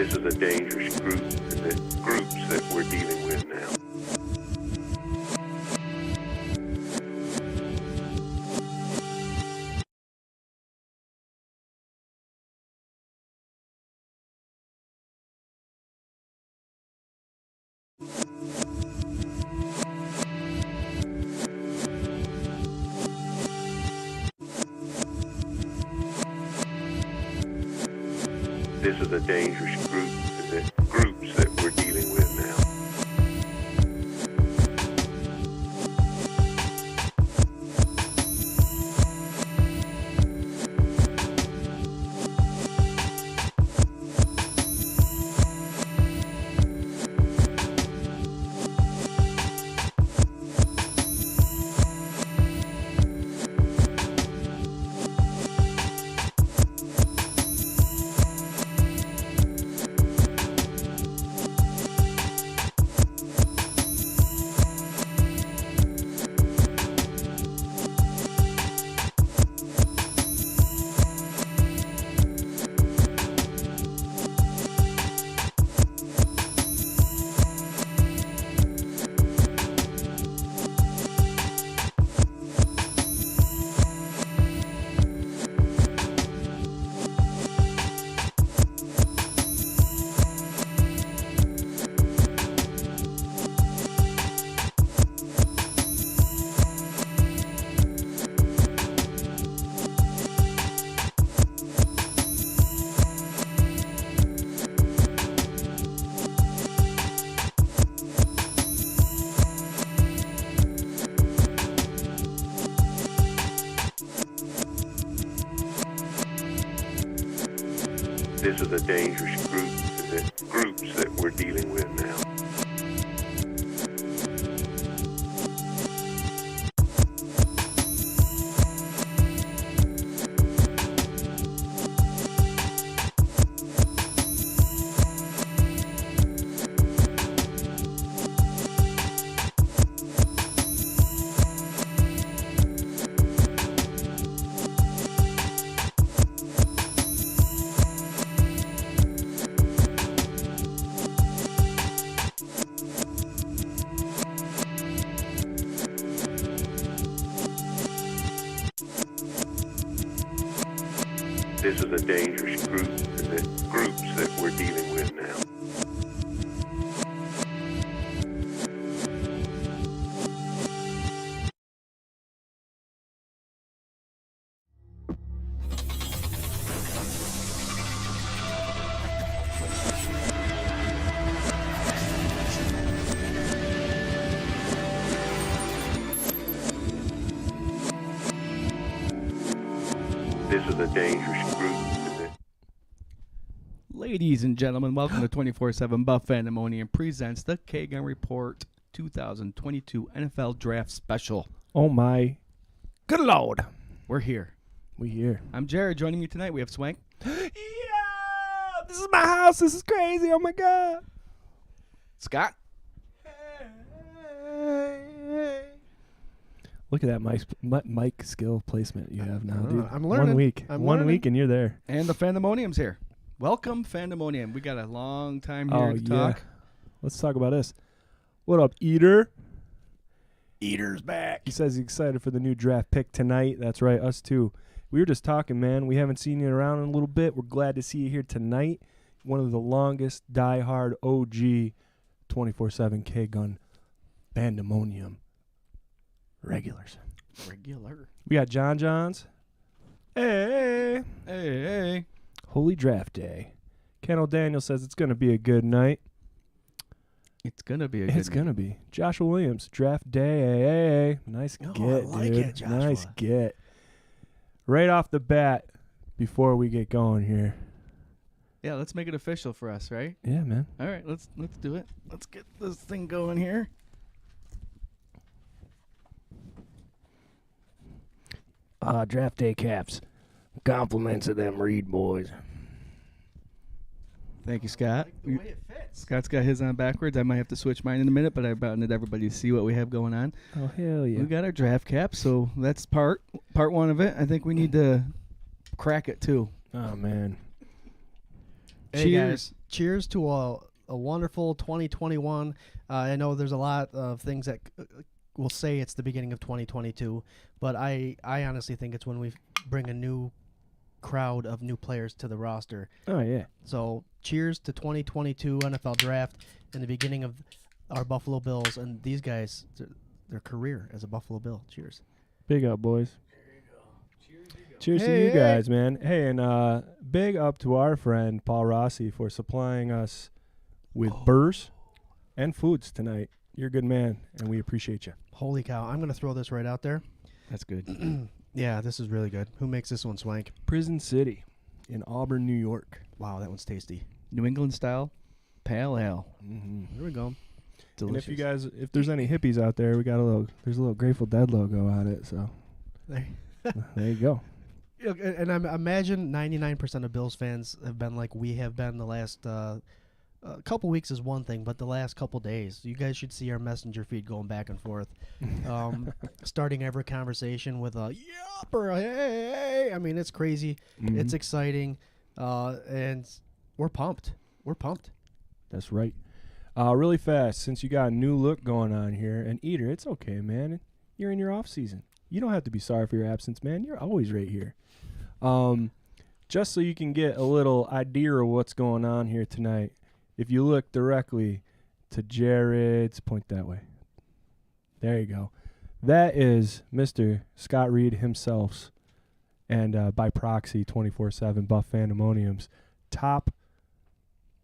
This is a dangerous groups that we're dealing with now. This is a dangerous groups that we're dealing with now. This is a dangerous groups that we're dealing with now. This is a dangerous groups that we're dealing with now. This is a dangerous group. Ladies and gentlemen, welcome to 24/7 Buff Pandemonium presents the K-Gun Report 2022 NFL Draft Special. Oh my good Lord. We're here. We here. I'm Jarrod. Joining me tonight, we have Swank. Yeah! This is my house. This is crazy. Oh my God. Scott. Look at that mic skill placement you have now, dude. I'm learning. 1 week. I'm 1 learning. week and you're there. And the Pandemonium's here. Welcome, Pandemonium. We got a long time here to talk. Let's talk about this. What up, Eater? Eater's back. He says he's excited for the new draft pick tonight. That's right, us too. We were just talking, man. We haven't seen you around in a little bit. We're glad to see you here tonight. One of the longest diehard OG 24/7 K-Gun Pandemonium regulars. We got John Johns. Hey. Hey. Holy Draft Day. Ken O'Daniel says it's going to be a good night. It's going to be a good It's going to be. Joshua Williams, Draft Day. Nice get, I like dude. it, Joshua. Nice get. Right off the bat, before we get going here. Yeah, let's make it official for us, right? Yeah, man. All right, let's do it. Let's get this thing going here. Draft Day caps. Compliments of them Reed boys. Thank you, Scott. The way it fits. Scott's got his on backwards. I might have to switch mine in a minute, but I wanted everybody to see what we have going on. Oh, hell yeah. We got our draft cap, so that's part one of it. I think we need to crack it, too. Oh, man. Hey Cheers. guys, cheers to a wonderful 2021. I know there's a lot of things that will say it's the beginning of 2022, but I honestly think it's when we bring a new crowd of new players to the roster. Oh, yeah. So cheers to 2022 NFL Draft and the beginning of our Buffalo Bills and these guys, their career as a Buffalo Bill. Cheers. Big up, boys. Cheers to you guys, man. Hey, and big up to our friend Paul Rossi for supplying us with burrs and foods tonight. You're a good man, and we appreciate you. Holy cow. I'm going to throw this right out there. That's good. Yeah, this is really good. Who makes this one, Swank? Prison City in Auburn, New York. Wow, that one's tasty. New England style pale ale. Mm-hmm. There we go. Delicious. And if there's any hippies out there, there's a little Grateful Dead logo on it, so There. there you go. And I imagine 99% of Bills fans have been like we have been the last couple weeks is one thing, but the last couple days, you guys should see our messenger feed going back and forth. Starting every conversation with a yup or a hey. I mean, it's crazy. Mhm. It's exciting. And we're pumped. We're pumped. That's right. Really fast, since you got a new look going on here, and Eater, it's okay, man. You're in your off season. You don't have to be sorry for your absence, man. You're always right here. Just so you can get a little idea of what's going on here tonight, if you look directly to Jarrod's, point that way. There you go. That is Mr. Scott Reed himself, and by proxy, 24/7 Buff Fandemonium's top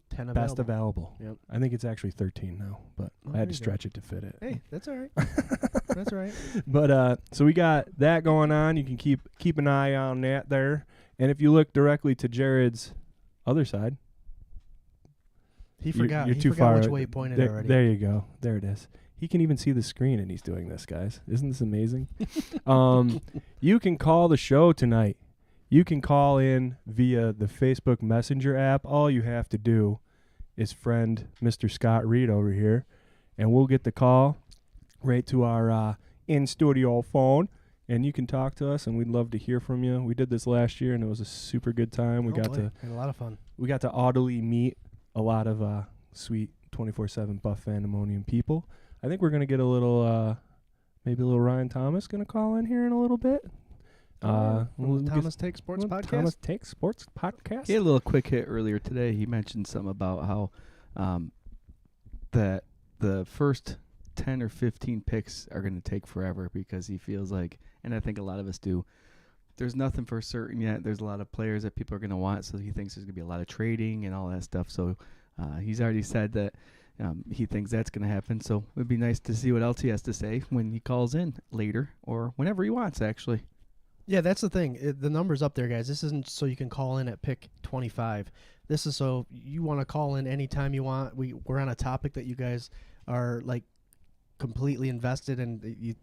10 best available. Yep. I think it's actually 13 now, but Oh, I had there to you go. stretch it to fit it. Hey, that's all right. That's all right. But so we got that going on. You can keep an eye on that there. And if you look directly to Jarrod's other side, He forgot. You're he too forgot far. which way he pointed there, already. There you go. There it is. He can even see the screen, and he's doing this, guys. Isn't this amazing? You can call the show tonight. You can call in via the Facebook Messenger app. All you have to do is friend Mr. Scott Reed over here, and we'll get the call right to our in-studio phone, and you can talk to us, and we'd love to hear from you. We did this last year, and it was a super good time. We got to had a lot of fun. audibly meet a lot of sweet 24/7 Buff Fandemonium people. I think we're going to get a little, maybe a little Ryan Thomas going to call in here in a little bit. From the Thomas Take Sports Podcast. Thomas Take Sports Podcast. He had a little quick hit earlier today. He mentioned something about how that the first 10 or 15 picks are going to take forever because he feels like, and I think a lot of us do, there's nothing for certain yet. There's a lot of players that people are going to want, so he thinks there's going to be a lot of trading and all that stuff. So he's already said that he thinks that's going to happen. So it would be nice to see what else he has to say when he calls in later or whenever he wants, actually. Yeah, that's the thing. The number's up there, guys. This isn't so you can call in at pick 25. This is so you want to call in anytime you want. We're on a topic that you guys are like completely invested in.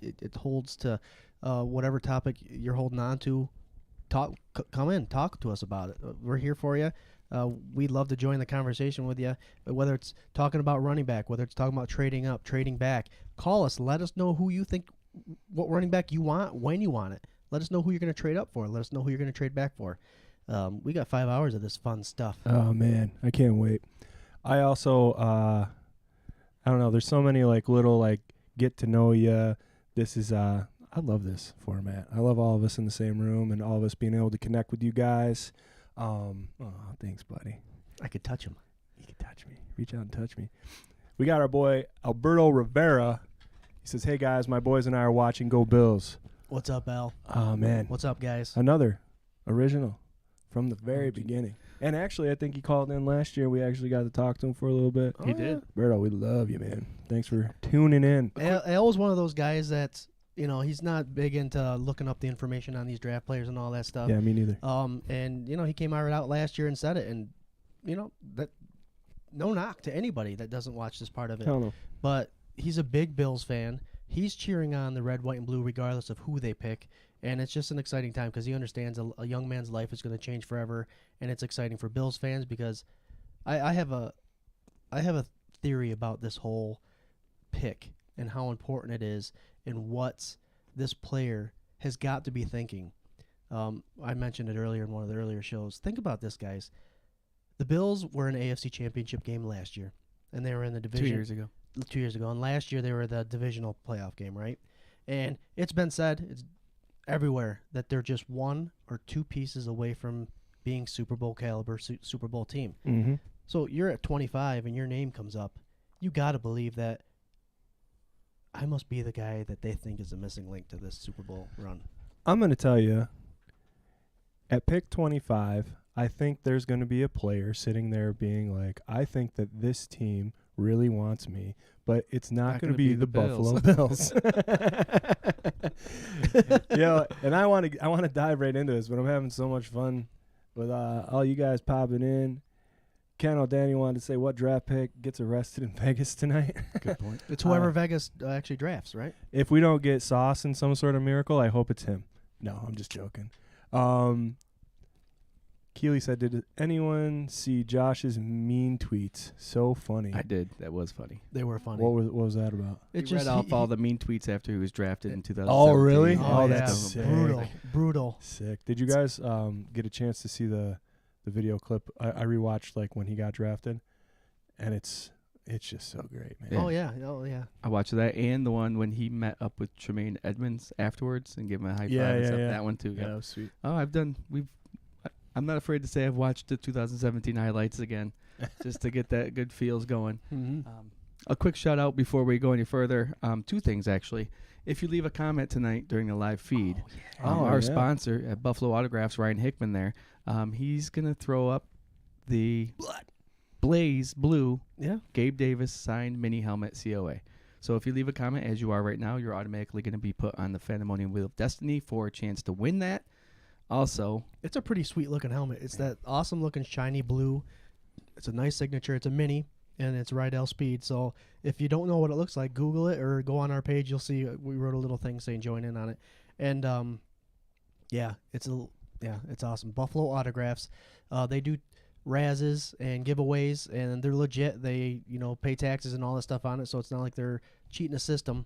It holds to whatever topic you're holding on to. Come in, talk to us about it. We're here for you. We'd love to join the conversation with you. Whether it's talking about running back, whether it's talking about trading up, trading back, call us. Let us know who you think, what running back you want, when you want it. Let us know who you're going to trade up for. Let us know who you're going to trade back for. We got 5 hours of this fun stuff. Oh, man. I can't wait. I also, I don't know. There's so many like little like get to know you. This is, I love this format. I love all of us in the same room and all of us being able to connect with you guys. Oh, thanks, buddy. I could touch him. You can touch me. Reach out and touch me. We got our boy Alberto Rivera. He says, "Hey guys, my boys and I are watching Go Bills." What's up, Al? Oh man, What's up, guys? another original from the very beginning. And actually, I think he called in last year. We actually got to talk to him for a little bit. Oh, He did. Alberto, we love you, man. Thanks for tuning in. Al was one of those guys that, he's not big into looking up the information on these draft players and all that stuff. Yeah, me neither. And he came out last year and said it, and that no knock to anybody that doesn't watch this part of it. Hell no. But he's a big Bills fan. He's cheering on the red, white, and blue regardless of who they pick, and it's just an exciting time because he understands a young man's life is going to change forever, and it's exciting for Bills fans because I have a theory about this whole pick and how important it is and what this player has got to be thinking. I mentioned it earlier in one of the earlier shows. Think about this, guys. The Bills were in an AFC Championship game last year, and they were in the division 2 years ago. 2 years ago. And last year they were the divisional playoff game, right? And it's been said, it's everywhere, that they're just 1 or 2 pieces away from being Super Bowl caliber Super Bowl team. Mm-hmm. So you're at 25 and your name comes up. You got to believe that I must be the guy that they think is the missing link to this Super Bowl run. I'm going to tell you, at pick 25, I think there's going to be a player sitting there being like, I think that this team really wants me, but it's not going to be the Buffalo Bills. Yeah, and I want to dive right into this, but I'm having so much fun with all you guys popping in. Ken O'Danny wanted to say, what draft pick gets arrested in Vegas tonight? Good point. It's whoever Vegas actually drafts, right? If we don't get Sauce in some sort of miracle, I hope it's him. No, I'm just joking. Keely said, did anyone see Josh's mean tweets? So funny. I did. That was funny. They were funny. What was that about? He read off all the mean tweets after he was drafted in 2017. Oh, really? Oh, yeah. That's sick. Brutal. Sick. Did you guys get a chance to see the video clip? I rewatched like when he got drafted, and it's just so great, man. Yeah. Oh yeah. I watched that and the one when he met up with Tremaine Edmonds afterwards and gave him a high five and stuff. Yeah. That one too. Yeah, that was sweet. Oh, I'm not afraid to say I've watched the 2017 highlights again, just to get that good feels going. Mm-hmm. A quick shout out before we go any further. 2 things actually. If you leave a comment tonight during the live feed, our sponsor at Buffalo Autographs, Ryan Hickman there, he's going to throw up the Blaze Blue Gabe Davis signed mini helmet COA. So if you leave a comment, as you are right now, you're automatically going to be put on the Pandemonium Wheel of Destiny for a chance to win that. Also, it's a pretty sweet looking helmet. It's that awesome looking shiny blue. It's a nice signature. It's a mini, and it's Rydell Speed. So if you don't know what it looks like, Google it or go on our page. You'll see we wrote a little thing saying join in on it. And it's awesome. Buffalo Autographs. They do razzes and giveaways, and they're legit. They pay taxes and all that stuff on it, so it's not like they're cheating the system.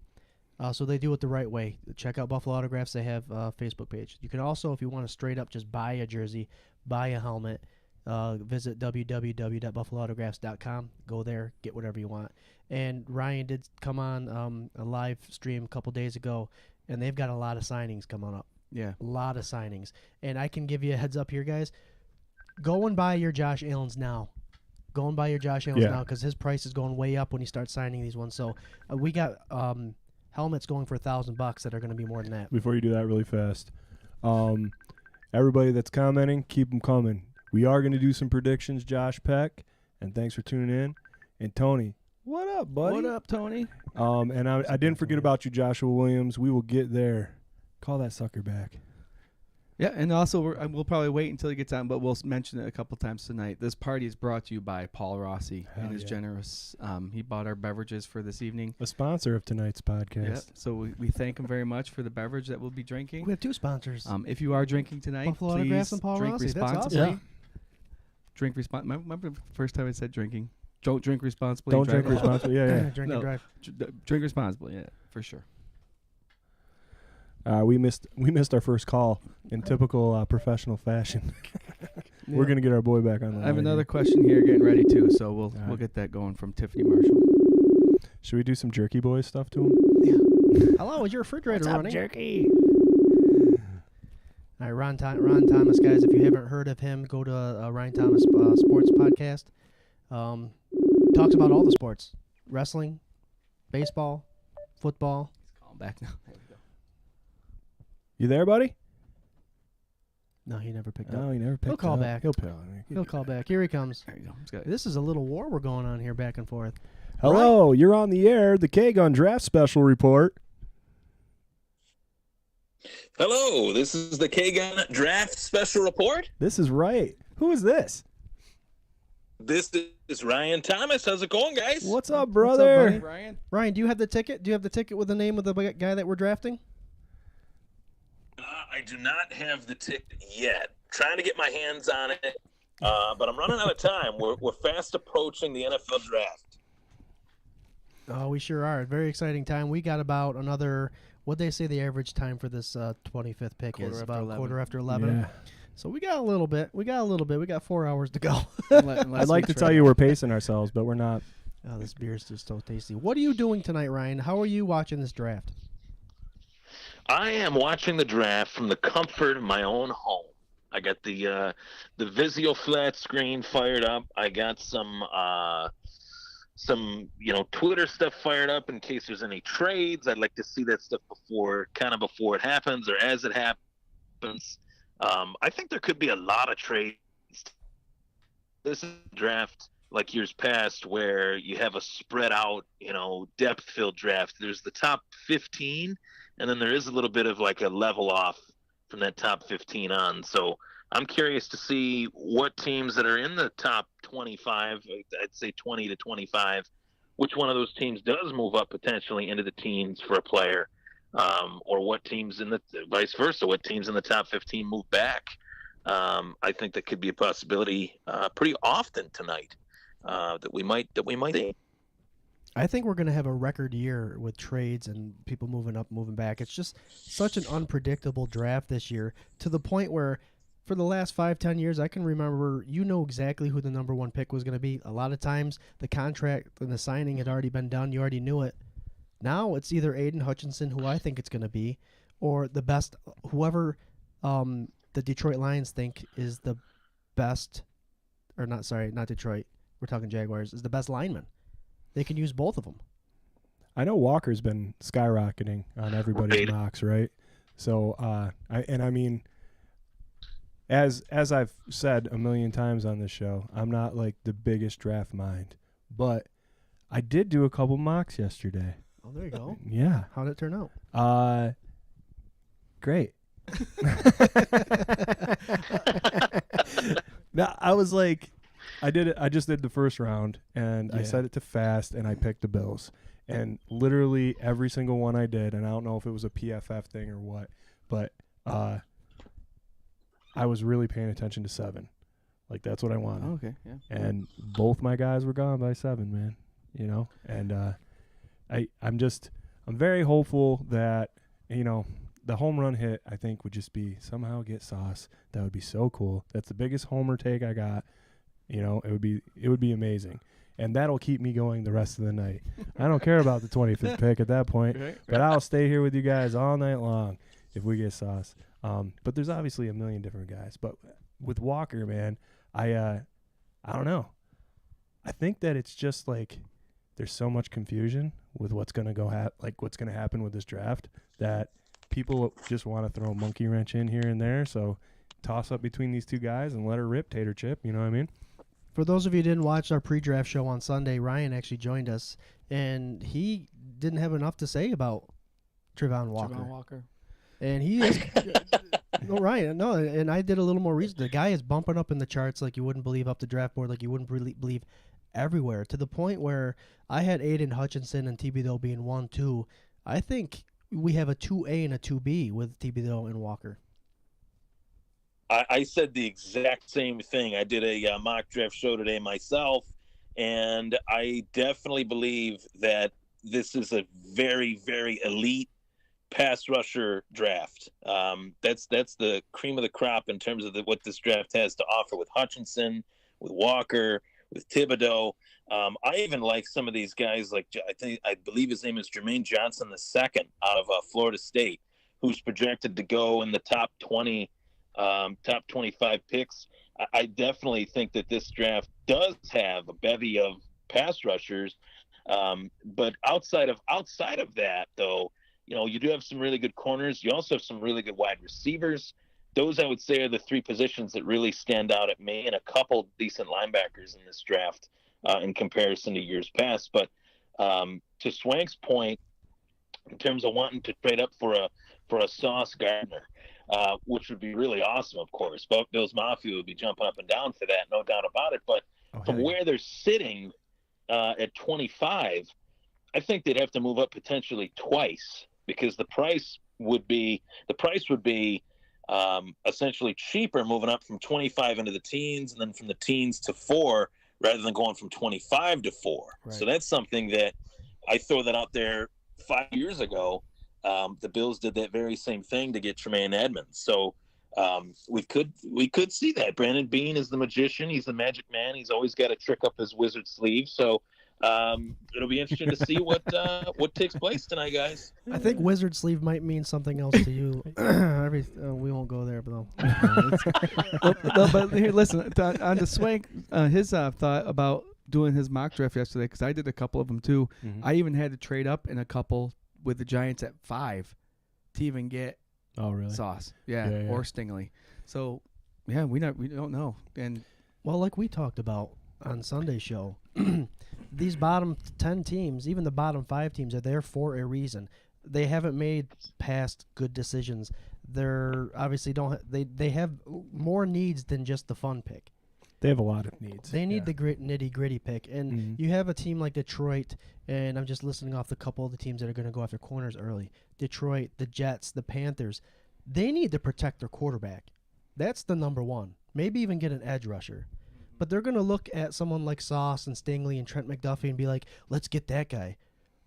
So they do it the right way. Check out Buffalo Autographs. They have a Facebook page. You can also, if you want to straight up just buy a jersey, buy a helmet, visit www.buffaloautographs.com. Go there, get whatever you want. And Ryan did come on a live stream a couple days ago, and they've got a lot of signings coming up. Yeah. A lot of signings. And I can give you a heads up here, guys. Go and buy your Josh Allens now. Go and buy your Josh Allens now because his price is going way up when he starts signing these ones. So we got helmets going for $1,000 that are going to be more than that. Before you do that really fast, everybody that's commenting, keep them coming. We are going to do some predictions, Josh Peck, and thanks for tuning in. And Tony, what up, buddy? What up, Tony? And I didn't forget about you, Joshua Williams. We will get there. Call that sucker back. Yeah, and also we'll probably wait until he gets on, but we'll mention it a couple times tonight. This party is brought to you by Paul Rossi and his generous. He bought our beverages for this evening. A sponsor of tonight's podcast. Yeah, so we thank him very much for the beverage that we'll be drinking. We have 2 sponsors. If you are drinking tonight, Buffalo please Autographs and Paul drink Rossi. responsibly. That's awesome. Drink responsibly. Remember the first time I said drinking? Don't drink responsibly. Don't drink responsibly. Yeah. Drink and drive. Drink responsibly. Yeah, for sure. We missed our first call in typical professional fashion. We're gonna get our boy back on the line. I have another question here, getting ready too, so we'll get that going from Tiffany Marshall. Should we do some Jerky Boy stuff to him? Yeah. Hello, is your refrigerator running? Jerky? All right, Ron Thomas, guys. If you haven't heard of him, go to Ryan Thomas Sports Podcast. Talks about all the sports: wrestling, baseball, football. He's calling back now. There we go. You there, buddy? No, he never picked up. No, he never picked up. He'll call back. He'll call back. Here he comes. There you go. This is a little war we're going on here back and forth. Hello, you're on the air. The K-Gun Draft Special Report. Hello, this is the K-Gun Draft Special Report. This is right. Who is this? This is Ryan Thomas. How's it going, guys? What's up, brother? What's up, buddy? Ryan, do you have the ticket? Do you have the ticket with the name of the guy that we're drafting? I do not have the ticket yet. Trying to get my hands on it, but I'm running out of time. We're fast approaching the NFL draft. Oh, we sure are. Very exciting time. We got about another, what'd they say the average time for this 25th pick is? About quarter after 11. Yeah. So we got a little bit. We got 4 hours to go. I'd like to tell you we're pacing ourselves, but we're not. Oh, this beer is just so tasty. What are you doing tonight, Ryan? How are you watching this draft? I am watching the draft from the comfort of my own home. I got the Vizio flat screen fired up. I got some Twitter stuff fired up in case there's any trades. I'd like to see that stuff before it happens or as it happens. I think there could be a lot of trades. This is a draft like years past where you have a spread out, depth-filled draft. There's the top 15, and then there is a little bit of like a level off from that top 15 on. So I'm curious to see what teams that are in the top 25, I'd say 20 to 25, which one of those teams does move up potentially into the teens for a player, or what teams vice versa, what teams in the top 15 move back. I think that could be a possibility pretty often tonight that we might see. I think we're going to have a record year with trades and people moving up, moving back. It's just such an unpredictable draft this year, to the point where for the last 5-10 years, I can remember exactly who the number one pick was going to be. A lot of times the contract and the signing had already been done. You already knew it. Now it's either Aiden Hutchinson, who I think it's going to be, or the best, whoever the Detroit Lions think is the best, or not Detroit, we're talking Jaguars, is the best lineman. They can use both of them. I know Walker's been skyrocketing on everybody's mocks, right? So, I mean, as I've said a million times on this show, I'm not like the biggest draft mind, but I did do a couple mocks yesterday. Oh, there you go. Yeah. How did it turn out? Great. Now, I was like, I just did the first round, and I set it to fast, and I picked the Bills. And literally every single one I did, and I don't know if it was a PFF thing or what, but I was really paying attention to 7. Like, that's what I wanted. Oh, okay, yeah. And both my guys were gone by 7, man. And I'm very hopeful that, the home run hit, I think, would just be somehow get Sauce. That would be so cool. That's the biggest homer take I got. It would be amazing. And that'll keep me going the rest of the night. I don't care about the 25th pick at that point, but I'll stay here with you guys all night long if we get Sauce. But there's obviously a million different guys. But with Walker, man, I don't know. I think that it's just like there's so much confusion with what's going to what's going to happen with this draft that people just want to throw a monkey wrench in here and there. So toss up between these two guys and let her rip, Tater Chip. You know what I mean? For those of you who didn't watch our pre-draft show on Sunday, Ryan actually joined us, and he didn't have enough to say about Trevon Walker. And he is and I did a little more research. The guy is bumping up in the charts like you wouldn't believe, up the draft board like you wouldn't believe, everywhere, to the point where I had Aiden Hutchinson and Thibodeau being 1-2. I think we have a 2A and a 2B with Thibodeau and Walker. I said the exact same thing. I did a mock draft show today myself, and I definitely believe that this is a very, very elite pass rusher draft. That's the cream of the crop in terms of what this draft has to offer with Hutchinson, with Walker, with Thibodeau. I even like some of these guys, like I believe his name is Jermaine Johnson II out of Florida State, who's projected to go in the top 20. Top 25 picks. I definitely think that this draft does have a bevy of pass rushers, but outside of that, though, you do have some really good corners. You also have some really good wide receivers. Those, I would say, are the 3 positions that really stand out at me, and a couple decent linebackers in this draft in comparison to years past. But to Swank's point, in terms of wanting to trade up for a Sauce Gardner, which would be really awesome, of course. Bills Mafia would be jumping up and down for that, no doubt about it. But from where they're sitting at 25, I think they'd have to move up potentially twice, because the price would be essentially cheaper moving up from 25 into the teens, and then from the teens to 4 rather than going from 25 to 4. Right. So that's something that I throw that out there 5 years ago. The Bills did that very same thing to get Tremaine Edmonds. So we could see that. Brandon Beane is the magician. He's the magic man. He's always got a trick up his wizard sleeve. So it'll be interesting to see what takes place tonight, guys. I think wizard sleeve might mean something else to you. We won't go there, but but here, listen, on the Swank, his thought about doing his mock draft yesterday, because I did a couple of them too. Mhm. I even had to trade up in a couple with the Giants at 5 to even get Oh, really? Sauce, Yeah, yeah. or Stingley. So, yeah, we don't know. And well, like we talked about on Sunday's show, these bottom 10 teams, even the bottom 5 teams, are there for a reason. They haven't made past good decisions. They're obviously they have more needs than just the fun pick. They have a lot of needs. They need the nitty gritty pick, and you have a team like Detroit, and I'm just listing off the couple of the teams that are going to go after corners early. Detroit, the Jets, the Panthers. They need to protect their quarterback. That's the number one. Maybe even get an edge rusher. But they're going to look at someone like Sauce and Stingley and Trent McDuffie and be like, let's get that guy.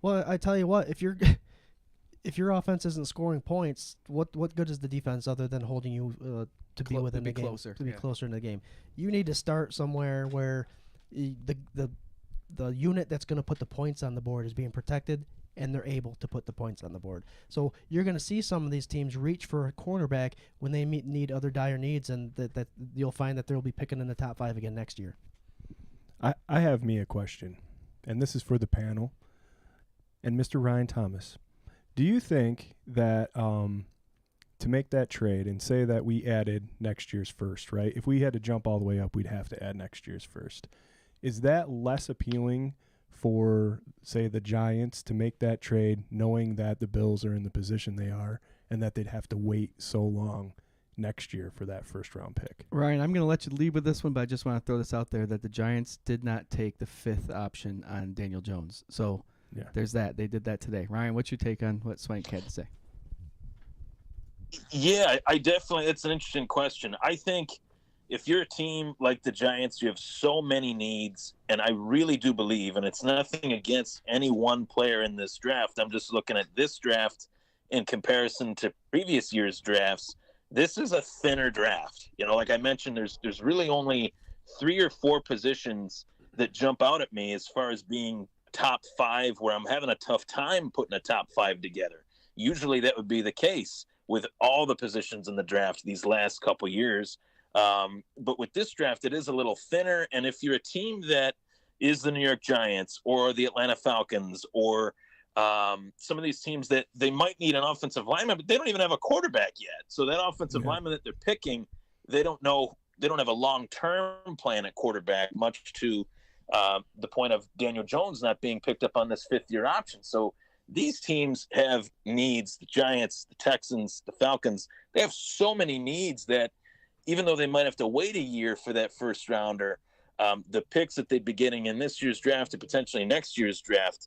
Well, I tell you what, if your offense isn't scoring points, what good is the defense other than holding you to be within the game, closer, to be closer in the game? You need to start somewhere where the unit that's going to put the points on the board is being protected, and they're able to put the points on the board. So you're going to see some of these teams reach for a cornerback when they need other dire needs, and that you'll find that they'll be picking in the top 5 again next year. I have me a question, and this is for the panel and Mr. Ryan Thomas. Do you think that to make that trade and say that we added next year's first, right? If we had to jump all the way up, we'd have to add next year's first. Is that less appealing for, say, the Giants to make that trade knowing that the Bills are in the position they are and that they'd have to wait so long next year for that first-round pick? Ryan, I'm going to let you lead with this one, but I just want to throw this out there that the Giants did not take the 5th option on Daniel Jones. So there's that. They did that today. Ryan, what's your take on what Swank had to say? Yeah, I definitely – it's an interesting question. I think if you're a team like the Giants, you have so many needs, and I really do believe, and it's nothing against any one player in this draft. I'm just looking at this draft in comparison to previous year's drafts. This is a thinner draft. You know, like I mentioned, there's really only 3 or 4 positions that jump out at me as far as being top 5 where I'm having a tough time putting a top 5 together. Usually that would be the case with all the positions in the draft these last couple years. But with this draft, it is a little thinner. And if you're a team that is the New York Giants or the Atlanta Falcons or some of these teams that they might need an offensive lineman, but they don't even have a quarterback yet. So that offensive lineman that they're picking, they don't have a long-term plan at quarterback, much to the point of Daniel Jones not being picked up on this 5th-year option. So these teams have needs, the Giants, the Texans, the Falcons. They have so many needs that even though they might have to wait a year for that first rounder, the picks that they'd be getting in this year's draft and potentially next year's draft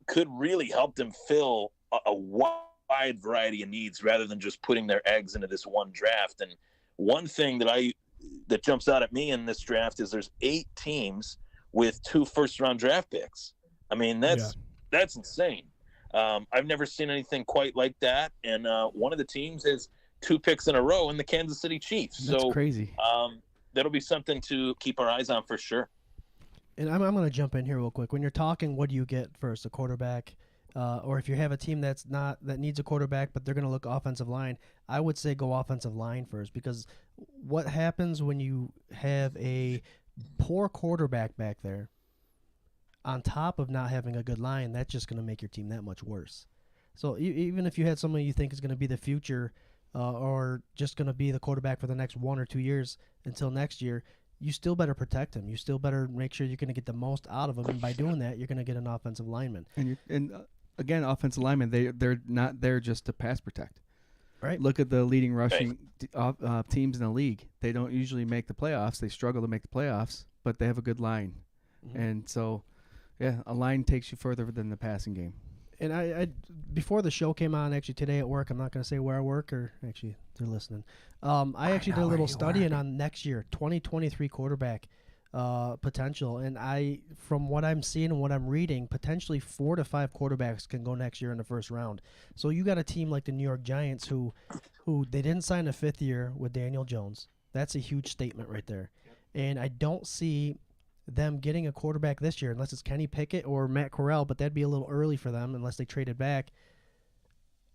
could really help them fill a wide variety of needs rather than just putting their eggs into this one draft. And one thing that jumps out at me in this draft is there's 8 teams with 2 first-round draft picks. I mean, that's insane. I've never seen anything quite like that. And one of the teams has 2 picks in a row in the Kansas City Chiefs. That's crazy. That'll be something to keep our eyes on for sure. And I'm going to jump in here real quick. When you're talking, what do you get first, a quarterback? Or if you have a team that needs a quarterback, but they're going to look offensive line, I would say go offensive line first, because what happens when you have a poor quarterback back there on top of not having a good line, that's just going to make your team that much worse. So even if you had someone you think is going to be the future or just going to be the quarterback for the next 1 or 2 years until next year, you still better protect him. You still better make sure you're going to get the most out of him, and by doing that, you're going to get an offensive lineman. And again, offensive linemen, they're not there just to pass protect. Right. Look at the leading rushing teams in the league. They don't usually make the playoffs. They struggle to make the playoffs, but they have a good line. Mm-hmm. And so, a line takes you further than the passing game. And I before the show came on, actually today at work, I'm not going to say where I work, or actually they're listening. I actually did a little studying on next year, 2023 quarterback. potential. And from what I'm seeing and what I'm reading, potentially 4 to 5 quarterbacks can go next year in the first round. So you got a team like the New York Giants who they didn't sign a 5th year with Daniel Jones. That's a huge statement right there. And I don't see them getting a quarterback this year unless it's Kenny Pickett or Matt Corral, but that'd be a little early for them unless they traded back.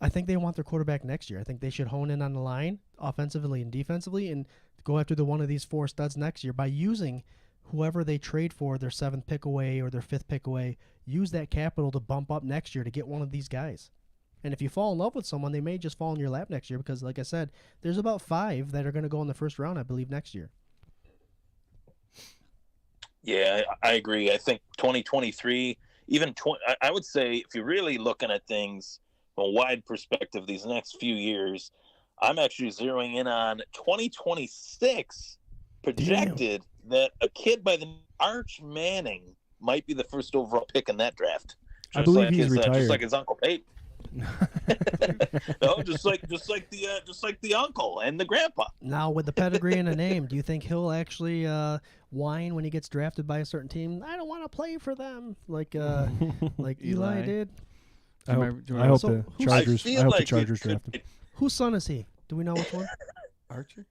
I think they want their quarterback next year. I think they should hone in on the line offensively and defensively and go after the one of these 4 studs next year by using whoever they trade for, their 7th pick away or their 5th pick away. Use that capital to bump up next year to get one of these guys. And if you fall in love with someone, they may just fall in your lap next year because, like I said, there's about 5 that are going to go in the first round, I believe, next year. Yeah, I agree. I think 2023, I would say if you're really looking at things from a wide perspective these next few years, I'm actually zeroing in on 2026 projected that a kid by the name of Arch Manning might be the first overall pick in that draft. I believe he's retired. Just like his Uncle Peyton. No, just like the uncle and the grandpa. Now with the pedigree and a name, do you think he'll actually whine when he gets drafted by a certain team? I don't want to play for them, like Eli did. I hope the Chargers draft him. Whose son is he? Do we know which one? Archer?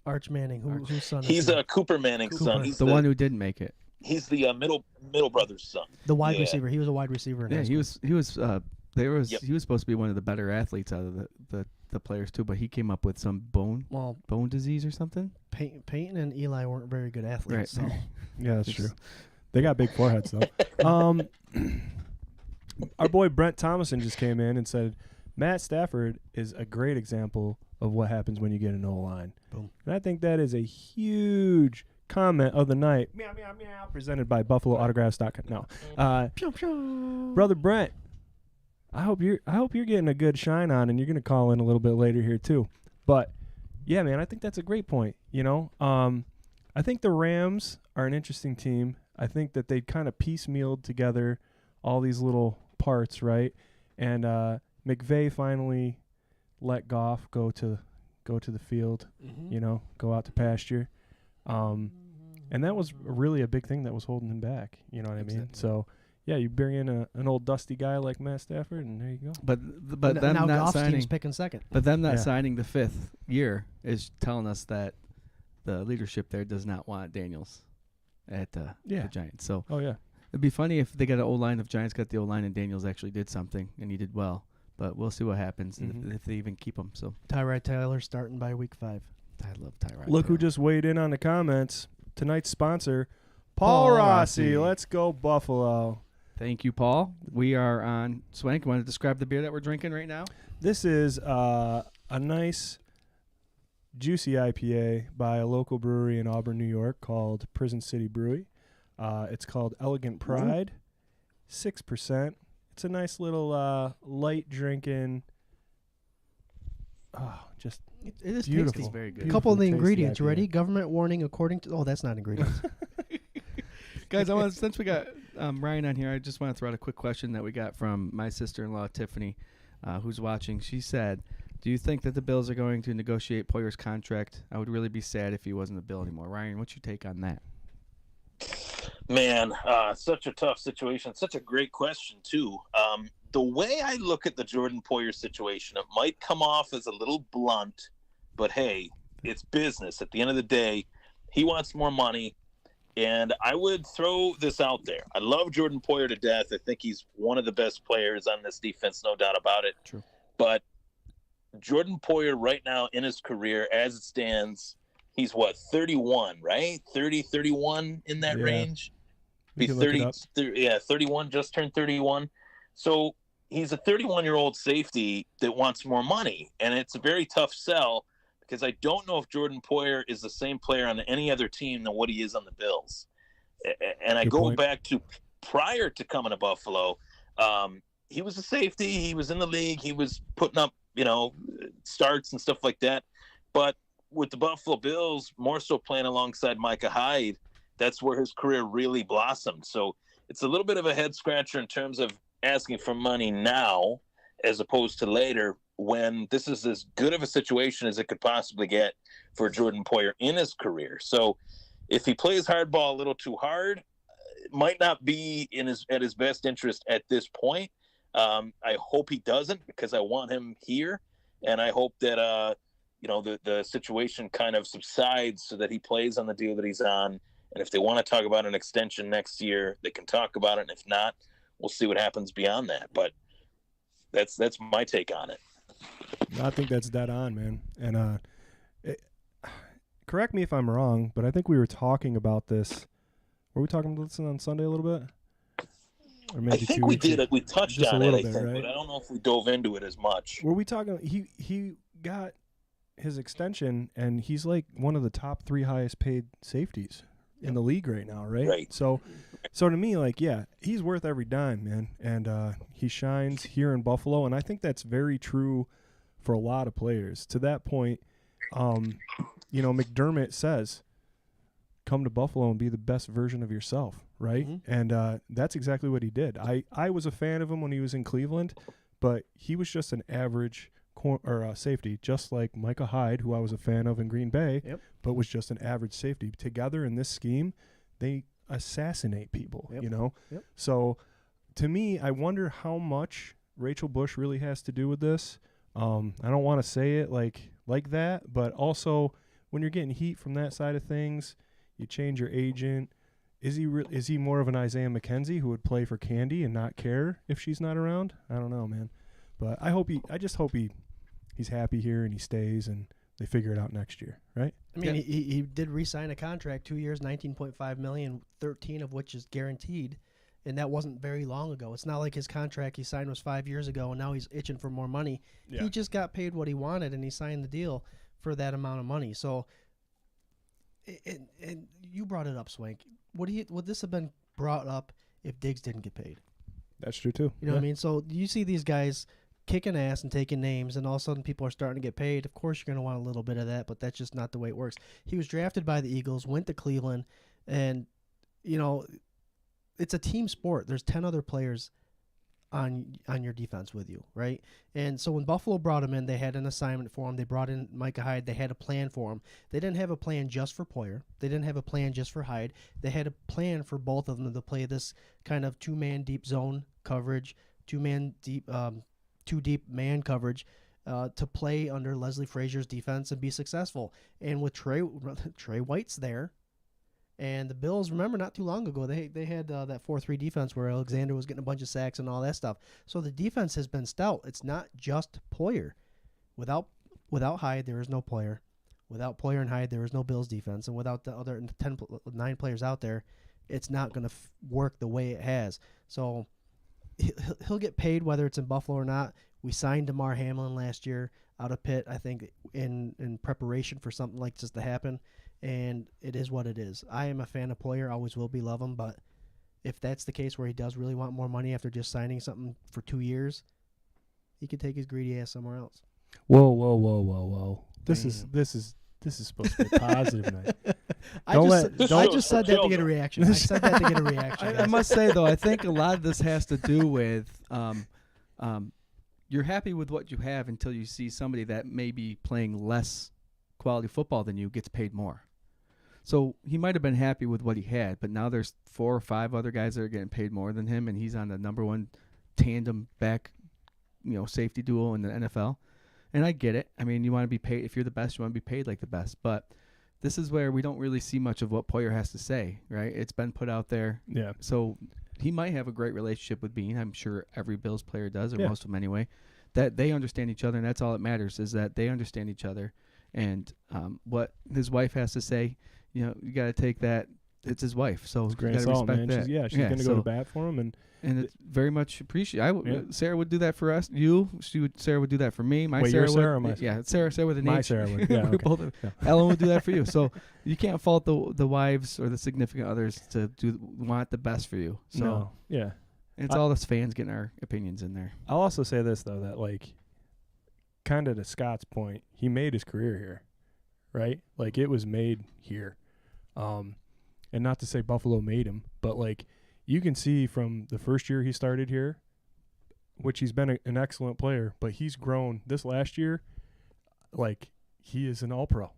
Arch Manning. Whose son is He's he? Cooper Manning's son. He's the one who didn't make it. He's the middle brother's son. The wide receiver. He was a wide receiver. Yeah, he was. He was supposed to be one of the better athletes out of the players too, but he came up with some bone disease or something. Peyton and Eli weren't very good athletes. Right. So. Yeah, that's true. They got big foreheads though. Our boy Brent Thomason just came in and said Matt Stafford is a great example of what happens when you get an O-line. Boom. And I think that is a huge comment of the night. Meow, meow, meow. Presented by BuffaloAutographs.com. No, brother Brent, I hope you're getting a good shine on, and you're going to call in a little bit later here too. But yeah, man, I think that's a great point. I think the Rams are an interesting team. I think that they kind of piecemealed together all these little parts, right? And McVay finally let Goff go to the field, go out to pasture. And that was really a big thing that was holding him back. You know what I mean? So, yeah, you bring in an old dusty guy like Matt Stafford, and there you go. But them now not Goff's signing, team's picking second. But them not signing the 5th year is telling us that the leadership there does not want Daniels at the Giants. So, it'd be funny if they got an O-line, if Giants got the O-line and Daniels actually did something and he did well. But we'll see what happens if they even keep him. So Tyrod Taylor starting by week 5. I love Tyrod. Look who just weighed in on the comments. Tonight's sponsor, Paul Rossi. Let's go Buffalo. Thank you, Paul. We are on Swank. You want to describe the beer that we're drinking right now? This is a nice, juicy IPA by a local brewery in Auburn, New York called Prison City Brewery. It's called Elegant Pride, 6%. It's a nice little light drinking. Oh, just it is beautiful. tasty. Very good. A couple of the ingredients. IPA. You ready? Government warning according to. Oh, that's not ingredients. Guys, since we got Ryan on here, I just want to throw out a quick question that we got from my sister-in-law, Tiffany, who's watching. She said, do you think that the Bills are going to negotiate Poyer's contract? I would really be sad if he wasn't a Bill anymore. Ryan, what's your take on that? Man, such a tough situation. Such a great question, too. The way I look at the Jordan Poyer situation, it might come off as a little blunt, but hey, it's business. At the end of the day, he wants more money, and I would throw this out there. I love Jordan Poyer to death. I think he's one of the best players on this defense, no doubt about it. True. But Jordan Poyer right now in his career, as it stands, he's 31, right? 30, 31 in that range. Be 30, 31, just turned 31. So he's a 31-year-old safety that wants more money, and it's a very tough sell because I don't know if Jordan Poyer is the same player on any other team than what he is on the Bills. And I go back to prior to coming to Buffalo, he was a safety. He was in the league. He was putting up, starts and stuff like that. But with the Buffalo Bills, more so playing alongside Micah Hyde, that's where his career really blossomed. So it's a little bit of a head scratcher in terms of asking for money now as opposed to later when this is as good of a situation as it could possibly get for Jordan Poyer in his career. So if he plays hardball a little too hard, it might not be at his best interest at this point. I hope he doesn't, because I want him here, and I hope that the situation kind of subsides so that he plays on the deal that he's on. And if they want to talk about an extension next year, they can talk about it. And if not, we'll see what happens beyond that. But that's my take on it. I think that's dead on, man. And correct me if I'm wrong, but I think we were talking about this. Were we talking about this on Sunday a little bit? Or maybe I think we did. We touched just on a it, little I bit, think, right? but I don't know if we dove into it as much. Were we talking? He got his extension, and he's like one of the top 3 highest paid safeties in the league right now, right? Right. So to me, like, yeah, he's worth every dime, man. And he shines here in Buffalo, and I think that's very true for a lot of players. To that point, McDermott says, come to Buffalo and be the best version of yourself, right? Mm-hmm. And that's exactly what he did. I was a fan of him when he was in Cleveland, but he was just an average safety, just like Micah Hyde, who I was a fan of in Green Bay, but was just an average safety. Together in this scheme, they assassinate people, Yep. So to me, I wonder how much Rachel Bush really has to do with this. I don't want to say it like that, but also when you're getting heat from that side of things, you change your agent. Is he more of an Isaiah McKenzie who would play for Candy and not care if she's not around? I don't know, man. But I just hope he's happy here and he stays and they figure it out next year, right? I mean, he did re-sign a contract, 2 years, $19.5 million, 13 of which is guaranteed, and that wasn't very long ago. It's not like his contract he signed was 5 years ago and now he's itching for more money. Yeah. He just got paid what he wanted and he signed the deal for that amount of money. So, and you brought it up, Swank. Would this have been brought up if Diggs didn't get paid? That's true too. You know what I mean? So you see these guys kicking ass and taking names, and all of a sudden people are starting to get paid. Of course, you're going to want a little bit of that, but that's just not the way it works. He was drafted by the Eagles, went to Cleveland, and, it's a team sport. There's 10 other players on your defense with you, right? And so when Buffalo brought him in, they had an assignment for him. They brought in Micah Hyde. They had a plan for him. They didn't have a plan just for Poyer. They didn't have a plan just for Hyde. They had a plan for both of them to play this kind of 2-man deep zone coverage, 2-man deep, 2 deep man coverage, to play under Leslie Frazier's defense and be successful. And with Trey White's there, and the Bills, remember, not too long ago, they had that 4-3 defense where Alexander was getting a bunch of sacks and all that stuff. So the defense has been stout. It's not just Poyer. Without Hyde, there is no Poyer. Without Poyer and Hyde, there is no Bills defense. And without the other 9 players out there, it's not going to work the way it has. So he'll get paid whether it's in Buffalo or not. We signed DeMar Hamlin last year out of Pitt, I think, in preparation for something like this to happen. And it is what it is. I am a fan of Poyer, always will be, love him. But if that's the case where he does really want more money after just signing something for 2 years, he could take his greedy ass somewhere else. Whoa. This is supposed to be a positive night. I just said that to get a reaction. I said that to get a reaction. I must say, though, I think a lot of this has to do with you're happy with what you have until you see somebody that may be playing less quality football than you gets paid more. So he might have been happy with what he had, but now there's 4 or 5 other guys that are getting paid more than him, and he's on the number 1 tandem back, safety duo in the NFL. And I get it. I mean, you want to be paid. If you're the best, you want to be paid like the best. But this is where we don't really see much of what Poyer has to say, right? It's been put out there. Yeah. So he might have a great relationship with Bean. I'm sure every Bills player does, or most of them anyway. That they understand each other, and that's all that matters, is that they understand each other. And what his wife has to say, you got to take that. It's his wife, so you got to respect that. She's going to go to bat for him, and it's very much appreciated. Yeah. Sarah would do that for us. Sarah would do that for me. Wait, Sarah your Sarah would, or my yeah, Sarah with an my H. Sarah would. Yeah, okay. Ellen would do that for you. So you can't fault the wives or the significant others to want the best for you. So no. Yeah, it's all us fans getting our opinions in there. I'll also say this though, that kind of to Scott's point, he made his career here, right? Like it was made here. And not to say Buffalo made him, but you can see from the first year he started here, which he's been an excellent player, but he's grown this last year. He is an all-pro,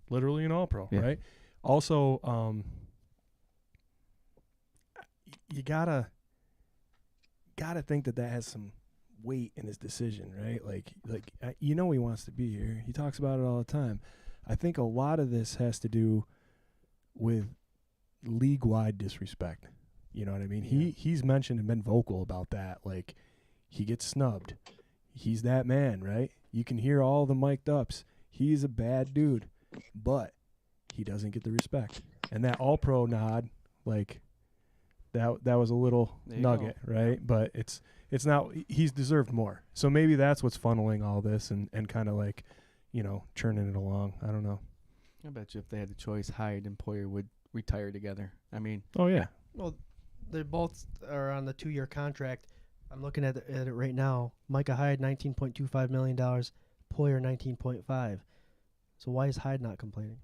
literally an all-pro, right? Also, you gotta think that has some weight in his decision, right? Like he wants to be here. He talks about it all the time. I think a lot of this has to do with league-wide disrespect. You know what I mean? Yeah. He's mentioned and been vocal about that. Like, he gets snubbed. He's that man, right? You can hear all the mic'd ups. He's a bad dude, but he doesn't get the respect. And that all-pro nod, like, that was a little nugget, right? But it's not. He's deserved more. So maybe that's what's funneling all this and kind of like, churning it along. I don't know. I bet you if they had a choice, Hyde and Poyer would retire together. I mean, oh yeah. Well, they both are on the 2-year contract. I'm looking at it right now. Micah Hyde, $19.25 million. Poyer, $19.5. So why is Hyde not complaining?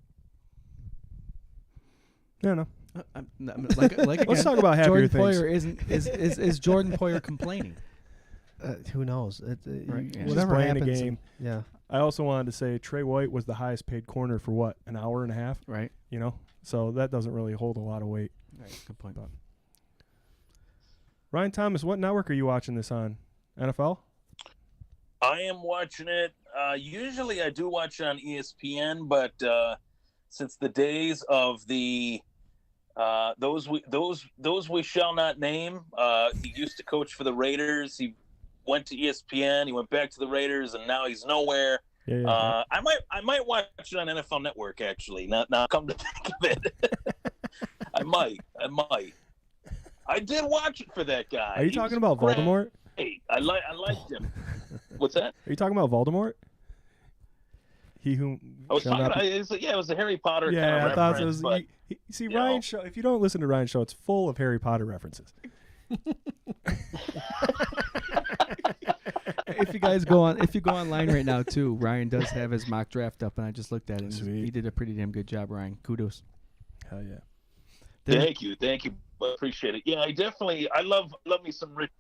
No. Like Let's talk about happier Jordan things. Poyer is Jordan Poyer complaining? Who knows? Right, yeah. Whatever playing a happens. game. Yeah. I also wanted to say Trey White was the highest paid corner for what, an hour and a half? Right. So that doesn't really hold a lot of weight. Right. Good point. But Ryan Thomas, what network are you watching this on? NFL? I am watching it. Usually I do watch it on ESPN, but since the days of the those we shall not name, he used to coach for the Raiders. He went to ESPN. He went back to the Raiders, and now he's nowhere. Yeah. I might watch it on NFL Network actually. Now come to think of it, I might. I did watch it for that guy. Are you talking about Voldemort? Hey, I liked him. What's that? Are you talking about Voldemort? He who I was shall talking not about. be- It was a Harry Potter. Yeah, kind of I thought it reference, was. but, See, you Ryan know. show. If you don't listen to Ryan's show, it's full of Harry Potter references. If you go online right now too, Ryan does have his mock draft up, and I just looked at it. Sweet. He did a pretty damn good job, Ryan. Kudos. Hell yeah. Thank you. Appreciate it. Yeah, I love me some Rich.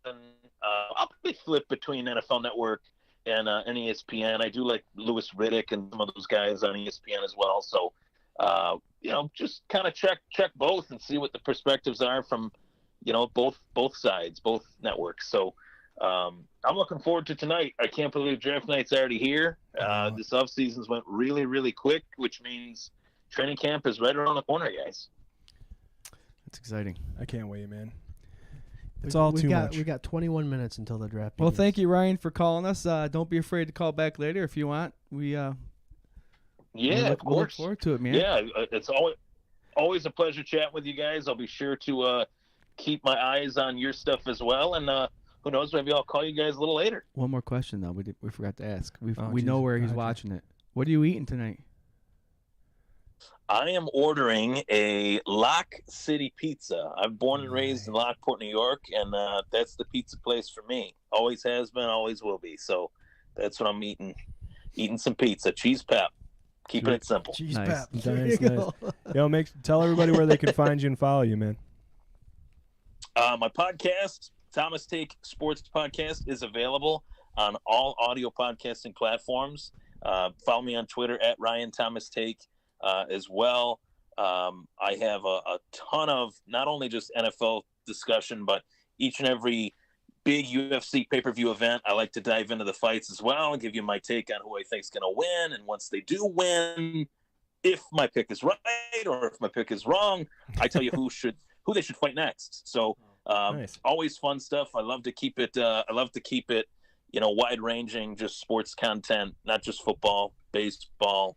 And I'll probably flip between NFL Network and ESPN. I do like Louis Riddick and some of those guys on ESPN as well. So, just kind of check both and see what the perspectives are from, both sides, both networks. So, I'm looking forward to tonight. I can't believe draft night's already here. This off season's went really, really quick, which means training camp is right around the corner, guys. That's exciting. I can't wait, man. We- It's all we too got, much. We got 21 minutes until the draft. Well, begins. thank you, Ryan, for calling us. Don't be afraid to call back later if you want. We Yeah, we'll of look course. forward to it, man. Yeah, it's always a pleasure chatting with you guys. I'll be sure to keep my eyes on your stuff as well, and who knows, maybe I'll call you guys a little later. One more question though. We forgot to ask. We Oh, know Jesus. where he's Gotcha. watching it. What are you eating tonight? I am ordering a Lock City Pizza. I'm born and raised in Lockport, New York, and that's the pizza place for me. Always has been, always will be. So that's what I'm eating. Eating some pizza, cheese pep, keeping it simple. Jeez, Nice. Pap. Nice, There you go. Yo, tell everybody where they can find you and follow you, man. My podcast, Thomas Take Sports Podcast, is available on all audio podcasting platforms. Follow me on Twitter at Ryan Thomas Take as well. I have a ton of not only just NFL discussion, but each and every big UFC pay-per-view event. I like to dive into the fights as well and give you my take on who I think is going to win. And once they do win, if my pick is right or if my pick is wrong, I tell you who they should fight next. So Nice. always fun stuff. I love to keep it wide ranging, just sports content, not just football, baseball,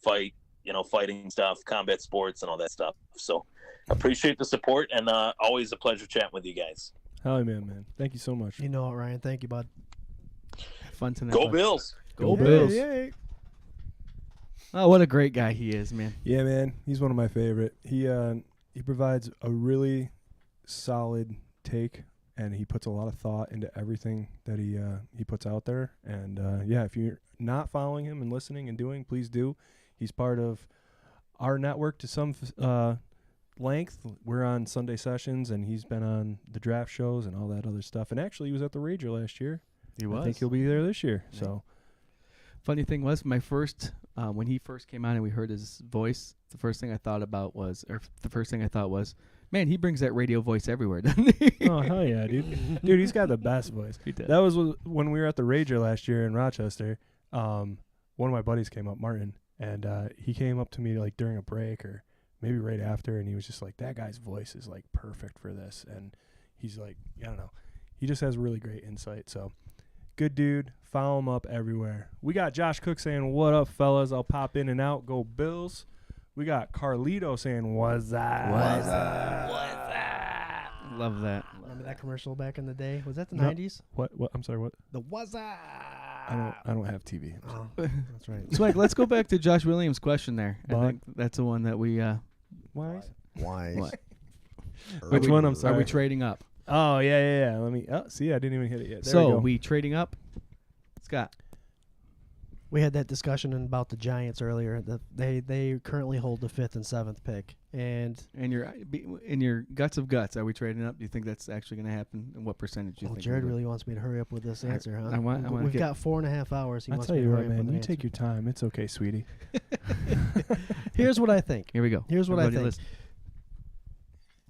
fighting stuff, combat sports and all that stuff. So appreciate the support, and always a pleasure chatting with you guys. Hell yeah, man. Thank you so much. You know it, Ryan. Thank you, bud. Have fun tonight. Go bud. Bills. Go Yay, Bills. yay. Oh, what a great guy he is, man. Yeah, man. He's one of my favorite. He provides a really solid take, and he puts a lot of thought into everything that he puts out there. And if you're not following him and listening and doing, please do. He's part of our network to some length. We're on Sunday sessions, and he's been on the draft shows and all that other stuff. And actually, he was at the Rager last year. He was. I think he'll be there this year. Yeah. So Funny thing was, my first when he first came on and we heard his voice, the first thing I thought was, man, he brings that radio voice everywhere, doesn't he? Oh hell yeah, dude! Dude, he's got the best voice. He did. That was when we were at the Rager last year in Rochester. One of my buddies came up, Martin, and he came up to me like during a break or maybe right after, and he was just like, "That guy's voice is like perfect for this." And he's like, I don't know, he just has really great insight. So good dude. Follow him up everywhere. We got Josh Cook saying, "What up, fellas? I'll pop in and out. Go Bills." We got Carlito saying, "What's that? What's that? What's that?" Love that. Remember that commercial back in the day? Was that the No. 90s? What? I'm sorry. What? The Wazza. I don't have TV. Oh, that's right. Swank, let's go back to Josh Williams' question there. I Bud. think that's the one that we. Wise. Wise. What? Which one? I'm sorry. Are we trading up? Oh yeah. Let me. Oh, see, I didn't even hit it yet. There So we go. we trading up, Scott. We had that discussion about the Giants earlier. They currently hold the 5th and 7th pick, and In your guts of guts, are we trading up? Do you think that's actually going to happen? And what percentage do you think? Jarrod really wants me to hurry up with this answer, huh? I want We've to got 4.5 hours. He I'll wants tell me to you hurry what, up with man. an You take your time. It's okay, sweetie. answer. Here's what I think. Here we go. Here's what Everybody I think. listen.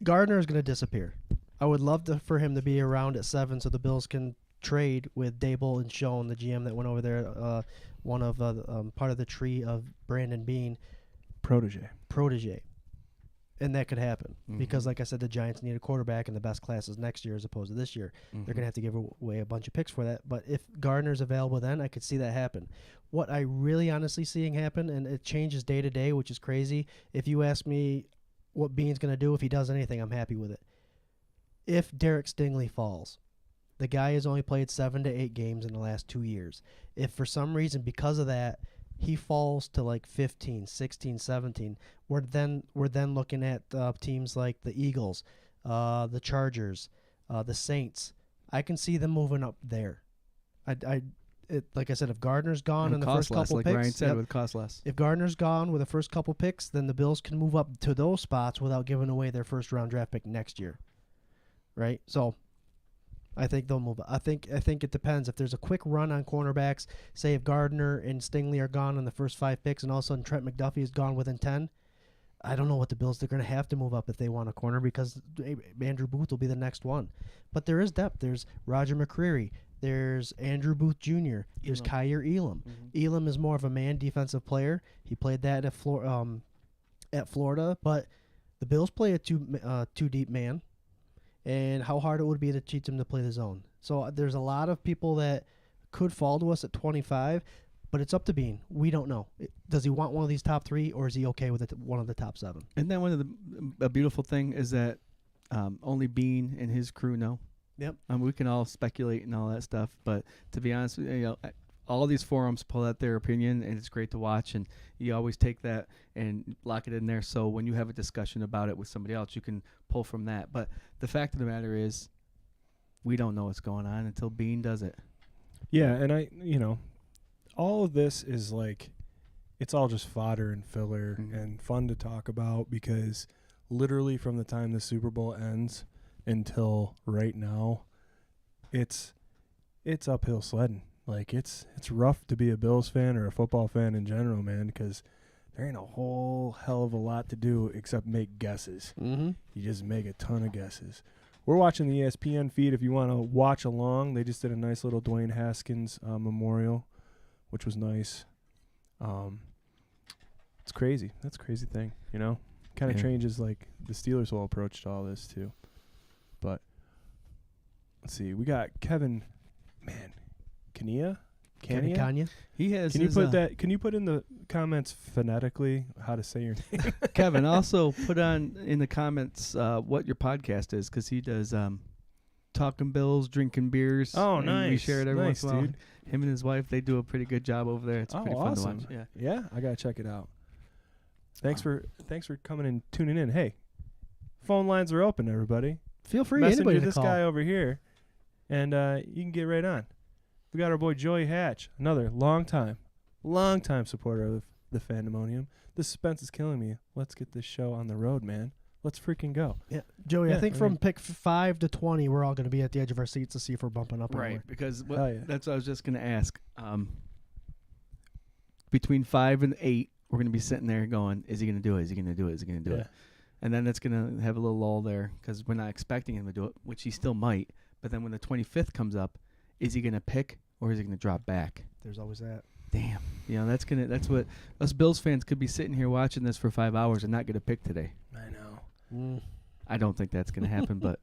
Gardner is going to disappear. I would love for him to be around at 7 so the Bills can trade with Dable and Schoen, the GM that went over there, one of part of the tree of Brandon Bean Protege. And that could happen Mhm. because, like I said, the Giants need a quarterback in the best classes next year as opposed to this year. They're going to have to give away a bunch of picks for that. But if Gardner's available then, I could see that happen. What I really honestly seeing happen, and it changes day to day, which is crazy. If you ask me what Bean's going to do, if he does anything, I'm happy with it. If Derek Stingley falls, the guy has only played 7 to 8 games in the last 2 years. If for some reason, because of that, he falls to like 15, 16, 17, we're then looking at teams like the Eagles, the Chargers, the Saints. I can see them moving up there. Like I said, if Gardner's gone in the first couple like picks, Ryan said, yep. with cost less. If Gardner's gone with the first couple picks, then the Bills can move up to those spots without giving away their first round draft pick next year. Right? So I think they'll move. I think it depends. If there's a quick run on cornerbacks, say if Gardner and Stingley are gone in the first 5 picks and all of a sudden Trent McDuffie is gone within 10, I don't know what the Bills, they're going to have to move up if they want a corner because Andrew Booth will be the next one. But there is depth. There's Roger McCreary. There's Andrew Booth Jr. There's Kyer Elam. Mm-hmm. Elam is more of a man defensive player. He played that at Florida, but the Bills play a two deep man. And how hard it would be to teach them to play the zone. So there's a lot of people that could fall to us at 25, but it's up to Bean. We don't know. Does he want one of these top 3, or is he okay with one of the top 7? And then a beautiful thing is that only Bean and his crew know. Yep. We can all speculate and all that stuff, but to be honest, all these forums pull out their opinion, and it's great to watch. And you always take that and lock it in there. So when you have a discussion about it with somebody else, you can pull from that. But the fact of the matter is, we don't know what's going on until Bean does it. Yeah, and all of this is like, it's all just fodder and filler and fun to talk about because literally from the time the Super Bowl ends until right now, it's uphill sledding. Like, it's rough to be a Bills fan or a football fan in general, man, because there ain't a whole hell of a lot to do except make guesses. Mm-hmm. You just make a ton of guesses. We're watching the ESPN feed if you want to watch along. They just did a nice little Dwayne Haskins memorial, which was nice. It's crazy. That's a crazy thing, Kind of changes, like, the Steelers' whole approach to all this, too. But let's see. We got Kevin, Kania? He has. Can you put that? Can you put in the comments phonetically how to say your name? Kevin, also put on in the comments what your podcast is, because he does talking Bills, drinking beers. Oh, and nice. We share it every Nice, once in a while. dude. Him and his wife, they do a pretty good job over there. It's pretty fun awesome. to watch. Yeah. Yeah, I gotta check it out. Thanks for coming and tuning in. Hey, phone lines are open, everybody. Feel free, Messenger anybody to this call. guy over here, and you can get right on. We got our boy Joey Hatch, another long time supporter of the Fandemonium. The suspense is killing me. Let's get this show on the road, man. Let's freaking go. Yeah, Joey, Yeah, I think from pick 5 to 20, we're all going to be at the edge of our seats to see if we're bumping up. Right, because Hell yeah. that's what I was just going to ask. between 5 and 8, we're going to be sitting there going, is he going to do it? Is he going to do it? Is he going to do it? And then it's going to have a little lull there because we're not expecting him to do it, which he still might. But then when the 25th comes up, is he going to pick or is he going to drop back? There's always that. Damn. That's what us Bills fans could be sitting here watching this for 5 hours and not get a pick today. I know. I don't think that's going to happen, but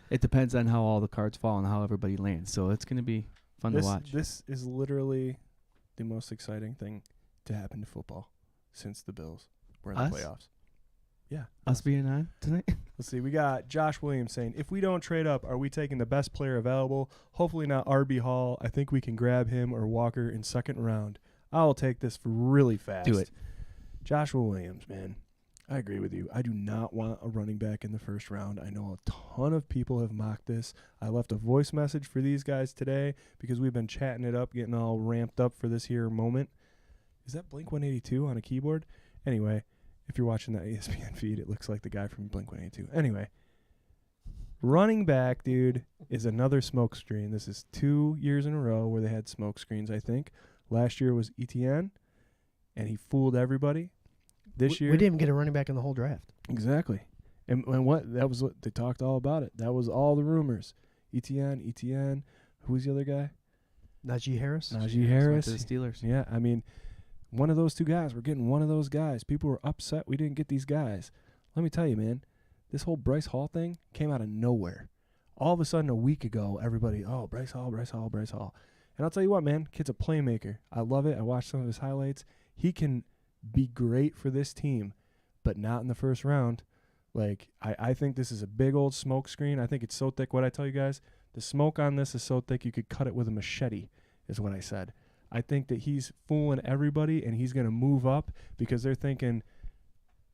it depends on how all the cards fall and how everybody lands. So it's going to be fun to watch. This is literally the most exciting thing to happen to football since the Bills were in the playoffs. Yeah. Us being on tonight? Let's see. We got Josh Williams saying, if we don't trade up, are we taking the best player available? Hopefully not RB Hall. I think we can grab him or Walker in second round. I'll take this for really fast. Do it. Joshua Williams, man. I agree with you. I do not want a running back in the first round. I know a ton of people have mocked this. I left a voice message for these guys today because we've been chatting it up, getting all ramped up for this here moment. Is that Blink-182 on a keyboard? Anyway, if you're watching that ESPN feed, it looks like the guy from Blink-182. Anyway, running back, dude, is another smoke screen. This is 2 years in a row where they had smoke screens, I think. Last year was ETN, and he fooled everybody. This year, we didn't even get a running back in the whole draft. Exactly. And that was what they talked all about it. That was all the rumors. ETN. Who's the other guy? Najee Harris. Went to the Steelers. Yeah, I mean, one of those two guys. We're getting one of those guys. People were upset we didn't get these guys. Let me tell you, man, this whole Bryce Hall thing came out of nowhere. All of a sudden, a week ago, everybody, oh, Bryce Hall. And I'll tell you what, man, kid's a playmaker. I love it. I watched some of his highlights. He can be great for this team, but not in the first round. Like, I think this is a big old smoke screen. I think it's so thick. What I tell you guys, the smoke on this is so thick you could cut it with a machete, is what I said. I think that he's fooling everybody, and he's going to move up because they're thinking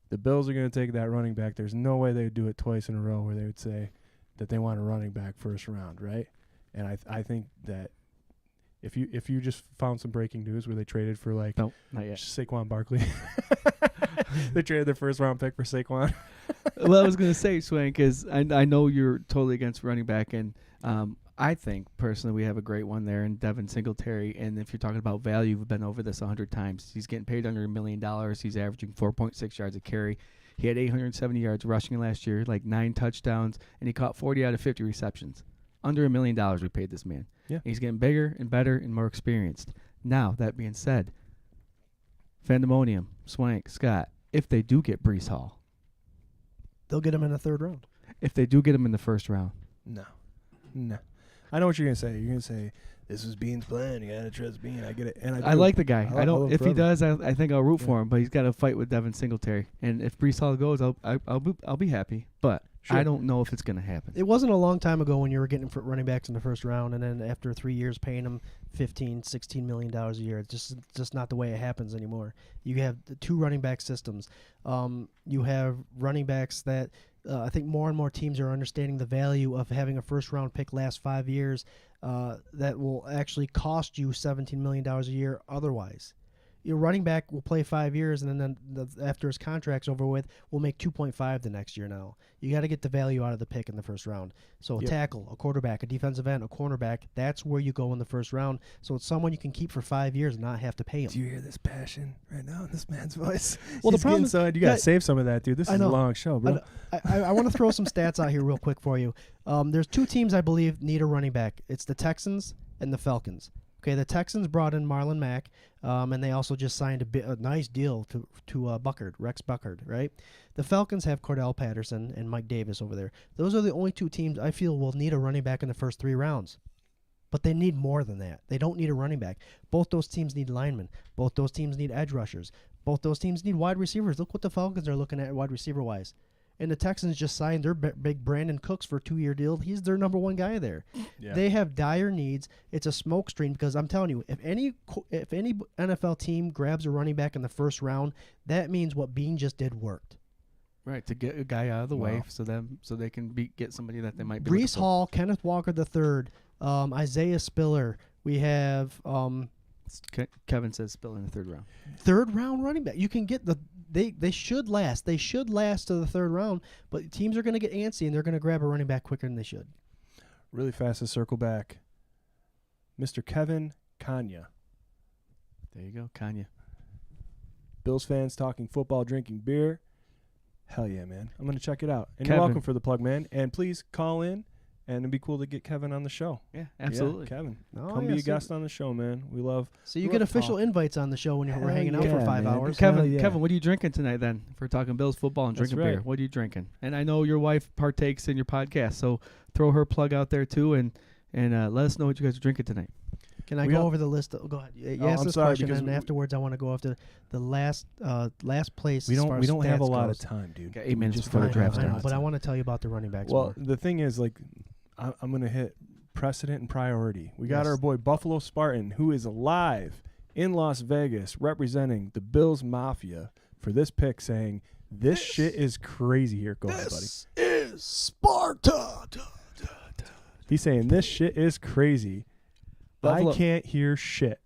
the Bills are going to take that running back. There's no way they would do it twice in a row where they would say that they want a running back first round, right? And I think that if you just found some breaking news where they traded for nope, not yet. Saquon Barkley. They traded their first round pick for Saquon. Well, I was going to say, Swank, is I know you're totally against running back, and I think personally we have a great one there in Devin Singletary. And if you're talking about value, we've been over this 100 times. He's getting paid under $1 million. He's averaging 4.6 yards a carry. He had 870 yards rushing last year, like 9 touchdowns, and he caught 40 out of 50 receptions. Under $1 million we paid this man. Yeah. He's getting bigger and better and more experienced. Now, that being said, Fandemonium, Swank, Scott, if they do get Breece Hall, they'll get him in the third round. If they do get him in the first round. No. I know what you're going to say. You're going to say, this was Bean's plan. You got to trust Bean. I get it. And I like the guy. I don't. If he does, I think I'll root for him. But he's got to fight with Devin Singletary. And if Breece Hall goes, I'll be happy. But sure. I don't know if it's going to happen. It wasn't a long time ago when you were getting running backs in the first round, and then after 3 years paying them $15-16 million a year. It's just not the way it happens anymore. You have the 2 running back systems. You have running backs that I think more and more teams are understanding the value of having a first round pick last 5 years that will actually cost you $17 million a year otherwise. Your running back will play 5 years, and then after his contract's over with, will make 2.5 the next year now. You got to get the value out of the pick in the first round. So a tackle, a quarterback, a defensive end, a cornerback, that's where you go in the first round. So it's someone you can keep for 5 years and not have to pay him. Do you hear this passion right now in this man's voice? Well, the problem is, you got to save some of that, dude. This is a long show, bro. I want to throw some stats out here real quick for you. There's 2 teams I believe need a running back. It's the Texans and the Falcons. Okay, the Texans brought in Marlon Mack, and they also just signed a nice deal to Rex Buckard, right? The Falcons have Cordell Patterson and Mike Davis over there. Those are the only 2 teams I feel will need a running back in the first 3 rounds. But they need more than that. They don't need a running back. Both those teams need linemen. Both those teams need edge rushers. Both those teams need wide receivers. Look what the Falcons are looking at wide receiver-wise. And the Texans just signed their big Brandon Cooks for a 2-year deal. He's their number 1 guy there. Yeah. They have dire needs. It's a smoke screen because I'm telling you, if any NFL team grabs a running back in the first round, that means what Bean just did worked. Right, to get a guy out of the way so they can get somebody that they might be. Breece Hall, Kenneth Walker III, Isaiah Spiller. We have Kevin says Spiller in the 3rd round. 3rd round running back. You can get They should last. They should last to the 3rd round, but teams are going to get antsy, and they're going to grab a running back quicker than they should. Really fast to circle back. Mr. Kevin Kanya. There you go, Kanya. Bills fans talking football, drinking beer. Hell yeah, man. I'm going to check it out. And Kevin. you're welcome for the plug, man. And please call in, and it'd be cool to get Kevin on the show. Yeah, absolutely. Yeah, Kevin, Oh, come yeah, be a so- guest on the show, man. We love. So you we get love official talking. invites on the show when we're Hell hanging out yeah, for 5 man. hours. Hell Kevin, yeah. Kevin, what are you drinking tonight then? If we're talking Bills football and That's drinking beer, right. what are you drinking? And I know your wife partakes in your podcast, so throw her plug out there too, and let us know what you guys are drinking tonight. Can I We go all- over the list? Go ahead. You Oh, ask I'm this sorry, question, because and afterwards I want to go after the last place. We as far don't. as We don't have a stats lot goes. of time, dude. Got 8 minutes Just before the don't draft have a lot I know, of but I time. want to tell you about the running backs. Well, more. the thing is, like, I'm going to hit precedent and priority. We got Yes. our boy Buffalo Spartan, who is live in Las Vegas representing the Bills Mafia for this pick, saying, this shit is crazy here. Go ahead, buddy. is Sparta. He's saying, this shit is crazy. Buffalo- I can't hear shit.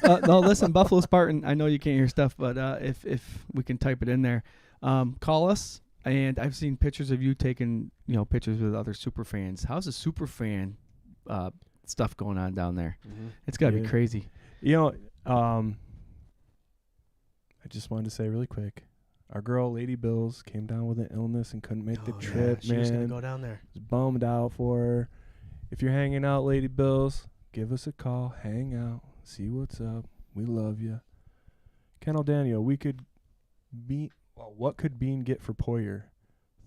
No, listen, Buffalo Spartan. I know you can't hear stuff, but if we can type it in there, call us. And I've seen pictures of you taking pictures with other super fans. How's the super fan stuff going on down there? It's got to be Yeah. crazy. I just wanted to say really quick, our girl Lady Bills came down with an illness and couldn't make the trip, She was gonna man. go down there. Was bummed out for her. If you're hanging out, Lady Bills, give us a call. Hang out. See what's up. We love you. Kennel Daniel, what could Bean get for Poyer?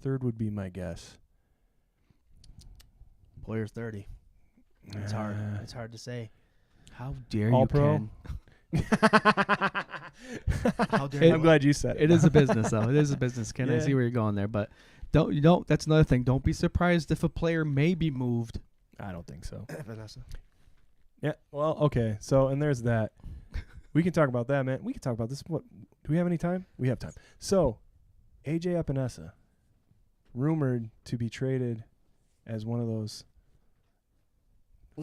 Third would be my guess. Players 30. It's hard. It's hard to say. How dare All you, pro? Ken? How dare It- you? I'm glad you said It is a business, though. It is a business, Ken. I Yeah. see where you're going there, but don't. That's another thing. Don't be surprised if a player may be moved. I don't think so. Vanessa. Yeah. Well, okay. So, and there's that. We can talk about that, man. We can talk about this. What? Do we have any time? We have time. So, AJ Epinesa, rumored to be traded as one of those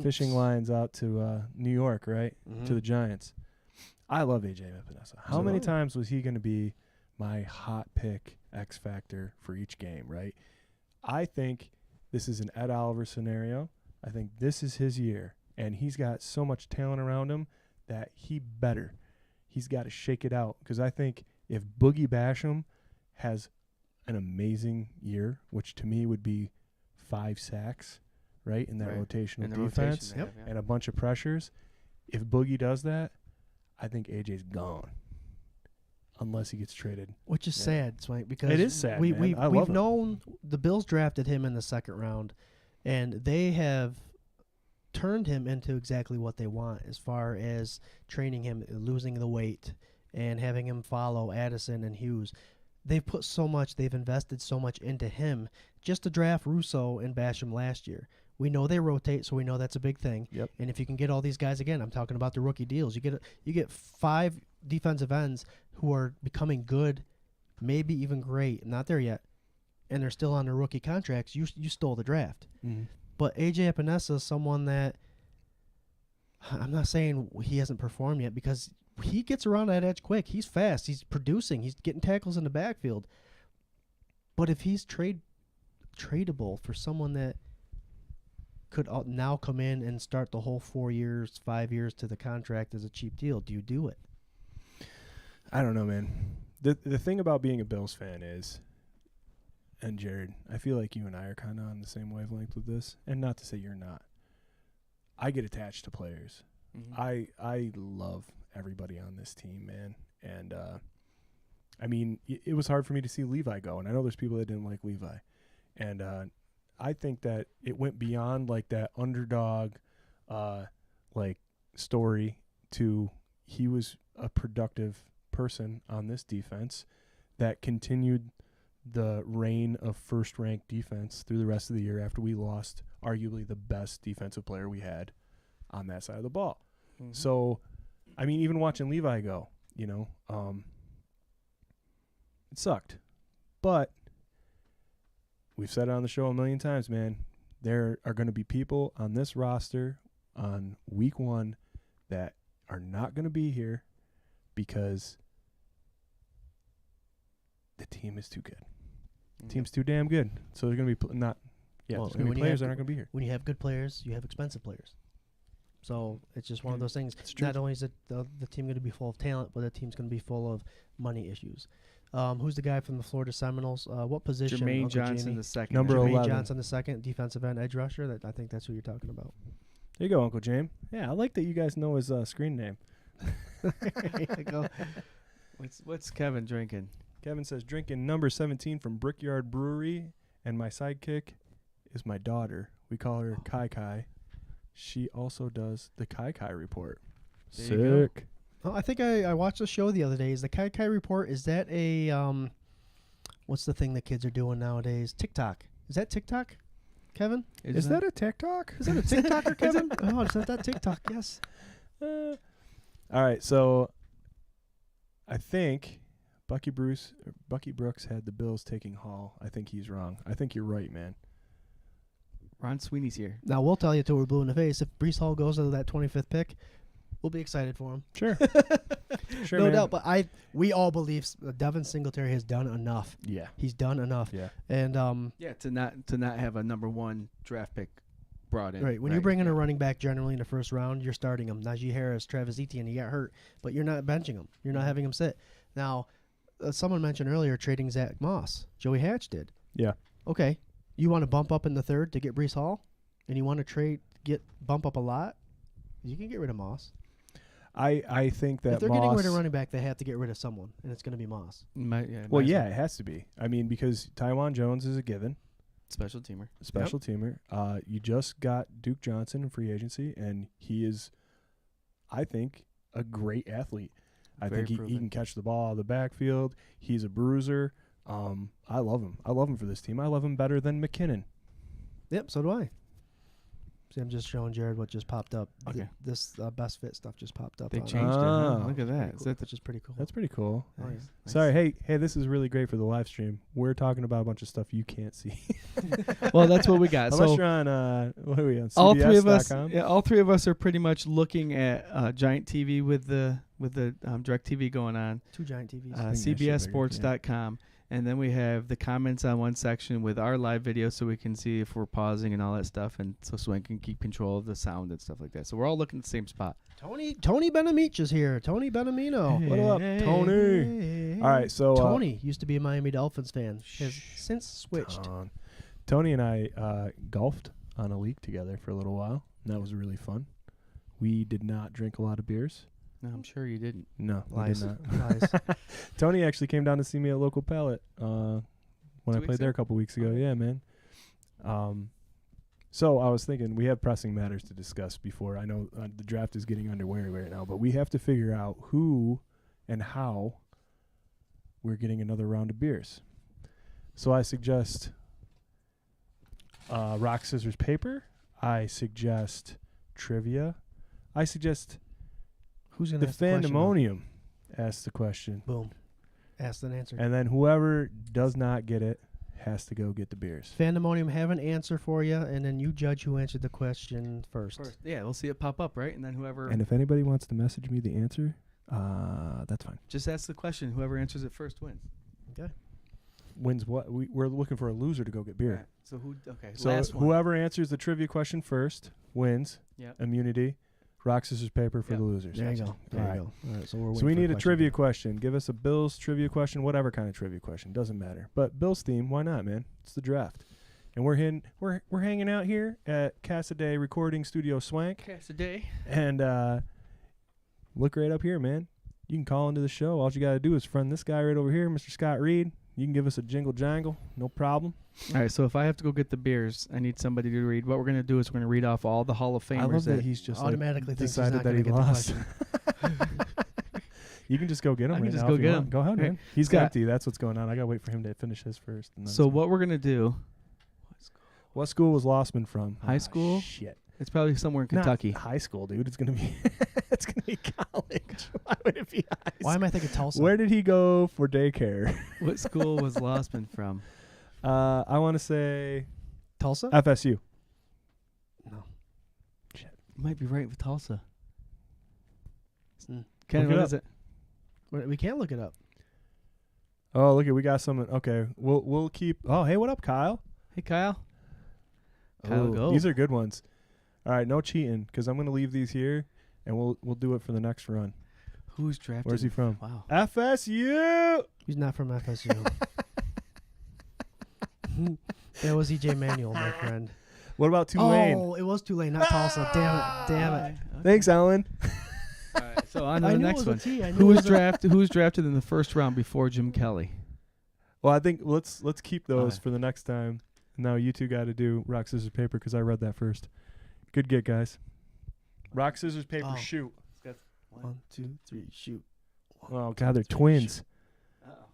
fishing lines out to New York, right? Mm-hmm. To the Giants. I love AJ Epinesa. How many Absolutely. times was he going to be my hot pick X factor for each game, right? I think this is an Ed Oliver scenario. I think this is his year, and he's got so much talent around him that he's got to shake it out, because I think if Boogie Basham has an amazing year, which to me would be 5 sacks, right, in that Right. rotational In the defense, rotation, Yep. yeah. and a bunch of pressures, if Boogie does that, I think AJ's gone, unless he gets traded. Which is Yeah. sad, Swank, because It is sad, man. we've I love him. known the Bills drafted him in the second round, and they have turned him into exactly what they want as far as training him, losing the weight, and having him follow Addison and Hughes. They've put so much, they've invested so much into him just to draft Russo and Basham last year. We know they rotate, so we know that's a big thing. Yep. And if you can get all these guys again, I'm talking about the rookie deals. You get 5 defensive ends who are becoming good, maybe even great, not there yet, and they're still on their rookie contracts. You stole the draft. Mm-hmm. But AJ Epinesa is someone that I'm not saying he hasn't performed yet, because he gets around that edge quick. He's fast. He's producing. He's getting tackles in the backfield. But if he's tradable for someone that could now come in and start the whole 4 years, 5 years to the contract as a cheap deal, do you do it? I don't know, man. The thing about being a Bills fan is, and Jarrod, I feel like you and I are kind of on the same wavelength with this, and not to say you're not. I get attached to players. Mhm. I love everybody on this team, man. And, I mean, it was hard for me to see Levi go, and I know there's people that didn't like Levi. And I think that it went beyond, like, that underdog, like, story to he was a productive person on this defense that continued the reign of first-ranked defense through the rest of the year after we lost arguably the best defensive player we had on that side of the ball. Mhm. So, I mean, even watching Levi go, it sucked. But we've said it on the show a million times, man. There are going to be people on this roster on week 1 that are not going to be here because the team is too good. The team's too damn good. So there's going to be Well, there's going to when be you players have- that aren't going to be here. When you have good players, you have expensive players. So it's just one of those things. It's true. Not only is it the team going to be full of talent, but the team's going to be full of money issues. Who's the guy from the Florida Seminoles? What position? Jermaine Uncle Johnson Jamie? the second. Number Jermaine 11. Johnson the second, defensive end, edge rusher. I think that's who you're talking about. There you go, Uncle James. Yeah, I like that you guys know his screen name. There you go. What's Kevin drinking? Kevin says, drinking number 17 from Brickyard Brewery, and my sidekick is my daughter. We call her Kai Kai. She also does the Kai Kai Report. There you go. Sick. Oh, I think I watched a show the other day. Is the Kai Kai Report, is that a, what's the thing that kids are doing nowadays? TikTok. Is that TikTok, Kevin? Is that a TikTok? Is that a TikToker, Kevin? Oh, is that TikTok? Yes. All right, so I think Bucky Brooks had the Bills taking Hall. I think he's wrong. I think you're right, man. Ron Sweeney's here. Now, we'll tell you till we're blue in the face. If Breece Hall goes to that 25th pick, we'll be excited for him. Sure. Sure, No man. doubt. But we all believe Devin Singletary has done enough. Yeah. He's done enough. Yeah. And Yeah, to not have a number 1 draft pick brought in. right, when you bring in a running back generally in the first round, you're starting him. Najee Harris, Travis Etienne, he got hurt, but you're not benching him. You're not having him sit. Now, someone mentioned earlier trading Zach Moss. Joey Hatch did. Yeah. Okay. You want to bump up in the third to get Breece Hall, and you want to bump up a lot, you can get rid of Moss. I think that If they're Moss, getting rid of running back, they have to get rid of someone, and it's going to be Moss. well, yeah, it has to be. I mean, because Tywan Jones is a given. Special teamer. Special teamer. You just got Duke Johnson in free agency, and he is, I think, a great athlete. I Very think he proven. can catch the ball out of the backfield. He's a bruiser. I love him. I love him for this team. I love him better than McKinnon. Yep, so do I. See, I'm just showing Jarrod what just popped up. Okay. This best fit stuff just popped up. They on changed it. Ah. Huh? Look at that. Is that which is pretty cool. That's pretty cool. Oh, yeah. nice. Sorry, hey, this is really great for the live stream. We're talking about a bunch of stuff you can't see. Well, that's what we got. Unless So you're on, what are we on? all three of us, CBS.com? all three of us are pretty much looking at Giant TV with the Direct TV going on. 2 giant TVs. I think that shit bigger, CBSSports.com. And then we have the comments on one section with our live video so we can see if we're pausing and all that stuff. And so Swank can keep control of the sound and stuff like that. So we're all looking at the same spot. Tony Benamich is here. Tony Benamino. What up, Tony? All right, so Tony used to be a Miami Dolphins fan. Has since switched. Tony and I golfed on a league together for a little while. And that was really fun. We did not drink a lot of beers. No, I'm sure you didn't. No, we Lies. did not. Lies. Tony actually came down to see me at Local Pallet when 2 I weeks played there a ago? couple weeks ago. Okay. Yeah, man. So I was thinking we have pressing matters to discuss before. I know the draft is getting underway right now, but we have to figure out who and how we're getting another round of beers. So I suggest rock, scissors, paper. I suggest trivia. I suggest Who's going the to ask the question? Fandemonium asks the question. Boom. Asked and answered. And then whoever does not get it has to go get the beers. Fandemonium have an answer for you, and then you judge who answered the question first. Yeah, we'll see it pop up, right? And then whoever And if anybody wants to message me the answer, that's fine. just asks the question, whoever answers it first wins. Okay. Wins what? We're looking for a loser to go get beer. Right. So who? Okay. So last one. whoever answers the trivia question first wins. Yep. Immunity. Rock, scissors, paper for Yep. the losers. There you go. There All you right. go. All right. So we're So we waiting need for a trivia question. Give us a Bills trivia question, whatever kind of trivia question, doesn't matter. But Bills theme, why not, man? It's the draft, and we're hanging out here at Cassaday Recording Studio Swank, Cassaday. and look right up here, man. You can call into the show. All you got to do is friend this guy right over here, Mr. Scott Reed. You can give us a jingle jangle, no problem. All right. So if I have to go get the beers, I need somebody to read. What we're gonna do is we're gonna read off all the Hall of Famers. I love that he's just Automatically thinks he's decided not that gonna he get the lost. question. You can just go get him. I can right just now go if you get want. him. Go ahead, Okay. man. He's Scott. empty. That's what's going on. I gotta wait for him to finish his first. And then So it's what we're gonna do? What school was Lossman from? High school? Shit. It's probably somewhere in Not Kentucky. high school, dude. It's gonna be. It's gonna be college. Why would it be high Why am I thinking Tulsa? Where did he go for daycare? What school was Lossman from? I want to say Tulsa? FSU. No. You might be right with Tulsa. Mm. Ken, Look it what up. is it? We can't look it up. Oh, look at we got some. Okay, we'll keep. Oh, hey, what up, Kyle? Hey, Kyle. Kyle, Oh, go. These are good ones. All right, no cheating, because I'm going to leave these here, and we'll do it for the next run. Who's drafted? Where's he from? Wow. FSU. He's not from FSU. That was EJ Manuel, my friend. What about Tulane? Oh, it was Tulane, not Tulsa. Damn it. Thanks, Alan. All right, so on to I the knew it next was a one. T. I knew Who it was was a- drafted? Who was drafted in the first round before Jim Kelly? Well, I think let's keep those Alright. for the next time. Now you two got to do rock, scissors, paper because I read that first. Good get, guys. Rock, scissors, paper, Oh. shoot. 1, 2, 3, shoot. Oh, God, they're twins.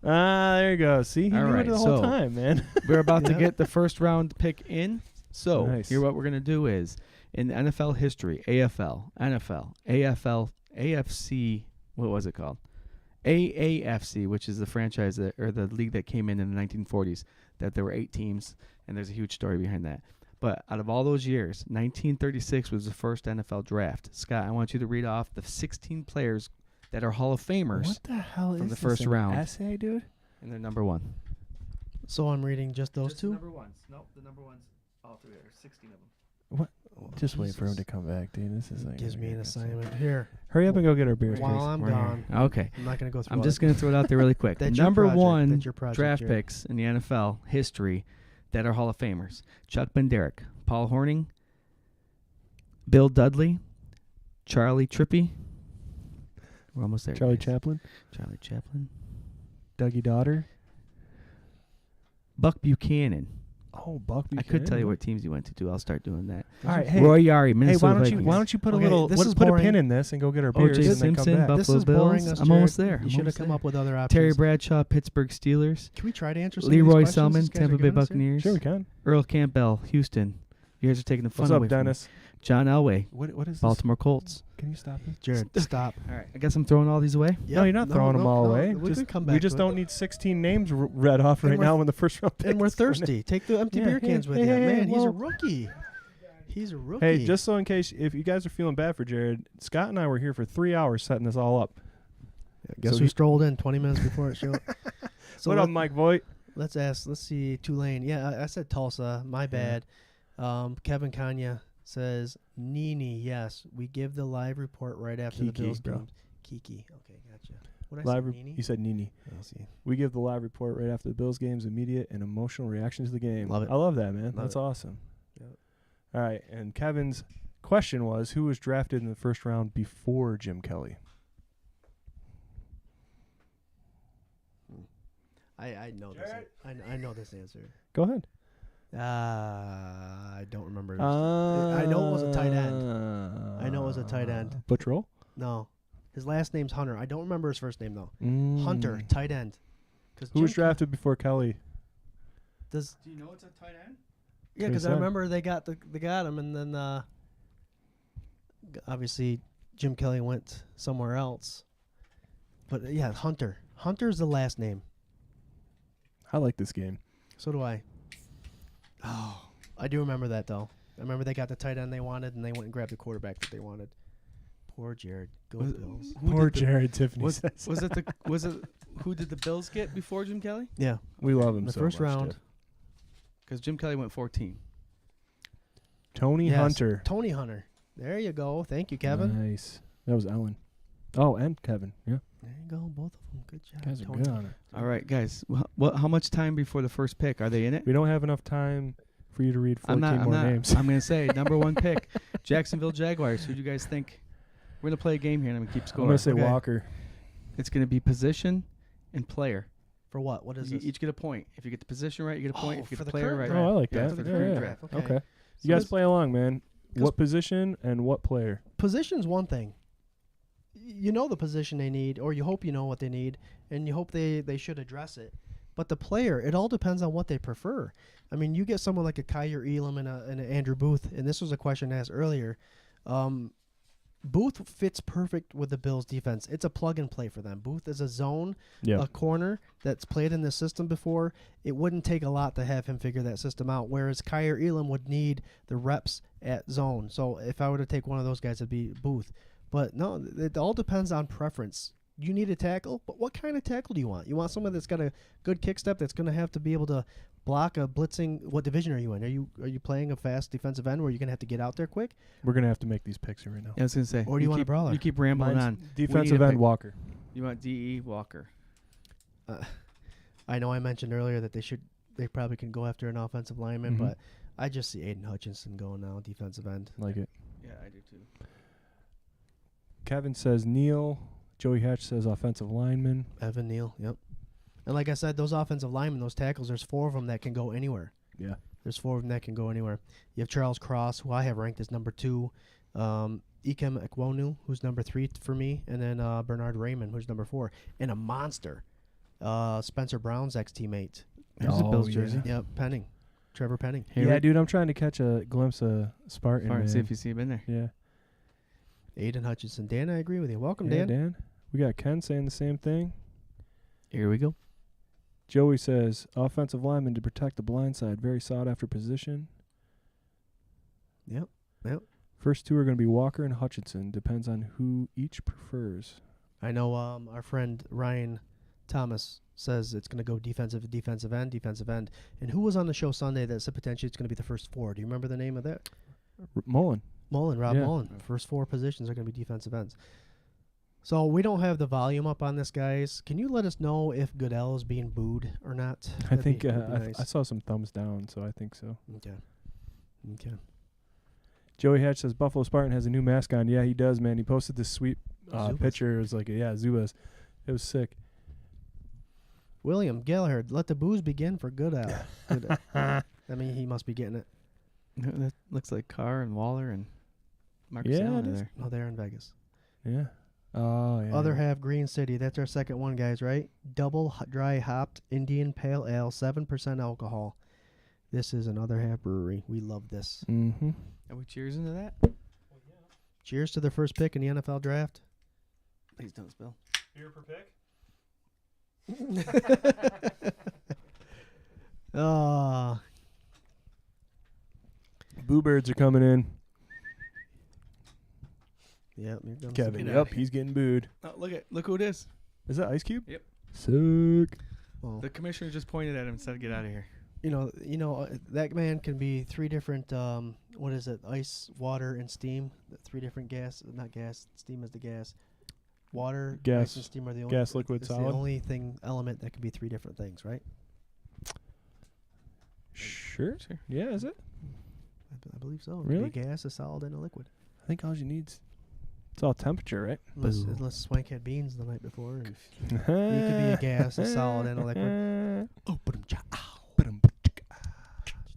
There you go. See, he knew Alright, it the whole so- time, man. We're about to Yeah. get the first round pick in. So Nice. here, what we're gonna do is in NFL history: AFL, NFL, AFL, AFC. What was it called? AAFC, which is the franchise that, or the league that came in the 1940s. That there were 8 teams, and there's a huge story behind that. But out of all those years, 1936 was the first NFL draft. Scott, I want you to read off the 16 players that are Hall of Famers, What the hell from is the this, first an round. essay, dude? and they're number 1. So I'm reading just those two? Number ones. Nope, the number ones. All 3 are 16 of them. Just wait for him Jesus. to come back, dude. This is like Gives me an assignment. Here, Hurry up and go get our beers, while please. I'm We're here. gone, Okay. I'm not going to go through I'm all just that. going to throw it out there really quick. That's your Number project. 1 That's your project, draft Jared. picks in the NFL history that are Hall of Famers. Chuck Benderick, Paul Horning, Bill Dudley, Charlie Trippy. We're almost there. Charlie guys. Chaplin, Charlie Chaplin. Dougie Daughter. Buck Buchanan. Oh, Buck I could tell you what teams he went to, too. I'll start doing that. All right, hey, Roy Yari, hey, Minnesota Vikings. why don't you put Okay, a little, this is put a boring. pin in this and go get our beers O.J. and then come Simpson, back. This Buffalo is boring. Bills. us, I'm almost Jared. there. You I'm should have almost come there. up with other options. Terry Bradshaw, Pittsburgh Steelers. Can we try to answer some of these Leroy questions Selman, these guys Tampa are Bay giving us here? Buccaneers. Sure we can. Earl Campbell, Houston. You guys are taking the fun What's away up, from me. Dennis? John Elway, What is this? Baltimore Colts. Can you stop this? Jared, stop. All right, I guess I'm throwing all these away. No, you're not throwing them all away. We Just- could come back. We just to it. don't need 16 names read off And right we're- now in the first round. And we're picks. So thirsty. Take the empty Yeah, beer hey, cans with hey, you. hey, Man, he's a well- rookie. He's a rookie. Hey, just so in case, if you guys are feeling bad for Jared, Scott and I were here for 3 hours setting this all up. guess so who he- strolled in 20 minutes before it showed? So What up, Mike Voigt? let's ask. Let's see. Tulane. Yeah, I said Tulsa. My bad. Kevin Kanya says Nini. Yes, we give the live report right after the Kiki, Bills bro. game. Kiki. Okay, gotcha. What did I Live. say? Nini? You said Nini. I'll see. We give the live report right after the Bills game's immediate and emotional reaction to the game. Love it. I love that, man. Love That's it. awesome. Yep. All right, and Kevin's question was, who was drafted in the first round before Jim Kelly? I know this. I know this answer. Go ahead. I don't remember. This. I know it was a tight end. I know it was a tight end. Butch Roll? No, his last name's Hunter. I don't remember his first name though. Mm. Hunter, tight end. Who was drafted before Kelly? Does Do you know it's a tight end? yeah? What Because he I said. remember they got him, and then obviously Jim Kelly went somewhere else. But yeah, Hunter. Hunter's the last name. I like this game. So do I. Oh, I do remember that though. I remember they got the tight end they wanted, and they went and grabbed the quarterback that they wanted. Poor Jared. Go Was- Bills. Poor Jared, Tiffany Was, says. was it who did the Bills get before Jim Kelly? Yeah, We love him the so first much, round. Tiff. Because Jim Kelly went 14. Tony Yes, Hunter. Tony Hunter. There you go. Thank you, Kevin. Nice. That was Ellen. Oh, and Kevin. Yeah. There you go. Both of them. Good job. Guys are Tony. good on it. All right, guys. How much time before the first pick? Are they in it? We don't have enough time for you to read 14 I'm more not. names. I'm going to say number 1 pick, Jacksonville Jaguars. Who do you guys think? We're going to play a game here, and I'm going to keep I'm scoring. going to say Okay. Walker. It's going to be position and player. For what? What is You this? each get a point. If you get the position right, you get a point. Oh, If you for get the the player current right. Oh, I like Yeah, that. for the Yeah, current yeah. draft. Okay. Okay. So You guys this- play along, man. 'cause- What position and what player? Position's one thing. You know the position they need, or you hope you know what they need, and you hope they should address it. But the player, it all depends on what they prefer. I mean, you get someone like a Kyer Elam and an Andrew Booth, and this was a question asked earlier. Booth fits perfect with the Bills' defense. It's a plug and play for them. Booth is a zone, Yeah. a corner that's played in this system before. It wouldn't take a lot to have him figure that system out, whereas Kyer Elam would need the reps at zone. So if I were to take one of those guys, it'd be Booth. But no, it all depends on preference. You need a tackle, but what kind of tackle do you want? You want someone that's got a good kick step that's going to have to be able to block a blitzing. What division are you in? Are you playing a fast defensive end where you're gonna have to get out there quick, We're gonna have to make these picks right now. Yeah, I was gonna say. or do you want a keep, brawler? You keep rambling Mine's on. defensive a end pick. Walker. You want D.E. Walker. I know I mentioned earlier that they probably can go after an offensive lineman, Mhm. but I just see Aiden Hutchinson going now, defensive end. Like it. Yeah, I do too. Kevin says Neal. Joey Hatch says offensive lineman. Evan Neal, yep. And like I said, those offensive linemen, those tackles, there's 4 of them that can go anywhere. Yeah. There's 4 of them that can go anywhere. You have Charles Cross, who I have ranked as number 2. Ikem Ekwonu, who's number 3 for me. And then Bernard Raymond, who's number 4. And a monster, Spencer Brown's ex-teammate. There's a Bills jersey. Yep, Penning. Trevor Penning. Yeah, dude, I'm trying to catch a glimpse of Spartan. Far, Man. see if you see him in there. Yeah. Aiden Hutchinson. Dan, I agree with you. Welcome, Yeah, Dan. Dan. We got Ken saying the same thing. Here we go. Joey says offensive lineman to protect the blind side. Very sought after position. Yep. First 2 are going to be Walker and Hutchinson. Depends on who each prefers. I know our friend Ryan Thomas says it's going to go defensive end. And who was on the show Sunday that said potentially it's going to be the first 4? Do you remember the name of that? Mullen. Rob Yeah. Mullen. First 4 positions are going to be defensive ends. So we don't have the volume up on this, guys. Can you let us know if Goodell is being booed or not? I think that'd be I nice. saw some thumbs down, so I think so. Okay. Joey Hatch says Buffalo Spartan has a new mask on. Yeah, he does, man. He posted this sweet Zubas. picture. It was like, Zubas. It was sick. William Gallagher, let the booze begin for Goodell. I mean, he must be getting it. No, that looks like Carr and Waller and Marcus Yeah, Allen it are is. there. Oh, they're in Vegas. Yeah. Oh, yeah. Other half Green City. That's our second one, guys, right? Double dry hopped Indian Pale Ale, 7% alcohol. This is another half brewery. We love this. Mm-hmm. Are we cheers into that? Cheers to their first pick in the NFL draft. Please don't spill. Beer per pick? Boo Birds are coming in. Yeah, Kevin, Get yep, outta he's getting booed. Oh, look who it is. Is that Ice Cube? Yep. Sick. Oh. The commissioner just pointed at him and said, "Get out of here." That man can be 3 different. What is it? Ice, water, and steam. 3 different not gas. Steam is the gas. Water, Gas. ice, and steam are the only. Gas, liquid, it's solid. the only element that can be 3 different things, right? Sure. Sure. Yeah, is it? I believe so. Really? A gas, a solid, and a liquid. I think all you need's it's all temperature, right? Unless Swank had beans the night before. And you could be a gas, a solid, and a liquid.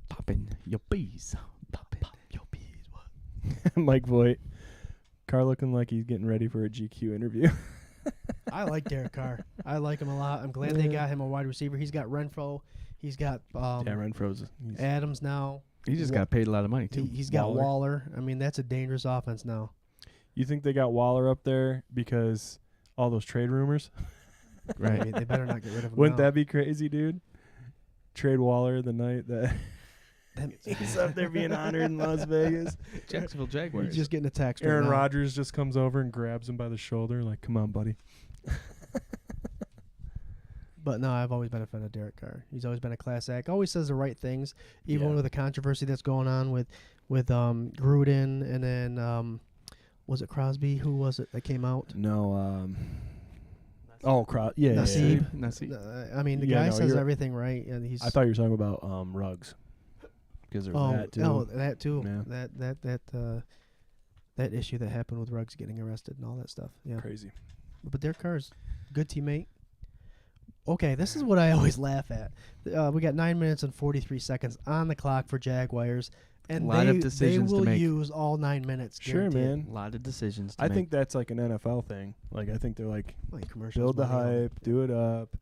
Popping your bees. Popping your bees. What? Mike Voigt. Carr looking like he's getting ready for a GQ interview. I like Derek Carr. I like him a lot. I'm glad they got him a wide receiver. He's got Renfro. He's got Renfro's. Adams now. He just got paid a lot of money too. He's got Waller. I mean, that's a dangerous offense now. You think they got Waller up there because all those trade rumors? Right. I mean, they better not get rid of him. Wouldn't now. that be crazy, dude? Trade Waller the night that he's up there being honored in Las Vegas. Jacksonville Jaguars. He's just getting a text. Aaron right now. Rodgers just comes over and grabs him by the shoulder, like, "Come on, buddy." But no, I've always been a fan of Derek Carr. He's always been a class act. Always says the right things, even Yeah. with the controversy that's going on with Gruden, and then was it Crosby? Who was it that came out? No. Nasib. Nasib. I mean, the Yeah, guy no, says you're- everything right, and he's. I thought you were talking about Ruggs. Because there's that too. No, that too. Yeah. That issue that happened with Ruggs getting arrested and all that stuff. Yeah. Crazy. But Derek Carr's good teammate. Okay, this is what I always laugh at. We got 9 minutes and 43 seconds on the clock for Jaguars, and Lot of decisions they to will make. use all 9 minutes. Sure, guaranteed. man. A lot of decisions. To I make. think that's like an NFL thing. Like, I think they're like, Like commercials, build the money, all that. hype, do it up.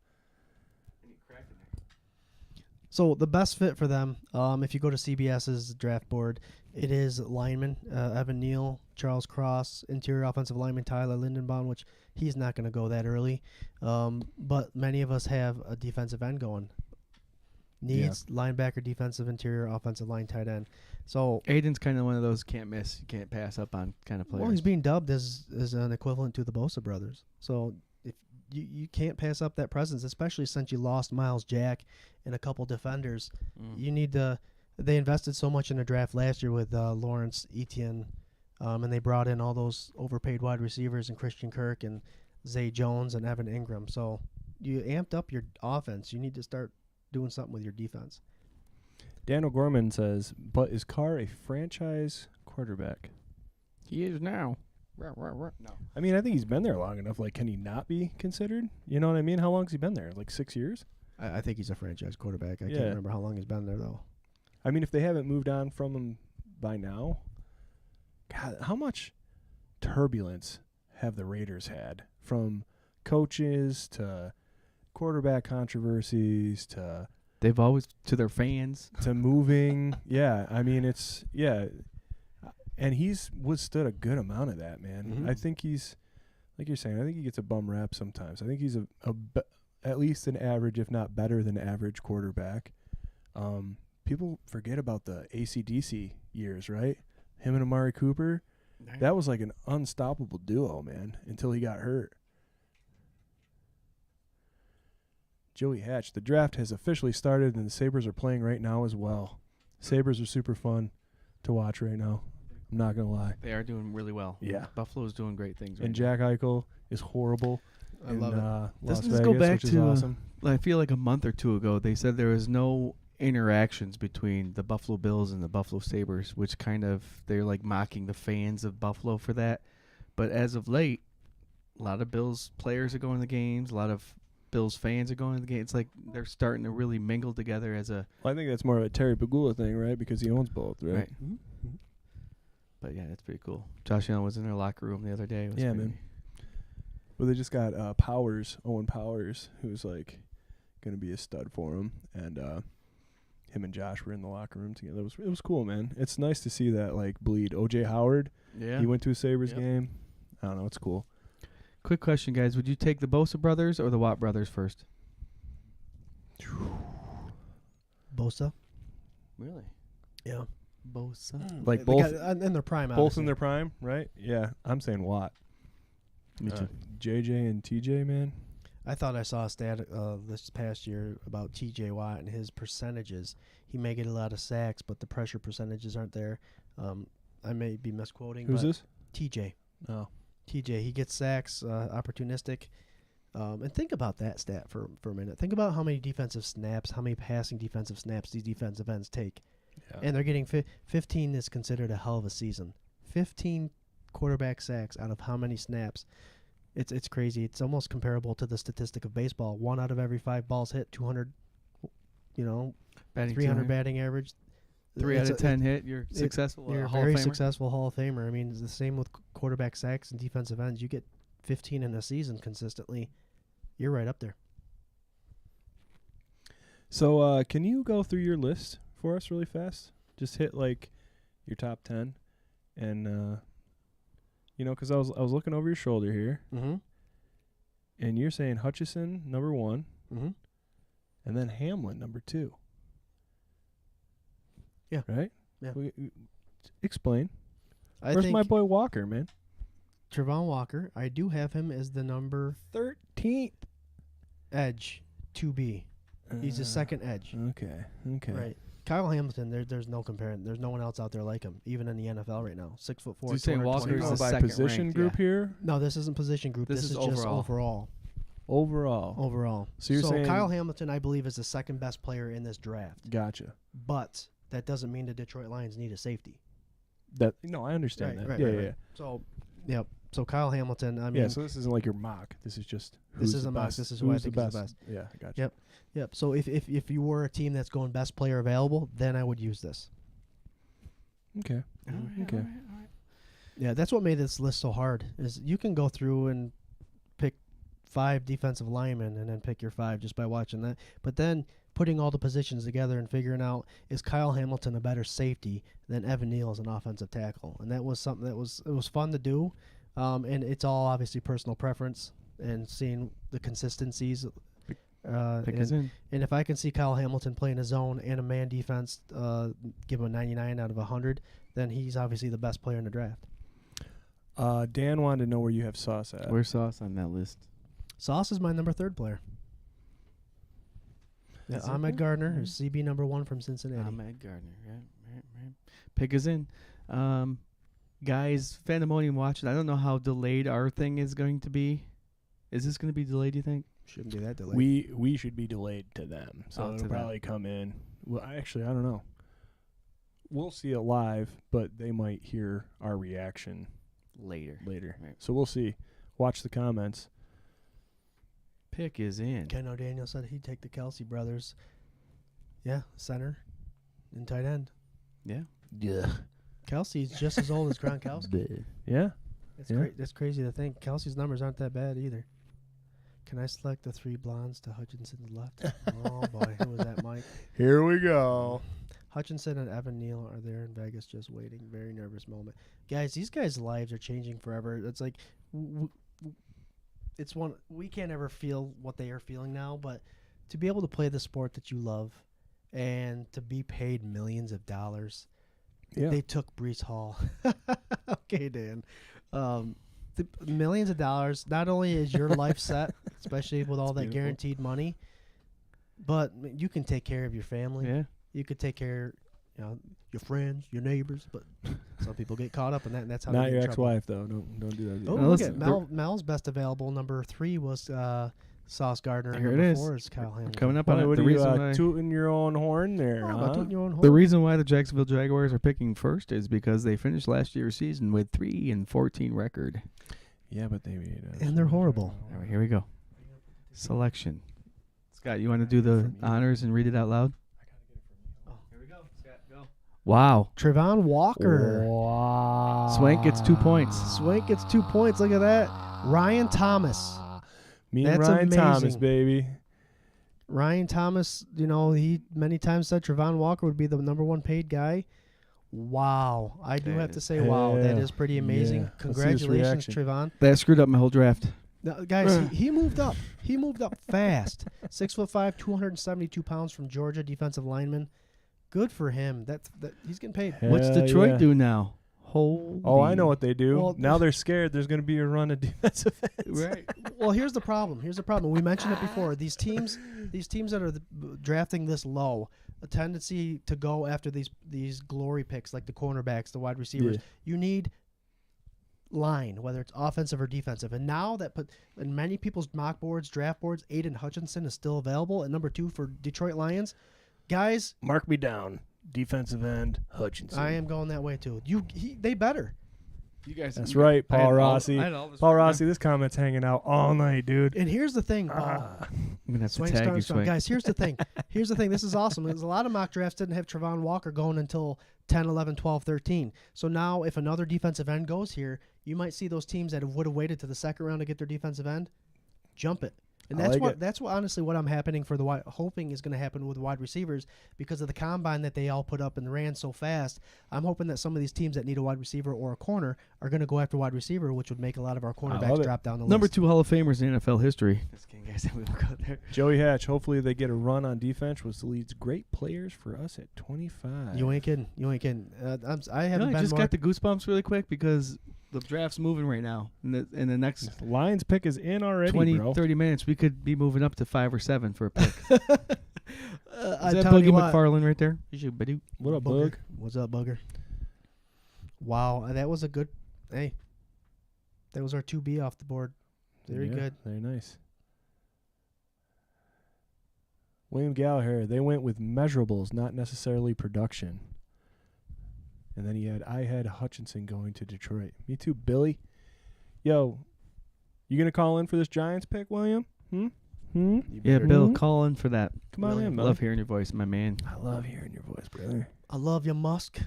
So the best fit for them, if you go to CBS's draft board, it is lineman Evan Neal, Charles Cross, interior offensive lineman Tyler Lindenbaum, which he's not going to go that early. But many of us have a defensive end going. Needs linebacker, defensive, interior, offensive line, tight end. So Aiden's kind of one of those can't miss, you can't pass up on kind of players. well, he's being dubbed as an equivalent to the Bosa brothers. So if you can't pass up that presence, especially since you lost Miles Jack and a couple defenders. You need to. They invested so much in the draft last year with Lawrence Etienne, and they brought in all those overpaid wide receivers and Christian Kirk and Zay Jones and Evan Ingram. So you amped up your offense. You need to start doing something with your defense. Daniel Gorman says, but is Carr a franchise quarterback? He is now. No. I mean, I think he's been there long enough. Like, can he not be considered? You know what I mean? How long has he been there? Like 6 years? I think he's a franchise quarterback. I can't remember how long he's been there, though. I mean, if they haven't moved on from him by now, God, how much turbulence have the Raiders had? From coaches to quarterback controversies to... They've always, to their fans. To moving. Yeah, I mean, it's... Yeah. And he's withstood a good amount of that, man. Mm-hmm. I think he's... Like you're saying, I think he gets a bum rap sometimes. I think he's at least an average, if not better than average quarterback. People forget about the AC/DC years, right? Him and Amari Cooper. That was like an unstoppable duo, man, until he got hurt. Joey Hatch, the draft has officially started, and the Sabres are playing right now as well. Sabres are super fun to watch right now. I'm not going to lie. They are doing really well. Yeah. Buffalo's doing great things right And Jack Eichel is horrible. I love it. Las Doesn't Vegas, this go back which is to awesome. I feel like a month or two ago, they said there was no interactions between the Buffalo Bills and the Buffalo Sabres, which kind of, they're like mocking the fans of Buffalo for that. But as of late, a lot of Bills players are going to the games. A lot of Bills fans are going to the games. It's like they're starting to really mingle together as a... Well, I think that's more of a Terry Pagula thing, right? Because he owns both, right? Mm-hmm. But yeah, that's pretty cool. Josh Allen was in their locker room the other day. It was Yeah, pretty- man. Well, they just got Owen Powers, who's like going to be a stud for him, and him and Josh were in the locker room together. It was cool, man. It's nice to see that like bleed. OJ Howard, Yeah. he went to a Sabres Yep. game. I don't know, it's cool. Quick question, guys. Would you take the Bosa brothers or the Watt brothers first? Bosa. Really? Yeah. Bosa. Like They both, got- in their prime. both obviously. in their prime, right? Yeah, I'm saying Watt. Me too. JJ and TJ, man. I thought I saw a stat this past year about T.J. Watt and his percentages. He may get a lot of sacks, but the pressure percentages aren't there. I may be misquoting. Who's but this? T.J. Oh, TJ, he gets sacks, opportunistic. And think about that stat for a minute. Think about how many defensive snaps, how many passing defensive snaps these defensive ends take. yeah. And they're getting 15 is considered a hell of a season. 15 quarterback sacks out of how many snaps? It's crazy. It's almost comparable to the statistic of baseball. 1 out of every 5 balls hit, 200, Batting 300 200. batting average. 3 out of 10 hit. You're successful. You're a Hall very of Famer. successful Hall of Famer. I mean, it's the same with quarterback sacks and defensive ends. You get 15 in a season consistently, you're right up there. So, can you go through your list for us really fast? Just hit like your top 10, and because I was looking over your shoulder here, Mm-hmm. and you're saying Hutchison number 1, Mm-hmm. and then Hamlin number 2. Yeah. Right. Yeah. Explain. I Where's think my boy Walker, man? Trevon Walker, I do have him as the number 13th edge 2B. He's the second edge. Okay. Right. Kyle Hamilton, there's no comparing. There's no one else out there like him, even in the NFL right now. 6'4". So you're saying Walker's Oh, the by second position ranked, group yeah. here. No, this isn't position group. This This is is just overall. Overall. So you're saying Kyle Hamilton, I believe, is the second best player in this draft. Gotcha. But that doesn't mean the Detroit Lions need a safety. I understand that. Yeah. So, yep. So Kyle Hamilton, I mean, Yeah, so this isn't like your mock. This is just This who's is the a mock. best. This is who I Who's think is the best. Yeah, I gotcha. Yep. Yep. So if you were a team that's going best player available, then I would use this. Okay. Okay. Yeah, that's what made this list so hard. Is you can go through and pick 5 defensive linemen and then pick your 5 just by watching that. But then putting all the positions together and figuring out, is Kyle Hamilton a better safety than Evan Neal as an offensive tackle? And that was something that was fun to do. And it's all obviously personal preference and seeing the consistencies. Pick us in. And if I can see Kyle Hamilton playing a zone and a man defense, give him a 99 out of 100, then he's obviously the best player in the draft. Dan wanted to know where you have Sauce at. Where's Sauce on that list? Sauce is my number 3 player. Yeah, Is it Ahmed good? Gardner, Yeah. who's CB number 1 from Cincinnati. Ahmed Gardner. Right. Pick is in. Guys, Fandemonium watching. I don't know how delayed our thing is going to be. Is this going to be delayed, do you think? Shouldn't be that delayed. We should be delayed to them, so Oh, to it'll them. probably come in. Well, actually, I don't know. We'll see it live, but they might hear our reaction Later. later. So we'll see. Watch the comments. Pick is in. Ken O'Daniel said he'd take the Kelsey brothers. Yeah, center and tight end. Yeah. Yeah. Kelsey's just as old as Gronkowski. Yeah. That's crazy to think. Kelsey's numbers aren't that bad either. Can I select the 3 blondes to Hutchinson's left? Oh, boy. Who was that, Mike? Here we go. Hutchinson and Evan Neal are there in Vegas just waiting. Very nervous moment. Guys, these guys' lives are changing forever. It's like we can't ever feel what they are feeling now, but to be able to play the sport that you love and to be paid millions of dollars. Yeah. They took Brees Hall. Okay, Dan. The millions of dollars, not only is your life set, especially with all that beautiful. guaranteed money, but you can take care of your family. Yeah. You could take care, your friends, your neighbors, but some people get caught up in that, and that's how Not they your get in trouble. ex-wife, though. Don't do that. Oh, Now look listen, at Mel's best available. Number 3 was Sauce Gardner. And Here it number is. 4 is Kyle Hamilton. Coming up on What it. are The you reason why, tooting your own horn there, Oh, huh? about tooting your own horn. the reason why the Jacksonville Jaguars are picking first is because they finished last year's season with 3-14 record. Yeah, but they made us. And they're horrible. All right, here we go. Selection. Scott, you want to do the honors and read it out loud? Here we go. Scott, go. Wow. Trevon Walker. Wow. Swank gets 2 points. Swank gets 2 points. Look at that. Ryan Thomas. Me and That's Ryan Thomas, amazing. baby. Ryan Thomas, he many times said Trevon Walker would be the number 1 paid guy. Wow. I do That have to is- say, wow. That Yeah. is pretty amazing. Yeah. Let's see this Congratulations, reaction. Trevon. That screwed up my whole draft. Now, guys, he moved up. He moved up fast. 6'5", 272 pounds from Georgia, defensive lineman. Good for him. That he's getting paid. What's Hell Detroit yeah. do now? Holy. Oh, I know what they do. Well, now they're scared. There's going to be a run of defensive ends. Right. Well, here's the problem. We mentioned it before. These teams that are drafting this low, a tendency to go after these glory picks like the cornerbacks, the wide receivers. Yeah. You need line, whether it's offensive or defensive. And now that in many people's mock boards, draft boards, Aiden Hutchinson is still available at number 2 for Detroit Lions. Guys, Mark me down. Defensive end, Hutchinson. I am going that way too. They better. You guys. That's right, I had Paul all- Rossi. I had all this Paul written Rossi, this comment's hanging out all night, dude. And here's the thing, Paul. Ah. I'm gonna have to Swank, tag Star, you, Star. Swank. Guys, here's the thing. This is awesome. There's a lot of mock drafts didn't have Trevon Walker going until 10, 11, 12, 13. So now if another defensive end goes here, you might see those teams that would have waited to the second round to get their defensive end jump it. And I that's like it. that's honestly what I'm hoping is going to happen with wide receivers because of the combine that they all put up and ran so fast. I'm hoping that some of these teams that need a wide receiver or a corner are going to go after wide receiver, which would make a lot of our love cornerbacks it. drop down the Number list. 2 Hall of Famers in NFL history. Just kidding, guys. We won't go there. Joey Hatch, hopefully they get a run on defense, which leads great players for us at 25. You ain't kidding. I haven't I been just more. got the goosebumps really quick because the draft's moving right now. In the next Lions pick is in already, 20, bro. 30 minutes, we could be moving up to 5 or 7 for a pick. Is I'm that telling Boogie you what. McFarlane right there? What up, Booger? Bug? What's up, Booger? Wow, that was a good. Hey, that was our 2B off the board. Very Yeah, good. Very nice. William Gallagher, they went with measurables, not necessarily production. And then I had Hutchinson going to Detroit. Me too, Billy. Yo, you going to call in for this Giants pick, William? You Yeah, better Bill, do. call in for that. Come on in, man. Love hearing your voice, my man. I love hearing your voice, brother. I love you, Musk.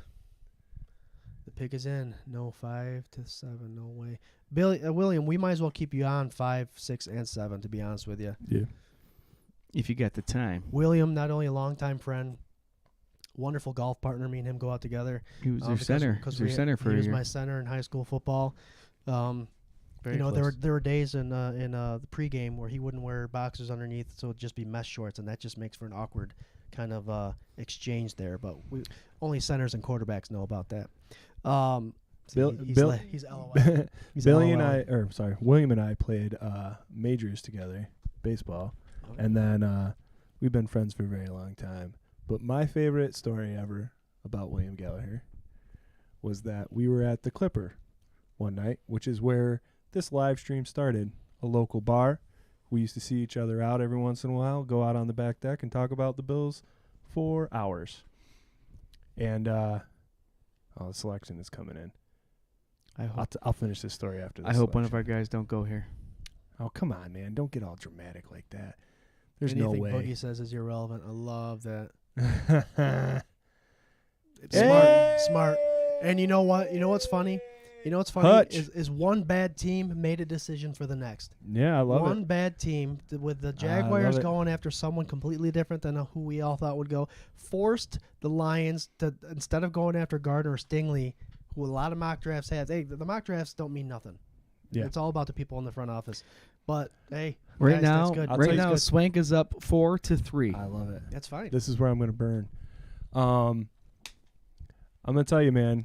The pick is in. No, 5 to 7. No way. William, we might as well keep you on 5, 6, and 7, to be honest with you. Yeah. If you got the time. William, not only a longtime friend, wonderful golf partner. Me and him go out together. He was your Because- center. because He was your center for he a was year. my center in high school football. Very There were days in the pregame where he wouldn't wear boxers underneath, so it'd just be mesh shorts, and that just makes for an awkward kind of exchange there. But only centers and quarterbacks know about that. See, Bill- he's, Bill- li- he's LOL. He's Billy LOL. William and I played majors together, baseball, Okay. and then we've been friends for a very long time. But my favorite story ever about William Gallagher was that we were at the Clipper one night, which is where this live stream started, a local bar. We used to see each other out every once in a while, go out on the back deck and talk about the Bills for hours. And the selection is coming in. I hope. I'll finish this story after this. I hope one of selection. our guys don't go here. Oh, come on, man. Don't get all dramatic like that. There's no Anything way. Boogie says is irrelevant. I love that. It's Hey! smart. And you know what? You know what's funny? You know what's funny Hutch. is one bad team made a decision for the next. Yeah, I love One it. bad team with the love Jaguars it. going after someone completely different than who we all thought would go, forced the Lions to, instead of going after Gardner or Stingley, who a lot of mock drafts have. Hey, the mock drafts don't mean nothing. Yeah. It's all about the people in the front office. But hey, Right guys, now, that's good. I'll tell right you- now, Swank is up 4-3. I love it. That's fine. This is where I'm going to burn. I'm going to tell you, man.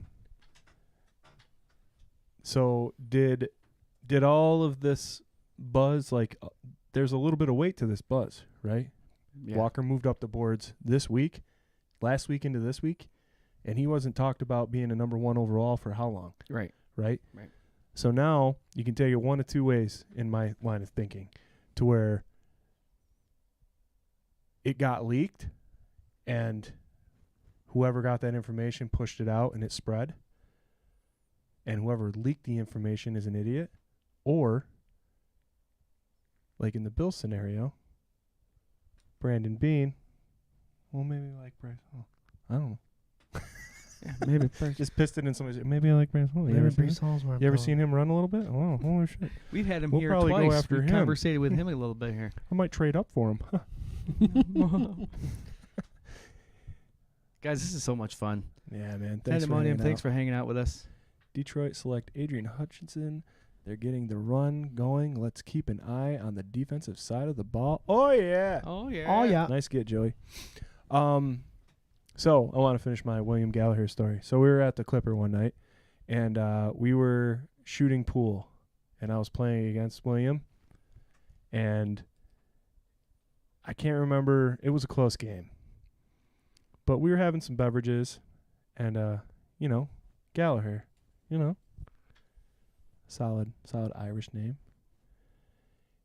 So did all of this buzz, like, there's a little bit of weight to this buzz, right? Yeah. Walker moved up the boards this week, last week into this week, and he wasn't talked about being a number 1 overall for how long, Right. right? Right. So now you can take it one of two ways in my line of thinking, to where it got leaked and whoever got that information pushed it out and it spread, and whoever leaked the information is an idiot, or like in the Bill scenario, Brandon Bean, well, maybe like Bryce Hall. I don't know. Yeah, maybe. Just pissed it in somebody's. Maybe I like Bryce Hall. Maybe Brees Hall's where I'm You ever going. seen him run a little bit? Oh, holy shit. We've had him We'll here probably go twice. after We him. conversated with him a little bit here. I might trade up for him. Guys, this is so much fun. Yeah, man. Thanks for Pandemonium, hanging thanks out. for hanging out with us. Detroit select Adrian Hutchinson. They're getting the run going. Let's keep an eye on the defensive side of the ball. Oh, yeah. Oh, yeah. Oh, yeah. Nice get, Joey. So I want to finish my William Gallagher story. So we were at the Clipper one night, and we were shooting pool, and I was playing against William, and I can't remember. It was a close game, but we were having some beverages, and Gallagher, solid Irish name,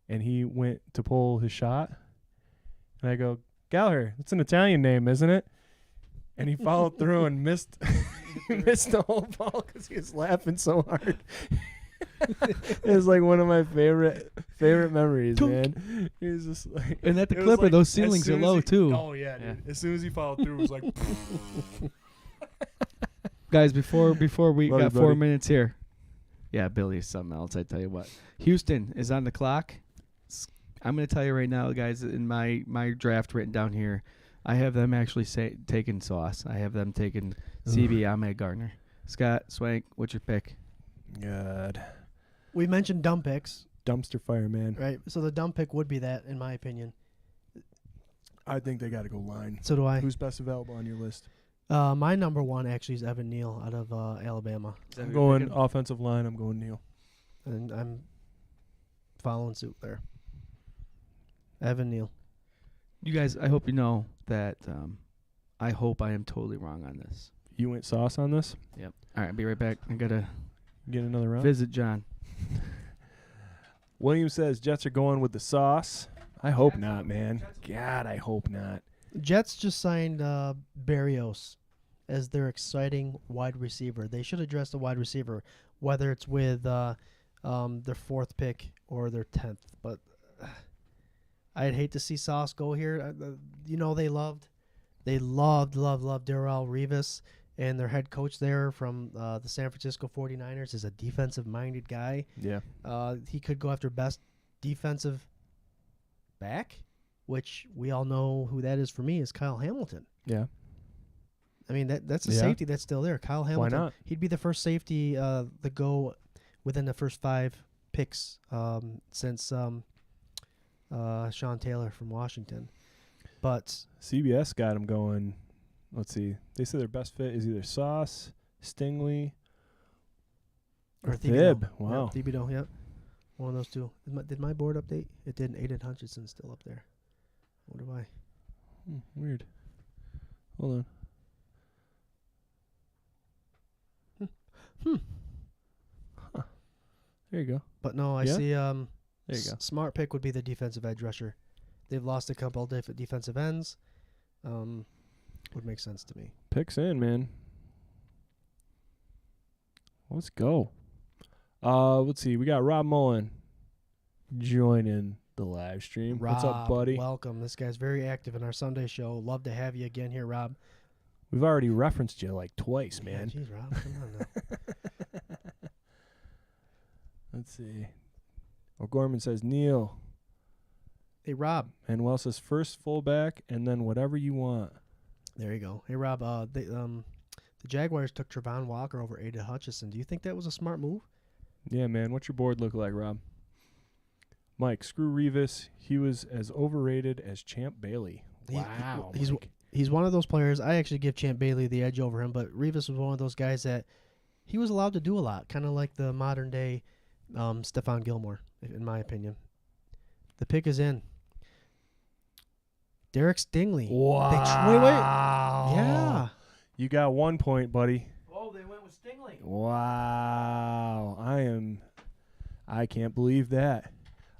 and he went to pull his shot, and I go, Gallagher, that's an Italian name, isn't it? And he followed through and missed the whole ball because he was laughing so hard. It was like one of my favorite memories, man. He was just like, And at the it was Clipper, like, those as ceilings are soon as low, he- too. Oh yeah, dude. Yeah. As soon as he followed through, it was like, Guys, before we Love you, got 4 buddy. minutes here. Yeah, Billy's something else, I tell you what. Houston is on the clock. I'm going to tell you right now, guys, in my draft written down here, I have them actually taking Sauce. I have them taking CB Ahmed Gardner. Scott, Swank, what's your pick? God, We mentioned dumb picks, dumpster fire, man. right? So the dumb pick would be that, in my opinion. I think they got to go line. So do I. Who's best available on your list? My number 1 actually is Evan Neal out of Alabama, I'm going offensive line. I'm going Neal. and I'm following suit there. Evan Neal. You guys, I hope you know that I hope I am totally wrong on this. You went Sauce on this? Yep. All right, I'll be right back. I got to Get another round? visit John. William says Jets are going with the Sauce. I hope not, man. God, I hope not. Jets just signed Berrios as their exciting wide receiver. They should address the wide receiver, whether it's with their 4th pick or their 10th. But I'd hate to see Sauce go here. They loved Darrelle Revis, and their head coach there from the San Francisco 49ers is a defensive-minded guy. Yeah. He could go after best defensive back, which we all know who that is for me, is Kyle Hamilton. Yeah. I mean, that's a Yeah. safety that's still there. Kyle Hamilton. not? He'd be the first safety to go within the first 5 picks since Sean Taylor from Washington. But CBS got him going. Let's see. They said their best fit is either Sauce, Stingley, Or Thib. Thibodeau. Wow. Yep, Thibodeau, yep. One of those two. Did my board update? It didn't. Aiden Hutchinson's still up there. Wonder why. Weird. Hold on. Huh. There you go. But no, I Yeah? see. There you go. Smart pick would be the defensive edge rusher. They've lost a couple different defensive ends. Would make sense to me. Picks in, man. Let's go. Let's see. We got Rob Mullen joining the live stream. What's up, Rob, buddy? Welcome. This guy's very active in our Sunday show. Love to have you again here, Rob. We've already referenced you like twice, man. Yeah, jeez, Rob, come on now. Let's see. O'Gorman says Neil. Hey, Rob. Manuel says first fullback and then whatever you want. There you go. Hey, Rob. The Jaguars took Trevon Walker over Aiden Hutchinson. Do you think that was a smart move? Yeah, man. What's your board look like, Rob? Mike, screw Revis. He was as overrated as Champ Bailey. Wow. He's one of those players. I actually give Champ Bailey the edge over him, but Revis was one of those guys that he was allowed to do a lot, kind of like the modern day Stephon Gilmore, in my opinion. The pick is in. Derek Stingley. Wow. Yeah. You got 1 point, buddy. Oh, they went with Stingley. Wow. I can't believe that.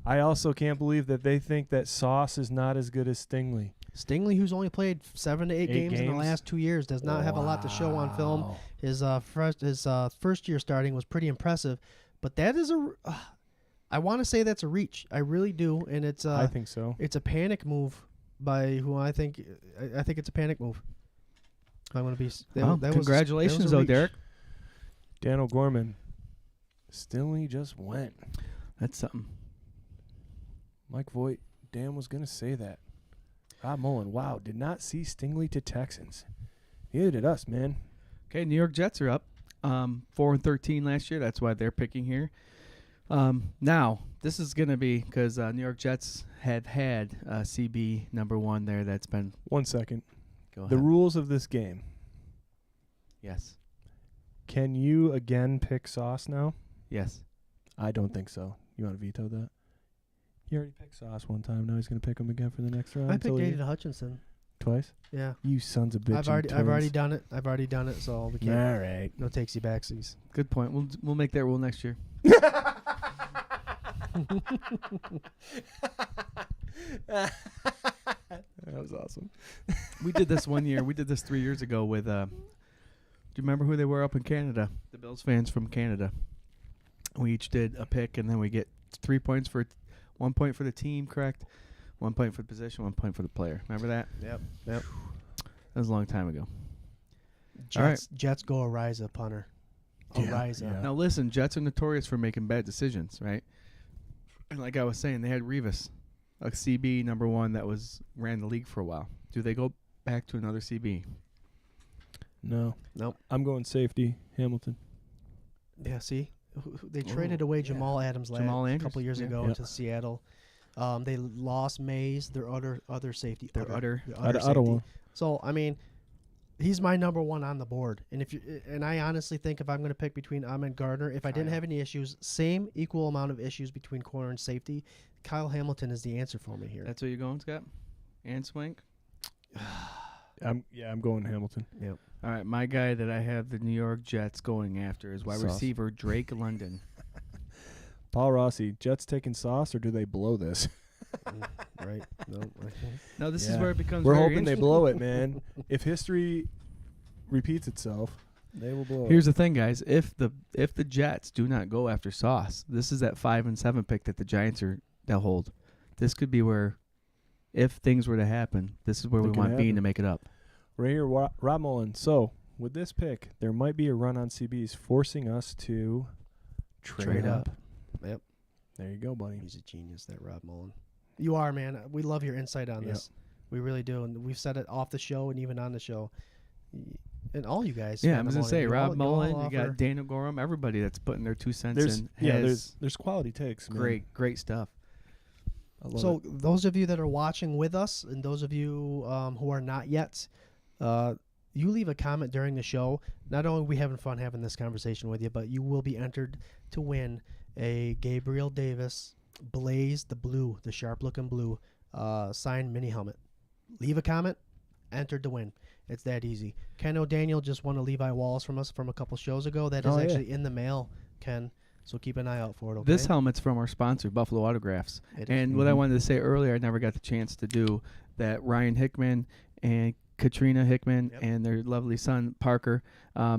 I also can't believe that they think that Sauce is not as good as Stingley. Stingley, who's only played 7 to 8 games in the last 2 years, does not have a lot to show on film. Wow. His first year starting was pretty impressive, but that is I want to say that's a reach. I really do, and it's I think so. It's a panic move by who I think it's a panic move. I'm going to be. Congratulations, though, Derek. Dan O'Gorman. Stingley just went. That's something. Mike Voigt. Dan was going to say that. Rob Mullen. Wow. Did not see Stingley to Texans. Neither did us, man. Okay, New York Jets are up 4-13 last year. That's why they're picking here. Now, this is going to be because New York Jets have had CB number 1 there. That's been 1 second. Go ahead. The rules of this game. Yes. Can you again pick Sauce now? Yes. I don't think so. You want to veto that? He already picked Sauce one time. Now he's going to pick him again for the next round. I picked Aiden Hutchinson. Twice? Yeah. You sons of bitches. I've already done it. So we can't. All right. No takesy backsies. Good point. We'll make that rule next year. That was awesome. We did this one year. We did this 3 years ago with. Do you remember who they were up in Canada? The Bills fans from Canada. We each did a pick, and then we get 3 points for 1 point for the team, correct? 1 point for the position, 1 point for the player. Remember that? Yep. That was a long time ago. Jets go Ariza punter. Ariza. Yeah. Now listen, Jets are notorious for making bad decisions, right? And like I was saying, they had Revis, a CB number 1 that ran the league for a while. Do they go back to another CB? No. Nope. I'm going safety. Hamilton. Yeah, see? They traded away Jamal Adams a couple years ago to Seattle. They lost Mays, their other safety. Other safety. So, I mean, he's my number 1 on the board. And I honestly think if I'm going to pick between Ahmed Gardner, if I didn't have any issues, same equal amount of issues between corner and safety, Kyle Hamilton is the answer for me here. That's where you're going, Scott? And Swank? I'm going Hamilton. Yep. All right, my guy that I have the New York Jets going after is wide receiver Drake London. Paul Rossi, Jets taking Sauce, or do they blow this? Right? No, this is where it becomes We're very hoping they interesting. blow it, man. If history repeats itself, they will blow Here's the thing, guys. If the Jets do not go after Sauce, this is that 5 and 7 pick that the Giants they'll hold. This could be where, if things were to happen, this is where we want Bean to make it up. Right here, Rob Mullen. So, with this pick, there might be a run on CBs forcing us to trade up. Yep. There you go, buddy. He's a genius, that Rob Mullen. You are, man. We love your insight on this. We really do. And we've said it off the show and even on the show. And all you guys. Yeah, I was going to say, Rob Mullen, you got Daniel Gorham, everybody that's putting their 2 cents in. There's quality takes, man. Great stuff. So those of you that are watching with us and those of you who are not yet, you leave a comment during the show, not only are we having fun having this conversation with you, but you will be entered to win a Gabriel Davis Blaze the blue, the sharp-looking blue, signed mini helmet. Leave a comment, entered to win. It's that easy. Ken O'Daniel just won a Levi Wallace from us from a couple shows ago. That is actually in the mail, Ken. So keep an eye out for it, okay? This helmet's from our sponsor, Buffalo Autographs. And what I wanted to say earlier, I never got the chance to do, that Ryan Hickman and Katrina Hickman and their lovely son, Parker,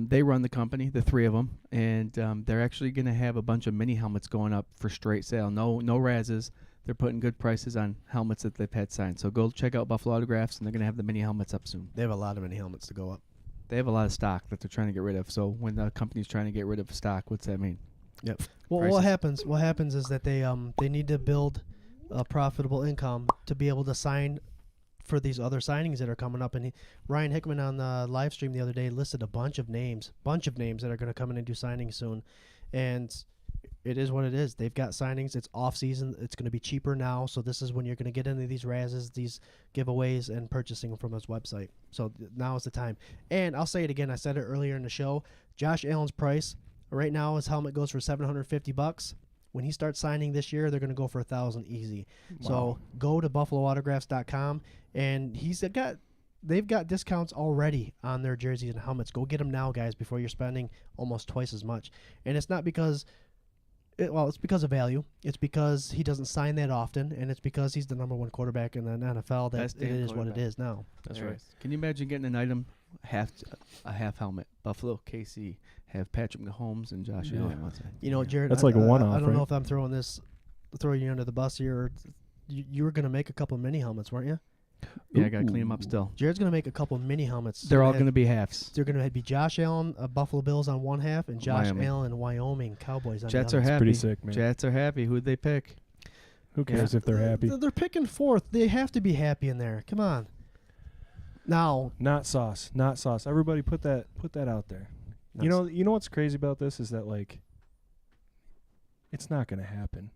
they run the company, the three of them. And they're actually going to have a bunch of mini helmets going up for straight sale. No razzes. They're putting good prices on helmets that they've had signed. So go check out Buffalo Autographs, and they're going to have the mini helmets up soon. They have a lot of mini helmets to go up. They have a lot of stock that they're trying to get rid of. So when the company's trying to get rid of stock, what's that mean? Yep. Well, what happens is that they need to build a profitable income to be able to sign for these other signings that are coming up. And Ryan Hickman on the live stream the other day listed a bunch of names that are going to come in and do signings soon. And it is what it is. They've got signings. It's off season. It's going to be cheaper now. So this is when you're going to get into these razzes, these giveaways, and purchasing them from his website. So now is the time. And I'll say it again. I said it earlier in the show. Josh Allen's price right now, his helmet goes for $750. When he starts signing this year, they're going to go for $1,000 easy. Wow. So go to BuffaloAutographs.com, and they've got discounts already on their jerseys and helmets. Go get them now, guys, before you're spending almost twice as much. And it's not because it's because of value. It's because he doesn't sign that often, and it's because he's the number one quarterback in the NFL. That it is what it is now. That's right. Can you imagine getting an item, a half helmet, Buffalo, KC, have Patrick Mahomes and Josh Allen? You know, Jarrod, that's like a one-off. I don't know if I'm throwing you under the bus here. Or you were going to make a couple mini helmets, weren't you? Yeah, I got to clean them up still. Jarrod's going to make a couple mini helmets. They're all going to be halves. They're going to be Josh Allen, Buffalo Bills on one half, and Josh Allen, Wyoming Cowboys on Jets the other. are happy. Pretty sick, man. Jets are happy. Who'd they pick? Who cares if they're happy? They're picking fourth. They have to be happy in there. Come on. Now, not sauce. Everybody put that out there. You know what's crazy about this is that, like, it's not going to happen.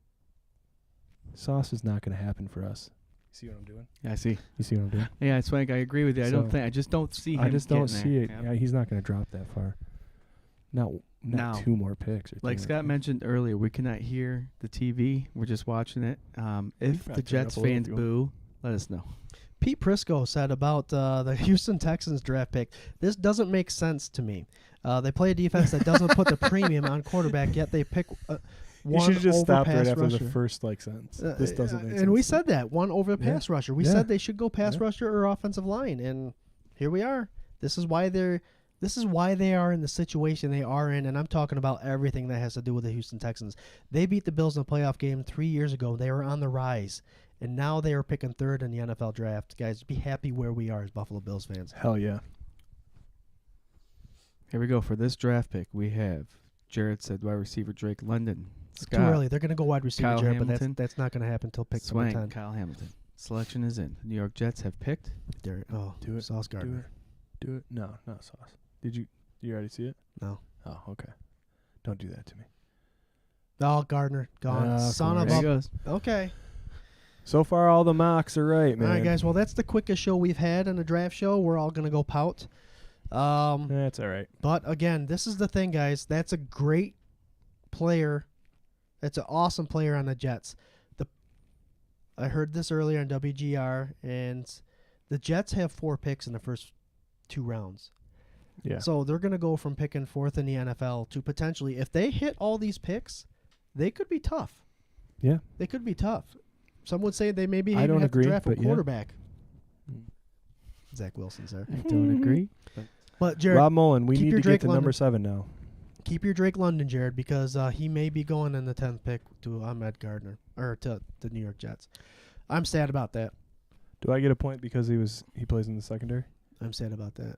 Sauce is not going to happen for us. See what I'm doing? Yeah, I see. You see what I'm doing? Yeah, Swank, I agree with you. I just don't see him. I just don't see it. Yep. Yeah, he's not going to drop that far. Not now, 2 more picks. Like Scott mentioned earlier, we cannot hear the TV. We're just watching it. If the Jets fans boo, let us know. Pete Prisco said about the Houston Texans draft pick, this doesn't make sense to me. They play a defense that doesn't put the premium on quarterback, yet they pick you should have just stopped right after rusher. the first sentence. This doesn't make sense. And we said that, one over the pass rusher. We said they should go pass rusher or offensive line, and here we are. This is why they are in the situation they are in, and I'm talking about everything that has to do with the Houston Texans. They beat the Bills in a playoff game 3 years ago. They were on the rise, and now they are picking third in the NFL draft. Guys, be happy where we are as Buffalo Bills fans. Hell yeah. Here we go. For this draft pick, we have Jarrod said wide receiver Drake London. Scott, too early. They're going to go wide receiver, Kyle Jarrod, Hamilton, but that's not going to happen until pick Swank, number 10. Kyle Hamilton. Selection is in. The New York Jets have picked. Do it. Sauce Gardner. Do it. No, not Sauce. Did you already see it? No. Oh, okay. Don't do that to me. Oh, Gardner. Gone. Son of a... goes. Okay. So far, all the mocks are right, man. All right, guys. Well, that's the quickest show we've had in a draft show. We're all going to go pout. That's all right. But, again, this is the thing, guys. That's a great player. That's an awesome player on the Jets. I heard this earlier on WGR, and the Jets have 4 picks in the first 2 rounds. Yeah. So they're going to go from picking 4th in the NFL to potentially, if they hit all these picks, they could be tough. Yeah. They could be tough. Some would say they maybe I even don't have agree, to draft a but quarterback. Zach Wilson's there. I don't agree. But Jarrod, Rob Mullen, we keep need your to Drake get to number 7 now. Keep your Drake London, Jarrod, because he may be going in the 10th pick to Ahmed Gardner or to the New York Jets. I'm sad about that. Do I get a point because he plays in the secondary? I'm sad about that.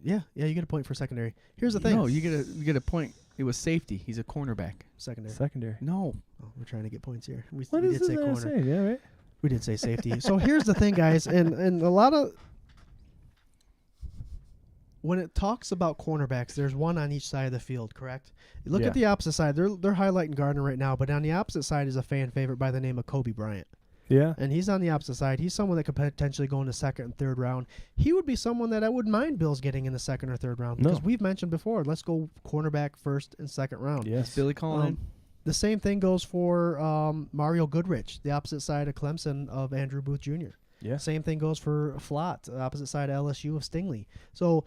Yeah, you get a point for secondary. Here's the thing. No, you get a point. It was safety. He's a cornerback. Secondary. No. Oh, we're trying to get points here. We What did is say this corner. saying? Yeah, right. We did say safety. So here's the thing, guys, and a lot of when it talks about cornerbacks, there's one on each side of the field, correct? You look at the opposite side. They're highlighting Gardner right now, but on the opposite side is a fan favorite by the name of Kobe Bryant. Yeah. And he's on the opposite side. He's someone that could potentially go in the second and third round. He would be someone that I wouldn't mind Bills getting in the second or third round. No. Because we've mentioned before, let's go cornerback first and second round. Yes. Billy calling in. The same thing goes for Mario Goodrich, the opposite side of Clemson of Andrew Booth Jr. Yeah. Same thing goes for Flott, the opposite side of LSU of Stingley. So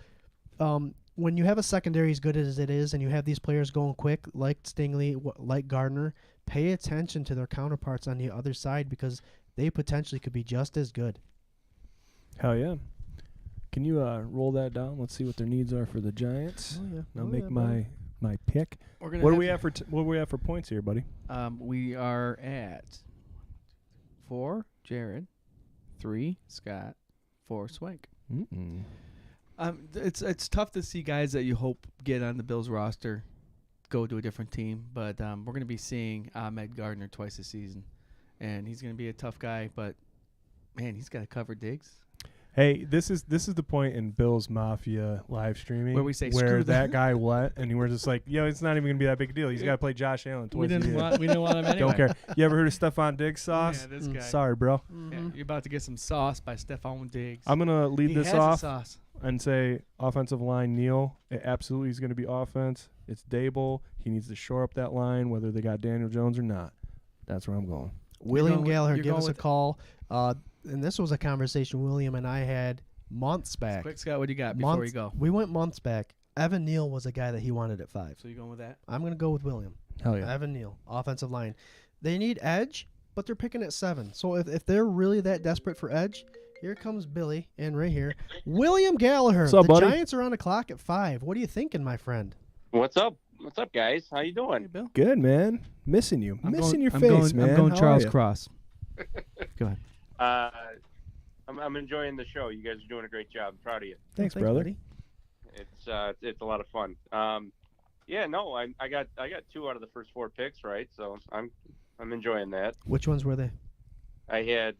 when you have a secondary as good as it is and you have these players going quick like Stingley, like Gardner, pay attention to their counterparts on the other side because they potentially could be just as good. Hell yeah. Can you roll that down? Let's see what their needs are for the Giants. Oh, yeah. I'll Oh, make yeah, my pick. We're gonna What do have we have for what do we have for points here, buddy? We are at 4, Jarrod, 3, Scott, 4, Swank. Mm-mm. It's tough to see guys that you hope get on the Bills roster go to a different team, but we're going to be seeing Ahmed Gardner twice this season, and he's going to be a tough guy, but man, he's got to cover Diggs. Hey, this is the point in Bill's Mafia live streaming Where we say, where "Screw that that." guy what, and we're just like, yo, it's not even gonna be that big a deal. He's got to play Josh Allen twice a year. We didn't want him anyway. Don't care. You ever heard of Stephon Diggs sauce? Yeah, this guy. Sorry, bro. Yeah, you're about to get some sauce by Stephon Diggs. I'm gonna lead He this has the off sauce. and say offensive line Neal. It absolutely is going to be offense. It's Dable. He needs to shore up that line, whether they got Daniel Jones or not. That's where I'm going. William going with- Gallagher, you're give going us a with- call. And this was a conversation William and I had months back. Quick, Scott, what do you got before you go? We went months back. Evan Neal was a guy that he wanted at 5. So you going with that? I'm going to go with William. Hell yeah. Evan Neal, offensive line. They need edge, but they're picking at 7. So if they're really that desperate for edge, here comes Billy, and right here, William Gallagher. What's up, the buddy? Giants are on the clock at 5. What are you thinking, my friend? What's up? What's up, guys? How you Hey, doing? Bill. Good, man. Missing you. Missing your I'm face, going, man. I'm going How Charles are ya? Cross. Go ahead. I'm enjoying the show. You guys are doing a great job. I'm proud of you. Thanks, brother. buddy. It's a lot of fun. Yeah, no, I got 2 out of the first 4 picks right, so I'm enjoying that. Which ones were they? I had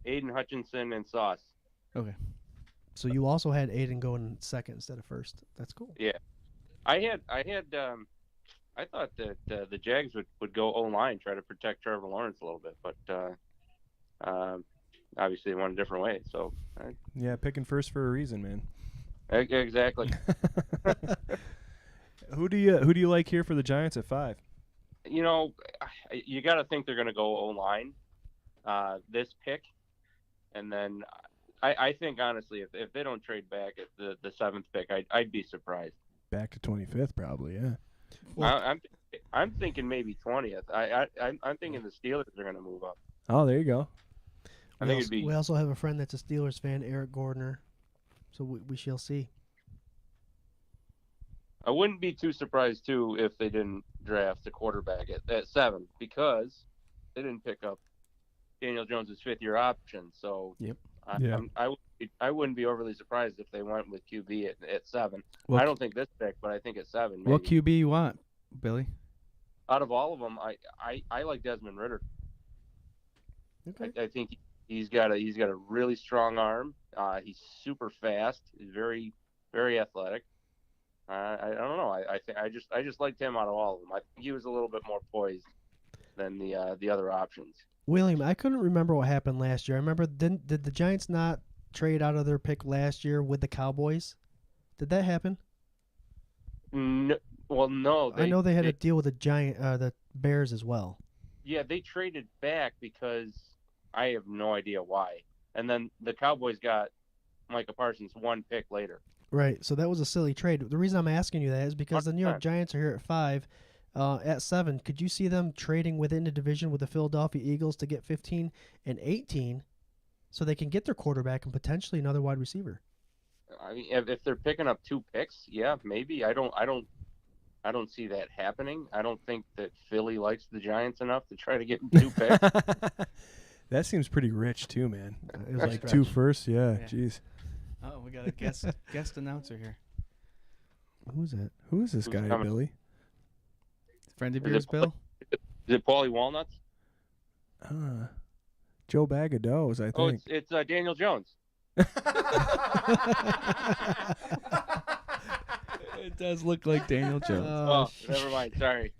Aiden Hutchinson and Sauce. So you also had Aiden going second instead of first. That's cool. I thought that the Jags would go O-line, try to protect Trevor Lawrence a little bit, but obviously they went a different way. So Yeah, picking first for a reason, man. exactly. Who do you like here for the Giants at 5? You know, you got to think they're going to go O-line this pick, and then I think honestly, if they don't trade back at the 7th pick, I'd be surprised. Back to 25th, probably. Yeah. I'm thinking maybe 20th. I'm thinking the Steelers are going to move up. Oh, there you go. I think it'd be. We also have a friend that's a Steelers fan, Eric Gordner. So we shall see. I wouldn't be too surprised too if they didn't draft a quarterback at 7 because they didn't pick up Daniel Jones's 5th-year option. So Yep. I wouldn't be overly surprised if they went with QB at 7. Well, I don't think this pick, but I think at 7. Maybe. What QB you want, Billy? Out of all of them, I like Desmond Ridder. Okay. I think he's got a really strong arm. He's super fast. He's very, very athletic. I don't know. I just liked him out of all of them. I think he was a little bit more poised than the other options. William, I couldn't remember what happened last year. I remember did the Giants not trade out of their pick last year with the Cowboys? Did that happen? No, well, no. I know they had a deal with the Bears as well. Yeah, they traded back because I have no idea why. And then the Cowboys got Micah Parsons 1 pick later. Right, so that was a silly trade. The reason I'm asking you that is because the New York Giants are here at 5. At 7, could you see them trading within the division with the Philadelphia Eagles to get 15 and 18 so they can get their quarterback and potentially another wide receiver? I mean, if they're picking up 2 picks, yeah, maybe. I don't see that happening. I don't think that Philly likes the Giants enough to try to get 2 picks. That seems pretty rich too, man. It was Like 2 firsts, yeah. Yeah. Jeez. Oh, we got a guest announcer here. Who's that? Who is this Who's guy, coming? Billy? Friend of Is yours, it- Bill? Is it Paulie Walnuts? Joe Bag of Doughs, I Oh, think. it's Daniel Jones. It does look like Daniel Jones. Never mind. Sorry.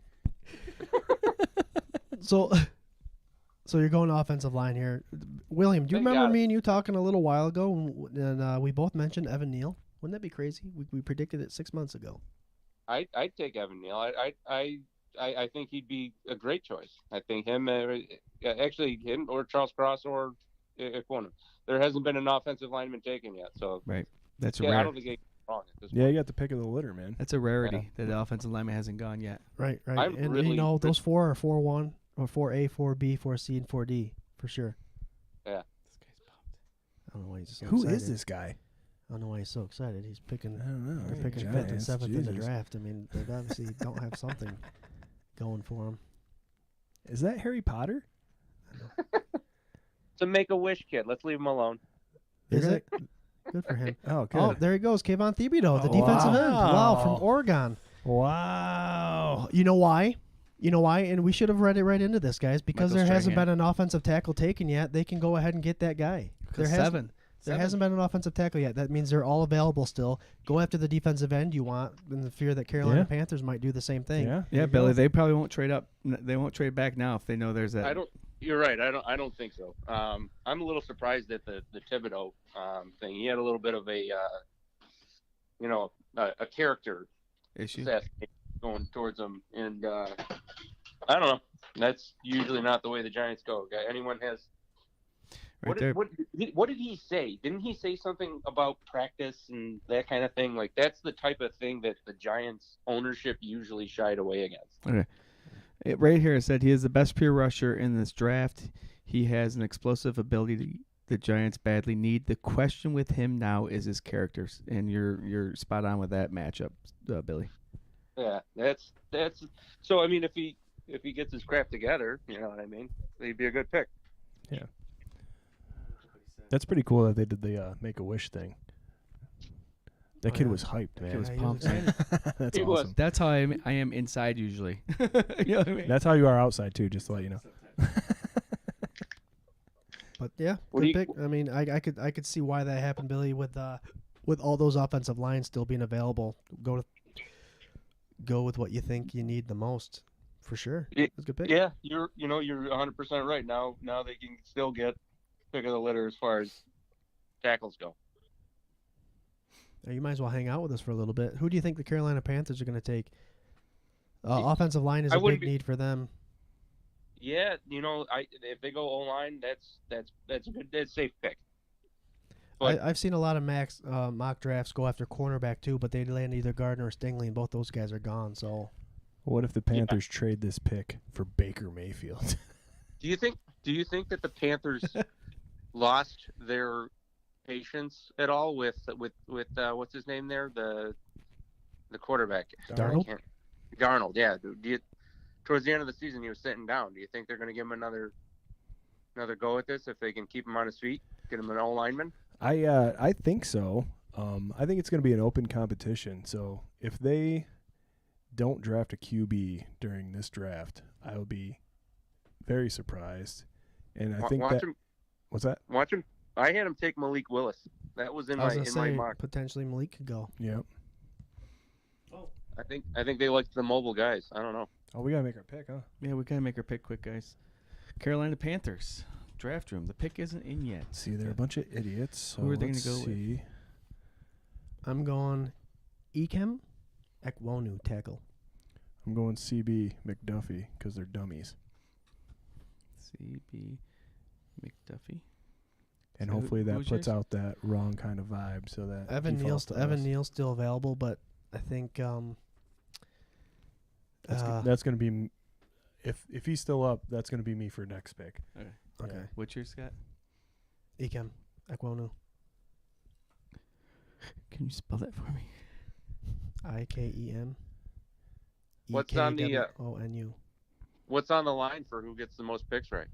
So So you're going offensive line here. William, do you Thank remember God. me and you talking a little while ago, and we both mentioned Evan Neal? Wouldn't that be crazy? We predicted it 6 months ago. I'd take Evan Neal. I think he'd be a great choice. I think him, actually him or Charles Cross or Aquino. There hasn't been an offensive lineman taken yet, so Right. That's a yeah, I rare. don't think he's wrong at this Yeah, point. you got the pick of the litter, man. That's a rarity that the offensive lineman hasn't gone yet. Right. I'm And really- those four are 4-1 or 4A, 4B, 4C, and 4D for sure. Yeah. I don't know why he's so Who excited. is this guy? I don't know why he's so excited. He's picking. I don't know. They're picking fifth and seventh in the draft. I mean, they obviously don't have something going for them. Is that Harry Potter? It's a Make-A-Wish kid. Let's leave him alone. Is They're it? Good for him. Oh, good. Oh, there he goes, Kayvon Thibodeau, the Oh, defensive end. Wow, wow. from Oregon. Wow. You know why? And we should have read it right into this, guys, because Michael there hasn't Strahan. been an offensive tackle taken yet. They can go ahead and get that guy. There hasn't been an offensive tackle yet. That means they're all available still. Go after the defensive end you want, in the fear that Carolina Yeah. Panthers might do the same thing. Yeah, Yeah, Billy. They probably won't trade up. They won't trade back now if they know there's that. You're right. I don't think so. I'm a little surprised at the Thibodeau thing. He had a little bit of a a character issue. assassination going towards him, and I don't know. That's usually not the way the Giants go. Anyone has. Right there. What did he say? Didn't he say something about practice and that kind of thing? Like, that's the type of thing that the Giants ownership usually shied away against. Okay. Right here it said he is the best pure rusher in this draft. He has an explosive ability the Giants badly need. The question with him now is his characters, and you're spot on with that matchup, Billy. Yeah, that's. So I mean, if he gets his crap together, you know what I mean, he'd be a good pick. Yeah. That's pretty cool that they did the Make-A-Wish thing. That Oh, kid yeah. was hyped, man. Kid was Yeah, pumped. That's He was. awesome. That's how I am inside usually. You know what I mean? That's how you are outside too, just to let you know. But yeah, What good do you- pick. I mean, I could see why that happened, Billy, with all those offensive lines still being available. Go with what you think you need the most, for sure. Yeah, That's a good pick. Yeah, you're 100% right. Now they can still get pick of the litter as far as tackles go. You might as well hang out with us for a little bit. Who do you think the Carolina Panthers are going to take? Offensive line is I a wouldn't big be- need for them. Yeah, if they go O-line, that's a good, that's a safe pick. But I've seen a lot of mock drafts go after cornerback too, but they land either Gardner or Stingley, and both those guys are gone. So What if the Panthers trade this pick for Baker Mayfield? do you think that the Panthers lost their patience at all with what's his name there, the quarterback? Darnold? Darnold, yeah. Towards the end of the season, he was sitting down. Do you think they're going to give him another go at this if they can keep him on his feet, get him an O-lineman? I think so. I think it's going to be an open competition. So if they don't draft a QB during this draft, I will be very surprised. And I think that. What's that? Watch him. I had him take Malik Willis. That was in I was my gonna say mock. potentially Malik could go. Yep. I think they like the mobile guys. I don't know. Oh, we gotta make our pick, huh? Yeah, we gotta make our pick quick, guys. Carolina Panthers draft room. The pick isn't in yet. See, they're a bunch of idiots. So Who are they let's gonna go with? see. I'm going Ikem Ekwonu tackle. I'm going CB McDuffie because they're dummies. CB McDuffie. And So hopefully that who's puts yours? out that wrong kind of vibe so that Evan Neal's still available, but I think that's going to be if he's still up, that's going to be me for next pick. Okay. okay. Yeah. What's yours, Scott? Ikem Ekwonu. Can you spell that for me? IKEM. What's on the, ONU. What's on the line for who gets the most picks right?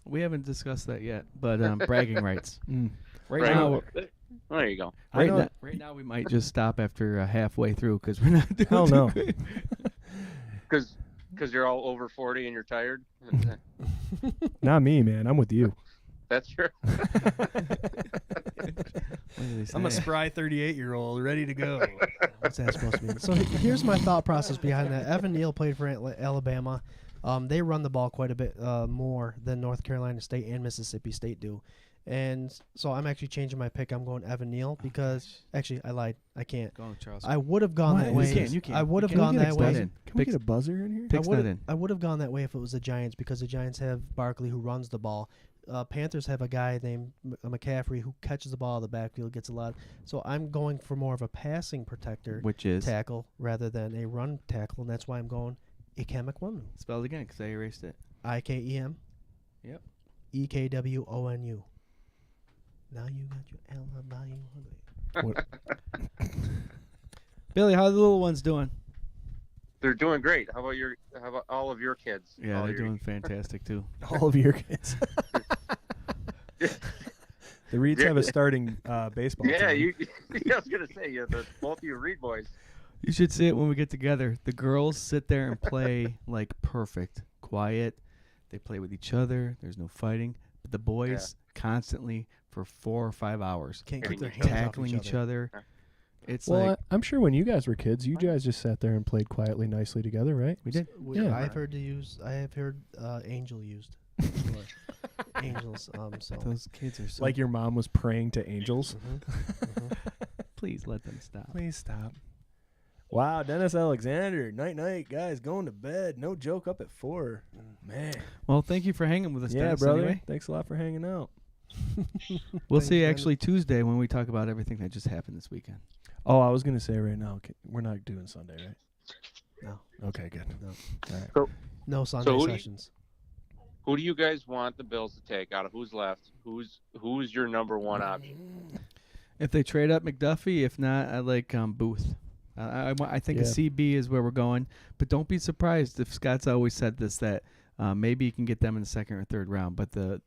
We haven't discussed that yet, but bragging rights. Mm. Right now, There you go. I know- right now we might just stop after halfway through because we're not doing Hell too no. good. Because you're all over 40 and you're tired. Not me, man. I'm with you. That's true. What do they I'm a say? spry 38-year-old ready to go. What's that supposed to mean? So here's my thought process behind that. Evan Neal played for Alabama. They run the ball quite a bit more than North Carolina State and Mississippi State do. And so I'm actually changing my pick. I'm going Evan Neal because actually I lied. I can't. Go on, Charles. I would have gone Why? that You way. can, you can. I would have You can. gone You can that way. extend it. Can we get a buzzer in here? Pick's not in. I would have gone that way if it was the Giants because the Giants have Barkley who runs the ball. Panthers have a guy named McCaffrey who catches the ball out of the backfield, gets a lot. So I'm going for more of a passing protector Which is tackle rather than a run tackle, and that's why I'm going Ikem Ekwonu. spell it again because I erased it. IKEM. Yep. EKWONU. Now you got your alibi. Billy, how are the little ones doing? They're doing great. How about all of your kids? Yeah, All they're your- doing fantastic too. All of your kids. The Reeds have a starting baseball Yeah, team. I was gonna say, both of you Reed boys. You should see it when we get together. The girls sit there and play like perfect, quiet. They play with each other. There's no fighting. But the boys constantly for 4 or 5 hours Can't keep keep their their hands tackling off each other. It's Well, like I'm sure when you guys were kids, you guys just sat there and played quietly, nicely together, right? we did. Yeah. I have heard angel used. Angels. So. Those kids are so. Like your mom was praying to angels. Please let them stop. Please stop. Wow, Dennis Alexander. Night, night, guys. Going to bed. No joke. Up at 4. Man. Well, thank you for hanging with us, Yeah, Dennis, brother. anyway. Thanks a lot for hanging out. We'll Thanks, see you Dennis. actually Tuesday when we talk about everything that just happened this weekend. Oh, I was gonna say right now, we're not doing Sunday, right? No. Okay, good. No. All right. No Sunday who do you- sessions. Who do you guys want the Bills to take out of who's left? Who's your number one option? If they trade up McDuffie, if not, I like Booth. I think a Yeah. CB is where we're going. But don't be surprised if Scott's always said this, that maybe you can get them in the second or third round. But the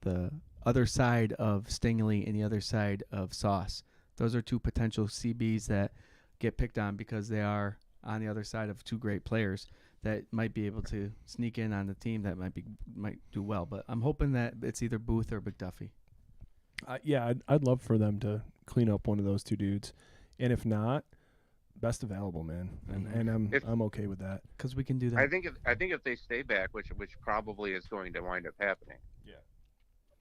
other side of Stingley and the other side of Sauce, those are two potential CBs that get picked on because they are on the other side of two great players that might be able to sneak in on the team that might do well. But I'm hoping that it's either Booth or McDuffie. Yeah, I'd love for them to clean up one of those two dudes, and if not, best available, man. And I'm okay with that. Because we can do that. I think if they stay back, which probably is going to wind up happening. Yeah.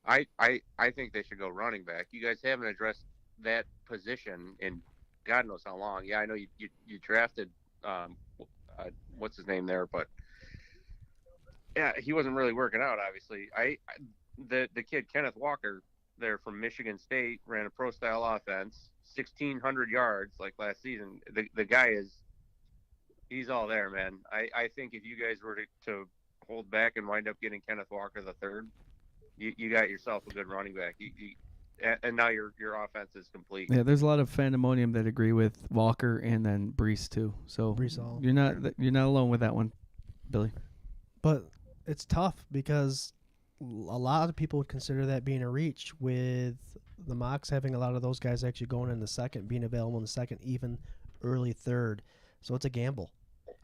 I think they should go running back. You guys haven't addressed that position in God knows how long. Yeah, I know you drafted what's his name there, but yeah, he wasn't really working out. Obviously, the kid Kenneth Walker there from Michigan State ran a pro style offense, 1,600 yards like last season. The guy he's all there, man. I think if you guys were to hold back and wind up getting Kenneth Walker the third, you got yourself a good running back. And now your offense is complete. Yeah, there's a lot of fandemonium that agree with Walker and then Brees too. So Brees all. you're not alone with that one, Billy. But it's tough because a lot of people would consider that being a reach with the mocks having a lot of those guys actually going in the second, being available in the second, even early third. So it's a gamble.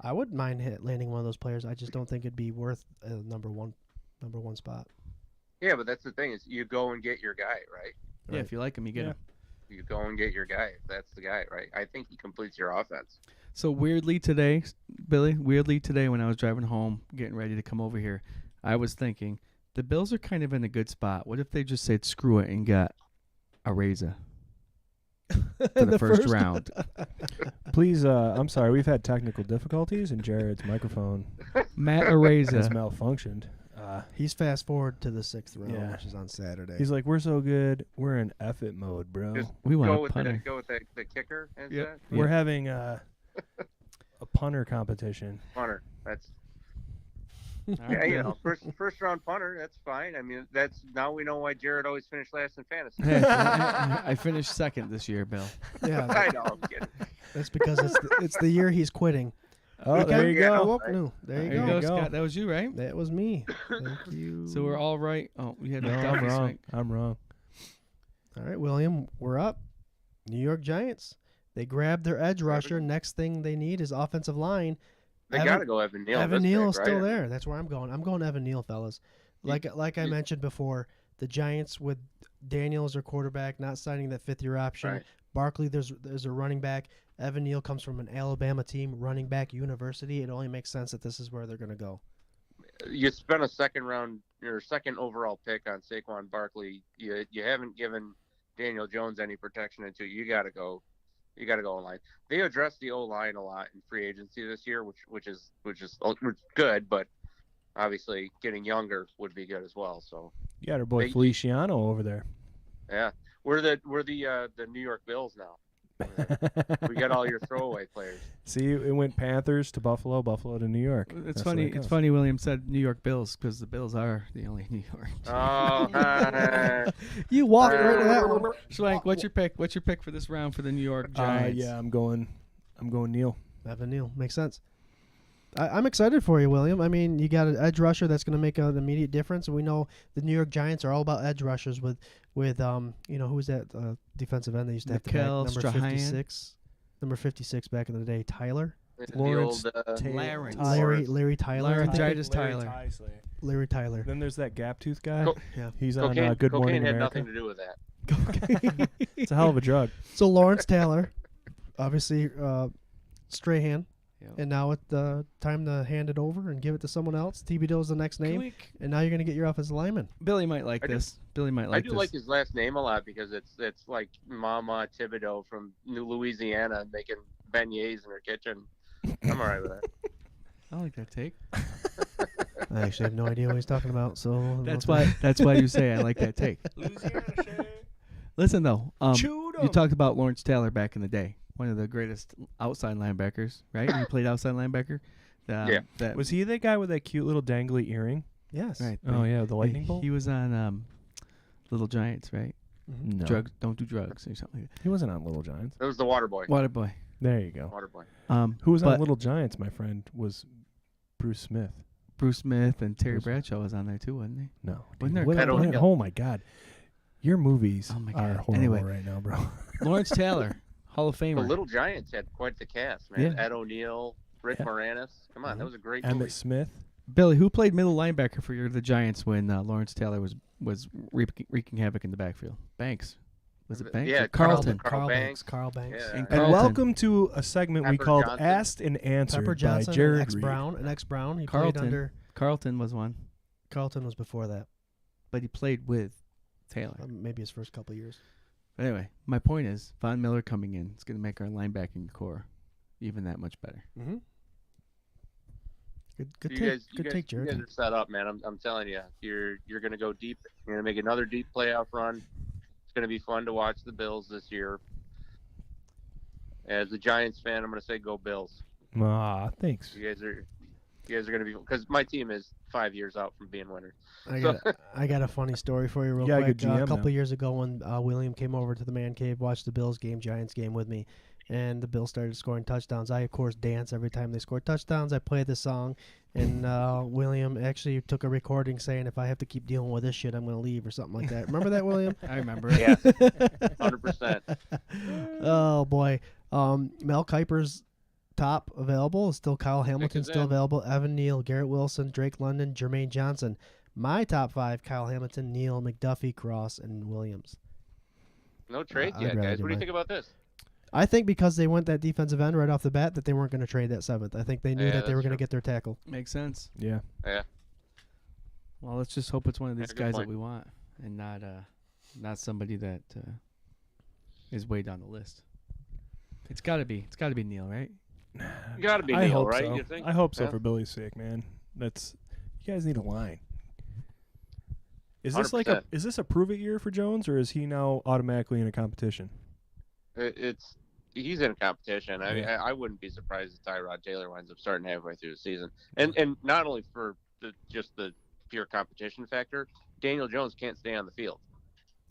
I wouldn't mind landing one of those players. I just don't think it'd be worth a number one spot. Yeah, but that's the thing is you go and get your guy, right? Yeah, if you like him, you get him. You go and get your guy. If that's the guy, right? I think he completes your offense. So weirdly today, Billy, when I was driving home, getting ready to come over here, I was thinking the Bills are kind of in a good spot. What if they just said screw it and got Areza for the first round? Please, I'm sorry, we've had technical difficulties, and Jarrod's microphone Matt has Areza. malfunctioned. He's fast forward to the 6th round, Yeah. which is on Saturday. He's like, we're so good, we're in F it mode, bro. Just We want go a with punter. the kicker instead. Yep. We're having a punter competition. Punter. That's All yeah, right, you Bill. know, first round punter. That's fine. I mean, that's now we know why Jarrod always finished last in fantasy. Hey, I finished second this year, Bill. Yeah, I know. I'm kidding. that's because it's the year he's quitting. Oh, there you Yeah, go. Oh, no, there you There you go. go, Scott. That was you, right? That was me. Thank you. So we're all right. Oh, we had No, I'm McDuffie wrong. Swank. I'm wrong. All right, William, we're up. New York Giants. They grabbed their edge rusher. Next thing they need is offensive line. They Evan- got to go Evan Neal. Evan this Neal pick, is still right? there. That's where I'm going. I'm going Evan Neal, fellas. Like I mentioned before, the Giants with Daniel as their quarterback, not signing that 5th-year option. Right. Barkley, there's a running back. Evan Neal comes from an Alabama team, running back university. It only makes sense that this is where they're going to go. you spent a second overall pick on Saquon Barkley. You haven't given Daniel Jones any protection until you got to go. You got to go online. They addressed the O-line a lot in free agency this year, which is good, but obviously getting younger would be good as well. So You got our boy Feliciano over there. yeah, we're the New York Bills now. We got all your throwaway players. See, it went Panthers to Buffalo, Buffalo to New York. It's That's funny. the way it It's goes. funny. William said New York Bills because the Bills are the only New York. Oh, You walked right to that one. Swank, what's your pick? What's your pick for this round for the New York Giants? Yeah, I'm going Neil. Evan Neal. Makes sense. I'm excited for you, William. I mean, you got an edge rusher that's going to make an immediate difference. And we know the New York Giants are all about edge rushers with who's that defensive end they used to have to back? Mikael Number Strahan. 56. Number 56 back in the day, Tyler. Lawrence Larry. Larry Tyler. I think. Laryngitis Tyler. Larry Tyler. Then there's that gap tooth guy. Yeah. He's on cocaine, Good Morning cocaine had America. nothing to do with that. It's a hell of a drug. So Lawrence Taylor, obviously Strahan. Yep. And now it's time to hand it over and give it to someone else. Thibodeau's the next name. And now you're going to get your offensive lineman. Billy might like this. Billy might like I this. do like his last name a lot because it's like Mama Thibodeau from New Louisiana making beignets in her kitchen. I'm all right with that. I like that take. I actually have no idea what he's talking about. So That's why you say I like that take. Listen though, you talked about Lawrence Taylor back in the day, one of the greatest outside linebackers, right? He played outside linebacker. Yeah. Was he the guy with that cute little dangly earring? Yes. Right. Oh yeah, the lightning bolt. He was on Little Giants, right? Mhm. No. Drugs, don't do drugs or something like He wasn't on Little Giants. It was the Water Boy. that. Water Boy. There you go. Water Boy. Who was on but Little Giants? My friend was Bruce Smith. Bruce Smith and Terry Bruce- Bradshaw was on there too, wasn't he? No. Wasn't there What- Pedal what- Hill? oh my God, your movies Oh my are God. horrible Anyway. right now, bro. Lawrence Taylor, Hall of The Famer. Little Giants had quite the cast, man. Yeah. Ed O'Neill, Rick Yeah. Moranis. Come on, that was a great Emmett movie. Smith. Billy, who played middle linebacker for the Giants when Lawrence Taylor was wreaking havoc in the backfield? Banks. Was it Banks? Yeah, Or Carlton. Carl Banks. Carl Banks. Yeah. And And Carlton. welcome to a segment we Pepper called Johnson. Asked and Answered Pepper by Johnson, Jarrod an ex Reed. Brown. An ex Brown. He Carlton. played under. Carlton was one, Carlton was before that. but he played with Taylor. Maybe his first couple years. But anyway, my point is Von Miller coming in. It's going to make our linebacking core even that much better. Mm-hmm. Good You take. guys, Good take, you guys Jared. are set up, man. I'm telling you, you're gonna go deep. You're gonna make another deep playoff run. It's gonna be fun to watch the Bills this year. As a Giants fan, I'm gonna say go Bills. Ah, thanks. You guys are gonna be, because my team is 5 years out from being winners. I got a funny story for you real You got a quick. good GM A couple now. years ago when William came over to the man cave, watched the Bills game, Giants game with me, and the Bills started scoring touchdowns. I, of course, dance every time they scored touchdowns. I play the song, and William actually took a recording saying, if I have to keep dealing with this shit, I'm going to leave or something like that. Remember that, William? I remember it. Yeah, 100%. Oh, boy. Mel Kiper's top available is still Kyle Hamilton, is still in. available. Evan Neal, Garrett Wilson, Drake London, Jermaine Johnson. My top five, Kyle Hamilton, Neal, McDuffie, Cross, and Williams. No trades I'd yet, rather guys. do What do you mine. think about this? I think because they went that defensive end right off the bat that they weren't going to trade that seventh. I think they knew Yeah, that they were that's going to true. get their tackle. Makes sense. Yeah. Well, let's just hope it's one of these good guys that point. we want and not somebody that is way down the list. It's got to be Neil, right? You got to be I Neal, hope right? so. You think? I hope so Yeah. for Billy's sake, man. You guys need a line. Is this 100%. is this a prove it year for Jones, or is he now automatically in a competition? He's in competition. I mean, Yeah. I wouldn't be surprised if Tyrod Taylor winds up starting halfway through the season, and not only for just the pure competition factor. Daniel Jones can't stay on the field.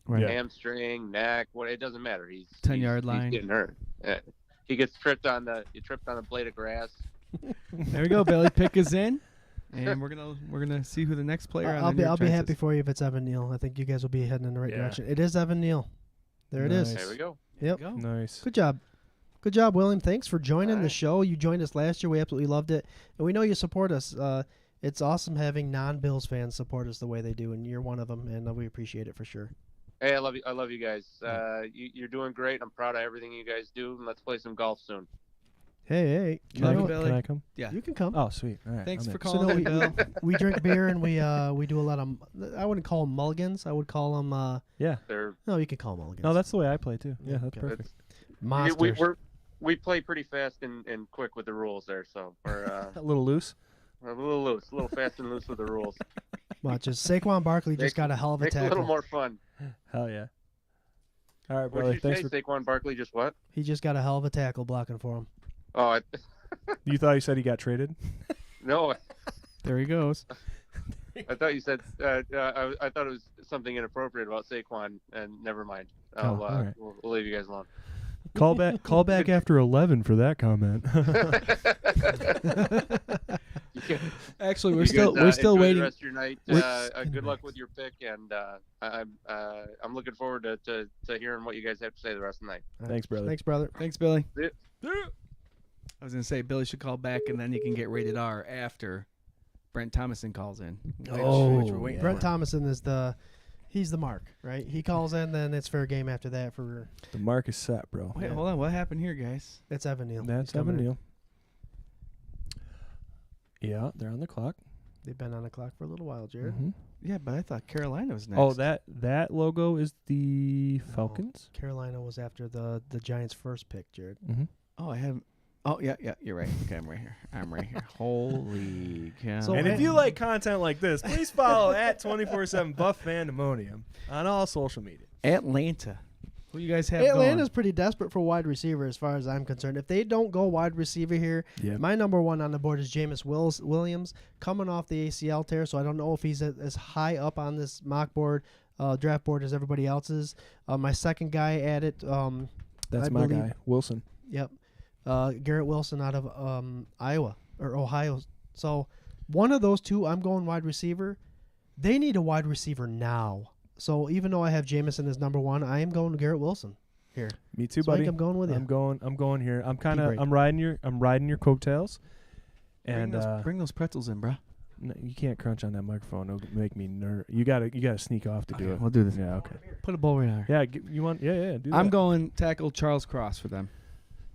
Right. Yeah. Hamstring, neck, it doesn't matter. He's 10-yard line. He's getting hurt. He gets tripped on the blade of grass. There we go. Billy Pick is in, and we're gonna see who the next player. on I'll the be New York happy Giants is. for you if it's Evan Neal. I think you guys will be heading in the right Yeah. direction. It is Evan Neal. There it is. Nice. There we go. Yep. There you go. Nice. Good job. Good job, William. Thanks for joining the Alright. show. You joined us last year. We absolutely loved it. And we know you support us. It's awesome having non-Bills fans support us the way they do, and you're one of them, and we appreciate it for sure. Hey, I love you. I love you guys. You're doing great. I'm proud of everything you guys do. And let's play some golf soon. Hey. Can I, you know can what? I come? Yeah. You can come. Oh, sweet. All right. Thanks I'm for in. So calling no, in, Bill. we drink beer and we do a lot of. I wouldn't call them mulligans. I would call them. Yeah. They're No, you can call them mulligans. No, that's the way I play too. Yeah, that's Okay. perfect. monsters. we play pretty fast and quick with the rules there, so we're A little loose. a little loose, a little fast and loose with the rules. Watch this. Saquon Barkley just got a hell of a Makes it a little tackle. more fun. Hell yeah. All right, What brother. did you Thanks say, Saquon Barkley? Just what? He just got a hell of a tackle blocking for him. Oh, You thought you said he got traded? no, There he goes. I thought you said. I thought it was something inappropriate about Saquon, and never mind. all right. We'll leave you guys alone. Call back after 11 for that comment. Actually, You we're guys, still enjoy waiting. The rest of your night. Good luck with your pick, and I'm looking forward to hearing what you guys have to say the rest of the night. Thanks, brother. Thanks, brother. Thanks, Billy. Yeah. I was gonna say Billy should call back, and then he can get rated R after Brent Thomason calls in. Which we're waiting yeah. Brent for. Thomason is he's the mark, right? He calls in, then it's fair game after that for The mark is set, bro. Wait, hold on. What happened here, guys? that's Evan Neal. That's He's coming Evan in. Neal. Yeah, they're on the clock. They've been on the clock for a little while, Jared. Mhm. Yeah, but I thought Carolina was next. Oh, that logo is the No. Falcons. Carolina was after the Giants' first pick, Jared. Mm-hmm. Oh, I have. Oh, yeah, you're right. Okay, I'm right here. Holy cow! So And hey- if you like content like this, please follow at 24/7 Buff Fandemonium on all social media. Atlanta. Who you guys have Atlanta's going? pretty desperate for wide receiver as far as I'm concerned. If they don't go wide receiver here, Yeah. my number one on the board is Jameis Williams coming off the ACL tear, so I don't know if he's as high up on this mock board, draft board as everybody else's. My second guy at it, That's I my believe- guy, Wilson. yep, Garrett Wilson out of Iowa or Ohio. So one of those two, I'm going wide receiver. They need a wide receiver now. So even though I have Jameson as number one, I am going Garrett Wilson here. Me too, So I buddy. think I'm going with you. I'm going here. I'm break. riding your coattails. Bring And bring those pretzels in, bro. no, you can't crunch on that microphone. It'll make me nervous. You gotta sneak off to do Okay, it. we'll do this. Yeah, okay. Put a bowl right here. Yeah, you want? Yeah. Do I'm that. going tackle Charles Cross for them.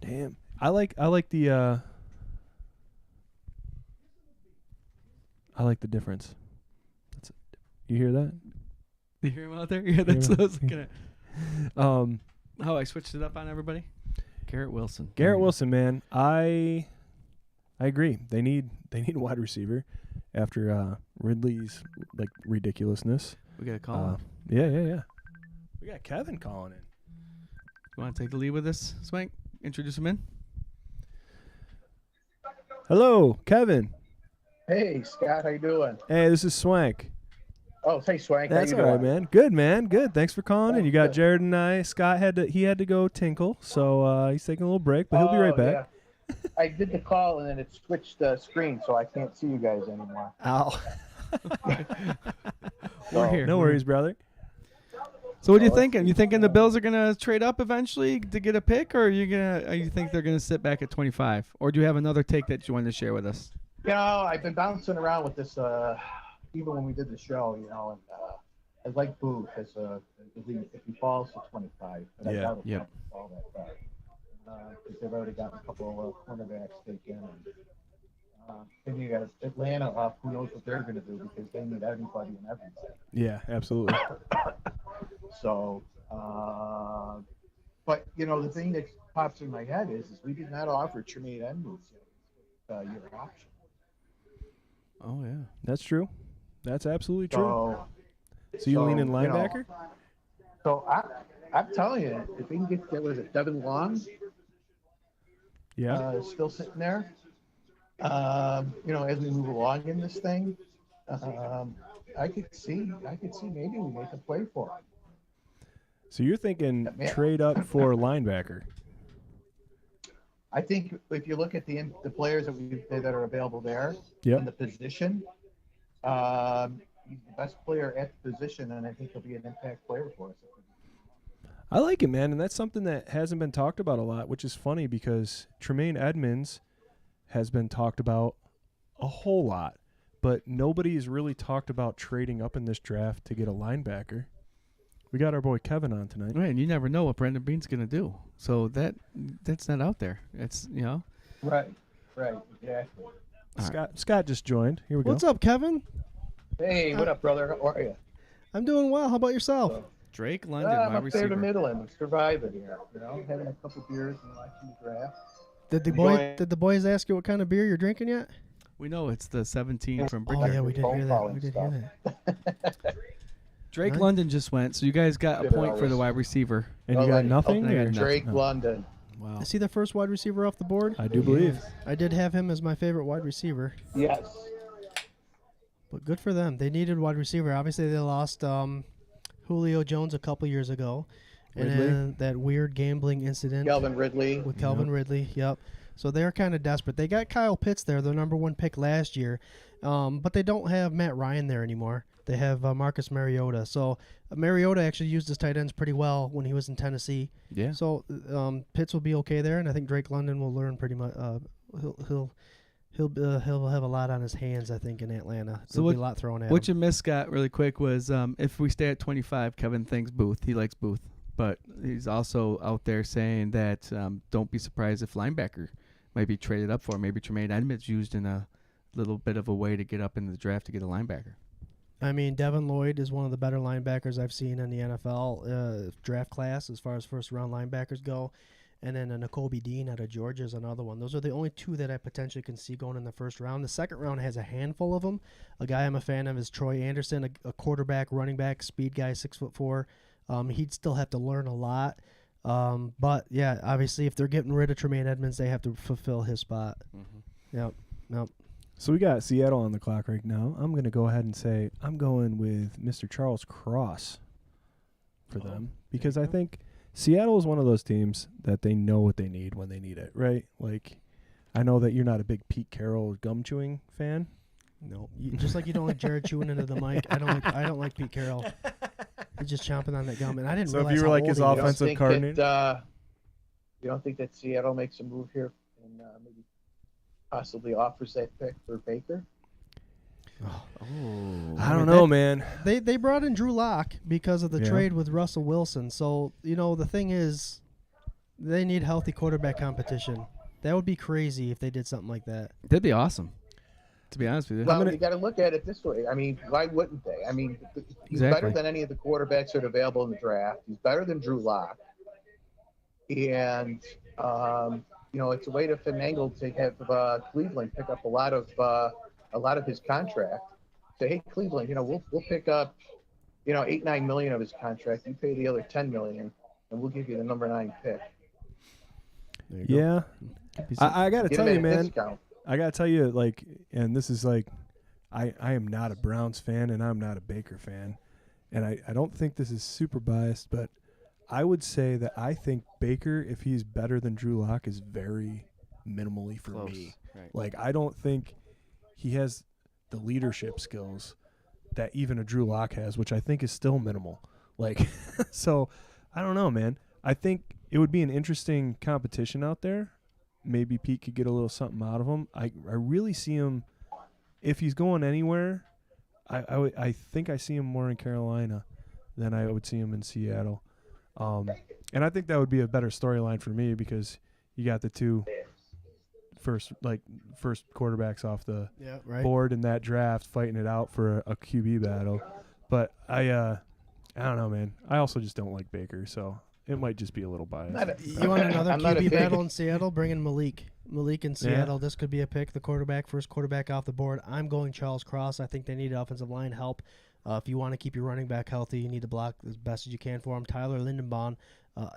Damn. I like the difference. You hear that? You hear him out there? Yeah, that's what I was looking at. Um, Oh, I switched it up on everybody. Garrett Wilson. Garrett Wilson, man, I agree. They need a wide receiver after Ridley's like ridiculousness. We got to call him. Yeah. We got Kevin calling in. You want to take the lead with this, Swank? Introduce him in. Hello, Kevin. Hey, Scott, how you doing? Hey, this is Swank. Oh, hey, Swank, That's how all you right, doing? man. Good, man. Good. Thanks for calling in. You got Good. Jarrod and I. Scott had to go tinkle, so he's taking a little break, but he'll be right Oh, back. yeah. I did the call and then it switched the screen, so I can't see you guys anymore. Ow. We're here. No worries, brother. So what are you thinking? You thinking the Bills are gonna trade up eventually to get a pick, or are you think they're gonna sit back at 25, or do you have another take that you want to share with us? You know, I've been bouncing around with this, even when we did the show, and I like Booth if he falls to 25. But Yeah, I doubt yeah. he'll fall that far. Because they've already gotten a couple of cornerbacks taken. And then you got Atlanta up. Who knows what they're going to do because they need everybody and everything. Yeah, absolutely. So, but the thing that pops in my head is we did not offer Tremaine Edmonds your option. Oh yeah. That's true. That's absolutely true. So So you lean in you linebacker? I'm telling you, if we can get Devin Long Yeah. still sitting there, as we move along in this thing, I could see maybe we make a play for him. So you're thinking Yeah. trade up for linebacker? I think if you look at the players that are available there Yep. in the position, he's the best player at the position, and I think he'll be an impact player for us. I like it, man, and that's something that hasn't been talked about a lot, which is funny because Tremaine Edmonds has been talked about a whole lot, but nobody has really talked about trading up in this draft to get a linebacker. We got our boy Kevin on tonight. Right, and you never know what Brandon Beane's gonna do. So that's not out there. It's Right, exactly. Scott just joined. Here we What's go. up, Kevin? Hey, what up, brother? How are you? I'm doing well. How about yourself? Drake London, I'm wide up there to receiver. Midland. I'm surviving here. Having a couple beers and watching the draft. Did the boys ask you what kind of beer you're drinking yet? We know it's the 17 from Oh Brickyard. yeah, we did hear that. calling We did stuff. hear that. Drake Nice. London just went, so you guys got a Did it point for the always. wide receiver. And you got nothing? I got or- nothing. Drake No. London. Wow. Is he the first wide receiver off the board? I do believe. I did have him as my favorite wide receiver. Yes. But good for them. They needed wide receiver. Obviously, they lost Julio Jones a couple years ago. And Ridley? then that weird gambling incident Calvin Ridley. with Calvin Ridley. Yep. So they're kind of desperate. They got Kyle Pitts there, their number 1 pick last year. But they don't have Matt Ryan there anymore. They have Marcus Mariota. So Mariota actually used his tight ends pretty well when he was in Tennessee. Yeah. So Pitts will be okay there, and I think Drake London will learn pretty much. He'll have a lot on his hands, I think, in Atlanta. So There'll be a lot thrown at What him. you missed, Scott, really quick was if we stay at 25, Kevin thinks Booth. He likes Booth. But he's also out there saying that don't be surprised if linebacker might be traded up for. Maybe Tremaine Edmonds used in a little bit of a way to get up in the draft to get a linebacker. I mean, Devin Lloyd is one of the better linebackers I've seen in the NFL draft class as far as first-round linebackers go. And then Nakobe Dean out of Georgia is another one. Those are the only two that I potentially can see going in the first round. The second round has a handful of them. A guy I'm a fan of is Troy Anderson, a quarterback, running back, speed guy, 6'4". He'd still have to learn a lot. But, yeah, obviously if they're getting rid of Tremaine Edmonds, they have to fulfill his spot. Mm-hmm. Yep. So we got Seattle on the clock right now. I'm going to go ahead and say I'm going with Mr. Charles Cross for them because I think Seattle is one of those teams that they know what they need when they need it, right? Like, I know that you're not a big Pete Carroll gum chewing fan. No, just like you don't like Jarrod chewing into the mic. I don't like Pete Carroll. He's just chomping on that gum, and I didn't So if realize you were how like old his he was. offensive think coordinator? you don't think that Seattle makes a move here and maybe possibly offers that pick for Baker? Oh. I don't know, man. They brought in Drew Lock because of the Yeah. trade with Russell Wilson. So, the thing is, they need healthy quarterback competition. That would be crazy if they did something like that. That'd be awesome, to be honest with you. Well, you got to look at it this way. I mean, why wouldn't they? I mean, he's better than any of the quarterbacks that are available in the draft. He's better than Drew Lock. And, it's a way to finagle to have Cleveland pick up a lot of his contract. Say, hey, Cleveland, we'll pick up, 8-9 million of his contract. You pay the other 10 million, and we'll give you the number 9 pick. Yeah. I got to Get tell him you, at a man. discount. I got to tell you, like, and this is like, I am not a Browns fan and I'm not a Baker fan. And I don't think this is super biased, but I would say that I think Baker, if he's better than Drew Lock, is very minimally for Close. me. Right. Like, I don't think he has the leadership skills that even a Drew Lock has, which I think is still minimal. Like, so I don't know, man. I think it would be an interesting competition out there. Maybe Pete could get a little something out of him. I really see him, if he's going anywhere, I think I see him more in Carolina than I would see him in Seattle. And I think that would be a better storyline for me because you got the two first quarterbacks off the board in that draft fighting it out for a QB battle. But I don't know, man. I also just don't like Baker, so it might just be a little biased. You want another I'm not a QB big- battle in Seattle? Bring in Malik. Malik in Seattle. This could be a pick. The first quarterback off the board. I'm going Charles Cross. I think they need offensive line help. If you want to keep your running back healthy, you need to block as best as you can for him. Tyler Lindenbaum,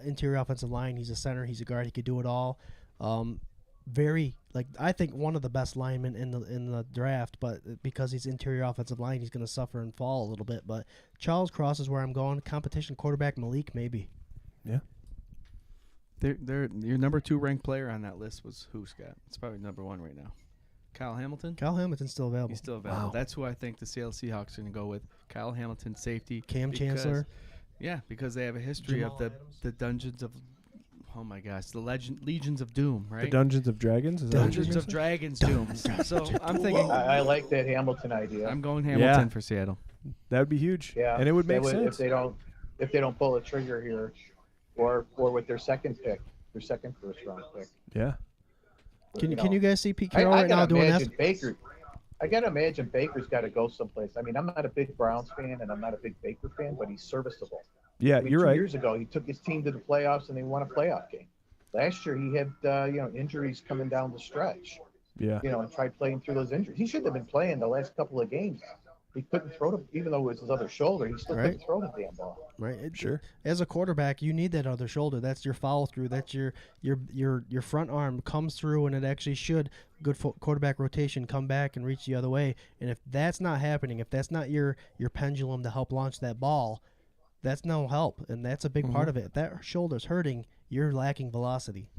interior offensive line. He's a center. He's a guard. He could do it all. I think one of the best linemen in the draft, but because he's interior offensive line, he's going to suffer and fall a little bit. But Charles Cross is where I'm going. Competition quarterback Malik, maybe. Yeah. Your number 2 ranked player on that list was who, Scott? It's probably number 1 right now. Kyle Hamilton? Kyle Hamilton's still available. He's still available. Wow. That's who I think the Seattle Seahawks are going to go with. Kyle Hamilton, safety. Cam Chancellor. Yeah, because they have a history Jamal of the dungeons of, oh my gosh, the Legions of Doom, right? The Dungeons of Dragons? Is that what you're Dungeons of saying? Dragons Doom. So I'm thinking, I like that Hamilton idea. I'm going Hamilton Yeah. for Seattle. That would be huge. Yeah, And it would make if sense. they don't pull a trigger here, or with their second pick, their second first round pick. Yeah. Can you guys see Pete I Carroll right now gotta doing imagine that? Baker. I gotta imagine Baker's got to go someplace. I mean, I'm not a big Browns fan and I'm not a big Baker fan, but he's serviceable. Yeah, I mean, you're 2 right. years ago, he took his team to the playoffs and they won a playoff game. Last year, he had injuries coming down the stretch. Yeah. And tried playing through those injuries. He shouldn't have been playing the last couple of games. He couldn't throw it, even though it was his other shoulder. He still couldn't throw the damn ball. Right. Sure. As a quarterback, you need that other shoulder. That's your follow through. That's your front arm comes through, and it actually should good quarterback rotation come back and reach the other way. And if that's not happening, if that's not your pendulum to help launch that ball, that's no help, and that's a big part of it. If that shoulder's hurting, you're lacking velocity.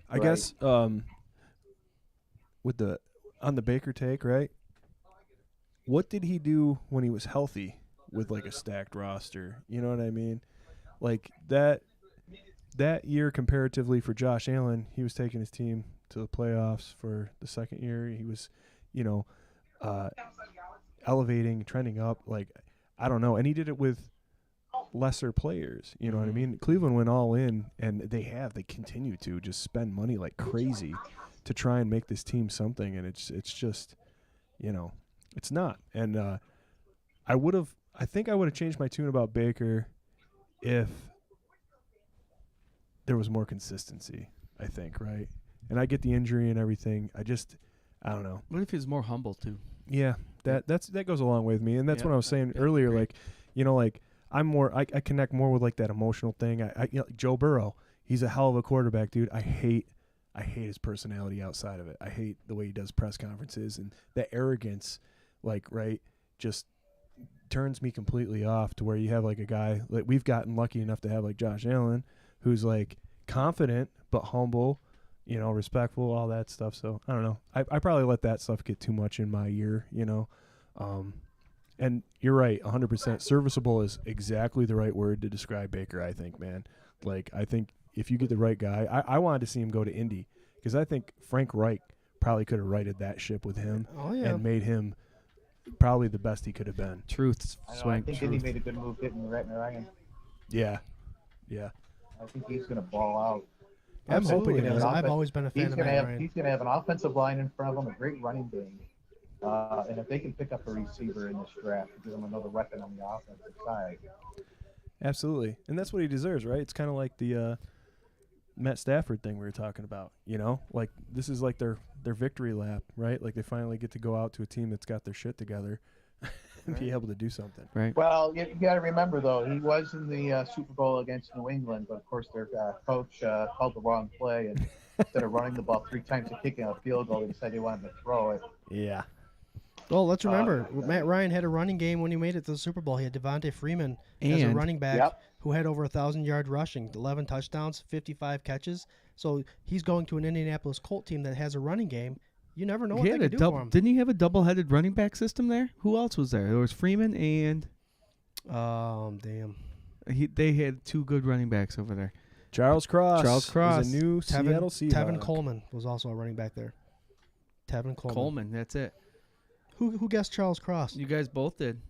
I guess on the Baker take, right? What did he do when he was healthy with like a stacked roster? You know what I mean? Like that year comparatively for Josh Allen, he was taking his team to the playoffs for the second year. He was, elevating, trending up. Like, I don't know. And he did it with lesser players. You know what I mean? Cleveland went all in, and they continue to just spend money like crazy to try and make this team something. And it's just, it's not. And I think I would have changed my tune about Baker if there was more consistency, I think, right? And I get the injury and everything. I don't know. What if he's more humble too? Yeah, that goes a long way with me. And that's what I was saying earlier. Great. I'm more, I connect more with like that emotional thing. Joe Burrow, he's a hell of a quarterback, dude. I hate his personality outside of it. I hate the way he does press conferences and the arrogance, just turns me completely off to where you have like a guy like we've gotten lucky enough to have like Josh Allen, who's like confident but humble, respectful, all that stuff. So I don't know. I probably let that stuff get too much in my ear, and you're right, 100%. Serviceable is exactly the right word to describe Baker, I think, man. Like, I think if you get the right guy, I wanted to see him go to Indy because I think Frank Reich probably could have righted that ship with him and made him probably the best he could have been. Truth, Swank. I think Indy made a good move getting Ryan. Yeah. I think he's going to ball out. I'm hoping it is. I've I've always been a fan of Matt Ryan. He's going to have an offensive line in front of him, a great running game. And if they can pick up a receiver in this draft, give him another weapon on the offensive side. Absolutely. And that's what he deserves, right? It's kind of like the Matt Stafford thing we were talking about, Like, this is like their victory lap, right? Like, they finally get to go out to a team that's got their shit together and be able to do something. Right. Well, you got to remember, though, he was in the Super Bowl against New England, but, of course, their coach called the wrong play, and instead of running the ball 3 times and kicking a field goal, they decided they wanted to throw it. Yeah. Well, let's remember, Matt Ryan had a running game when he made it to the Super Bowl. He had Devontae Freeman as a running back who had over 1,000 yards rushing, 11 touchdowns, 55 catches. So he's going to an Indianapolis Colt team that has a running game. You never know what they can do for him. Didn't he have a double-headed running back system there? Who else was there? There was Freeman and... damn. They had 2 good running backs over there. Charles Cross. Is a new Seattle Seahawks. Tevin Coleman was also a running back there. Tevin Coleman. That's it. Who guessed Charles Cross? You guys both did.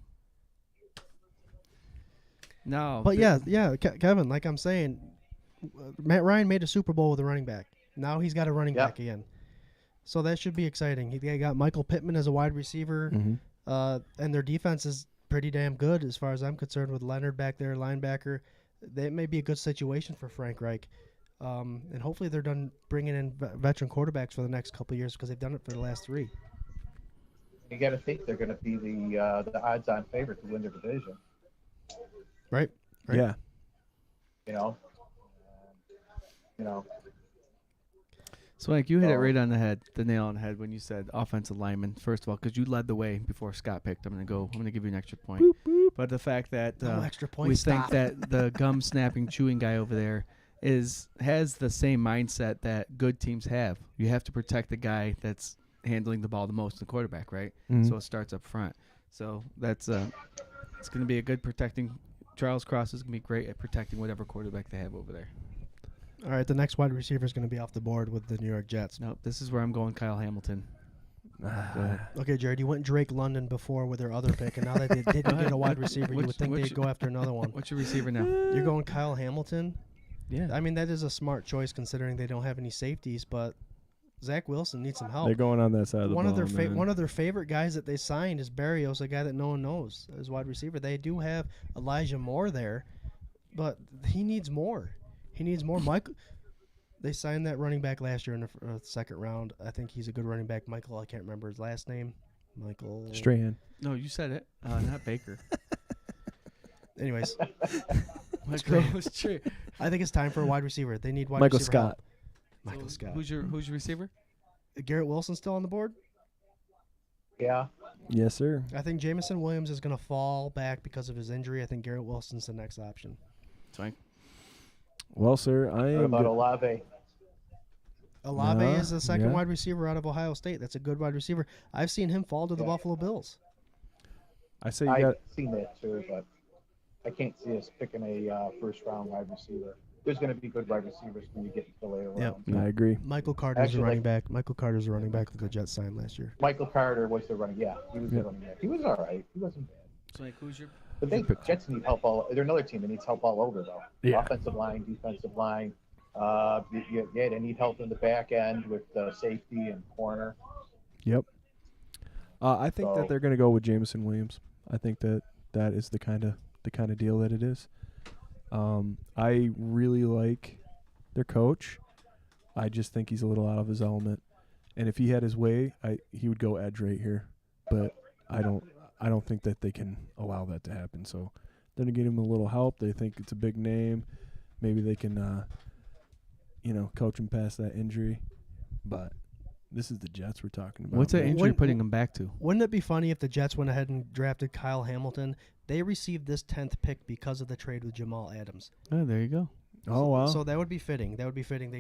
No. But Kevin, like I'm saying, Matt Ryan made a Super Bowl with a running back. Now he's got a running back again. So that should be exciting. He got Michael Pittman as a wide receiver, and their defense is pretty damn good as far as I'm concerned with Leonard back there, linebacker. That may be a good situation for Frank Reich. And hopefully they're done bringing in veteran quarterbacks for the next couple of years because they've done it for the last 3. You got to think they're going to be the odds-on favorite to win their division. Right. Yeah. Swank, you hit it right on the head, the nail on the head when you said offensive lineman. First of all, because you led the way before Scott picked. I'm going to give you an extra point. Boop, boop. But the fact that no extra point, we stop. think that the gum snapping chewing guy over there has the same mindset that good teams have. You have to protect the guy that's handling the ball the most, the quarterback, right? Mm-hmm. So it starts up front. So that's it's going to be a good protecting. Charles Cross is going to be great at protecting whatever quarterback they have over there. All right, the next wide receiver is going to be off the board with the New York Jets. Nope, this is where I'm going Kyle Hamilton. Go ahead. Okay, Jarrod, you went Drake London before with their other pick, and now that they didn't get a wide receiver, you would think they'd go after another one. What's your receiver now? You're going Kyle Hamilton? Yeah. I mean, that is a smart choice considering they don't have any safeties, but Zach Wilson needs some help. They're going on that side of the One ball, of their man. one of their favorite guys that they signed is Barrios, a guy that no one knows as wide receiver. They do have Elijah Moore there, but he needs more. He needs more. They signed that running back last year in the second round. I think he's a good running back. Michael, I can't remember his last name. Michael Strahan. No, you said it. Not Baker. Anyways, Michael was true. I think it's time for a wide receiver. They need wide Michael receiver Scott. help. Michael Scott. Who's your receiver? Garrett Wilson still on the board? Yeah. Yes, sir. I think Jamison Williams is going to fall back because of his injury. I think Garrett Wilson's the next option. Swank. Well, sir, I What am. about Olave? Olave Yeah, is the second yeah. wide receiver out of Ohio State. That's a good wide receiver. I've seen him fall to the Yeah. Buffalo Bills. I say you I've got. seen that too, but I can't see us picking a first-round wide receiver. There's going to be good wide receivers when you get to the later Yep. rounds. I agree. Michael Carter's Actually, a running back. Michael Carter's a running back that the Jets signed last year. Michael Carter was the running. Yeah, he was Yeah. the running back. He was all right. He wasn't bad. Swank, who's your? But they Jets need help all. They're another team that needs help all over though. Yeah. Offensive line, defensive line. They need help in the back end with safety and corner. Yep. I think So- that they're going to go with Jamison Williams. I think that is the kind of deal that it is. I really like their coach. I just think he's a little out of his element. And if he had his way, he would go edge right here. But I don't think that they can allow that to happen. So they're going to get him a little help. They think it's a big name. Maybe they can coach him past that injury. But this is the Jets we're talking about. What's that man. injury When- putting him back to? Wouldn't it be funny if the Jets went ahead and drafted Kyle Hamilton? They received this 10th pick because of the trade with Jamal Adams. Oh, there you go. Oh, wow. So that would be fitting. They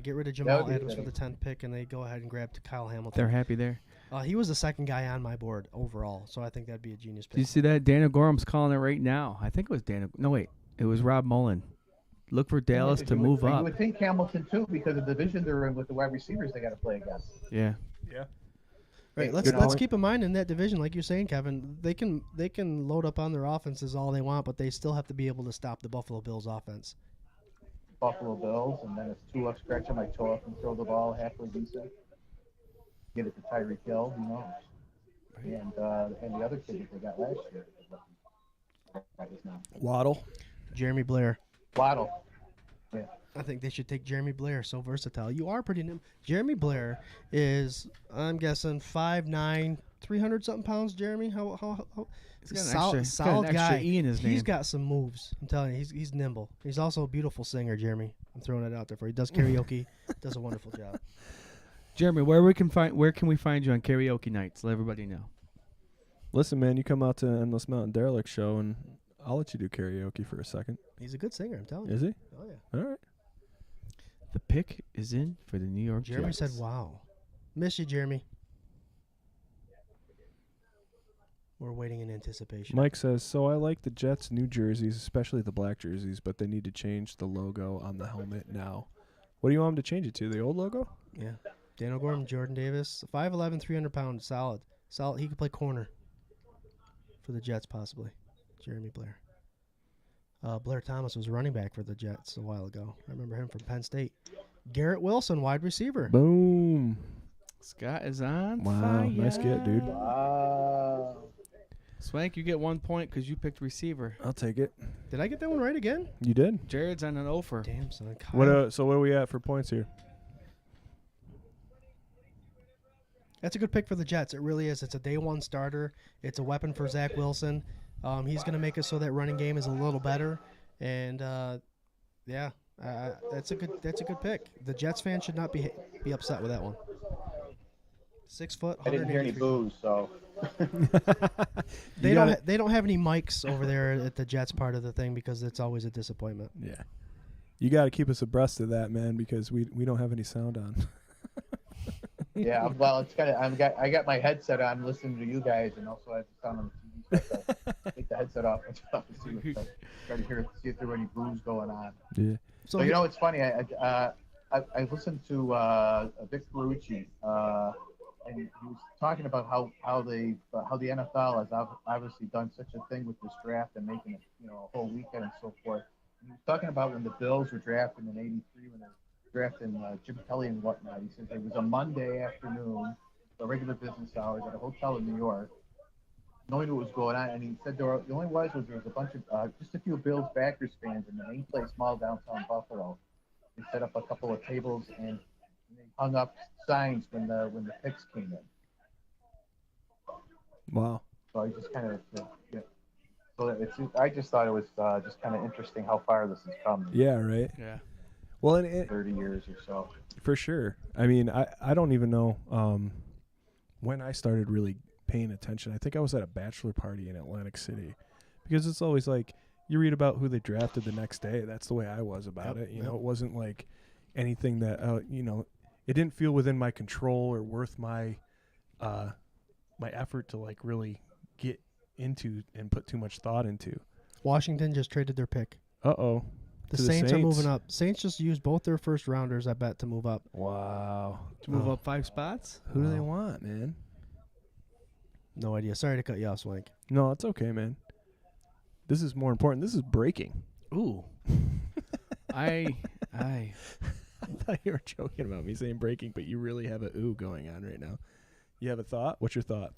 get rid of That Jamal would be Adams for fitting. the 10th pick, and they go ahead and grab Kyle Hamilton. They're happy there. He was the second guy on my board overall, so I think that'd be a genius Do you pick. see that? Dana Gorham's calling it right now. I think it was Dana. No, wait. It was Rob Mullen. Look for Dallas to move You up. would think Hamilton too, because of the division they're in with the wide receivers they got to play against. Yeah. Right, Good let's point. keep in mind in that division, like you're saying, Kevin, they can load up on their offenses all they want, but they still have to be able to stop the Buffalo Bills offense. Buffalo Bills, and then it's two up scratching my toe up and throw the ball halfway decent. Get it to Tyreek Hill, who knows? And the other kid that they got last year. That is not Waddle. Jeremy Blair. Waddle. I think they should take Jeremy Blair. So versatile. You are pretty nimble. Jeremy Blair is, I'm guessing, 5'9", 300-something pounds, Jeremy? How He's got an solid, extra, solid got an extra guy. E in his name. He's got some moves. I'm telling you, he's nimble. He's also a beautiful singer, Jeremy. I'm throwing it out there for you. He does karaoke. Does a wonderful job. Jeremy, where can we find you on karaoke nights? Let everybody know. Listen, man, you come out to Endless Mountain Derelict show, and I'll let you do karaoke for a second. He's a good singer, I'm telling you. Is he? Oh, yeah. All right. The pick is in for the New York Jeremy Jets. said, wow. Miss you, Jeremy. We're waiting in anticipation. Mike says, so I like the Jets' new jerseys, especially the black jerseys, but they need to change the logo on the helmet now. What do you want them to change it to? The old logo? Yeah. Daniel Gorham, Jordan Davis, 5'11", 300 pounds, solid. He could play corner for the Jets, possibly. Jeremy Blair. Blair Thomas was running back for the Jets a while ago. I remember him from Penn State. Garrett Wilson, wide receiver. Boom. Scott is on Wow, fire. nice get, dude. Wow. Swank, you get 1 point because you picked receiver. I'll take it. Did I get that one right again? You did? Jared's on an offer. Damn, son. So what are we at for points here? That's a good pick for the Jets. It really is. It's a day one starter. It's a weapon for Zach Wilson. He's going to make it so that running game is a little better. And, that's a good pick. The Jets fans should not be upset with that one. 6 foot, I didn't hear any 183. boos, so. They don't have any mics over there at the Jets part of the thing because it's always a disappointment. Yeah. You got to keep us abreast of that, man, because we don't have any sound on. Yeah, well, it's kind of. I got my headset on, listening to you guys, and also I have the sound on the TV. So I have to take the headset off and stuff to see try to see if there were any boos going on. Yeah. So you know, it's funny. I listened to Vic Ferrucci, and he was talking about how the NFL has obviously done such a thing with this draft and making it a whole weekend and so forth. And he was talking about when the Bills were drafting in '83 when drafting Jim Kelly and whatnot. He says it was a Monday afternoon, the regular business hours at a hotel in New York. Knowing what was going on, and he said the only was there was a bunch of just a few Bills backers fans in the main place, small downtown Buffalo. They set up a couple of tables and they hung up signs when the picks came in. Wow. So I just kind of I just thought it was just kind of interesting how far this has come. Yeah. Right. Yeah. Well, and 30 years or so. For sure. I mean, I don't even know when I started really paying attention. I think I was at a bachelor party in Atlantic City, because it's always like you read about who they drafted the next day. That's the way I was about it. You know, it wasn't like anything that it didn't feel within my control or worth my my effort to like really get into and put too much thought into. Washington just traded their pick. Uh-oh. The Saints are moving up. Saints just used both their first rounders, I bet, to move up. Wow. To move up 5 spots? Who do they want, man? No idea. Sorry to cut you off, Swank. No, it's okay, man. This is more important. This is breaking. Ooh. I thought you were joking about me saying breaking, but you really have a ooh going on right now. You have a thought? What's your thought?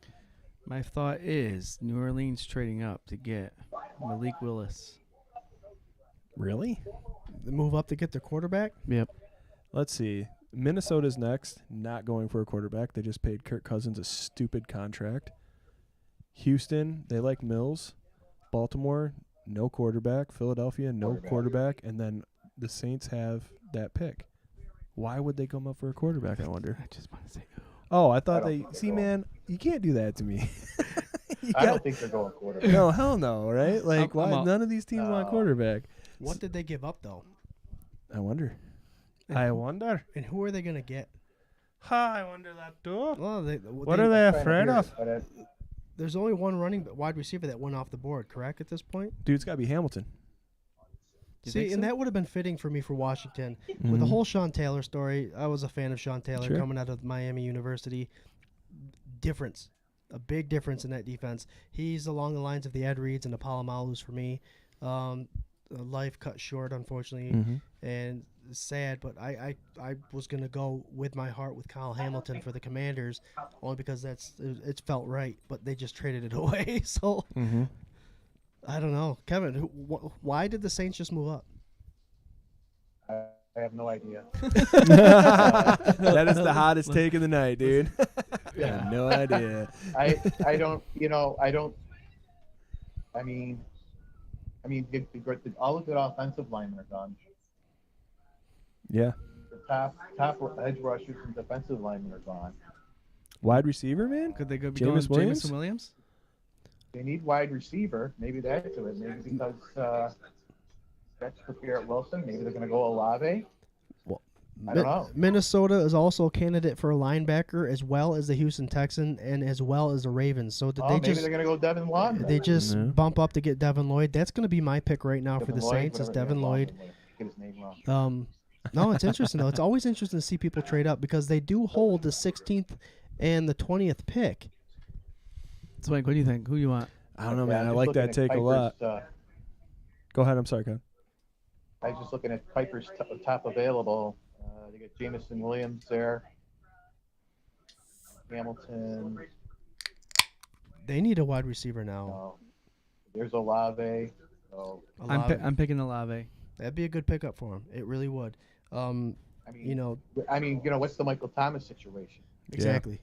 My thought is New Orleans trading up to get Malik Willis. Really? They move up to get their quarterback? Yep. Let's see. Minnesota's next, not going for a quarterback. They just paid Kirk Cousins a stupid contract. Houston, they like Mills. Baltimore, no quarterback. Philadelphia, no quarterback. And then the Saints have that pick. Why would they come up for a quarterback, I wonder? I just want to say, Oh, I thought they... See, man, you can't do that to me. I don't think they're going quarterback. No, hell no, right? Like, I'm why? None of these teams want quarterback. What did they give up, though? I wonder. And who are they going to get? I wonder that too. Well, What are they afraid of? There's only one wide receiver that went off the board, correct, at this point? Dude, it's got to be Hamilton. See, and that would have been fitting for me for Washington. With the whole Sean Taylor story, I was a fan of Sean Taylor coming out of Miami University. Difference. A big difference in that defense. He's along the lines of the Ed Reeds and the Palomalus for me. Life cut short, unfortunately, and sad, but I was going to go with my heart with Kyle Hamilton for the Commanders, only because it felt right, but they just traded it away. So I don't know. Kevin, why did the Saints just move up? I have no idea. That is the hottest take of the night, dude. Yeah. No idea. I don't. I mean, all of the offensive linemen are gone. Yeah. The top edge rushers and defensive linemen are gone. Wide receiver, man? Could they go be Jameis going Williams? Jameson Williams? They need wide receiver. Maybe that's it. Maybe because that's for Garrett Wilson. Maybe they're going to go Olave. Well, I don't know. Minnesota is also a candidate for a linebacker, as well as the Houston Texans and as well as the Ravens. So maybe they're going to go Devin Lloyd. They just bump up to get Devin Lloyd. That's going to be my pick right now for the Saints. Is Devin Lloyd? Get his name wrong. No, it's interesting though. It's always interesting to see people trade up because they do hold the 16th and the 20th pick. So, Mike, what do you think? Who you want? I don't know, man. I like that take a lot. Go ahead. I'm sorry, Ken. I was just looking at Piper's top available. They got Jameson Williams there. Hamilton. They need a wide receiver now. There's Olave. I'm picking Olave. That'd be a good pickup for him. It really would. What's the Michael Thomas situation? Exactly.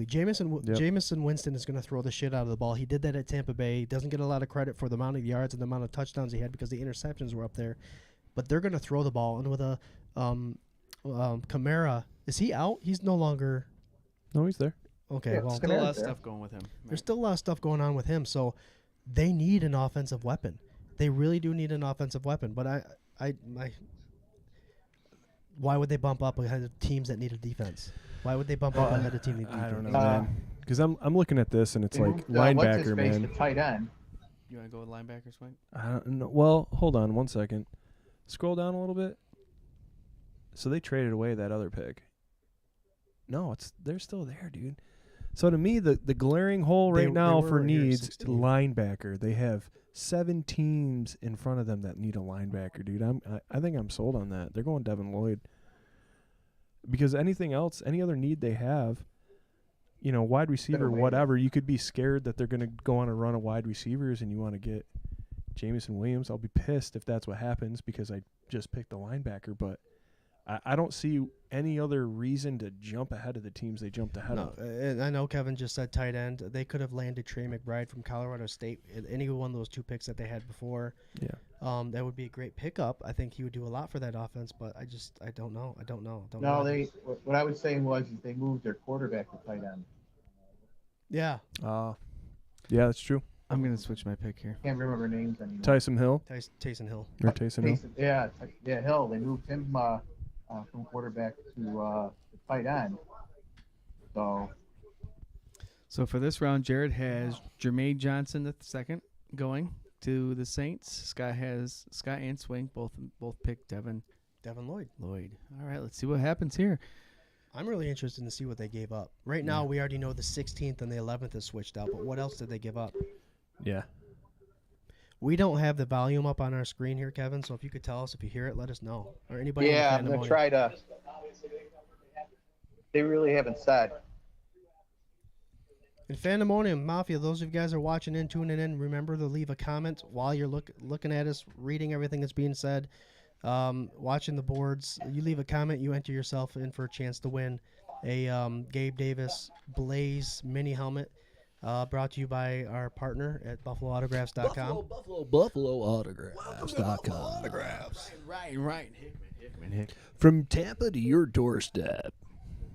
Jameson Winston is going to throw the shit out of the ball. He did that at Tampa Bay. He doesn't get a lot of credit for the amount of yards and the amount of touchdowns he had because the interceptions were up there. But they're going to throw the ball. And with a Kamara, is he out? He's no longer. No, he's there. Okay, yeah, well, Still a lot of stuff going with him. There's still a lot of stuff going on with him. So they need an offensive weapon. They really do need an offensive weapon. But why would they bump up ahead of teams that need a defense? Why would they bump up ahead of teams that need a defense? I don't know, man. Because I'm looking at this, and it's like What's linebacker, his face, man. the tight end. You want to go with linebacker, Swank? I don't know. Well, hold on 1 second. Scroll down a little bit. So they traded away that other pick. No, they're still there, dude. So to me, the glaring hole right now for needs 16. linebacker. They have 7 teams in front of them that need a linebacker, dude. I think I'm sold on that. They're going Devin Lloyd. because anything else, any other need they have, wide receiver, waiting. whatever, you could be scared that they're going to go on a run of wide receivers and you want to get Jameson Williams. I'll be pissed if that's what happens because I just picked the linebacker, but I don't see any other reason to jump ahead of the teams they jumped ahead of. And I know Kevin just said tight end. They could have landed Trey McBride from Colorado State. Any one of those 2 picks that they had before. Yeah. That would be a great pickup. I think he would do a lot for that offense, but I don't know. No, what I was saying was they moved their quarterback to tight end. Yeah. Yeah, that's true. I'm going to switch my pick here. Can't remember names anymore. Taysom Hill. Taysom Hill. Or Taysom Hill. Yeah, Hill. They moved him from quarterback to tight end. So for this round, Jarrod has Jermaine Johnson the second going to the Saints. Scott and Swank both picked Devin Lloyd. All right, let's see what happens here. I'm really interested to see what they gave up. Right now, we already know the 16th and the 11th is switched out, but what else did they give up? Yeah. We don't have the volume up on our screen here, Kevin, so if you could tell us if you hear it, let us know. Or anybody. Yeah, I'm going to try to. They really haven't said. In Fandemonium Mafia, those of you guys are watching in, tuning in, remember to leave a comment while you're looking at us, reading everything that's being said, watching the boards. You leave a comment, you enter yourself in for a chance to win a Gabe Davis Blaze mini helmet. Brought to you by our partner at BuffaloAutographs.com. BuffaloAutographs.com. Right. Hickman. From Tampa to your doorstep.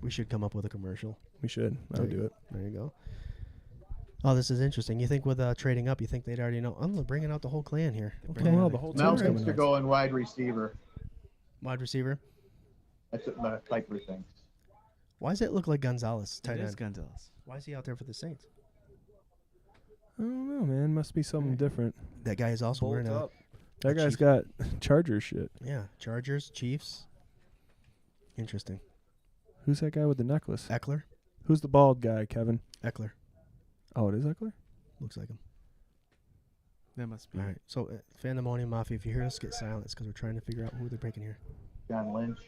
We should come up with a commercial. We should. I would do it. There you go. Oh, this is interesting. You think with trading up, you think they'd already know? I'm bringing out the whole clan here. Okay. Well, the whole team's Malcolm's coming to out. go in wide receiver. Wide receiver. That's what Piper thinks. Why does it look like Gonzalez? Tight It is end. Gonzalez. Why is he out there for the Saints? I don't know, man. Must be something different. That guy is also wearing a That guy's got Chargers shit. Chargers, Chiefs. Interesting. Who's that guy with the necklace? Eckler. Who's the bald guy, Kevin? Eckler. Oh, it is Eckler? Looks like him. That must be. All right. So, Fandemonium Mafia, if you hear us get silent, it's because we're trying to figure out who they're picking here. John Lynch.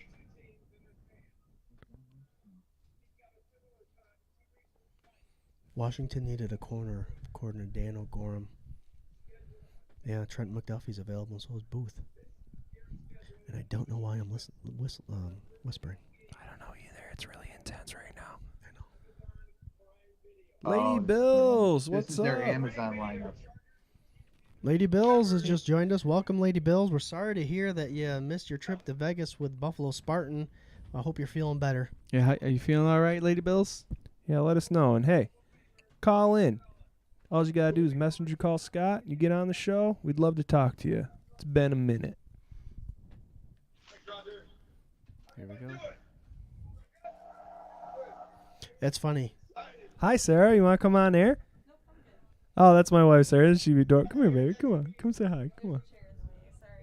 Washington needed a corner, according to Dan O'Gorham. Yeah, Trent McDuffie's available, so is Booth. And I don't know why I'm whispering. I don't know either. It's really intense right now. I know. Lady Bills, This what's is up? their Amazon lineup. Lady Bills has just joined us. Welcome, Lady Bills. We're sorry to hear that you missed your trip to Vegas with Buffalo Spartan. I hope you're feeling better. Yeah, are you feeling all right, Lady Bills? Yeah, let us know. And hey, call in. All you got to do is messenger call Scott. You get on the show. We'd love to talk to you. It's been a minute. Here we go. That's funny. Hi, Sarah. You want to come on air? Oh, that's my wife, Sarah. She be door. Come here, baby. Come on. Come say hi. Come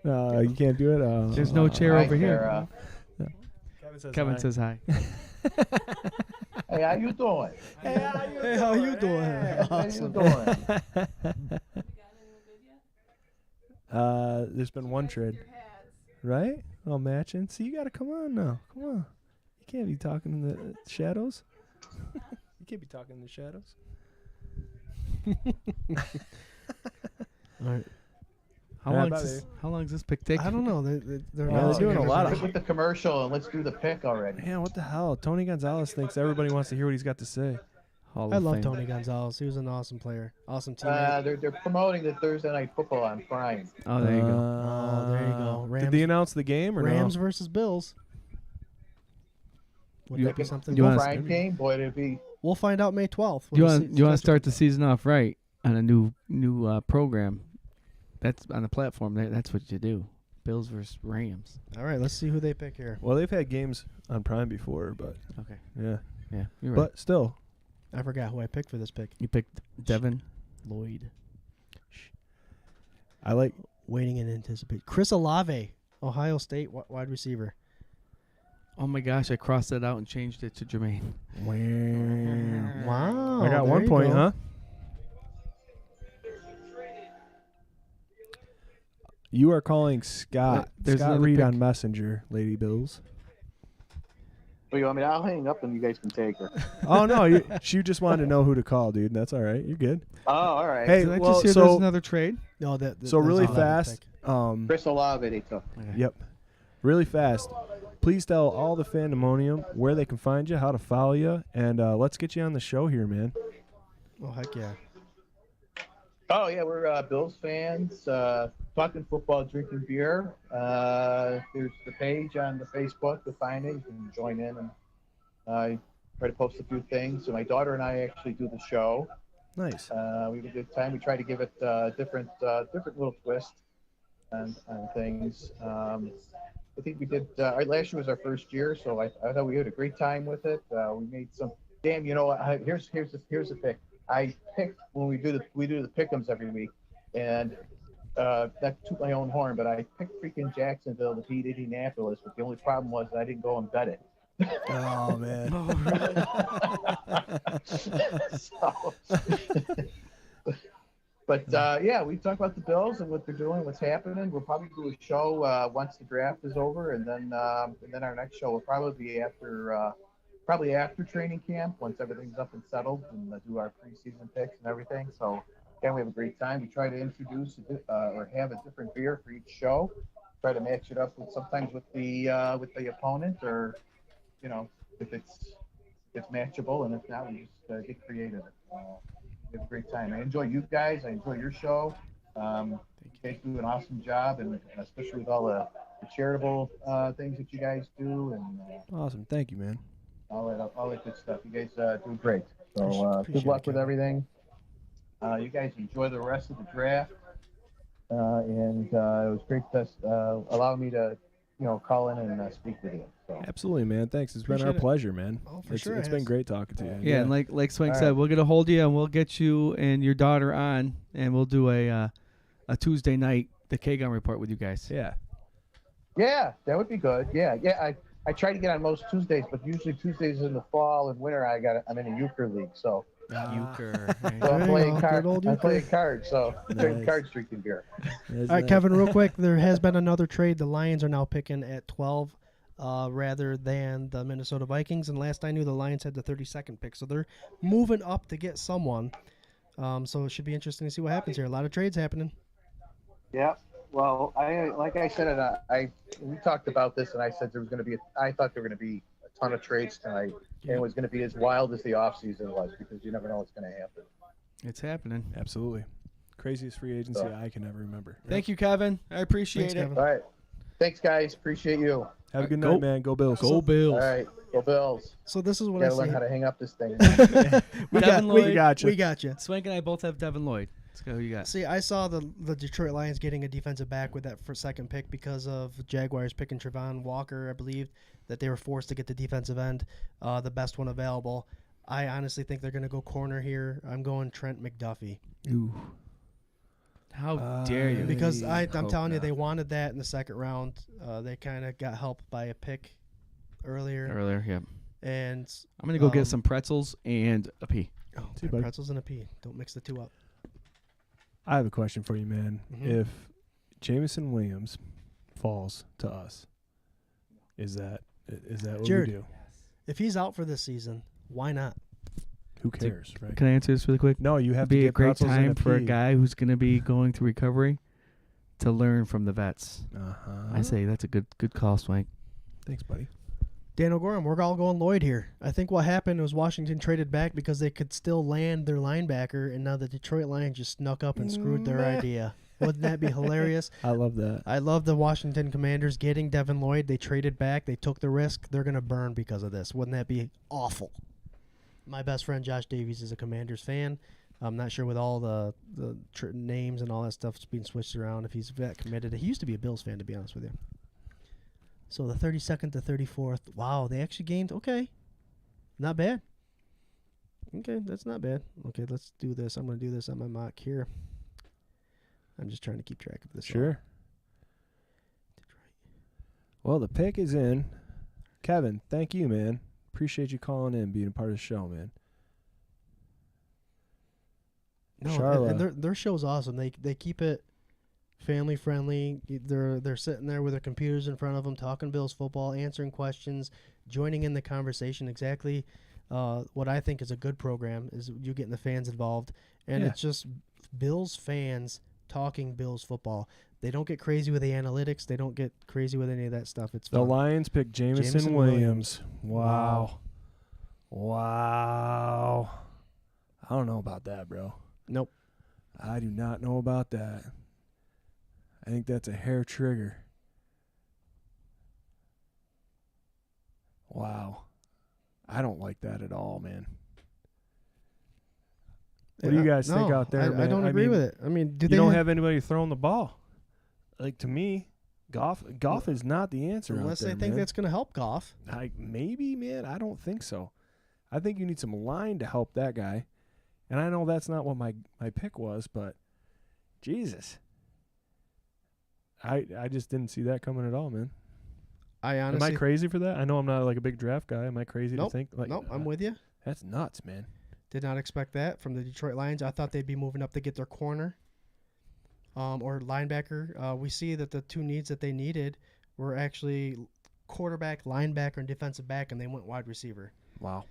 on. You can't do it? There's no chair Hi, over here. Sarah. Kevin says hi. Hey, how you doing? Hey, how you doing? How you doing? There's been one trade. Right? All matching. See, you got to come on now. Come on. You can't be talking in the shadows. You can't be talking in the shadows. All right. How long does this pick take? I don't know. They're Yeah, they're doing a lot of Quit with the commercial and let's do the pick already. Man, what the hell? Tony Gonzalez thinks everybody wants to hear what he's got to say. Hall I of love Fame. Tony Gonzalez. He was an awesome player. Awesome teammate. They're promoting the Thursday night football on Prime. Oh, there you go. Oh, there you go. Did they announce the game or Rams no? versus Bills. Would You- that be something? you wanna- Prime game, boy, it'd be. We'll find out May 12th. You want to start the season off right on a new program? That's on the platform. That's what you do. Bills versus Rams. All right, let's see who they pick here. Well, they've had games on Prime before, but Okay. yeah. Yeah, you're right. But still, I forgot who I picked for this pick. You picked Devin. Lloyd. I like. Waiting in anticipation. Chris Olave, Ohio State wide receiver. Oh my gosh, I crossed that out and changed it to Jermaine. Wow. I got there 1 you point, go. huh? You are calling Scott. There's Scott another Reed pick. on Messenger, Lady Bills. Well, I mean, I'll hang up and you guys can take her. Oh no, she just wanted to know who to call, dude. That's all right. You're good. Oh, all right. Hey, Did I well, just hear so there's another trade? No, so really fast. Chris Olave, they took. Yep. Really fast. Please tell all the Fandemonium where they can find you, how to follow you, and let's get you on the show here, man. Oh, heck yeah. Oh, yeah, we're Bills fans, talking football, drinking beer. There's the page on the Facebook to find it. You can join in and try to post a few things. So my daughter and I actually do the show. Nice. We have a good time. We try to give it different little twist on things. I think we did. Last year was our first year, so I thought we had a great time with it. We made some. Damn, here's the pick. I picked when we do the pick'ems every week, and not toot my own horn, but I picked freaking Jacksonville to beat Indianapolis. But the only problem was I didn't go and bet it. Oh man. But yeah, we talk about the Bills and what they're doing, what's happening. We'll probably do a show once the draft is over, and then our next show will probably be after training camp, once everything's up and settled, and do our preseason picks and everything. So again, we have a great time. We try to introduce or have a different beer for each show. Try to match it up sometimes with the opponent, or if it's matchable, and if not, we just get creative. We have a great time. I enjoy you guys. I enjoy your show. You guys do an awesome job, and especially with all the charitable things that you guys do, and Awesome. Thank you, man. all that good stuff. You guys do great. So Appreciate good luck it, with Kevin. everything. You guys enjoy the rest of the draft, and it was great to allow me to call in and speak with you. So. Absolutely, man. Thanks. It's been our Appreciate it. pleasure, man. Oh, for It's sure. It's been great talking to you. Yeah, and like Swank All said, right. we'll get a hold of you and we'll get you and your daughter on, and we'll do a Tuesday night the K-Gun report with you guys. Yeah. Yeah, that would be good. Yeah. I try to get on most Tuesdays, but usually Tuesdays in the fall and winter I'm in a euchre league, so Euchre. so There I'm you playing go, cards. good old I'm euchre. playing cards, so playing Nice. cards, drinking beer. All All right, Kevin, real quick. There has been another trade. The Lions are now picking at 12 rather than the Minnesota Vikings. And last I knew, the Lions had the 32nd pick. So they're moving up to get someone. So it should be interesting to see what happens here. A lot of trades happening. Yeah. Well, like I said, we talked about this, and I said I thought there were going to be a ton of trades tonight, and it was going to be as wild as the offseason was, because you never know what's going to happen. It's happening. Absolutely. Craziest free agency I can ever remember. Thank you, Kevin. I appreciate Thanks, it. Kevin. All right. Thanks, guys. Appreciate you. Have a good Go- night, man. Go Bills. Go Bills. All right. Go Bills. So this is what Gotta I learn say. how to hang up this thing. We Devin Lloyd. We got you. We got you. Swank and I both have Devin Lloyd. Let's go. Who you got? See, I saw the Detroit Lions getting a defensive back with that second pick because of Jaguars picking Trevon Walker. I believe that they were forced to get the defensive end, the best one available. I honestly think they're going to go corner here. I'm going Trent McDuffie. Ooh. How dare you? Because I'm hope telling you, not. they wanted that in the second round. They kind of got helped by a pick earlier. Earlier, yeah. And I'm gonna go get Um, some pretzels and a pea. See you, buddy. pretzels and a pea. Don't mix the two up. I have a question for you, man. Mhm. If Jameson Williams falls to us, is that what Jarrod. we do? If he's out for this season, why not? Who cares, right? Can I answer this really quick? No, you have It'd to be get a great pretzels and time for a pea. guy who's gonna be going through recovery to learn from the vets. Uh-huh. I say that's a good call, Swank. Thanks, buddy. Dan O'Gorham, we're all going Lloyd here. I think what happened was Washington traded back because they could still land their linebacker, and now the Detroit Lions just snuck up and screwed their idea. Wouldn't that be hilarious? I love that. I love the Washington Commanders getting Devin Lloyd. They traded back. They took the risk. They're going to burn because of this. Wouldn't that be awful? My best friend Josh Davies is a Commanders fan. I'm not sure with all the names and all that stuff being switched around if he's that committed. He used to be a Bills fan, to be honest with you. So the 32nd to 34th. Wow, they actually gained. Okay. Not bad. Okay, that's not bad. Okay, let's do this. I'm going to do this on my mock here. I'm just trying to keep track of this. Sure. Well, the pick is in. Kevin, thank you, man. Appreciate you calling in, being a part of the show, man. No, Charla. and their show's awesome. They keep it family friendly. They're sitting there with their computers in front of them, talking Bills football, answering questions, joining in the conversation. Exactly what I think is a good program is you getting the fans involved, and it's just Bills fans talking Bills football. They don't get crazy with the analytics. They don't get crazy with any of that stuff. It's The fun. Lions picked Jameson Williams. Wow. I don't know about that, bro. Nope. I do not know about that. I think that's a hair trigger. Wow. I don't like that at all, man. What do you guys think out there, man? I don't agree with it. I mean, you don't have anybody throwing the ball. Like, to me, Goff is not the answer unless out there, they think man. that's going to help Goff. Maybe, man. I don't think so. I think you need some line to help that guy. And I know that's not what my pick was, but Jesus. I just didn't see that coming at all, man. Am I crazy for that? I know I'm not like a big draft guy. Am I crazy to think like Nope, I'm with you. That's nuts, man. Did not expect that from the Detroit Lions. I thought they'd be moving up to get their corner or linebacker. We see that the two needs that they needed were actually quarterback, linebacker, and defensive back, and they went wide receiver. Wow.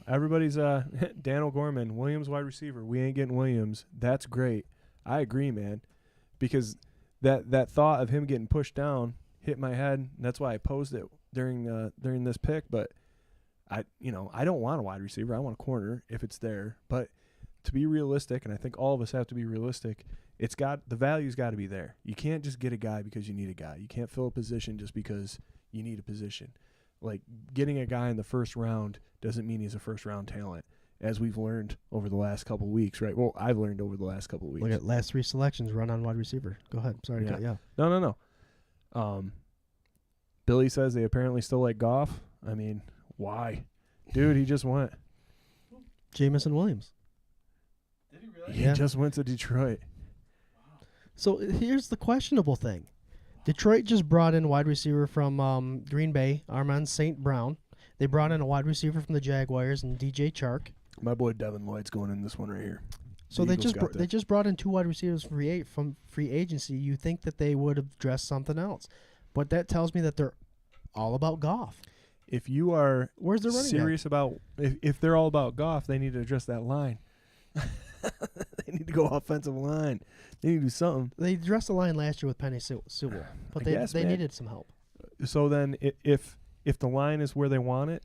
Everybody's Dan O'Gorman, Williams wide receiver. We ain't getting Williams. That's great. I agree, man, because that thought of him getting pushed down hit my head. That's why I posed it during this pick. But I don't want a wide receiver. I want a corner if it's there. But to be realistic, and I think all of us have to be realistic, the value's got to be there. You can't just get a guy because you need a guy. You can't fill a position just because you need a position. Like, getting a guy in the first round doesn't mean he's a first-round talent, as we've learned over the last couple of weeks, right? Well, I've learned over the last couple of weeks. Look at last 3 selections, run on wide receiver. Go ahead. Sorry to cut you off. No. Billy says they apparently still like Goff. I mean, why? Dude, he just went. Jameson Williams. Did he really? He just went to Detroit. So here's the questionable thing. Detroit just brought in wide receiver from Green Bay, Armand St. Brown. They brought in a wide receiver from the Jaguars and DJ Chark. My boy Devin Lloyd's going in this one right here. So they just brought in 2 wide receivers from free agency. You think that they would have dressed something else, but that tells me that they're all about Goff. If you are where's the running serious about if they're all about Goff, they need to address that line. They need to go offensive line. They need to do something. They addressed the line last year with Penny Sewell, but they needed some help. So then, if the line is where they want it,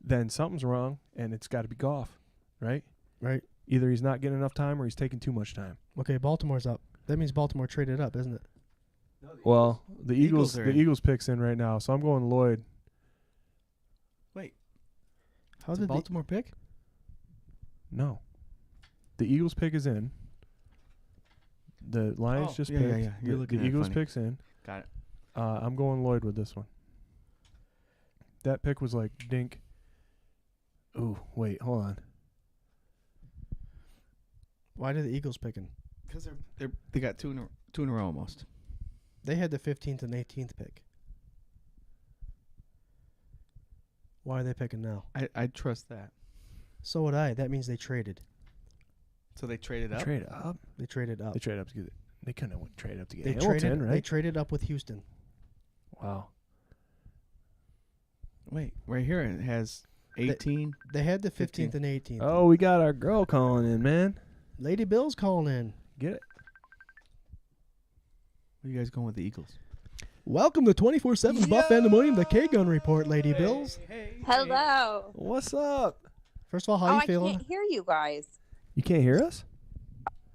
then something's wrong, and it's got to be Goff, right? Right. Either he's not getting enough time or he's taking too much time. Okay, Baltimore's up. That means Baltimore traded up, isn't it? No, the Eagles pick's in right now, so I'm going Lloyd. Wait, how did Baltimore pick? No, the Eagles pick is in. The Lions just picked. Yeah. You're looking the at Eagles funny. pick's in. Got it. I'm going Lloyd with this one. That pick was like dink. Ooh, wait, hold on. Why did the Eagles pick him? Because they got two in a row almost. They had the 15th and 18th pick. Why are they picking now? I trust that. So would I. That means they traded. So they traded up? They traded up? They traded up. They traded up to get it. They couldn't have traded up to get They Hamilton, right? They traded up with Houston. Wow. Wait, right here it has 18. They had the 15th and 18th. Oh, we got our girl calling in, man. Lady Bill's calling in. Get it? What are you guys going with the Eagles? Welcome to 24/7's Buff Pandemonium, the K-Gun Report, Lady Bills. Hello. What's up? First of all, how you feeling? I can't hear you guys. You can't hear us?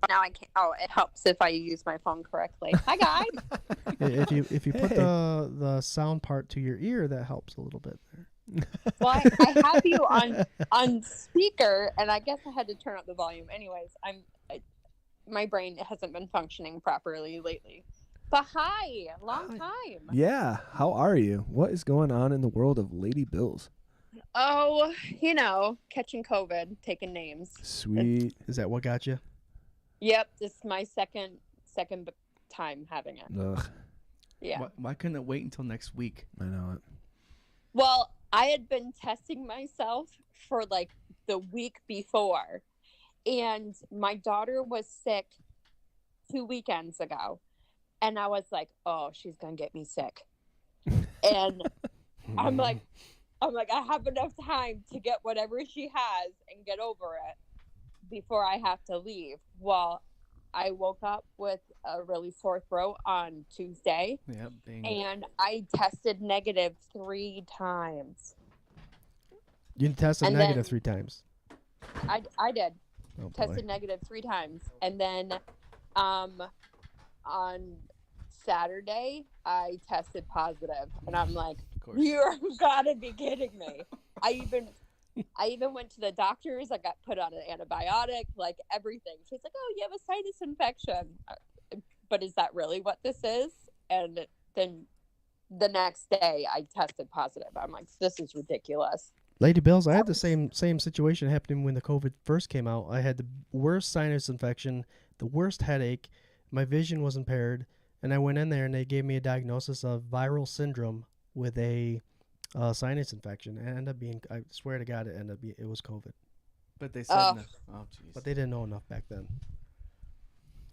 No, I can't. Oh, it helps if I use my phone correctly. Hi, guys. if you put the sound part to your ear, that helps a little bit there. Well, I have you on speaker, and I guess I had to turn up the volume. Anyways, my brain hasn't been functioning properly lately. But hi, long time. Yeah, how are you? What is going on in the world of Lady Bills? Oh, catching COVID, taking names. Sweet. Is that what got you? Yep, this is my second time having it. Ugh. Yeah. Why couldn't it wait until next week? I know it. Well, I had been testing myself for like the week before, and my daughter was sick 2 weekends ago, and I was like, oh, she's gonna get me sick. And I'm like, I have enough time to get whatever she has and get over it before I have to leave. Well, I woke up with a really sore throat on Tuesday, Yep. and I tested negative 3 times. You tested And negative then- 3 times. I did. Oh, boy. Tested negative 3 times, and then on Saturday I tested positive, and I'm like, you're gotta be kidding me. I even went to the doctors. I got put on an antibiotic, like everything. She's like, oh, you have a sinus infection, but is that really what this is? And then the next day I tested positive. I'm like, this is ridiculous. Lady Bills, I had the same situation happening when the COVID first came out. I had the worst sinus infection, the worst headache. My vision was impaired, and I went in there and they gave me a diagnosis of viral syndrome with a sinus infection. It ended up being, I swear to God, it was COVID. But they said no. Oh, jeez. But they didn't know enough back then.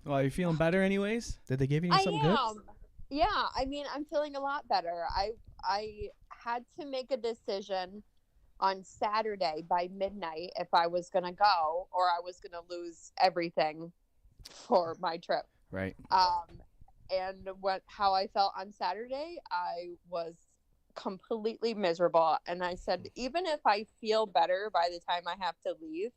Well, are you feeling better anyways? Did they give you something I good? am. Yeah, I mean, I'm feeling a lot better. I had to make a decision on Saturday by midnight if I was going to go or I was going to lose everything for my trip. Right. And how I felt on Saturday, I was completely miserable. And I said, even if I feel better by the time I have to leave,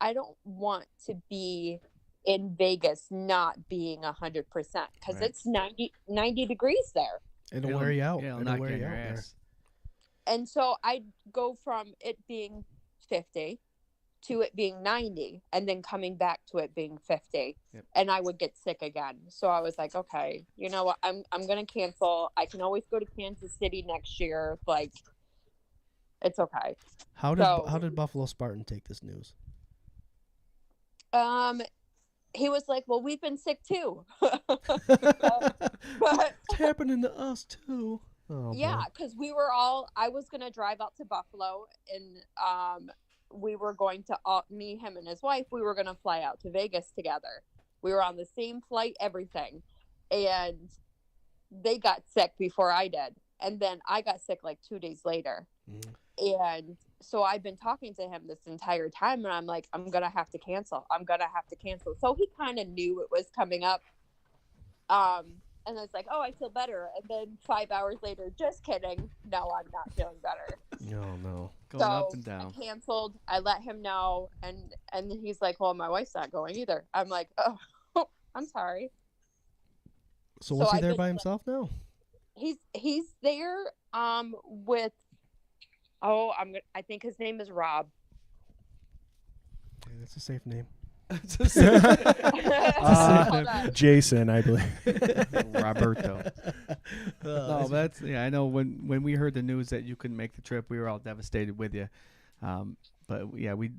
I don't want to be in Vegas not being 100% because it's 90 degrees there. It'll wear you out. Yeah, it'll It'll knock wear you on you your out there. ass. And so I'd go from it being 50 to it being 90 and then coming back to it being 50. Yep. And I would get sick again. So I was like, okay, you know what? I'm going to cancel. I can always go to Kansas City next year. Like, it's okay. How did Buffalo Spartan take this news? He was like, well, we've been sick too. But It's happening to us too. Oh, yeah, because I was going to drive out to Buffalo and we were going to, me, him, and his wife, we were going to fly out to Vegas together. We were on the same flight, everything. And they got sick before I did. And then I got sick like 2 days later. And so I've been talking to him this entire time. And I'm like, I'm going to have to cancel. So he kind of knew it was coming up. And I was like, oh, I feel better. And then 5 hours later, just kidding. No, I'm not feeling better. No. Going up and down. I canceled. I let him know. And he's like, well, my wife's not going either. I'm like, oh, I'm sorry. So what's he there by himself now? He's there with, I think his name is Rob. Yeah, that's a safe name. Jason, I believe. Roberto. No, that's I know when we heard the news that you couldn't make the trip, we were all devastated with you. But yeah, we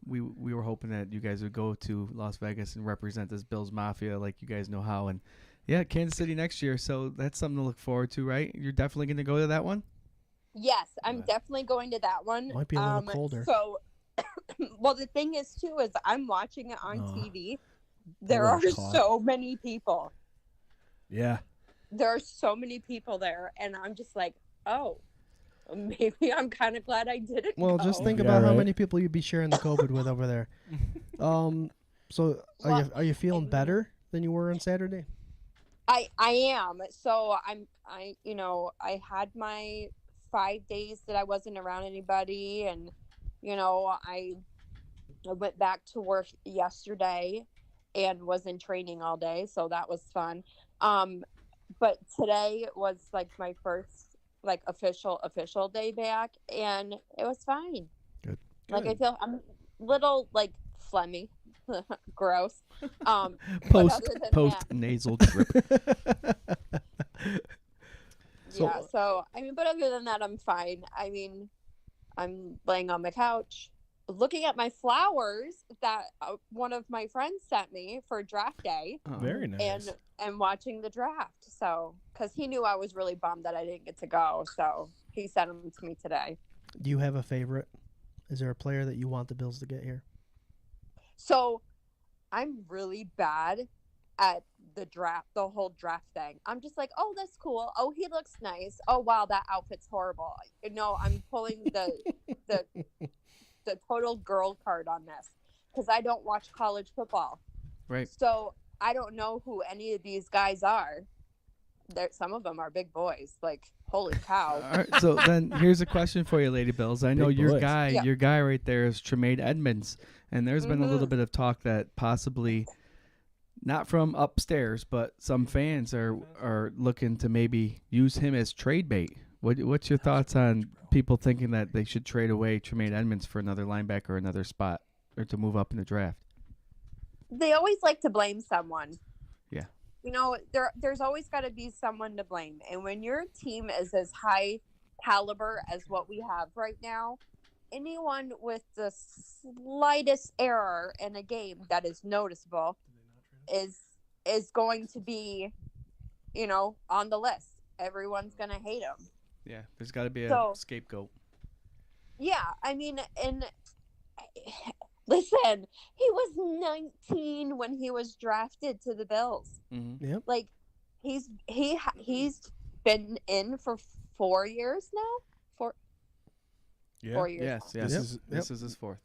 were hoping that you guys would go to Las Vegas and represent this Bills Mafia like you guys know how. And yeah, Kansas City next year, so that's something to look forward to, right? You're definitely going to go to that one? Yes, I'm definitely going to that one. Might be a little colder. So well, the thing is too is I'm watching it on TV. There are so many people. Yeah. There are so many people there, and I'm just like, oh, maybe I'm kind of glad I didn't. Well, go. just think about how many people you'd be sharing the COVID with over there. So are you feeling better than you were on Saturday? I am. So I had my 5 days that I wasn't around anybody, and I went back to work yesterday and was in training all day, so that was fun. But today was like my first like official day back, and it was fine. Good. Like I feel I'm little like phlegmy, gross. Post nasal drip. Yeah. So I mean, but other than that, I'm fine. I mean, I'm laying on the couch, looking at my flowers that one of my friends sent me for draft day. Oh, very nice. And watching the draft. So, because he knew I was really bummed that I didn't get to go, so he sent them to me today. Do you have a favorite? Is there a player that you want the Bills to get here? So, I'm really bad at the whole draft thing. I'm just like, oh, that's cool. Oh, he looks nice. Oh, wow, that outfit's horrible. No, I'm pulling the total girl card on this because I don't watch college football. Right. So I don't know who any of these guys are. Some of them are big boys. Like, holy cow. All right, so then here's a question for you, Lady Bills. I know Big your boys. guy, Yeah. your guy right there is Tremaine Edmonds, and there's been a little bit of talk that possibly, not from upstairs, but some fans are looking to maybe use him as trade bait. What's your thoughts on people thinking that they should trade away Tremaine Edmonds for another linebacker or another spot, or to move up in the draft? They always like to blame someone. Yeah. You know, there's always got to be someone to blame. And when your team is as high caliber as what we have right now, anyone with the slightest error in a game that is noticeable is going to be, you know, on the list. Everyone's going to hate him. Yeah, there's got to be a scapegoat. Yeah, I mean, and listen, he was 19 when he was drafted to the Bills. Mm-hmm. Yep. Like, he's been in for 4 years now. 4 years. Yes. This is his fourth.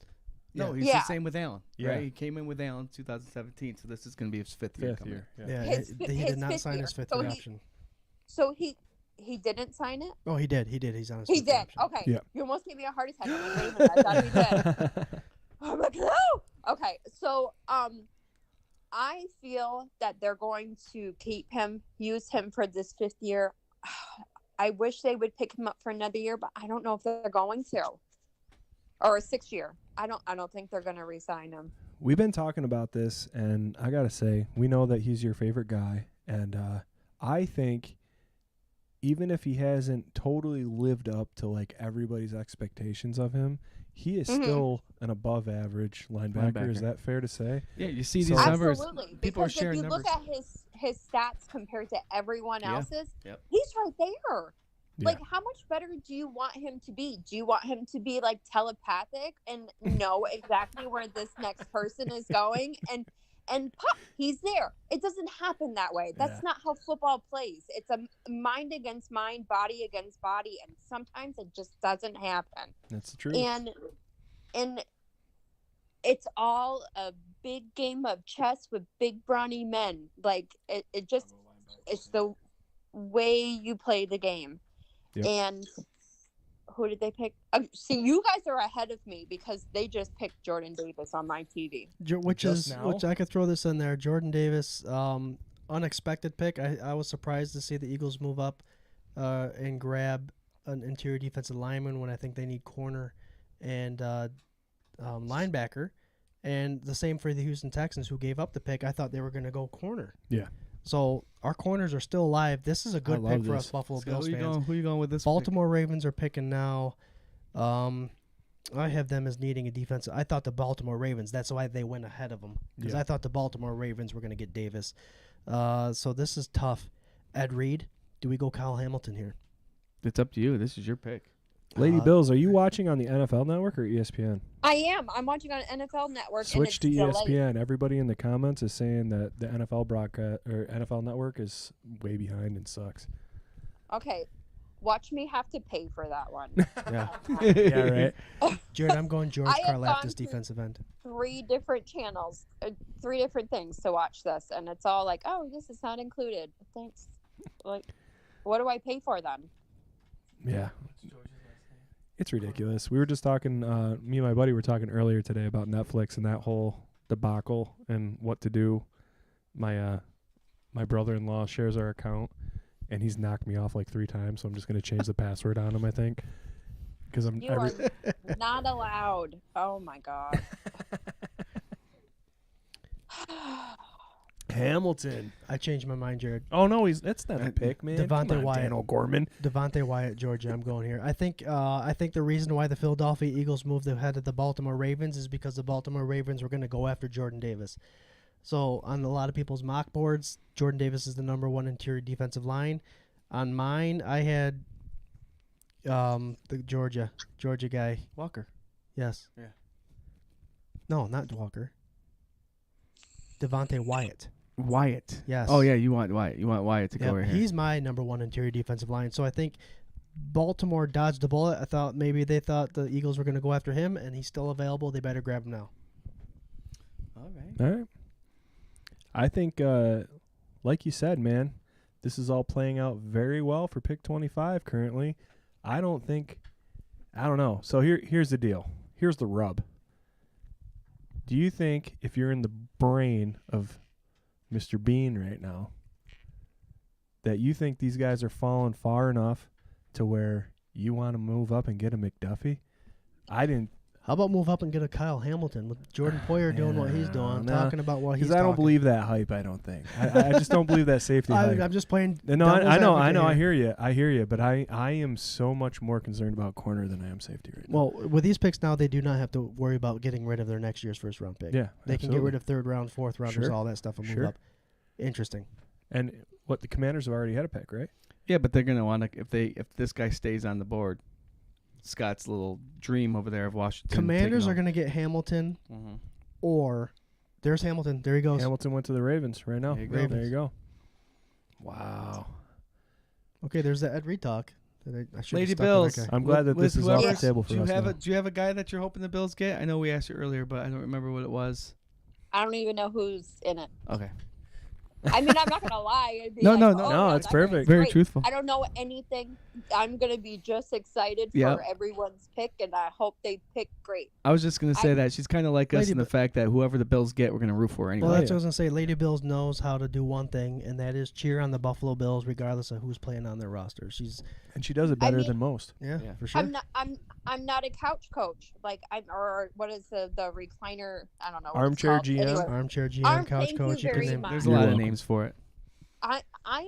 No, he's Yeah. the same with Allen. Yeah. Right? He came in with Allen 2017, so this is going to be his fifth year. Coming in. Yeah. Yeah, His he did not fifth sign year. his fifth So year he- option. So he didn't sign it? Oh, he did. He's on his He fifth year did. option. Okay. Yeah. You almost gave me a heart attack. I'm like, wait a minute. I thought he did. I'm like, no. Okay. So, I feel that they're going to keep him, use him for this fifth year. I wish they would pick him up for another year, but I don't know if they're going to. Or a 6th year. I don't think they're going to re-sign him. We've been talking about this, and I got to say, we know that he's your favorite guy, and I think even if he hasn't totally lived up to like everybody's expectations of him, he is still an above average linebacker. Is that fair to say? Yeah, you see So- these numbers. Absolutely. People are Because sharing if you numbers. look at his stats compared to everyone Yeah. else's, Yep. he's right there. Yeah. Like, how much better do you want him to be? Do you want him to be like telepathic and know exactly where this next person is going and pop, he's there? It doesn't happen that way. That's not how football plays. It's a mind against mind, body against body, and sometimes it just doesn't happen. That's the truth. And it's all a big game of chess with big brawny men. Like, it's the way you play the game. Yep. And who did they pick? See, you guys are ahead of me because they just picked Jordan Davis on my TV. Which Just now? I could throw this in there. Jordan Davis, unexpected pick. I was surprised to see the Eagles move up and grab an interior defensive lineman when I think they need corner and linebacker. And the same for the Houston Texans, who gave up the pick. I thought they were going to go corner. Yeah. So our corners are still alive. This is a good love pick for this. us Buffalo So Bills fans. who you going with this? Baltimore Ravens are picking now. I have them as needing a defense. I thought the Baltimore Ravens, that's why they went ahead of them. Because I thought the Baltimore Ravens were going to get Davis. So this is tough. Ed Reed, do we go Kyle Hamilton here? It's up to you. This is your pick. Lady Bills, are you watching on the NFL Network or ESPN? I am. I'm watching on NFL Network. Switch to and it's delayed. ESPN. Everybody in the comments is saying that the NFL broadcast or NFL Network is way behind and sucks. Okay. Watch me have to pay for that one. Yeah. Yeah, right. Jared, I'm going George I have Karlaftis gone to- defensive end. 3 different channels, 3 different things to watch this, and it's all like, oh, this is not included. Thanks. Like, what do I pay for then? Yeah. It's ridiculous. We were just talking, me and my buddy were talking earlier today about Netflix and that whole debacle and what to do. My brother-in-law shares our account, and he's knocked me off like 3 times, so I'm just going to change the password on him, I think. Because I'm You are not allowed. Oh, my God. Hamilton. I changed my mind, Jared. Oh no, that's not a pick, man. Devontae Come on, Wyatt. Dan O'Gorman. Devontae Wyatt, Georgia. I'm going here. I think the reason why the Philadelphia Eagles moved ahead of the Baltimore Ravens is because the Baltimore Ravens were going to go after Jordan Davis. So on a lot of people's mock boards, Jordan Davis is the number 1 interior defensive line. On mine, I had the Georgia guy. Walker. Yes. Yeah. No, not Walker. Devontae Wyatt. Wyatt. Yes. Oh yeah, you want Wyatt. You want Wyatt to go Yep, right here. he's my number one interior defensive line. So I think Baltimore dodged the bullet. I thought maybe they thought the Eagles were going to go after him, and he's still available. They better grab him now. All right. All right. I think, like you said, man, this is all playing out very well for pick 25 currently. I don't know. So here's the deal. Here's the rub. Do you think if you're in the brain of Mr. Bean right now that you think these guys are falling far enough to where you want to move up and get a McDuffie? I didn't. How about move up and get a Kyle Hamilton with Jordan Poyer doing what he's doing, talking about what he's Because I don't believe that hype. I don't think. I just don't believe that safety hype. I'm just playing. No, I know. I here. hear you. But I am so much more concerned about corner than I am safety right now. Well, with these picks now, they do not have to worry about getting rid of their next year's first round pick. Yeah, they can get rid of third round, fourth rounders, all that stuff, and move up. Interesting. And what the Commanders have already had a pick, right? Yeah, but they're gonna want to if this guy stays on the board. Scott's little dream over there of Washington. Commanders are going to get Hamilton, or there's Hamilton. There he goes. Hamilton went to the Ravens right now. There you go. Wow. Okay, there's the Ed Reed talk. Lady Bills. I'm glad that this is off the table for us now. Do you have a guy that you're hoping the Bills get? I know we asked you earlier, but I don't remember what it was. I don't even know who's in it. Okay. I mean, I'm not gonna lie. It'd be No, like, no, oh, no. No, yeah, it's that perfect. guy's Very great. truthful. I don't know anything. I'm gonna be just excited for everyone's pick, and I hope they pick great. I was just gonna say that she's kind of like us in the fact that whoever the Bills get, we're gonna root for anyway. Well, that's what I was gonna say. Lady Bills knows how to do one thing, and that is cheer on the Buffalo Bills, regardless of who's playing on their roster. And she does it better than most. Yeah, for sure. I'm not a couch coach. Like or what is the recliner? I don't know. Armchair GM. Anyway. Armchair GM, couch thank coach. You very much. There's a lot of names for it. I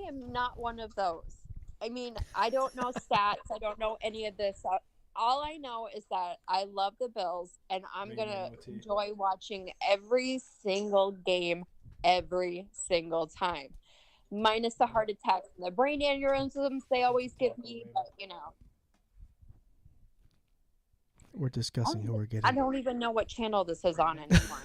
am not one of those. I mean, I don't know stats. I don't know any of this. All I know is that I love the Bills, and I'm going to enjoy watching every single game every single time. Minus the heart attacks and the brain aneurysms they always give me, but, We're discussing who we're getting. I don't even know what channel this is on anymore.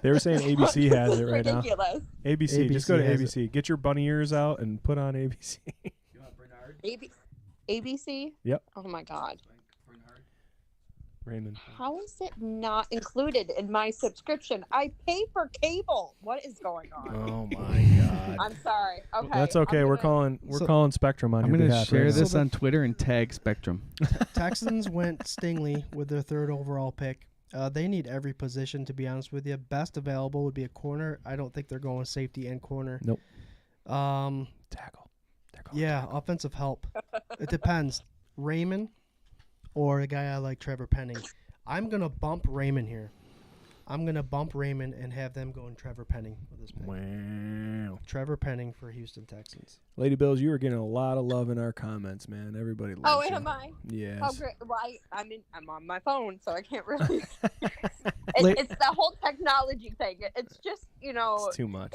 They were saying ABC has it right ridiculous. now. ABC. Just go to ABC. Get your bunny ears out and put on ABC. You want Bernard? ABC? Yep. Oh, my God. Raymond. How is it not included in my subscription? I pay for cable. What is going on? Oh my God. I'm sorry. Okay. That's okay. We're calling Spectrum on your behalf. I'm going to share right this on Twitter and tag Spectrum. Texans went Stingley with their third overall pick. They need every position, to be honest with you. Best available would be a corner. I don't think they're going safety and corner. Nope. Tackle. Offensive help. It depends. Raymond or a guy I like, Trevor Penning. I'm going to bump Raymond here. I'm going to bump Raymond and have them go in Trevor Penning with this pick. Wow. Trevor Penning for Houston Texans. Lady Bills, you were getting a lot of love in our comments, man. Everybody loves you. Am I? Yes. Oh, great. Well, I'm on my phone, so I can't really. It's the whole technology thing. It's just, It's too much.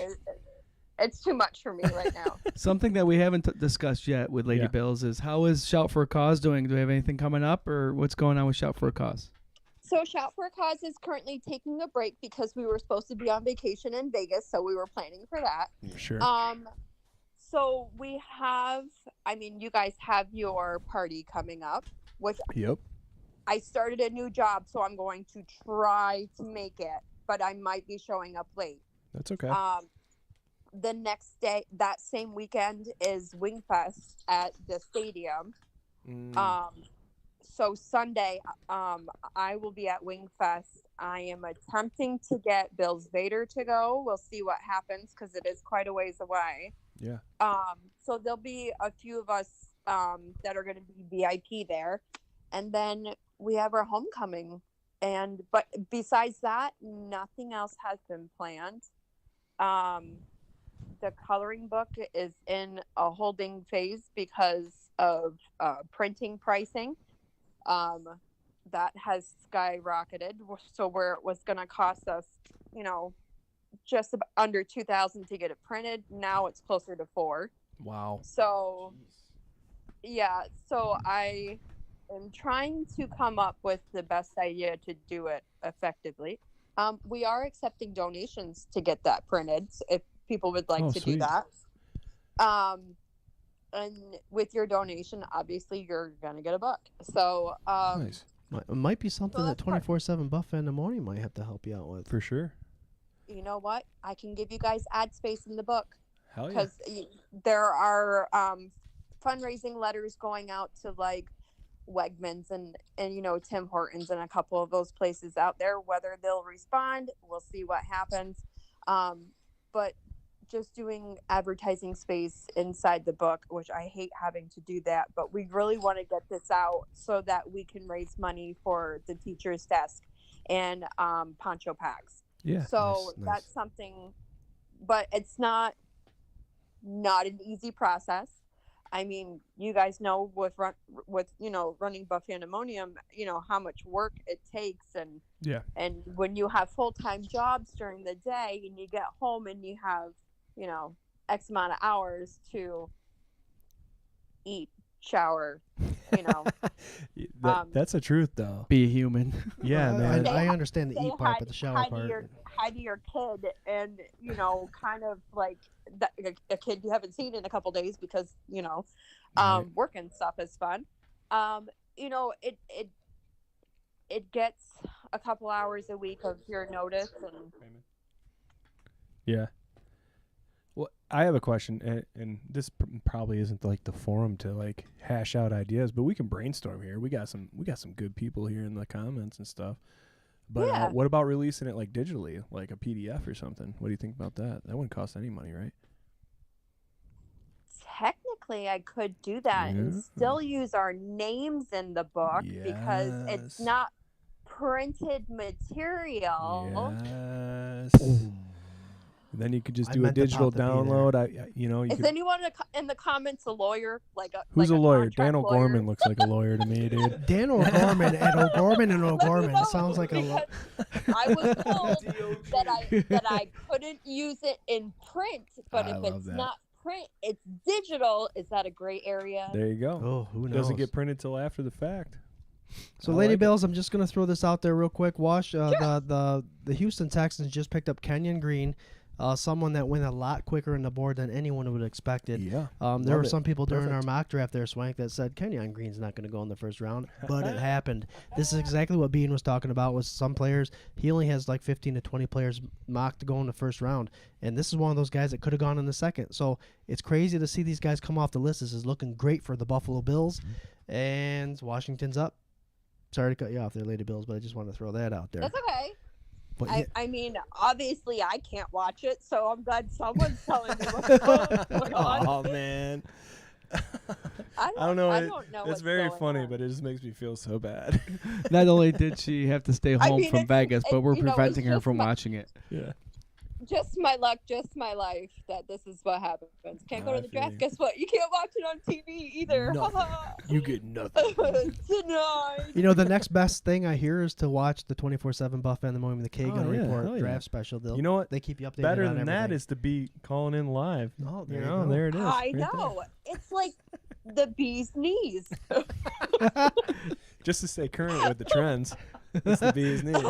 It's too much for me right now. Something that we haven't discussed yet with Lady Bills is how is Shout for a Cause doing? Do we have anything coming up, or what's going on with Shout for a Cause? So Shout for a Cause is currently taking a break because we were supposed to be on vacation in Vegas, so we were planning for that. Sure. So we have, you guys have your party coming up, which I started a new job, so I'm going to try to make it, but I might be showing up late. That's okay. The next day, that same weekend, is Wingfest at the stadium. So Sunday, I will be at Wingfest. I am attempting to get Bills Vader to go. We'll see what happens because it is quite a ways away. Yeah. So there'll be a few of us that are going to be VIP there, and then we have our homecoming. But besides that, nothing else has been planned. The coloring book is in a holding phase because of printing pricing. That has skyrocketed. So where it was going to cost us, just under $2,000 to get it printed, now it's closer to $4,000. Wow. So, yeah. So I am trying to come up with the best idea to do it effectively. We are accepting donations to get that printed. people would like to do that. And with your donation, obviously you're gonna get a book. So Nice. It might be something So that that's 24/7 Buffet in the morning might have to help you out with. For sure. you know what? I can give you guys ad space in the book Hell yeah. because there are fundraising letters going out to like Wegmans and Tim Hortons and a couple of those places out there. Whether they'll respond, we'll see what happens. But just doing advertising space inside the book, which I hate having to do that, but we really want to get this out so that we can raise money for the teacher's desk and poncho packs. Yeah. So nice. that's something, but it's not an easy process. I mean, you guys know with running Buffet and Ammonium, how much work it takes, and when you have full-time jobs during the day and you get home and you have X amount of hours to eat, shower, that's the truth, though. Be a human. Yeah, man. I understand the eat part, but the shower part. Hi to your kid, and kind of like a kid you haven't seen in a couple days because work and stuff is fun. It gets a couple hours a week of your notice, and yeah. Well, I have a question, and this probably isn't like the forum to like hash out ideas, but we can brainstorm here. We got some good people here in the comments and stuff. But what about releasing it like digitally, like a PDF or something? What do you think about that? That wouldn't cost any money, right? Technically, I could do that and still use our names in the book because it's not printed material. Yes. Then you could just do a digital download. Is anyone in the comments a lawyer? Who's a lawyer? Dan lawyer? O'Gorman looks like a lawyer to me, dude. Dan O'Gorman and O'Gorman and O'Gorman. It sounds like I was told that I couldn't use it in print, but if it's not print, it's digital. Is that a gray area? There you go. Oh, who knows? Doesn't get printed till after the fact. So, Lady Bills, I'm just going to throw this out there real quick. Wash, the Houston Texans just picked up Kenyon Green, someone that went a lot quicker in the board than anyone would have expected. Yeah. There were some people during our mock draft there, Swank, that said Kenyon Green's not going to go in the first round, but it happened. This is exactly what Bean was talking about with some players. He only has like 15 to 20 players mocked to go in the first round, and this is one of those guys that could have gone in the second. So it's crazy to see these guys come off the list. This is looking great for the Buffalo Bills, and Washington's up. Sorry to cut you off there, Lady Bills, but I just want to throw that out there. That's okay. But I mean, obviously, I can't watch it, so I'm glad someone's telling me what's going on. Oh, man. I don't know. It's very funny, but it just makes me feel so bad. Not only did she have to stay home from Vegas, but we're preventing her from watching it. Yeah. Just my luck, just my life that this is what happens. Can't go to the draft. Guess what? You can't watch it on TV either. You get nothing. Tonight. The next best thing I hear is to watch the 24/7 Buffet in the morning, the K-Gun Report draft special. You know what? They keep you updated. Better on than everything. that is to be calling in live. Oh, there it is. I know. It's like the bee's knees. Just to stay current with the trends. It's the bee's knees.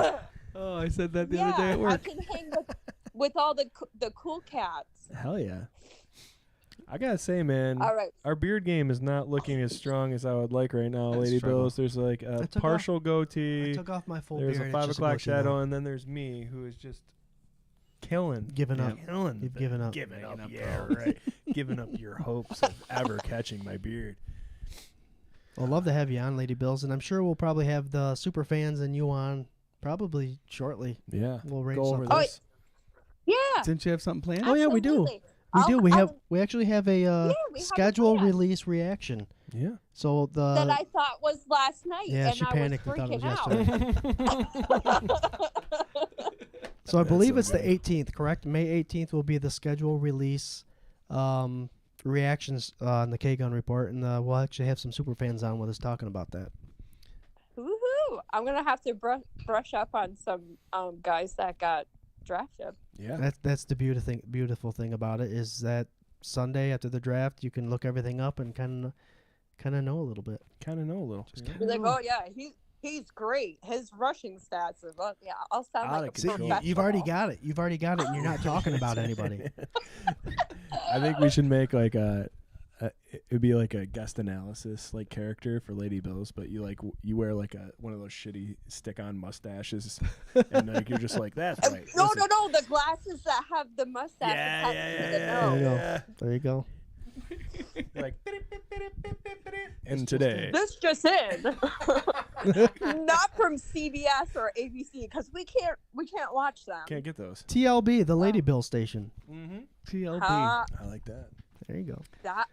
Oh, I said that the other day at work. I can hang with all the cool cats. Hell yeah. I gotta say, man, all right. Our beard game is not looking as strong as I would like right now, Lady Bills. There's like a partial goatee. I took off my full there's beard. There's a 5 o'clock shadow, and then there's me, who is just giving up. You've given up. Giving up, yeah, right. Giving up your hopes of ever catching my beard. Well, love to have you on, Lady Bills, and I'm sure we'll probably have the super fans and you on probably shortly. Yeah, we'll go over this. Yeah. Didn't you have something planned? Oh yeah, we do. We actually have a schedule release reaction. Yeah. So that I thought was last night. Yeah, and she panicked and thought it was yesterday. So I believe it's the 18th, correct? May 18th will be the schedule release reactions on the K-Gun Report, and we'll actually have some super fans on with us talking about that. Woohoo! I'm gonna have to brush up on some guys that got drafted. Yeah, that's the beautiful thing about it is that Sunday after the draft you can look everything up and kind of know a little bit. Kind of know a little. Be like, oh yeah, He's great. His rushing stats are yeah. I'll sound Out like of a control. professional. You've already got it. You've already got it, and you're not talking about anybody. I think we should make like it'd be like a guest analysis like character for Lady Bills, but you wear like one of those shitty stick-on mustaches, and like you're just like that's right. No, the glasses that have the mustache attached to the nose. There you go. Like, and today, This just in. Not from CBS or ABC because we can't watch them. can't get those. TLB, the Lady Bill station. Mm-hmm. TLB. I like that. There you go. That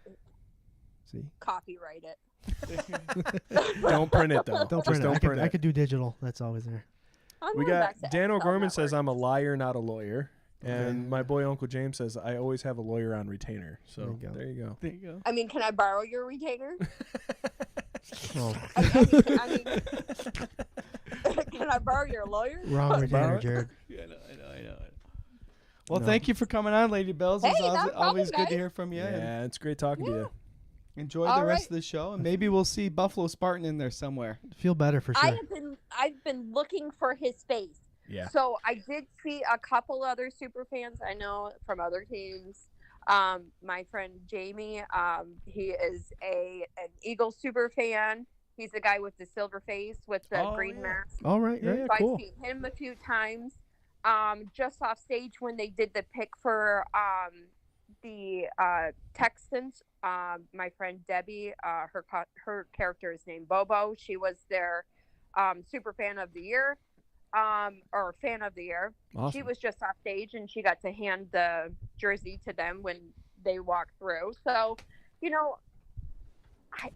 See, copyright it. Don't print it though. don't Just print it. don't print I it. could do digital. That's always there. I'm We going got back to Dan XL O'Gorman says Network. I'm a liar, not a lawyer, and my boy Uncle James says I always have a lawyer on retainer. So there you go. There you go. I mean, can I borrow your retainer? Oh, I mean, can I borrow your lawyer? wrong retainer, Jared. I know. Well, No. thank you for coming on, Lady Bells. It's Hey, not a problem, always good to guys. hear from you. and Yeah, it's great talking to you. enjoy All the rest right. of the show, and maybe we'll see Buffalo Spartan in there somewhere. Feel better for sure. I've been looking for his face. Yeah. So I did see a couple other super fans I know from other teams. My friend Jamie, he is an Eagles super fan. He's the guy with the silver face with the green mask. All right. Yeah, right. yeah, So cool. I've seen him a few times. Just off stage when they did the pick for the Texans. My friend Debbie, her character is named Bobo. She was their super fan of the year, or fan of the year. Awesome. She was just off stage and she got to hand the jersey to them when they walked through. So, you know, I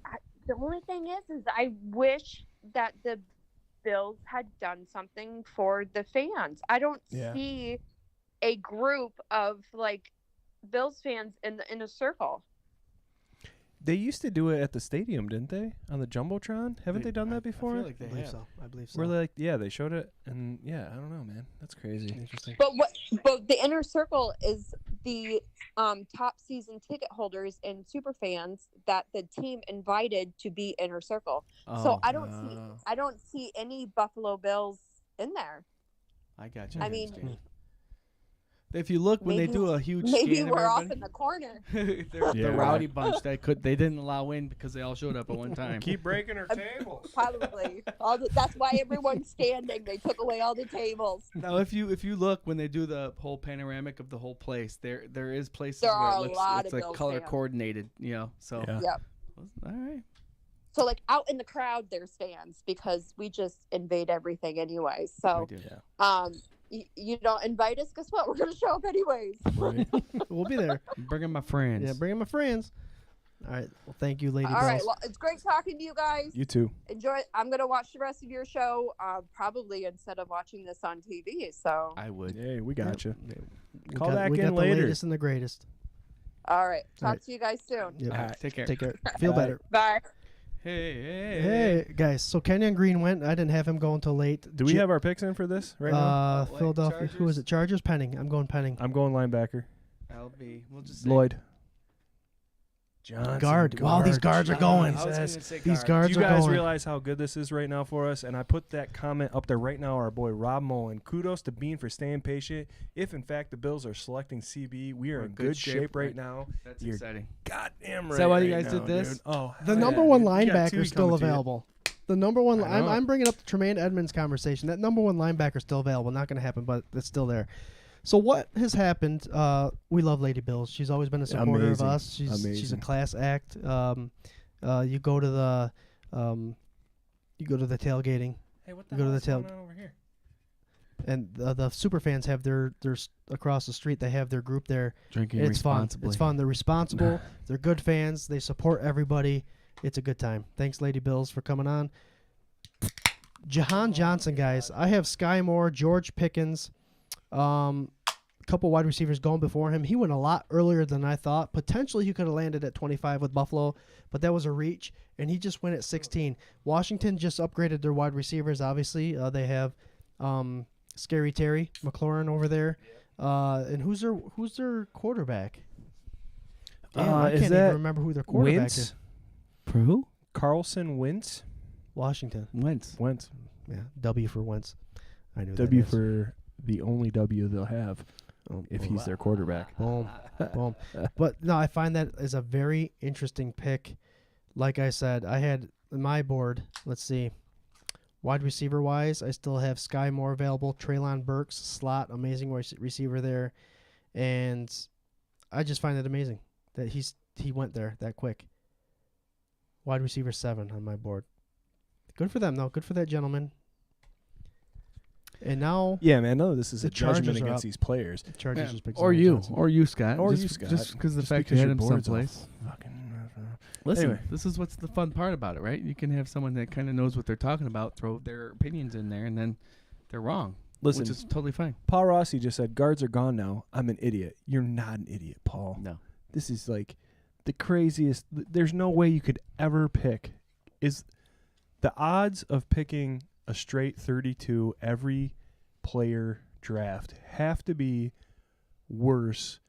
the only thing is I wish that the Bills had done something for the fans. I don't see a group of like Bills fans in the inner circle. They used to do it at the stadium, didn't they? On the Jumbotron? Haven't they done that before? I feel like they I believe have. so. I believe so. Where they they showed it, and I don't know, man. That's crazy. Interesting. But the inner circle is the top season ticket holders and super fans that the team invited to be inner circle. So I don't see any Buffalo Bills in there. I got you. I mean, understand. If you look when they do a huge maybe scan of we're off everybody- in the corner. They're the rowdy bunch that they didn't allow in because they all showed up at one time. Keep breaking our tables. Probably. That's why everyone's standing. They took away all the tables. Now, if you look when they do the whole panoramic of the whole place, there is places There where are it a looks lot it's of like Bills color fans. coordinated, So Yeah. Yep. all right. So like out in the crowd, there's fans because we just invade everything anyways. So We do. you don't invite us. Guess what? We're gonna show up anyways. Right. We'll be there. I'm bringing my friends. Yeah, bring in my friends. All right. Well, thank you, Lady All right. Bells. Well, it's great talking to you guys. You too. Enjoy. I'm gonna watch the rest of your show, probably instead of watching this on TV. So I would. Hey, we got you. We Call got- back we in got later. the latest and the greatest. all right. Talk right. to you guys soon. Yep. All right, take care. Take care. Feel Bye. better. Bye. Hey, guys. So Kenyon Green went. I didn't have him go until late. Do we have our picks in for this right now? What, Philadelphia. Who is it? Chargers. Penning. I'm going Penning. I'm going linebacker. LB. We'll just say Lloyd. Johnson. Guard. Wow, these guards are going. I was gonna say These guard. guards Do you are guys going. realize how good this is right now for us? And I put that comment up there right now. Our boy Rob Mullen. Kudos to Bean for staying patient. If in fact the Bills are selecting CB, we are We're in good shape right now. That's You're exciting. goddamn right. Is that why you right guys now, did this? dude. Oh, The hell number yeah, one dude. You got linebacker two is still coming to you. available. The number one. I know. I'm bringing up the Tremaine Edmonds conversation. That number one linebacker is still available. Not going to happen, but it's still there. So what has happened? We love Lady Bills. She's always been a supporter Amazing. of us. She's a Amazing. class act. You go to the tailgating, Hey, what You go to the tail- going on over here? and the super fans have their across the street. They have their group there. Drinking It's fun. responsibly. It's fun. They're responsible. They're good fans. They support everybody. It's a good time. Thanks, Lady Bills, for coming on. Jahan Johnson, guys. I have Sky Moore, George Pickens, a couple wide receivers going before him. He went a lot earlier than I thought. Potentially, he could have landed at 25 with Buffalo, but that was a reach, and he just went at 16. Washington just upgraded their wide receivers, obviously. They have Scary Terry McLaurin over there. And who's their quarterback? Damn, I is can't that even remember who their quarterback Wentz? is. For who? Carlson Wentz. Washington. Wentz. Yeah, W for Wentz. I knew W that is. for the only W they'll have if he's their quarterback. Boom. Boom. But no, I find that is a very interesting pick. Like I said, I had my board. Let's see. Wide receiver wise, I still have Sky Moore available. Treylon Burks, slot, amazing receiver there. And I just find it amazing that he went there that quick. Wide receiver 7 on my board. Good for them, though. Good for that gentleman. And now, Yeah, man. No, this is The a judgment Chargers are against up. these players. the Chargers just picked Or Zach you, Johnson. or you, Scott. Or just, you, Scott. Just because the Just fact because you had your him board's all someplace. fucking. Listen, Anyway. this is what's the fun part about it, right? You can have someone that kind of knows what they're talking about, throw their opinions in there, and then they're wrong. Listen, which is totally fine. Paul Rossi just said guards are gone now. I'm an idiot. You're not an idiot, Paul. No. This is like the craziest. There's no way you could ever pick. Is the odds of picking a straight 32 every player draft have to be worse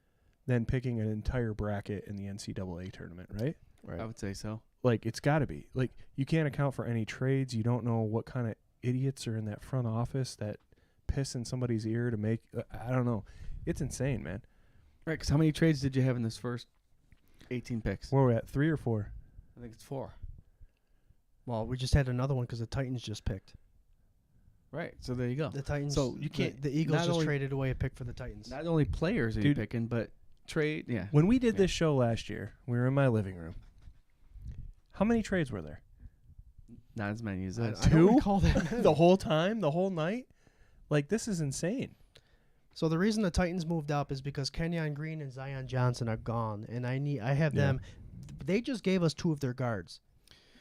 than picking an entire bracket in the NCAA tournament, right? I would say so. Like, it's got to be. Like, you can't account for any trades. You don't know what kind of idiots are in that front office that piss in somebody's ear to make. I don't know. It's insane, man. Right, because how many trades did you have in this first 18 picks? Where are we at? 3 or 4? I think it's 4. Well, we just had another one because the Titans just picked. Right, so there you go. The Titans. So you can't. The Eagles not just only- traded away a pick for the Titans. Not only players are you Dude. picking, but trade. Yeah. When we did Yeah. this show last year, we were in my living room. How many trades were there? Not as many as I this. don't Two? recall that. The whole time? The whole night? Like, this is insane. So the reason the Titans moved up is because Kenyon Green and Zion Johnson are gone, and I have Yeah. them. They just gave us 2 of their guards,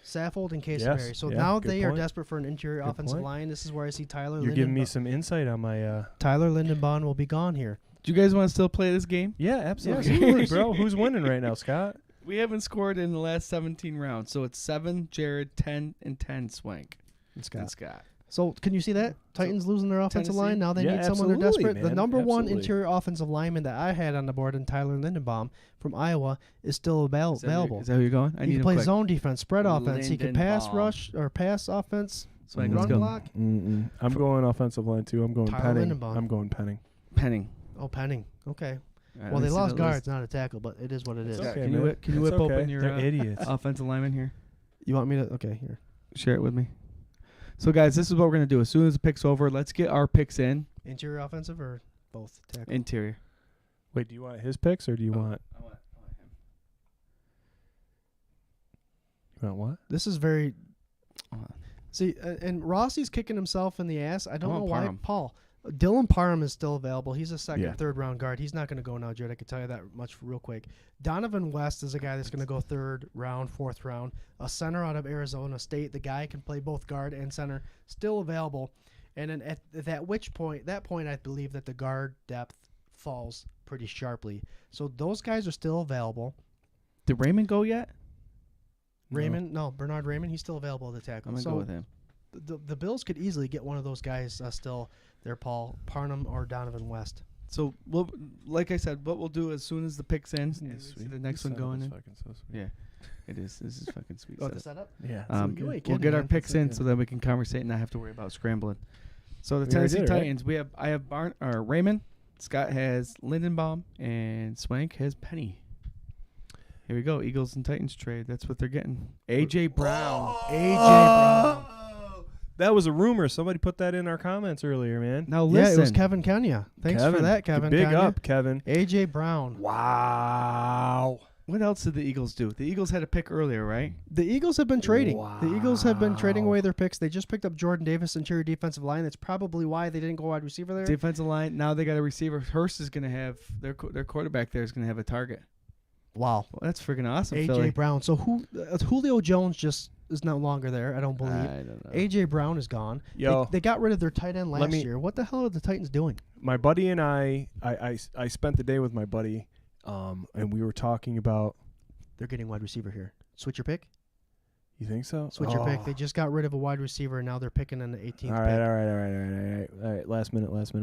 Saffold and Caseberry. So yeah, now good they are point. desperate for an interior Good offensive point. line. This is where I see Tyler. You're giving me Lindenbaum. some insight on my. Tyler Lindenbaum will be gone here. Do you guys want to still play this game? Yeah, absolutely, Yeah. absolutely, bro. Who's winning right now, Scott? We haven't scored in the last 17 rounds, so it's 7, Jarrod, 10, and 10, Swank. And Scott. So can you see that Titans losing their offensive Tennessee? line? Now they Yeah, need someone they're absolutely, desperate. The man. number one Absolutely. interior offensive lineman that I had on the board, and Tyler Lindenbaum from Iowa, is still available. Is that who you're going? I He need can him play quick. zone defense, spread offense. He can pass Lindenbaum. rush or pass offense. Swank, run let's go. block. I'm going offensive line too. I'm going Tyler Penning. Lindenbaum. I'm going Penning. Penning. Oh, Penning. Okay. All right, Well, let they me see lost the list. guards, not a tackle, but it is what it is. Scott, okay, can you man. whip, can you It's whip okay. open your They're idiots. offensive lineman here? You want me to? Okay, here. Share it with me. So, guys, this is what we're going to do. As soon as the pick's over, let's get our picks in. Interior offensive or both tackle? Interior. Wait, do you want his picks or do you want? I want him. You want what? This is very. Hold on. See, and Rossi's kicking himself in the ass. I don't know want why. Parham. Paul. Dylan Parham is still available. He's a second, Yeah. third round guard. He's not going to go now, Jared. I can tell you that much real quick. Donovan West is a guy that's going to go 3rd round, 4th round. A center out of Arizona State. The guy can play both guard and center. Still available. And then at that point, I believe that the guard depth falls pretty sharply. So those guys are still available. Did Raymond go yet? Bernard Raymond, he's still available at the tackle. I'm going to So go with him. the Bills could easily get one of those guys still there, Paul Parham or Donovan West. So, like I said, what we'll do as soon as the pick's in, Isn't and this we see sweet? the next This one setup going is in. fucking so sweet. Yeah, it is. This is fucking sweet. Oh, the setup. setup? Yeah. You ain't We'll kidding, get our man. picks in good. so that we can conversate and not have to worry about scrambling. So the We already Tennessee did it, right? Titans, I have Raymond, Scott has Lindenbaum, and Swank has Penny. Here we go, Eagles and Titans trade. That's what they're getting. AJ Brown. AJ Brown. That was a rumor. Somebody put that in our comments earlier, man. Now Yeah, listen, it was Kevin Kenya. Thanks for that, Kevin. Big Kenya. up, Kevin. AJ Brown. Wow. what else did the Eagles do? The Eagles had a pick earlier, right? The Eagles have been trading. The Eagles have been trading Wow. away their picks. They just picked up Jordan Davis, interior defensive line. That's probably why they didn't go wide receiver there. Defensive line. Now they got a receiver. Hurst is going to have their quarterback there is going to have a target. Wow. Well, that's freaking awesome, AJ Philly. Brown. So Julio Jones just is no longer there, I don't believe. I don't know. AJ Brown is gone. Yo. They got rid of their tight end Let last me- year. What the hell are the Titans doing? My buddy and I spent the day with my buddy, and we were talking about. They're getting wide receiver here. Switch your pick. You think so? Switch your pick. They just got rid of a wide receiver, and now they're picking in the 18th All pick. right. Last minute. Let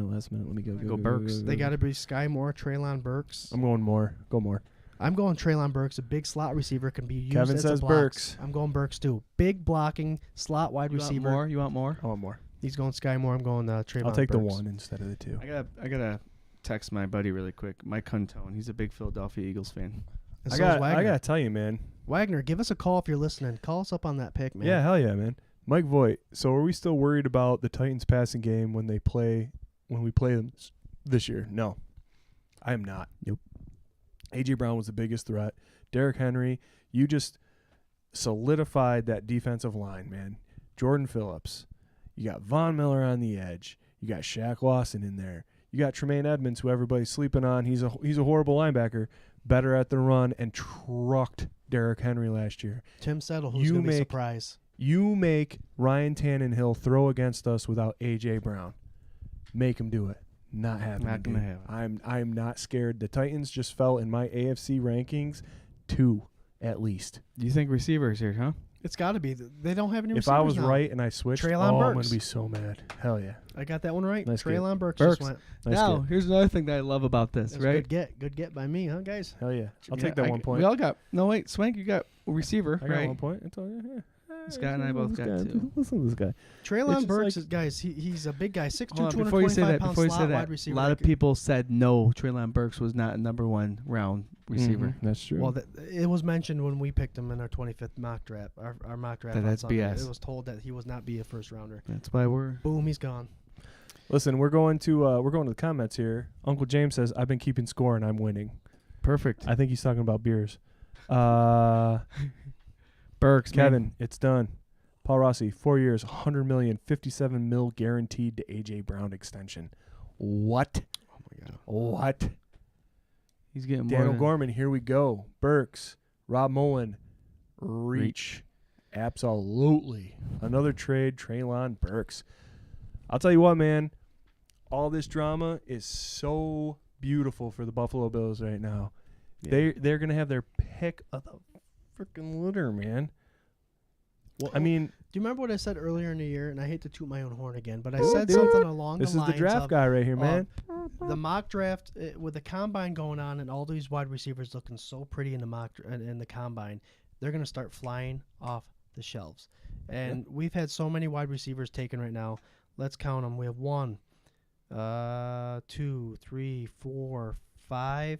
me go. Go Burks. They got to be Sky Moore, Treylon Burks. I'm going more. Go more. I'm going Treylon Burks, a big slot receiver, can be used Kevin as says a block. Burks. I'm going Burks too. Big blocking slot wide receiver. You want more? I want more. He's going Sky Moore. I'm going Treylon I'll take Burks. the 1 instead of the 2. I gotta text my buddy really quick, Mike Huntone. He's a big Philadelphia Eagles fan. And I so is got Wagner. to tell you, man. Wagner, give us a call if you're listening. Call us up on that pick, man. Yeah, hell yeah, man. Mike Voigt. So are we still worried about the Titans passing game when we play them this year? No, I am not. Nope. A.J. Brown was the biggest threat. Derrick Henry, you just solidified that defensive line, man. Jordan Phillips. You got Von Miller on the edge. You got Shaq Lawson in there. You got Tremaine Edmonds, who everybody's sleeping on. He's a horrible linebacker, better at the run, and trucked Derrick Henry last year. Tim Settle, who's going to be a surprise. You make Ryan Tannenhill throw against us without A.J. Brown. Make him do it. Not happening. Not gonna happen. I'm not scared. The Titans just fell in my AFC rankings 2 at least. Do you think receivers here, huh? It's got to be. They don't have any If receivers I was now. right and I switched, Treylon I'm Burks. going to be so mad. Hell yeah. I got that one right. Nice Treylon Burks Burks. just went. Nice now, get. here's another thing that I love about this, That's right? Good get by me, huh, guys? Hell yeah. I'll Yeah, take that 1 point. We all got. No, wait, Swank, you got a receiver, I got right? 1 point. I told you. Yeah. Scott and I both got 2. Listen to this guy. Treylon just Burks, like- guys, he's a big guy, 6'2", Hold on, before you say 225 that, pound before you slot say wide that, a receiver. lot of people said no, Treylon Burks was not a number 1 round receiver. Mhm, that's true. Well, it was mentioned when we picked him in our 25th mock draft. Our mock draft. on That's Sunday. BS. It was told that he was not be a first rounder. That's why we're. Boom, he's gone. Listen, we're going to the comments here. Uncle James says, I've been keeping score and I'm winning. Perfect. I think he's talking about beers. Burks, Kevin, man. it's done. Paul Rossi, 4 years, $100 million, $57 million guaranteed to A.J. Brown extension. What? Oh my God. What? He's getting more Daniel than- Gorman, here we go. Burks, Rob Mullen, reach. Absolutely. Another trade, Treylon Burks. I'll tell you what, man. All this drama is so beautiful for the Buffalo Bills right now. Yeah. They're going to have their pick of the freaking litter, man. Well, I mean, do you remember what I said earlier in the year? And I hate to toot my own horn again, but I Oh, said dude. something along this the is lines the draft of, guy right here, man. the mock draft with the combine going on and all these wide receivers looking so pretty in the combine, they're going to start flying off the shelves. And we've had so many wide receivers taken right now. Let's count them. We have 1, 2, 3, 4, 5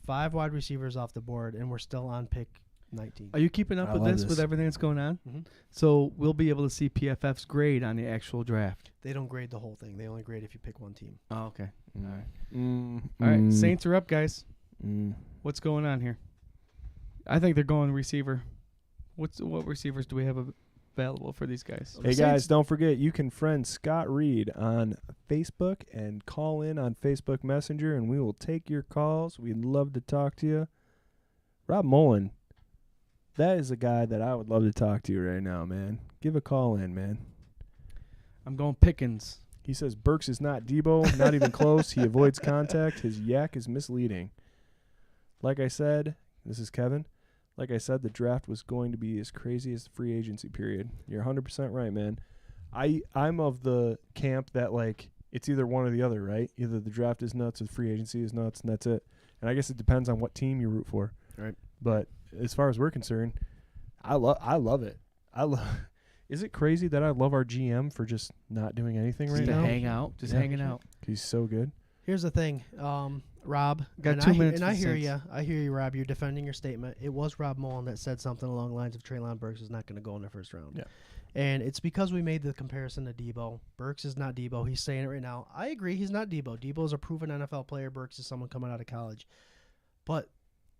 wide receivers off the board, and we're still on pick 19. Are you keeping up I with love this this. with everything that's going on? Mhm. So we'll be able to see PFF's grade on the actual draft. They don't grade the whole thing. They only grade if you pick one team. Oh, okay. All right. Mm, All right. mm, Saints are up, guys. mm. What's going on here? I think they're going receiver. What receivers do we have available for these guys? Hey, guys, don't forget, you can friend Scott Reed on Facebook and call in on Facebook Messenger, and we will take your calls. We'd love to talk to you. Rob Mullen, that is a guy that I would love to talk to right now, man. Give a call in, man. I'm going Pickens. He says Burks is not Debo, not even close. He avoids contact. His yak is misleading. Like I said, this is Kevin. Like I said, the draft was going to be as crazy as the free agency period. You're 100% right, man. I'm of the camp that, like, it's either one or the other, right? Either the draft is nuts or the free agency is nuts, and that's it. And I guess it depends on what team you root for. Right. But as far as we're concerned, I love it. Is it crazy that I love our GM for just not doing anything right Just to now? hang out. Just Yeah. hanging out. He's so good. Here's the thing, Rob. Got and 2 I, minutes And for I the hear Saints. you. I hear you, Rob. You're defending your statement. It was Rob Mullen that said something along the lines of Treylon Burks is not going to go in the first round. Yeah. And it's because we made the comparison to Debo. Burks is not Debo. He's saying it right now. I agree. He's not Debo. Debo is a proven NFL player. Burks is someone coming out of college. But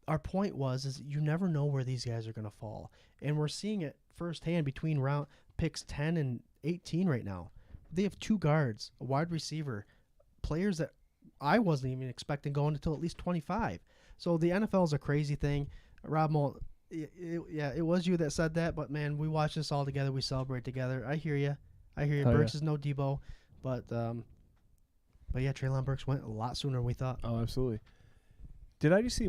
our point is you never know where these guys are going to fall. And we're seeing it firsthand between round picks 10 and 18 right now. They have 2 guards, a wide receiver, players that I wasn't even expecting going until at least 25. So the NFL is a crazy thing. Rob Mullen, it was you that said that, but man, we watch this all together. We celebrate together. I hear you. Oh, Burks yeah. is no Debo, but yeah, Treylon Burks went a lot sooner than we thought. Oh, absolutely. Did I just see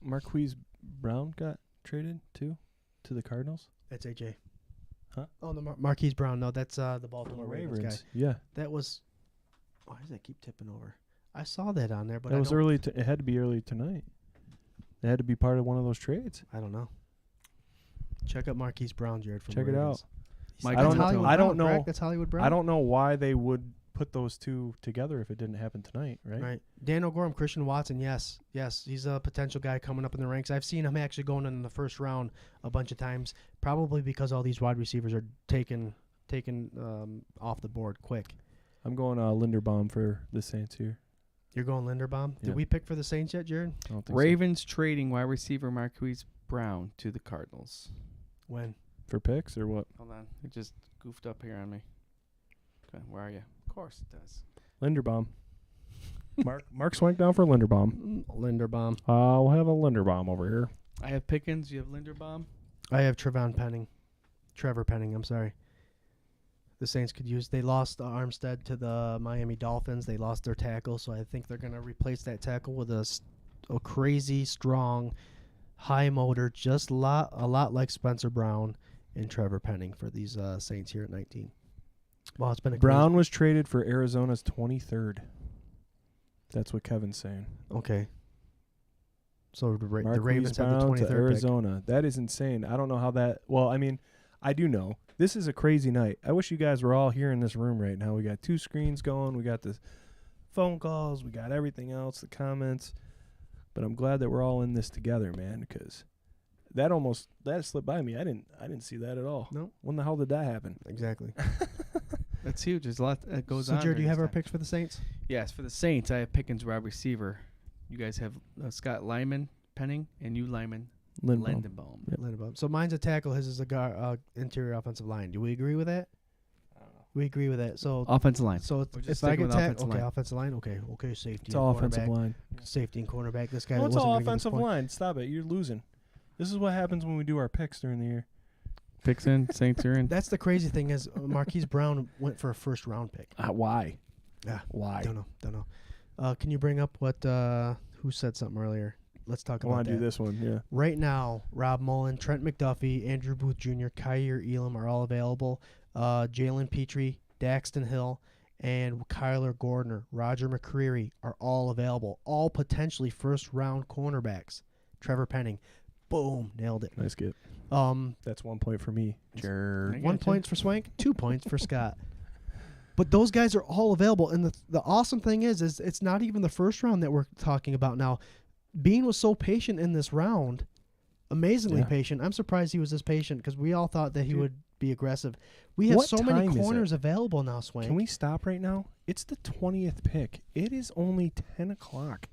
Marquise Brown got traded too to the Cardinals? That's AJ. Huh? Oh, the Marquise Brown. No, that's the Baltimore Ravens guy. Yeah, That was. Why does that keep tipping over? I saw that on there, but that I was don't- early. It had to be early tonight. It had to be part of one of those trades. I don't know. Check out Marquise Brown, Jared. From Check the it Ravens. out. Mike, I don't know. Hollywood I don't Brown, know. correct? That's Hollywood Brown. I don't know why they would put those two together if it didn't happen tonight, right? Right. Daniel Gorham, Christian Watson, yes. He's a potential guy coming up in the ranks. I've seen him actually going in the first round a bunch of times, probably because all these wide receivers are taken off the board quick. I'm going Linderbaum for the Saints here. You're going Linderbaum? Yeah. Did we pick for the Saints yet, Jared? I don't think Ravens trading wide receiver Marquise Brown to the Cardinals. When? so. For picks or what? Hold on. It just goofed up here on me. Okay, where are you? Of course it does. Linderbaum. Mark Swank down for Linderbaum. Linderbaum. We'll have a Linderbaum over here. I have Pickens. You have Linderbaum. I have Trevor Penning, I'm sorry. The Saints could use. They lost Armstead to the Miami Dolphins. They lost their tackle, so I think they're going to replace that tackle with a crazy, strong, high motor, just a lot like Spencer Brown and Trevor Penning for these Saints here at 19. Well, it's been a Brown was traded for Arizona's 23rd. That's what Kevin's saying. Okay. So the Marquise Ravens have the Brown 23rd to pick. Arizona. That is insane. I don't know how that. Well, I mean, I do know. This is a crazy night. I wish you guys were all here in this room right now. We got 2 screens going. We got the phone calls. We got everything else, the comments. But I'm glad that we're all in this together, man, because that slipped by me. I didn't see that at all. No. When the hell did that happen? Exactly. That's huge. There's a lot that goes So, on. Jared, do you during have this our time. picks for the Saints? Yes, for the Saints, I have Pickens wide receiver. You guys have Scott Lyman, Penning, and you Lyman, Lindenbaum. Yep. Linderbaum. So mine's a tackle. His is a interior offensive line. Do we agree with that? We agree with that. So Offensive line. So We're just if I sticking get with tackle, offensive okay, line. offensive line. Okay, safety. It's and all offensive cornerback. line. Safety and cornerback. This guy. No, it's wasn't all gonna get this offensive point. line. Stop it. You're losing. This is what happens when we do our picks during the year. Picks in, Saints are in. That's the crazy thing is Marquise Brown went for a first round pick. Why? Yeah. Why? Don't know. Can you bring up what? Who said something earlier? Let's talk I about want that. to do this one. Yeah. Right now, Rob Mullen, Trent McDuffie, Andrew Booth Jr., Kyer Elam are all available. Jalen Petrie, Daxton Hill, and Kyler Gordner, Roger McCreary are all available. All potentially first-round cornerbacks. Trevor Penning. Boom. Nailed it. Nice get. That's 1 point for me. Jared. 1 point for Swank, 2 points for Scott. But those guys are all available. And the awesome thing is it's not even the first round that we're talking about now. Bean was so patient in this round, amazingly patient. I'm surprised he was this patient because we all thought that he would be aggressive. We have What so many time is corners it? available now, Swank. Can we stop right now? It's the 20th pick. It is only 10 o'clock.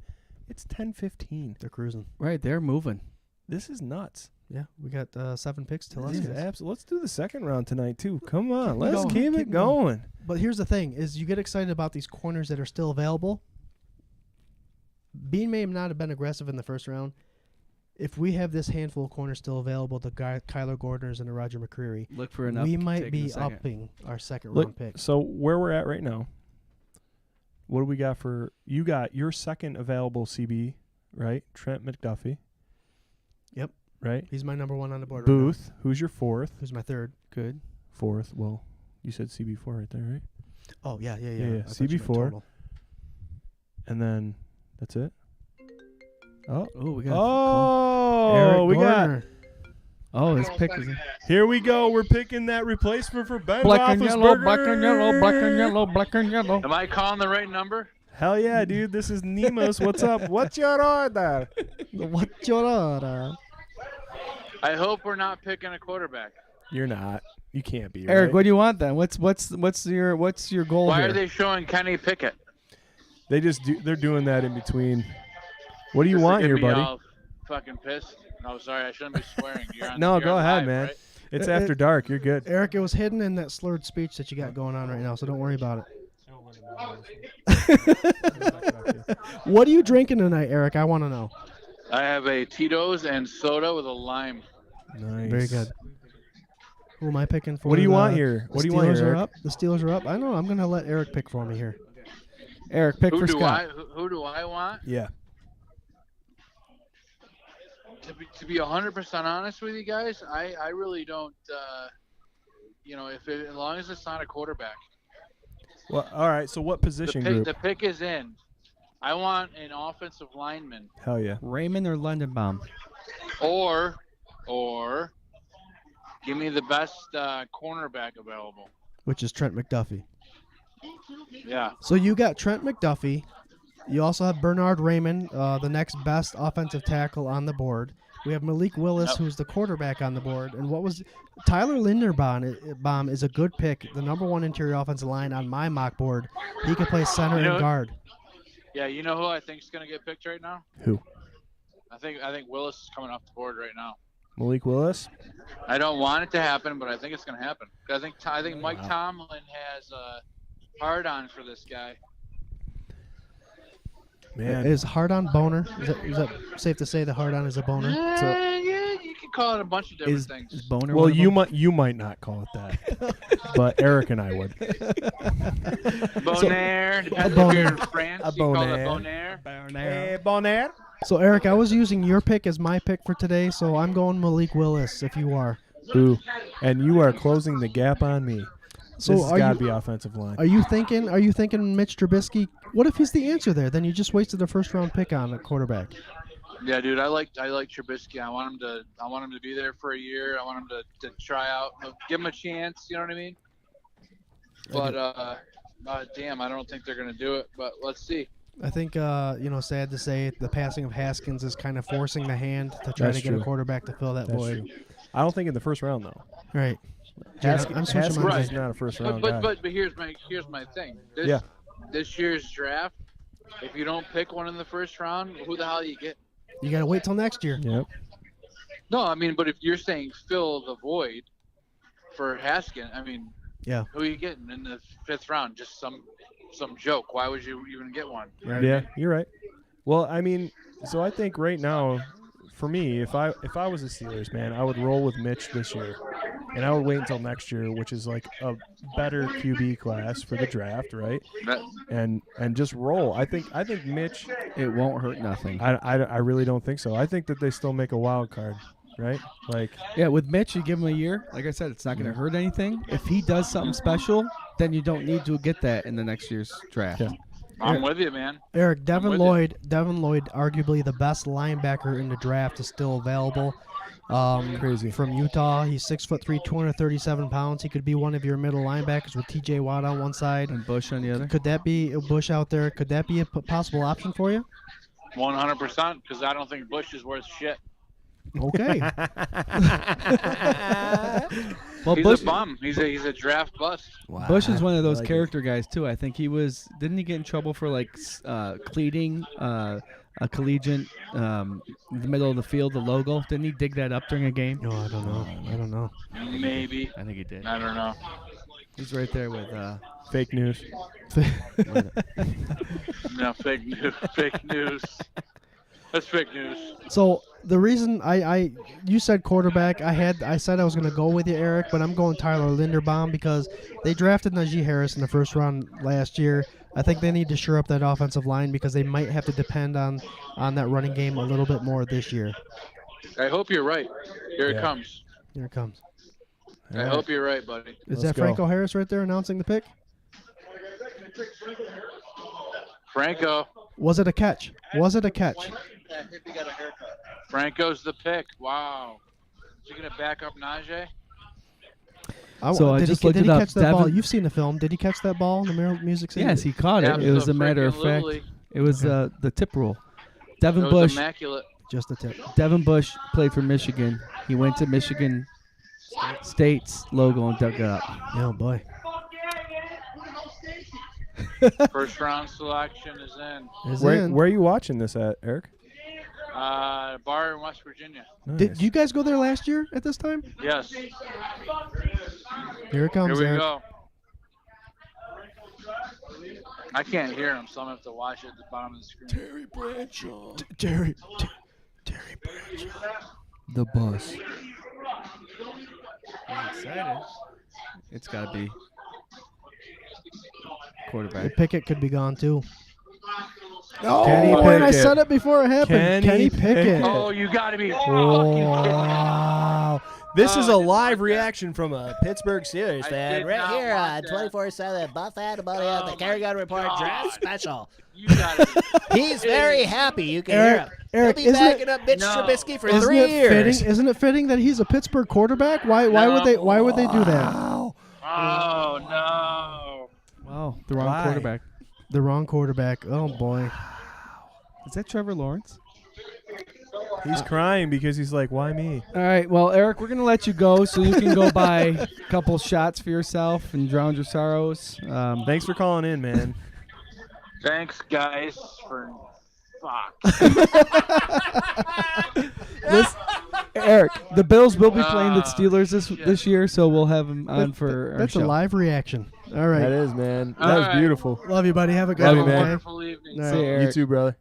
It's 10:15. They're cruising. Right, they're moving. This is nuts. Yeah, we got 7 picks till us. This is guys. let's do the second round tonight too. Come on, Keep let's going. keep it Keep going. going. But here's the thing: is you get excited about these corners that are still available. Bean may not have been aggressive in the first round. If we have this handful of corners still available, the guy Kyler Gordner's and the Roger McCreary, Look for an we uptick might in be the second. upping our second Look, round pick. so where we're at right now, what do we got for you? Got your second available CB, right? Trent McDuffie. Yep. Right. He's my number 1 on the board. Booth, who's your fourth? Right now. Who's my third? Good. Fourth. Well, you said CB4 right there, right? Oh yeah. Yeah, I thought you meant CB4. total. And then that's it. Oh. Oh, we got. Oh, Eric we got. Gordner. Oh, this pick is Here we go. We're picking that replacement for Ben black and yellow, Roethlisberger. black and yellow, black and yellow, black and yellow. Am I calling the right number? Hell yeah, dude. This is Nemus. What's up? What's your order? What's your order? I hope we're not picking a quarterback. You're not. You can't be. Eric, right? what do you want then? What's your goal Why here? are they showing Kenny Pickett? They just do. They're doing that in between. What do you This want is here, getting me buddy? all fucking pissed. No, sorry, I shouldn't be swearing. You're on, No, you're go on ahead, live, man. right? It's after dark. You're good. Eric, it was hidden in that slurred speech that you got going on right now, so don't worry about it. What are you drinking tonight, Eric? I want to know. I have a Tito's and soda with a lime. Nice. Very good. Who am I picking for? What do you the- want here? the What do you want Steelers here, are Eric? up. The Steelers are up. I know. I'm going to let Eric pick for me here. Eric, pick Who for do Scott. who do I want? Yeah. To be 100% honest with you guys, I really don't. As long as it's not a quarterback. Well, all right. So what position The group? pick is in. I want an offensive lineman. Hell yeah. Raymond or Lindenbaum? Or give me the best cornerback available. Which is Trent McDuffie. Yeah. So you got Trent McDuffie. You also have Bernard Raymond, the next best offensive tackle on the board. We have Malik Willis, who's the quarterback on the board. And what was Tyler Linderbaum is a good pick, the number 1 interior offensive line on my mock board. He could play center and guard. Yeah, you know who I think is going to get picked right now? Who? I think Willis is coming off the board right now. Malik Willis? I don't want it to happen, but I think it's going to happen. I think Mike Tomlin has a hard-on for this guy. Man. Is hard-on boner? Is that safe to say the hard-on is a boner? Yeah, you can call it a bunch of different things. Is boner Well, one of them? you might not call it that, but Eric and I would. Bonaire. Depends if you're in France. You call it bonaire. Bonaire. So, Eric, I was using your pick as my pick for today, so I'm going Malik Willis if you are. Ooh, and you are closing the gap on me. So this has got to be offensive line. Are you thinking Mitch Trubisky? What if he's the answer there? Then you just wasted a first-round pick on a quarterback. Yeah, dude, I like Trubisky. I want him to be there for a year. I want him to try out, give him a chance. You know what I mean? But damn, I don't think they're gonna do it. But let's see. I think sad to say, the passing of Haskins is kind of forcing the hand to try to get a quarterback to fill that void. True. I don't think in the first round though. Right. Haskins right. is not a first round guy. But here's my thing. This year's draft, if you don't pick one in the first round, who the hell are you getting? You got to wait till next year. Yep. No, I mean, but if you're saying fill the void for Haskins, I mean, yeah, who are you getting in the 5th round? Just some joke. Why would you even get one? Right. Yeah, you're right. Well, I mean, so I think right now, for me, if I was the Steelers, man, I would roll with Mitch this year, and I would wait until next year, which is like a better QB class for the draft, right? And just roll. I think Mitch. It won't hurt nothing. I really don't think so. I think that they still make a wild card, right? Like, yeah, with Mitch, you give him a year. Like I said, it's not going to hurt anything. If he does something special, then you don't need to get that in the next year's draft. Yeah. I'm with you, man. Eric, Devin Lloyd, arguably the best linebacker in the draft, is still available. Crazy. From Utah. He's 6'3", 237 pounds. He could be one of your middle linebackers with T.J. Watt on one side and Bush on the other. Could that be Bush out there? Could that be a possible option for you? 100%, because I don't think Bush is worth shit. Okay. Well, he's Bush, a bum. He's a draft bust. Wow. Bush is one of those character guys too. I think didn't he get in trouble for like cleating a collegiate in the middle of the field, the logo? Didn't he dig that up during a game? No, I don't know. Maybe. I think he did. I don't know. He's right there with fake news. No, fake news. Fake news. That's fake news. So the reason you said quarterback, I said I was going to go with you, Eric, but I'm going Tyler Linderbaum because they drafted Najee Harris in the first round last year. I think they need to shore up that offensive line because they might have to depend on that running game a little bit more this year. I hope you're right. Here it comes. Here it comes. I hope you're right, buddy. Is that Franco Harris right there announcing the pick? Franco. Was it a catch? Franco's the pick. Wow. Is he going to back up Najee? I just looked it up. Catch that ball? You've seen the film. Did he catch that ball in the music scene? Yes, he caught it. It was a matter of fact. It was the tip rule. Devin Bush. Immaculate. Just a tip. Devin Bush played for Michigan. He went to Michigan State's logo and dug it up. Oh, boy. First round selection is in. Where are you watching this at, Eric? Bar in West Virginia. Nice. Did you guys go there last year at this time? Yes. Here it comes. Here we Eric. go. I can't hear him, so I'm going to have to watch it at the bottom of the screen. Terry Bradshaw. Terry Bradshaw. The bus. I'm excited. It's got to be quarterback. Pickett could be gone too. Oh, and I said it before it happened. Kenny Pickett. Oh, you got to be wow. This is a didn't live like reaction from a Pittsburgh Steelers I fan did right not here want on that. 24/7 Buff Animal Oh the Carry my Gun Report Draft God. Special. You gotta be He's very happy. You can Eric, hear him. Eric, He'll be isn't backing it- up Mitch No. Trubisky for Isn't 3 it years. fitting? Isn't it fitting that he's a Pittsburgh quarterback? Why would they? Why would they do that? Wow. Oh no. Wow, the wrong Why? quarterback. The wrong quarterback. Oh boy. Is that Trevor Lawrence? He's crying because he's like, why me? All right, well, Eric, we're going to let you go so you can go buy a couple shots for yourself and drown your sorrows. Thanks for calling in, man. Thanks, guys, for fuck. Eric, the Bills will be playing the Steelers shit. this year, so we'll have them on for our That's show. a live reaction. All right. That is, man. All That was right. beautiful. Love you, buddy. Have a good Love one. you, man. okay? Wonderful evening. All right. See you, Eric. You too, brother.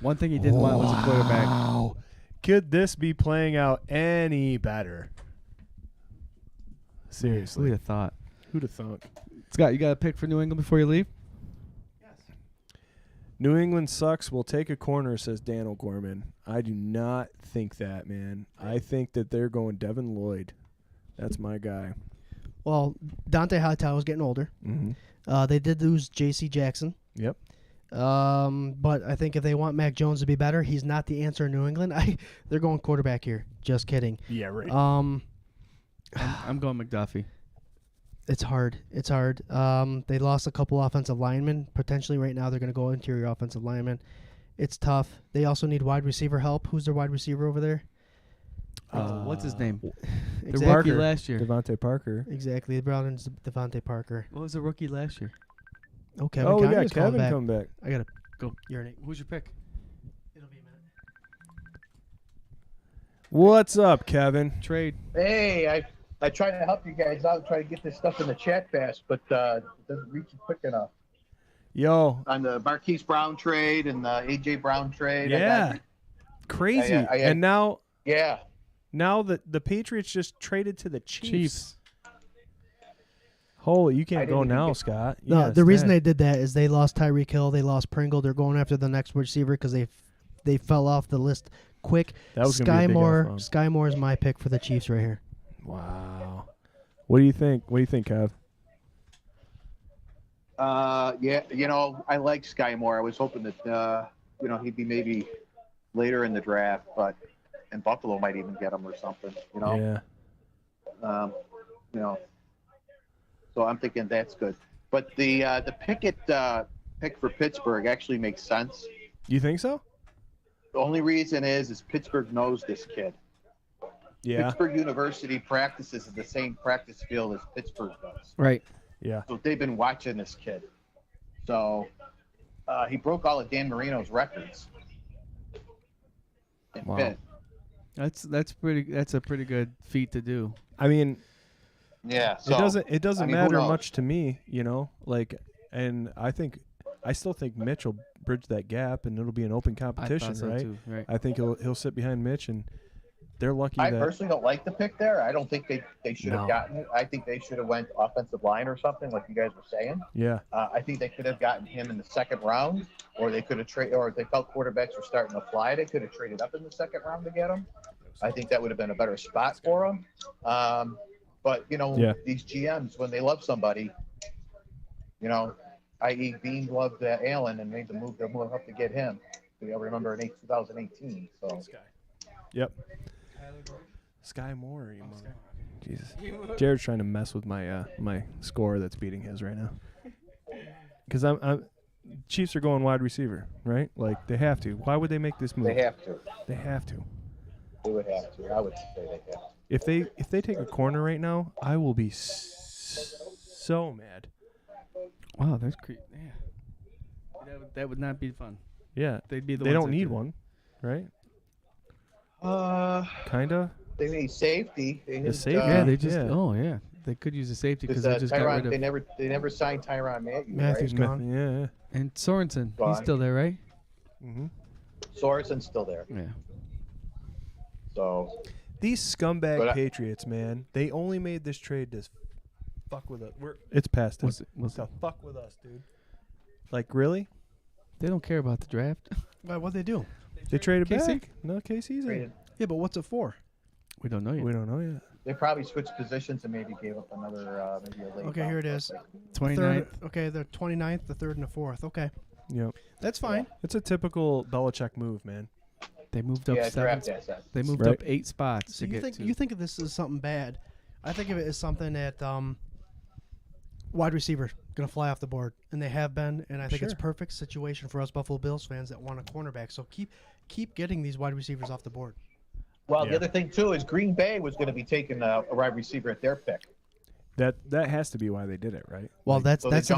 One thing he didn't want was a quarterback. Wow. Could this be playing out any better? Who'd Seriously. have thought? Who'd have thought? Scott, you got a pick for New England before you leave? New England sucks. We'll take a corner, says Dan O'Gorman. I do not think that, man. I think that they're going Devin Lloyd. That's my guy. Well, Dante Hightower's getting older. Mm-hmm. They did lose J.C. Jackson. Yep. But I think if they want Mac Jones to be better, he's not the answer in New England. They're going quarterback here. Just kidding. Yeah, right. I'm going McDuffie. It's hard. It's hard. They lost a couple offensive linemen. Potentially right now they're going to go interior offensive linemen. It's tough. They also need wide receiver help. Who's their wide receiver over there? What's his name? The Exactly. rookie last year. Devontae Parker. Exactly. They brought in Devontae Parker. What was the rookie last year? Okay. Oh, we got Kevin come back. I got to Go. urinate. Who's your pick? It'll be a minute. What's up, Kevin? Trade. Hey, I try to help you guys out, try to get this stuff in the chat fast, but it doesn't reach it quick enough. Yo. On the Marquise Brown trade and the A.J. Brown trade. Yeah. Crazy. And now the Patriots just traded to the Chiefs. Holy, you can't go now, Scott. No, the reason they did that is they lost Tyreek Hill, they lost Pringle. They're going after the next receiver because they fell off the list quick. That was gonna be a big Sky F-bomb. Moore is my pick for the Chiefs right here. Wow. What do you think? What do you think, Kev? Yeah, I like Sky Moore. I was hoping that he'd be maybe later in the draft, and Buffalo might even get him or something. Yeah. So I'm thinking that's good. But the Pickett pick for Pittsburgh actually makes sense. You think so? The only reason is Pittsburgh knows this kid. Yeah. Pittsburgh University practices at the same practice field as Pittsburgh does. Right. Yeah. So they've been watching this kid. So he broke all of Dan Marino's records. Wow. Pitt. That's a pretty good feat to do. I mean, yeah. So, it doesn't who matter knows? much to me, and I still think Mitch will bridge that gap and it'll be an open competition, so right? too, right. I think he'll sit behind Mitch and they're lucky I that personally don't like the pick there. I don't think they should have No. gotten it. I think they should have went offensive line or something, like you guys were saying. yeah. I think they could have gotten him in the second round, or they could have traded, or if they felt quarterbacks were starting to fly, they could have traded up in the second round to get him. I think that would have been a better spot for him. But these GMs, when they love somebody, i.e. Bean loved Allen and made the move up to get him. We all remember in 2018. So. Yep. Sky Moore, you mother. Jesus. Jared's trying to mess with my my score that's beating his right now. Because I'm Chiefs are going wide receiver, right? Like they have to. Why would they make this move? They have to. They have to. They would have to. I would say they have to. If they take a corner right now, I will be so mad. Wow, that's creepy. Yeah. That would not be fun. Yeah. They'd be the They ones don't that need do it. one, right? Kinda. They need safety. They need, safety. Yeah, they just. yeah. Oh, yeah. They could use a safety because Because they just got Tyron, rid of. they never signed Tyron Matthews Right? gone. Yeah. And Sorensen, Gone. he's still there, right? Mm-hmm. Sorensen's still there. Yeah. So These scumbag But Patriots, man, they only made this trade to fuck with us. It's past us. To fuck with us, dude. Like, really? They don't care about the draft. What'd they do? They traded KC? back? No, KC's in. traded. Yeah, but what's it for? We don't know yet. We don't know yet. They probably switched positions and maybe gave up another maybe a late. Okay, here it is. 29th. Okay, the 29th, the 3rd, and the 4th. Okay. Yep. That's fine. It's a typical Belichick move, man. They moved up draft assets. They moved Right. up 8 spots So to get to. you think of this as something bad. I think of it as something that wide receiver going to fly off the board, and they have been, and I think it's perfect situation for us Buffalo Bills fans that want a cornerback. So keep getting these wide receivers off the board. Well, the other thing too is Green Bay was going to be taking a wide receiver at their pick. That has to be why they did it, right? Well, Like, that's the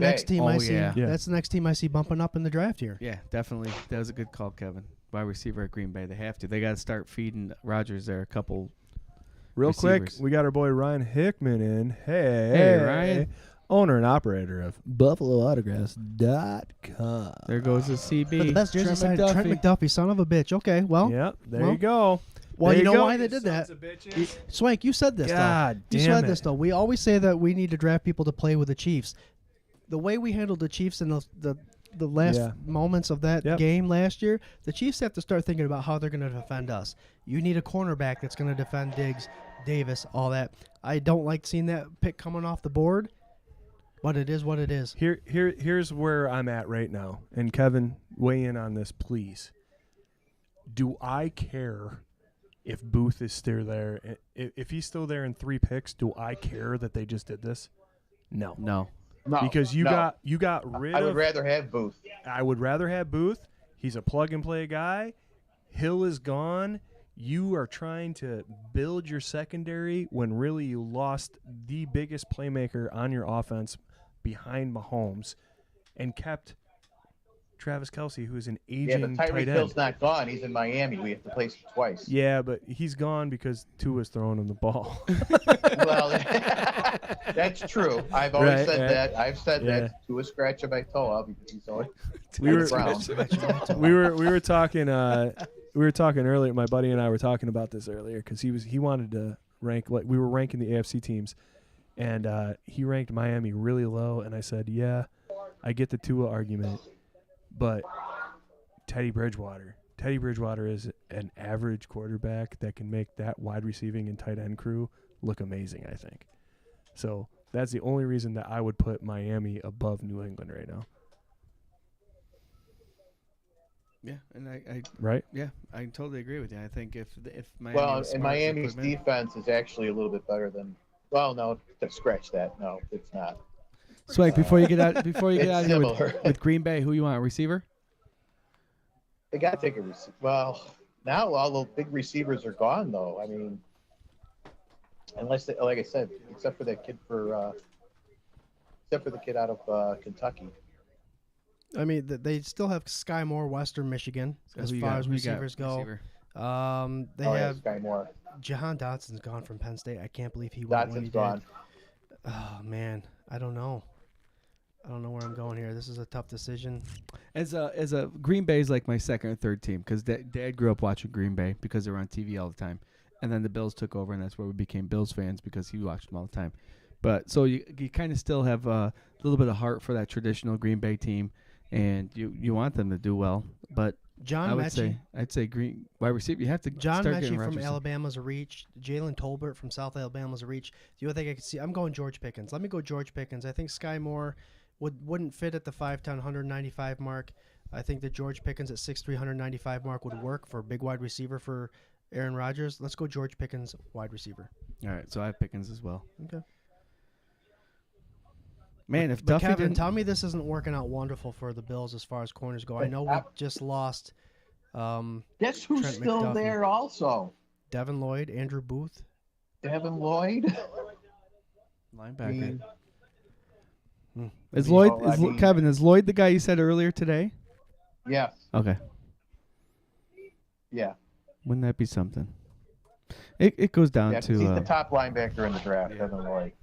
next team I see. yeah. Yeah. That's the next team I see bumping up in the draft here. Yeah, definitely. That was a good call, Kevin. Wide receiver at Green Bay. They have to. They got to start feeding Rodgers there a couple. real quick, receivers. we got our boy Ryan Hickman in. Hey, Ryan. Owner and operator of BuffaloAutographs.com. There goes the CB. But the best jersey side, Trent McDuffie, son of a bitch. Okay, well. Yep, there you go. Well, There you know go, why they you did sons that. of bitches. Swank, you said this, God though. You damn said it. this, though. We always say that we need to draft people to play with the Chiefs. The way we handled the Chiefs in the last moments of that game last year, the Chiefs have to start thinking about how they're going to defend us. You need a cornerback that's going to defend Diggs, Davis, all that. I don't like seeing that pick coming off the board, but it is what it is. Here's where I'm at right now. And Kevin, weigh in on this, please. Do I care if Booth is still there? If he's still there in 3 picks, do I care that they just did this? No. No. Because you got rid of. I would rather have Booth. I would rather have Booth. He's a plug and play guy. Hill is gone. You are trying to build your secondary when really you lost the biggest playmaker on your offense behind Mahomes and kept Travis Kelce, who's an aging Yeah, but tight Tyreek end. Hill's not gone. He's in Miami. We have to place him twice. Yeah, but he's gone because Tua's throwing him the ball. Well, that's true. I've always said that. I've said Yeah. that to a scratch of my toe because he's always We were brown. we were talking earlier. My buddy and I were talking about this earlier because he wanted to rank, like we were ranking the AFC teams, and he ranked Miami really low. And I said, yeah, I get the Tua argument, but Teddy Bridgewater is an average quarterback that can make that wide receiving and tight end crew look amazing, I think. So that's the only reason that I would put Miami above New England right now. Yeah, and I Right? Yeah, I totally agree with you. I think if Miami Well, was and smart with Miami's equipment- defense is actually a little bit better than. Well, no, scratch that. No, it's not. Swag, before you get out It's here similar. with Green Bay, who you want, a receiver? They got to take a receiver. Well, now all the big receivers are gone, though. I mean, unless, they, like I said, except for the kid out of Kentucky. I mean, they still have Sky Moore, Western Michigan, So as who you far got? as Who you got, receivers go. receiver? They Oh, yeah, have Sky Moore. Jahan Dotson's gone from Penn State. I can't believe he went when he Dotson's gone. did. Oh, man. I don't know. I don't know where I'm going here. This is a tough decision. As a Green Bay's like my second or third team because Dad grew up watching Green Bay because they were on TV all the time, and then the Bills took over, and that's where we became Bills fans because he watched them all the time. But so you kind of still have a little bit of heart for that traditional Green Bay team, and you want them to do well. But John I'd say Green wide receiver. You have to John start Mechie getting from Rodgers. Alabama's a reach. Jalen Tolbert from South Alabama's a reach. The other thing I could see, I'm going George Pickens. Let me go George Pickens. I think Sky Moore wouldn't fit at the 5'10", 195 mark. I think that George Pickens at 6'3", 195 mark would work for a big wide receiver for Aaron Rodgers. Let's go George Pickens, wide receiver. All right, so I have Pickens as well. Okay. Man, if But Duffy Kevin, didn't, tell me this isn't working out wonderful for the Bills as far as corners go. I know we just lost Guess who's Trent still McDuffie. there also? Devin Lloyd, Andrew Booth. Devin Lloyd. linebacker. Hmm. Is Lloyd? Oh, I mean- Kevin? Is Lloyd the guy you said earlier today? Yes. Okay. Yeah. Wouldn't that be something? It goes down Yeah, 'cause to he's the top linebacker in the draft, Devin Lloyd.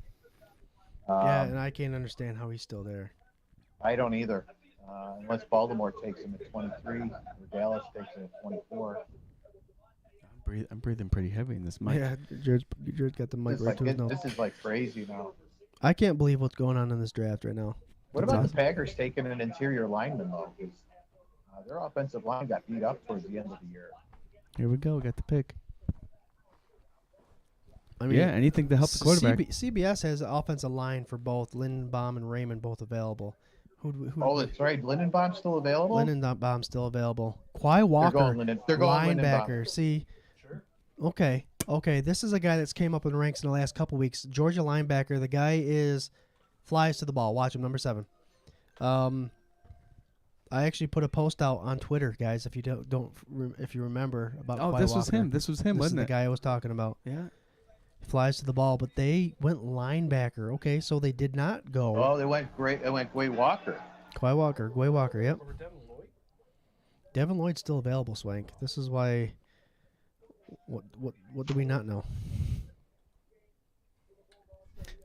Yeah, and I can't understand how he's still there. I don't either. Unless Baltimore takes him at 23 or Dallas takes him at 24. I'm breathing pretty heavy in this mic. Yeah, Jared's got the mic This is, right like, to his nose. this is like crazy now. I can't believe what's going on in this draft right now. What That's about awesome. the Packers taking an interior lineman, though? 'Cause, their offensive line got beat up towards the end of the year. Here we go. We got the pick. I mean, yeah, anything to help the quarterback. CBS has an offensive line for both Lindenbaum and Raymond, both available. Oh, that's right. Lindenbaum's still available? Lindenbaum's still available. Quay Walker, they're going linebacker. Lindenbaum. See, sure. Okay. This is a guy that's came up in the ranks in the last couple weeks. Georgia linebacker. The guy flies to the ball. Watch him, number 7. I actually put a post out on Twitter, guys. If you if you remember about. Oh, Quay this was Walker. him. This was him, This is wasn't the it? guy I was talking about. Yeah. Flies to the ball, but they went linebacker. Okay, so they did not go. Oh, they went great. They went Quay Walker. Quay Walker, yep. Devin Lloyd's still available, Swank. This is why. What do we not know?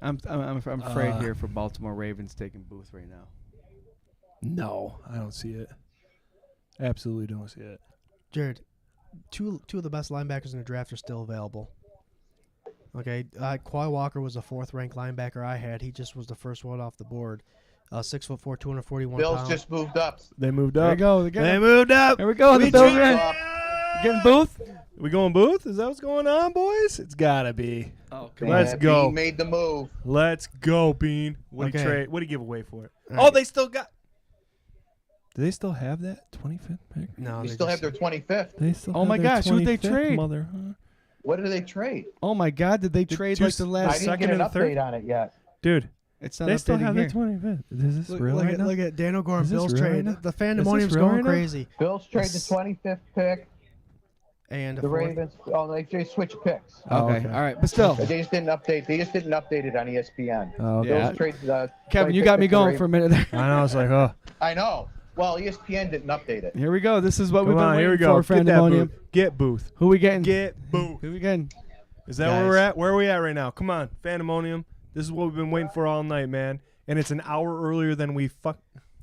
I'm afraid here for Baltimore Ravens taking Booth right now. No, I don't see it. Absolutely don't see it. Jarrod, two of the best linebackers in the draft are still available. Okay, Quay Walker was a 4th-ranked linebacker I had. He just was the first one off the board. 6'4", 241 Bills pounds. just moved up. They moved There up. we go. They moved up. There we go. The Bills are getting Booth. We going Booth? Is that what's going on, boys? It's gotta be. Oh, come on. Let's go. Bean made the move. Let's go, Bean. What do you Okay. trade? What do you give away for it? All right. They still got. Do they still have that 25th pick? No, They still have their 25th. They still Oh have my their gosh, who'd they 25th, trade? Mother, huh? What did they trade? Oh my God! Did they trade like the I last? didn't second get an and a third? update on it yet. Dude, It's not they still updating have here. their 25th. Is this real right now? Look at Daniel Gore and Is this Bills real trade. right now? The Is fandemonium's this real going right now? crazy. Bills trade the 25th pick. And The Ravens. Oh, they switched picks. Okay. All right, but still, They just didn't update. They just didn't update it on ESPN. Oh, okay. Yeah. Bills trade. Kevin, you got me going for a minute there. I know. I was like, oh. I know. Well, ESPN didn't update it. Here we go. This is what Come we've been on, here we waiting go. for. Get that Fandemonium. Booth. Get Booth. Who we getting? Get Booth. Who we getting? Is that Guys. where we're at? Where are we at right now? Come on, Fandemonium. This is what we've been waiting for all night, man. And it's an hour earlier than we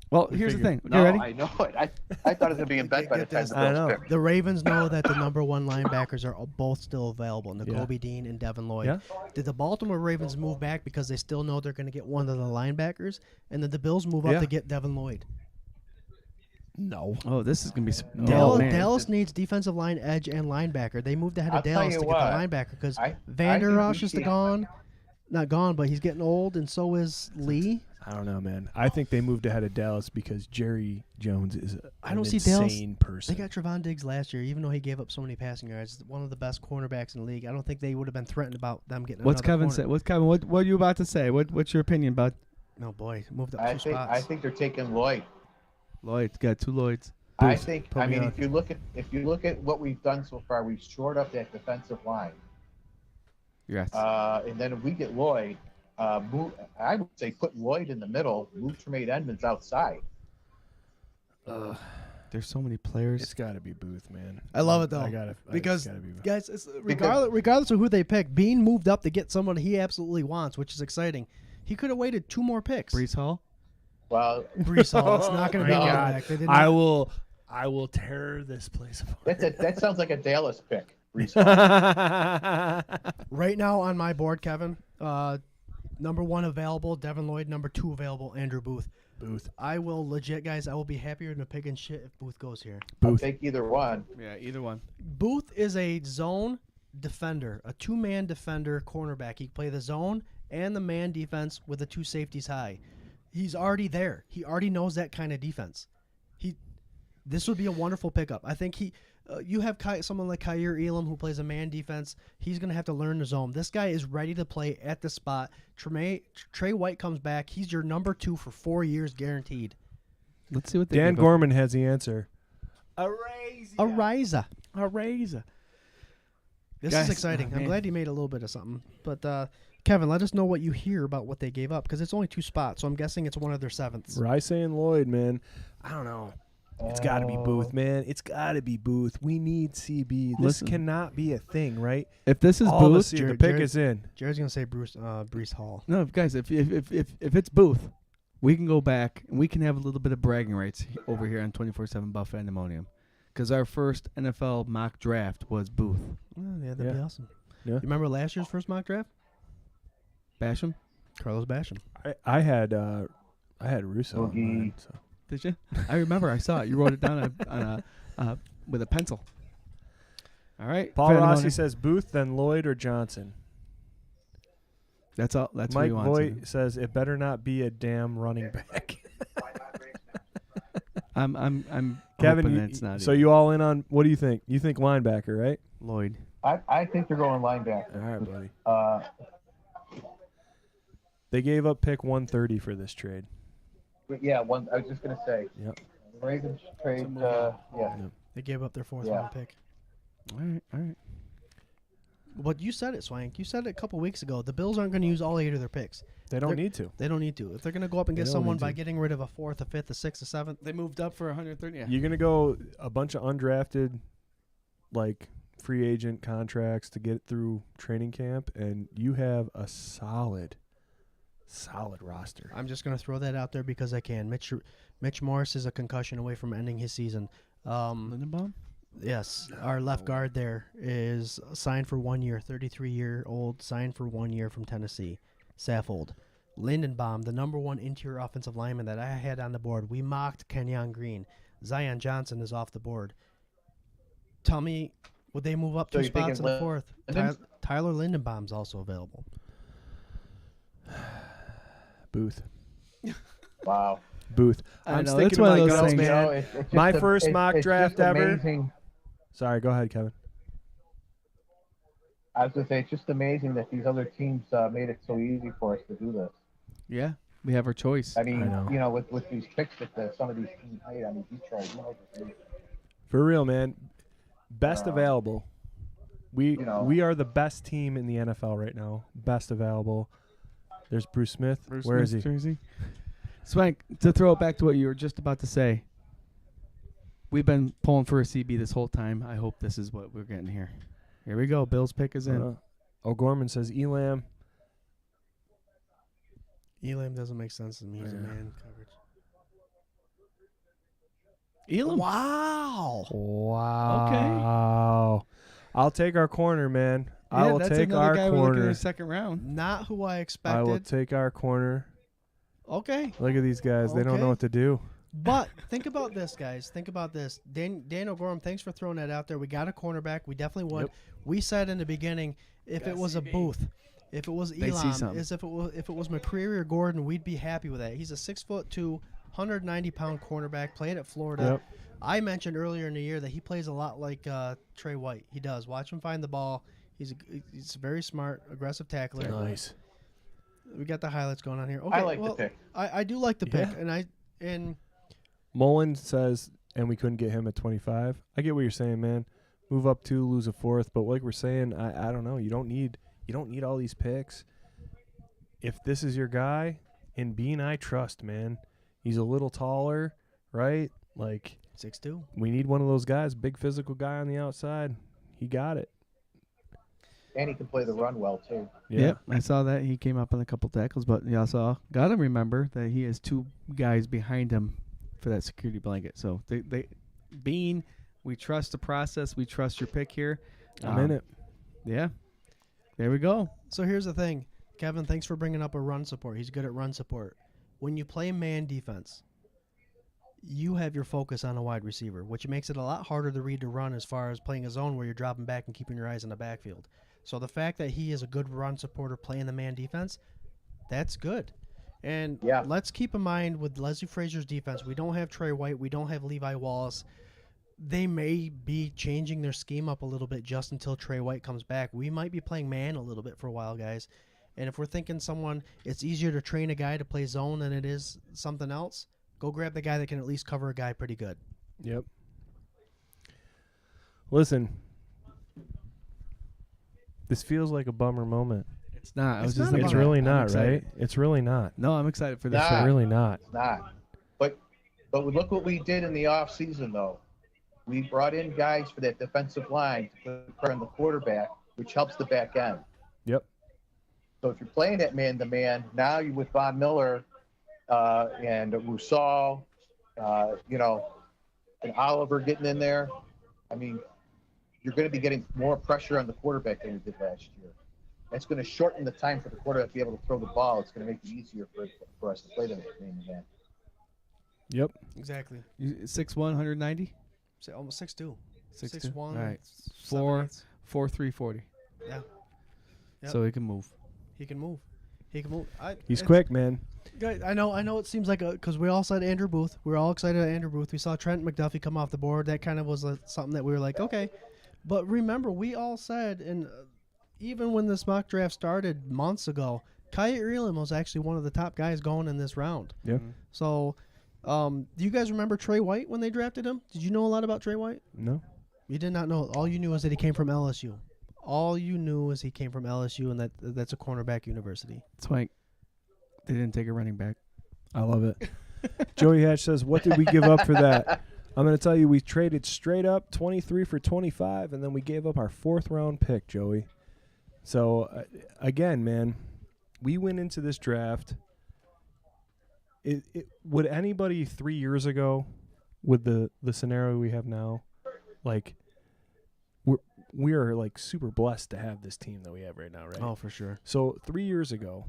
Well, here's the thing. No, You ready? I know it. I thought it was gonna be in bed by the time the I Bills know. picked. The Ravens know that the number 1 linebackers are both still available, N'Kobe Dean and Devin Lloyd. Yeah. Did the Baltimore Ravens move back because they still know they're going to get one of the linebackers? And did the Bills move Yeah. up to get Devin Lloyd? No. Oh, this is gonna be. Oh, man. Dallas needs defensive line, edge, and linebacker. They moved ahead of I'll tell Dallas you to what, get the linebacker because I Vander think Rosh we is see- gone. Not gone, but he's getting old, and so is Lee. I don't know, man. I think they moved ahead of Dallas because Jerry Jones is I don't see insane Dallas. person. They got Trevon Diggs last year, even though he gave up so many passing yards. One of the best cornerbacks in the league. I don't think they would have been threatened about them getting. What's another Kevin corner. say? What's Kevin? What are you about to say? What's your opinion about No boy, moved up I 2 think spots. they're taking Lloyd. Lloyd? Got 2 Lloyds. I Booth. think. Put I me mean, on. if you look at what we've done so far, we've shored up that defensive line. Yes. And then if we get Lloyd, I would say put Lloyd in the middle, move Tremaine Edmonds outside. There's so many players. It's got to be Booth, man. I love it though, It's because gotta be Booth. guys, it's, regardless of who they pick, Bean moved up to get someone he absolutely wants, which is exciting. He could have waited 2 more picks. Brees Hall. Well, Brees Hall. It's not going to be Oh my a God. back. They did I not- will tear this place apart. that sounds like a Dallas pick. Right now on my board, Kevin, number 1 available, Devin Lloyd. Number 2 available, Andrew Booth. Booth. I will legit, guys. I will be happier than a pig in shit if Booth goes here. I'll Booth. take either one. Yeah, either one. Booth is a zone defender, a 2-man defender cornerback. He can play the zone and the man defense with the 2 safeties high. He's already there. He already knows that kind of defense. This would be a wonderful pickup. I think you have someone like Kyer Elam who plays a man defense. He's going to have to learn the zone. This guy is ready to play at the spot. Trey White comes back. He's your number 2 for 4 years guaranteed. Let's see what they Dan give up. Gorman has the answer. Ariza. This Guys, is exciting. oh, I'm man. glad you made a little bit of something. But Kevin, let us know what you hear about what they gave up because it's only 2 spots, so I'm guessing it's one of their 7ths. Rice and Lloyd, man. I don't know. It's got to be Booth, man. It's got to be Booth. We need CB. This Listen. cannot be a thing, right? If this is All of Booth, us see the Jared- pick Jared- is in. Jared's gonna say Brees Hall. no, guys. If it's Booth, we can go back and we can have a little bit of bragging rights over here on 24/7 Buff Fandemonium, because our first NFL mock draft was Booth. Oh, yeah, that'd be Yeah. awesome. Yeah. You remember last year's first mock draft? Basham, Carlos Basham. I had Russo. on Boogie. mine, so. did you? I remember. I saw it. You wrote it down on with a pencil. All right. Paul Fandemonium. Rossi says Booth, then Lloyd or Johnson. That's all. That's Mike what he wants. Voigt says it better not be a damn running back. I'm Kevin, hoping that's not. so you all in on what do you think? You think linebacker, right? Lloyd. I think they're going linebacker. All right, buddy. They gave up pick 130 for this trade. Yeah, one. I was just gonna say. Yep. Ravens trade. They gave up their fourth Yeah. round pick. All right. But you said it, Swank. You said it a couple weeks ago. The Bills aren't going to use all 8 of their picks. They don't need to. They don't need to. If they're going to go up and They get don't someone need by to. getting rid of a 4th, a 5th, a 6th, a 7th, They moved up for 130. Yeah. You're going to go a bunch of undrafted, like, free agent contracts to get through training camp, and you have a solid roster. I'm just going to throw that out there because I can. Mitch Morris is a concussion away from ending his season. Lindenbaum? Yes, our left guard there is signed for 1 year, 33-year-old, signed for 1 year from Tennessee, Saffold. Lindenbaum, the number 1 interior offensive lineman that I had on the board. We mocked Kenyon Green. Zion Johnson is off the board. Tell me, would they move up So 2 you're spots in thinking the 4th? Linden- Tyler Lindenbaum's also available. Booth. Wow. Booth. I I'm know, sticking that's to one my of those guns, things. You know, man. it's just My first mock it's draft just ever. amazing. Sorry, go ahead, Kevin. I was gonna say it's just amazing that these other teams made it so easy for us to do this. Yeah. We have our choice. I mean, I know. you know, with these picks that some of these teams made, I mean, Detroit, For real, man. Best available. We you know. we are the best team in the NFL right now. Best available. There's Bruce Smith. Where is he? Jersey. Swank, to throw it back to what you were just about to say. We've been pulling for a CB this whole time. I hope this is what we're getting here. Here we go. Bill's pick is in. O'Gorman says Elam. Elam doesn't make sense to me. He's a man coverage. Elam. Wow. Wow. I'll take our corner, man. I will that's take another our guy we're looking in corner. the second round. Not who I I will expected. take our corner. Okay. Look at these guys. They don't Okay. know what to do. But think about this, guys. Think about this. Daniel Gorham, thanks for throwing that out there. We got a cornerback. We definitely would. Yep. We said in the beginning, if it was a Booth, if it was They see Elam, something. if it was McCreary or Gordon, we'd be happy with that. He's a 6'2", 190-pound cornerback, played at Florida. Yep. I mentioned earlier in the year that he plays a lot like Trey White. He does. Watch him find the ball. He's a very smart, aggressive tackler. Nice. We got the highlights going on here. Okay, I like the pick. I do like the pick, Yeah. and Mullen says, and we couldn't get him at 25. I get what you're saying, man. Move up 2, lose a 4th, but like we're saying, I don't know. You don't need all these picks. If this is your guy, in Bean, I trust, man. He's a little taller, right? Like 6'2". we need one of those guys, big physical guy on the outside. He got it. And he can play the run well too. Yeah. Yep, I saw that. He came up on a couple tackles, but you also got to remember that he has 2 guys behind him for that security blanket. So Bean, we trust the process. We trust your pick here. I'm in it. Yeah. There we go. So here's the thing, Kevin. Thanks for bringing up a run support. He's good at run support. When you play man defense, you have your focus on a wide receiver, which makes it a lot harder to read the run as far as playing a zone where you're dropping back and keeping your eyes in the backfield. So the fact that he is a good run supporter playing the man defense, that's good. And Yeah. let's keep in mind with Leslie Frazier's defense, we don't have Trey White, we don't have Levi Wallace. They may be changing their scheme up a little bit just until Trey White comes back. We might be playing man a little bit for a while, guys. And if we're thinking it's easier to train a guy to play zone than it is something else, go grab the guy that can at least cover a guy pretty good. Yep. Listen, this feels like a bummer moment. It's not. I was It's just not a It's looking bummer. really I'm not, excited. right? It's really not. No, I'm excited for this. Nah. show. It's really not. It's not. But look what we did in the off season though. We brought in guys for that defensive line to put pressure on the quarterback, which helps the back end. Yep. So if you're playing that man-to-man, now you with Von Miller and Rousseau, and Oliver getting in there. I mean, you're going to be getting more pressure on the quarterback than you did last year. That's going to shorten the time for the quarterback to be able to throw the ball. It's going to make it easier for us to play them man-to-man. Yep. Exactly. 6'1", 190? Almost 6'2". 6'2". 6'1". All right. 7/8. 4'3", 40. Yeah. Yep. So he can move. He can move. He can move. He's quick, man. Guys, I know. It seems like because we all said Andrew Booth. We were all excited at Andrew Booth. We saw Trent McDuffie come off the board. That kind of was something that we were like, okay. But remember, we all said, and even when this mock draft started months ago, Kyer Elam was actually one of the top guys going in this round. Yeah. So, do you guys remember Trey White when they drafted him? Did you know a lot about Trey White? No. You did not know. All you knew is that he came from LSU. All you knew is he came from LSU, and that's a cornerback university. Swank. They didn't take a running back. I love it. Joey Hatch says, what did we give up for that? I'm going to tell you, we traded straight up 23 for 25, and then we gave up our 4th round pick, Joey. So, again, man, we went into this draft. Would anybody 3 years ago, with the scenario we have now, like, we are like super blessed to have this team that we have right now, right? Oh, for sure. So 3 years ago,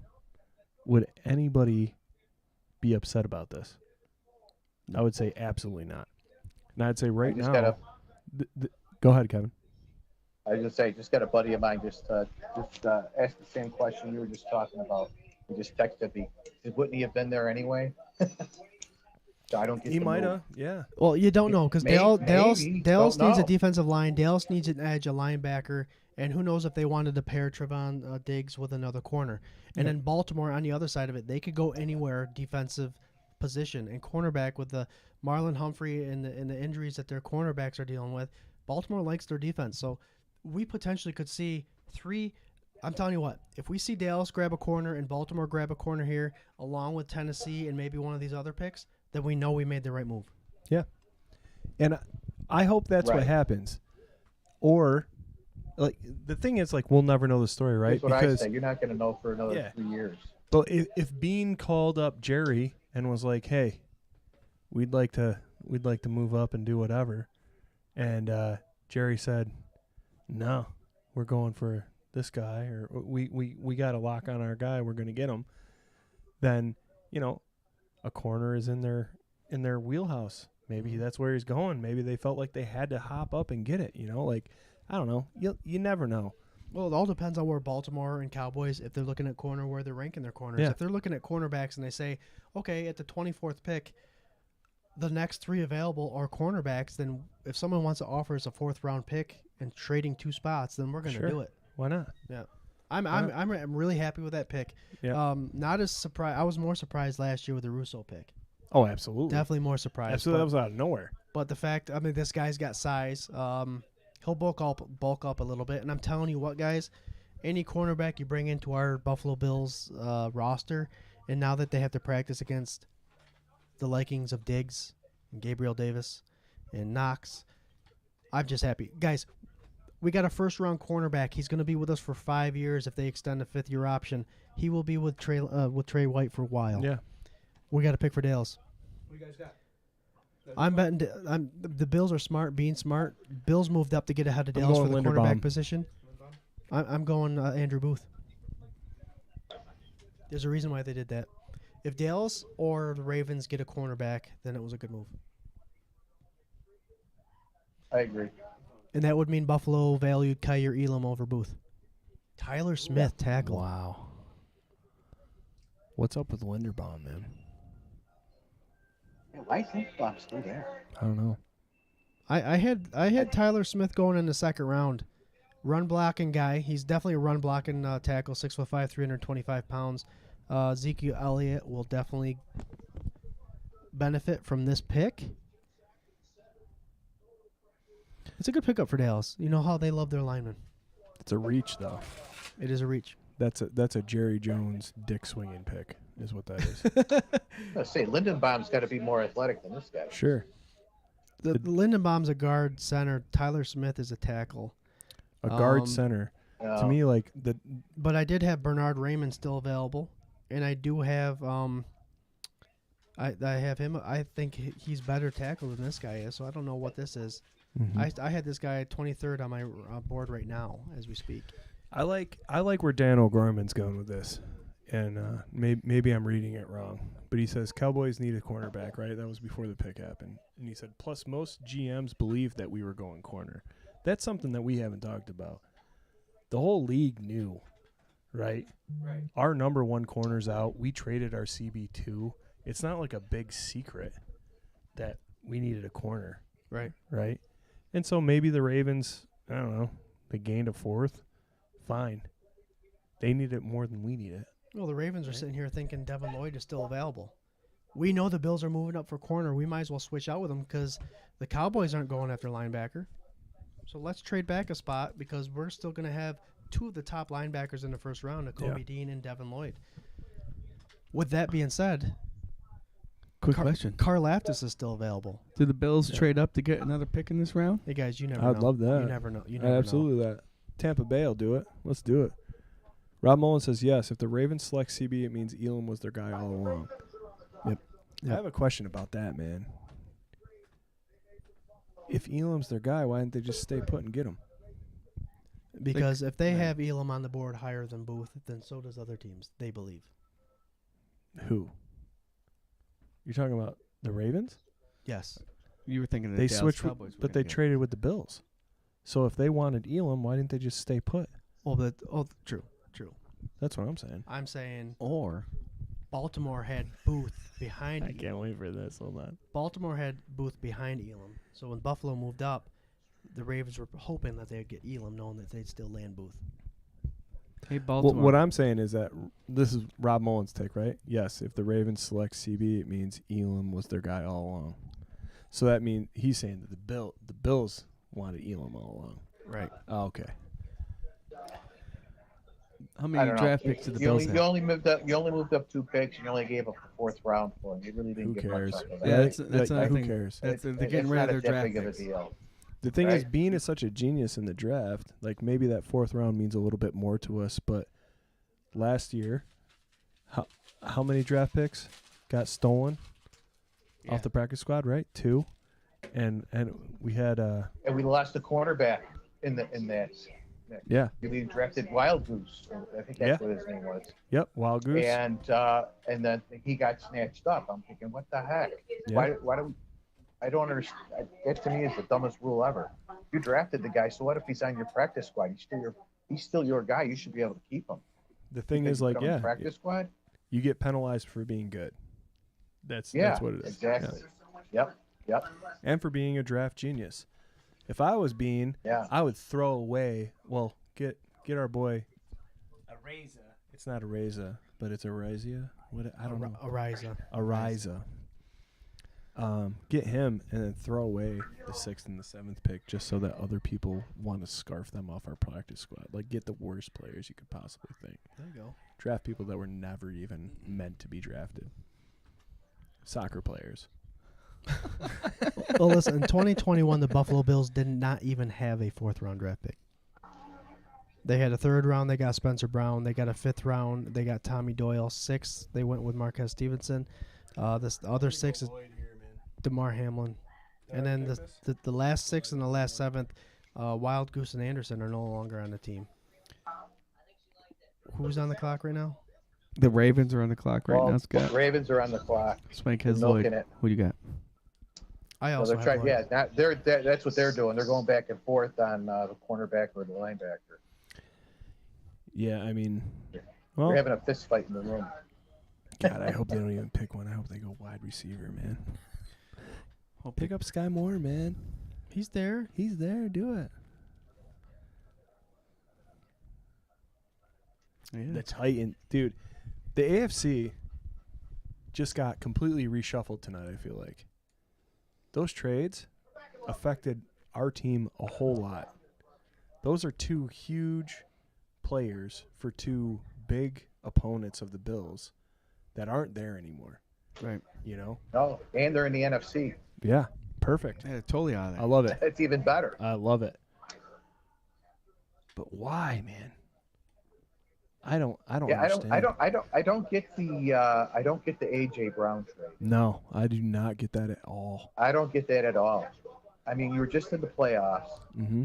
would anybody be upset about this? I would say absolutely not. And I'd say right now. Go ahead, Kevin. I was just say, just got a buddy of mine just asked the same question you were just talking about. He just texted me. Wouldn't he have been there anyway? So I don't get. He might have, yeah. Well, you don't know because Dallas needs a defensive line. Dallas needs an edge, a linebacker, and who knows if they wanted to pair Trevon Diggs with another corner. And then Baltimore on the other side of it, they could go anywhere defensive position and cornerback with the Marlon Humphrey and the injuries that their cornerbacks are dealing with. Baltimore likes their defense, so we potentially could see 3. I'm telling you what, if we see Dallas grab a corner and Baltimore grab a corner here, along with Tennessee and maybe one of these other picks, then we know we made the right move. Yeah. And I hope that's what happens. Or, like, the thing is, like, we'll never know the story, right? That's what I say. You're not going to know for another 3 years. But if Bean called up Jerry and was like, hey, we'd like to move up and do whatever, and Jerry said, no, we're going for this guy, or we got a lock on our guy, we're going to get him, then, you know, a corner is in their wheelhouse. Maybe that's where he's going. Maybe they felt like they had to hop up and get it, you know? Like, I don't know. You never know. Well, it all depends on where Baltimore and Cowboys, if they're looking at corner, where they're ranking their corners. Yeah. If they're looking at cornerbacks and they say, okay, at the 24th pick, the next 3 available are cornerbacks, then if someone wants to offer us a 4th round pick and trading 2 spots, then we're going to do it. Why not? Yeah. I'm really happy with that pick. Yeah. Not as surprised. I was more surprised last year with the Russo pick. Oh, absolutely. Definitely more surprised. Absolutely, that was out of nowhere. But the fact, I mean, this guy's got size. He'll bulk up a little bit. And I'm telling you what, guys, any cornerback you bring into our Buffalo Bills roster, and now that they have to practice against the likings of Diggs and Gabriel Davis and Knox, I'm just happy. Guys, we got a 1st-round cornerback. He's going to be with us for 5 years if they extend a 5th-year option. He will be with Trey White for a while. Yeah. We got to pick for Dallas. What do you guys got? I'm betting the Bills are smart, being smart. Bills moved up to get ahead of Dallas for the cornerback position. I'm going Andrew Booth. There's a reason why they did that. If Dallas or the Ravens get a cornerback, then it was a good move. I agree. And that would mean Buffalo valued Kyer Elam over Booth. Tyler Smith, tackle. Wow. What's up with Linderbaum, man? Yeah, why is Linderbaum still there? I don't know. I had Tyler Smith going in the 2nd round. Run blocking guy. He's definitely a run blocking tackle, 6'5", 325 pounds. Ezekiel Elliott will definitely benefit from this pick. It's a good pickup for Dallas. You know how they love their linemen. It's a reach, though. It is a reach. That's a Jerry Jones dick swinging pick, is what that is. I say Lindenbaum's got to be more athletic than this guy. Sure. The Lindenbaum's a guard center. Tyler Smith is a tackle. A guard center. To me, like the. But I did have Bernard Raymond still available, and I do have I have him. I think he's better tackle than this guy is. So I don't know what this is. Mm-hmm. I had this guy 23rd on my board right now as we speak. I like where Dan O'Gorman's going with this, and maybe I'm reading it wrong, but he says Cowboys need a cornerback, right? That was before the pick happened, and he said plus most GMs believed that we were going corner. That's something that we haven't talked about. The whole league knew, right? Our number one corner's out. We traded our CB2. It's not like a big secret that we needed a corner. Right. Right? And so maybe the Ravens, I don't know, they gained a fourth. Fine. They need it more than we need it. Well, the Ravens are sitting here thinking Devin Lloyd is still available. We know the Bills are moving up for corner. We might as well switch out with them because the Cowboys aren't going after linebacker. So let's trade back a spot because we're still going to have two of the top linebackers in the first round, Kobe Dean and Devin Lloyd. With that being said, Quick question. Karlaftis is still available. Do the Bills trade up to get another pick in this round? Hey, guys, you never know. I'd love that. You never know. You never Absolutely that. Tampa Bay will do it. Let's do it. Rob Mullen says, yes, if the Ravens select CB, it means Elam was their guy all along. Yep. I have a question about that, man. If Elam's their guy, why didn't they just stay put and get him? Because if they have Elam on the board higher than Booth, then so does other teams, they believe. Who? You're talking about the Ravens? Yes. You were thinking they switched, but they traded with the Bills. So if they wanted Elam, why didn't they just stay put? Well, true. That's what I'm saying. I'm saying Or Baltimore had Booth behind I can't wait for this. Hold on. Baltimore had Booth behind Elam. So when Buffalo moved up, the Ravens were hoping that they'd get Elam, knowing that they'd still land Booth. Hey, Baltimore. What I'm saying is that this is Rob Mullen's take, right? Yes, if the Ravens select CB, it means Elam was their guy all along. So that means he's saying that the Bills wanted Elam all along. Right. Oh, okay. How many draft picks did the Bills have? You only moved up 2 picks. And you only gave up the 4th round for him. You really didn't Who get cares? much out of that. Yeah, that's another who thing. cares? They're getting It's rid not of their that draft big of a picks. deal. The thing is, Right. Bean is such a genius in the draft. Like, maybe that 4th round means a little bit more to us, but last year, how many draft picks got stolen off the practice squad, right? 2. And we had And we lost the cornerback in that. yeah. We drafted Wild Goose. I think that's what his name was. Yep, Wild Goose. And then he got snatched up. I'm thinking, what the heck? Yeah. Why do I don't understand. That to me is the dumbest rule ever. You drafted the guy, so what if he's on your practice squad? He's still your guy. You should be able to keep him. The thing is, like, yeah, practice squad. You get penalized for being good. That's what it is. Exactly. Yeah. Yep. And for being a draft genius. If I was Bean, I would throw away. Well, get our boy. Ariza. It's not Ariza, but it's Arizia. What I don't know. Ariza. Get him and then throw away the 6th and the 7th pick just so that other people want to scarf them off our practice squad. Like, get the worst players you could possibly think. There you go. Draft people that were never even meant to be drafted. Soccer players. Well, listen, in 2021, the Buffalo Bills did not even have a 4th round draft pick. They had a 3rd round. They got Spencer Brown. They got a 5th round. They got Tommy Doyle. 6th, they went with Marquez Stevenson. The other 6 is DeMar Hamlin. And then the last 6 and the last 7th, Wild Goose and Anderson are no longer on the team. Who's on the clock right now? The Ravens are on the clock right now, Scott. Ravens are on the clock. Swank has Lloyd. Who do you got? I also have Lloyd. Yeah, that's what they're doing. They're going back and forth on the cornerback or the linebacker. Yeah, I mean, well, we're having a fist fight in the room. God, I hope they don't even pick one. I hope they go wide receiver, man. Pick up Sky Moore, man. He's there. Do it. Yeah. The Titan, dude. The AFC just got completely reshuffled tonight, I feel like. Those trades affected our team a whole lot. Those are 2 huge players for 2 big opponents of the Bills that aren't there anymore. Right. You know? No, and they're in the NFC. Yeah, perfect. Yeah, totally out of there. I love it. It's even better. I love it. But why, man? I don't understand. I don't get the AJ Brown trade. No, I do not get that at all. I don't get that at all. I mean, you were just in the playoffs. Mm-hmm.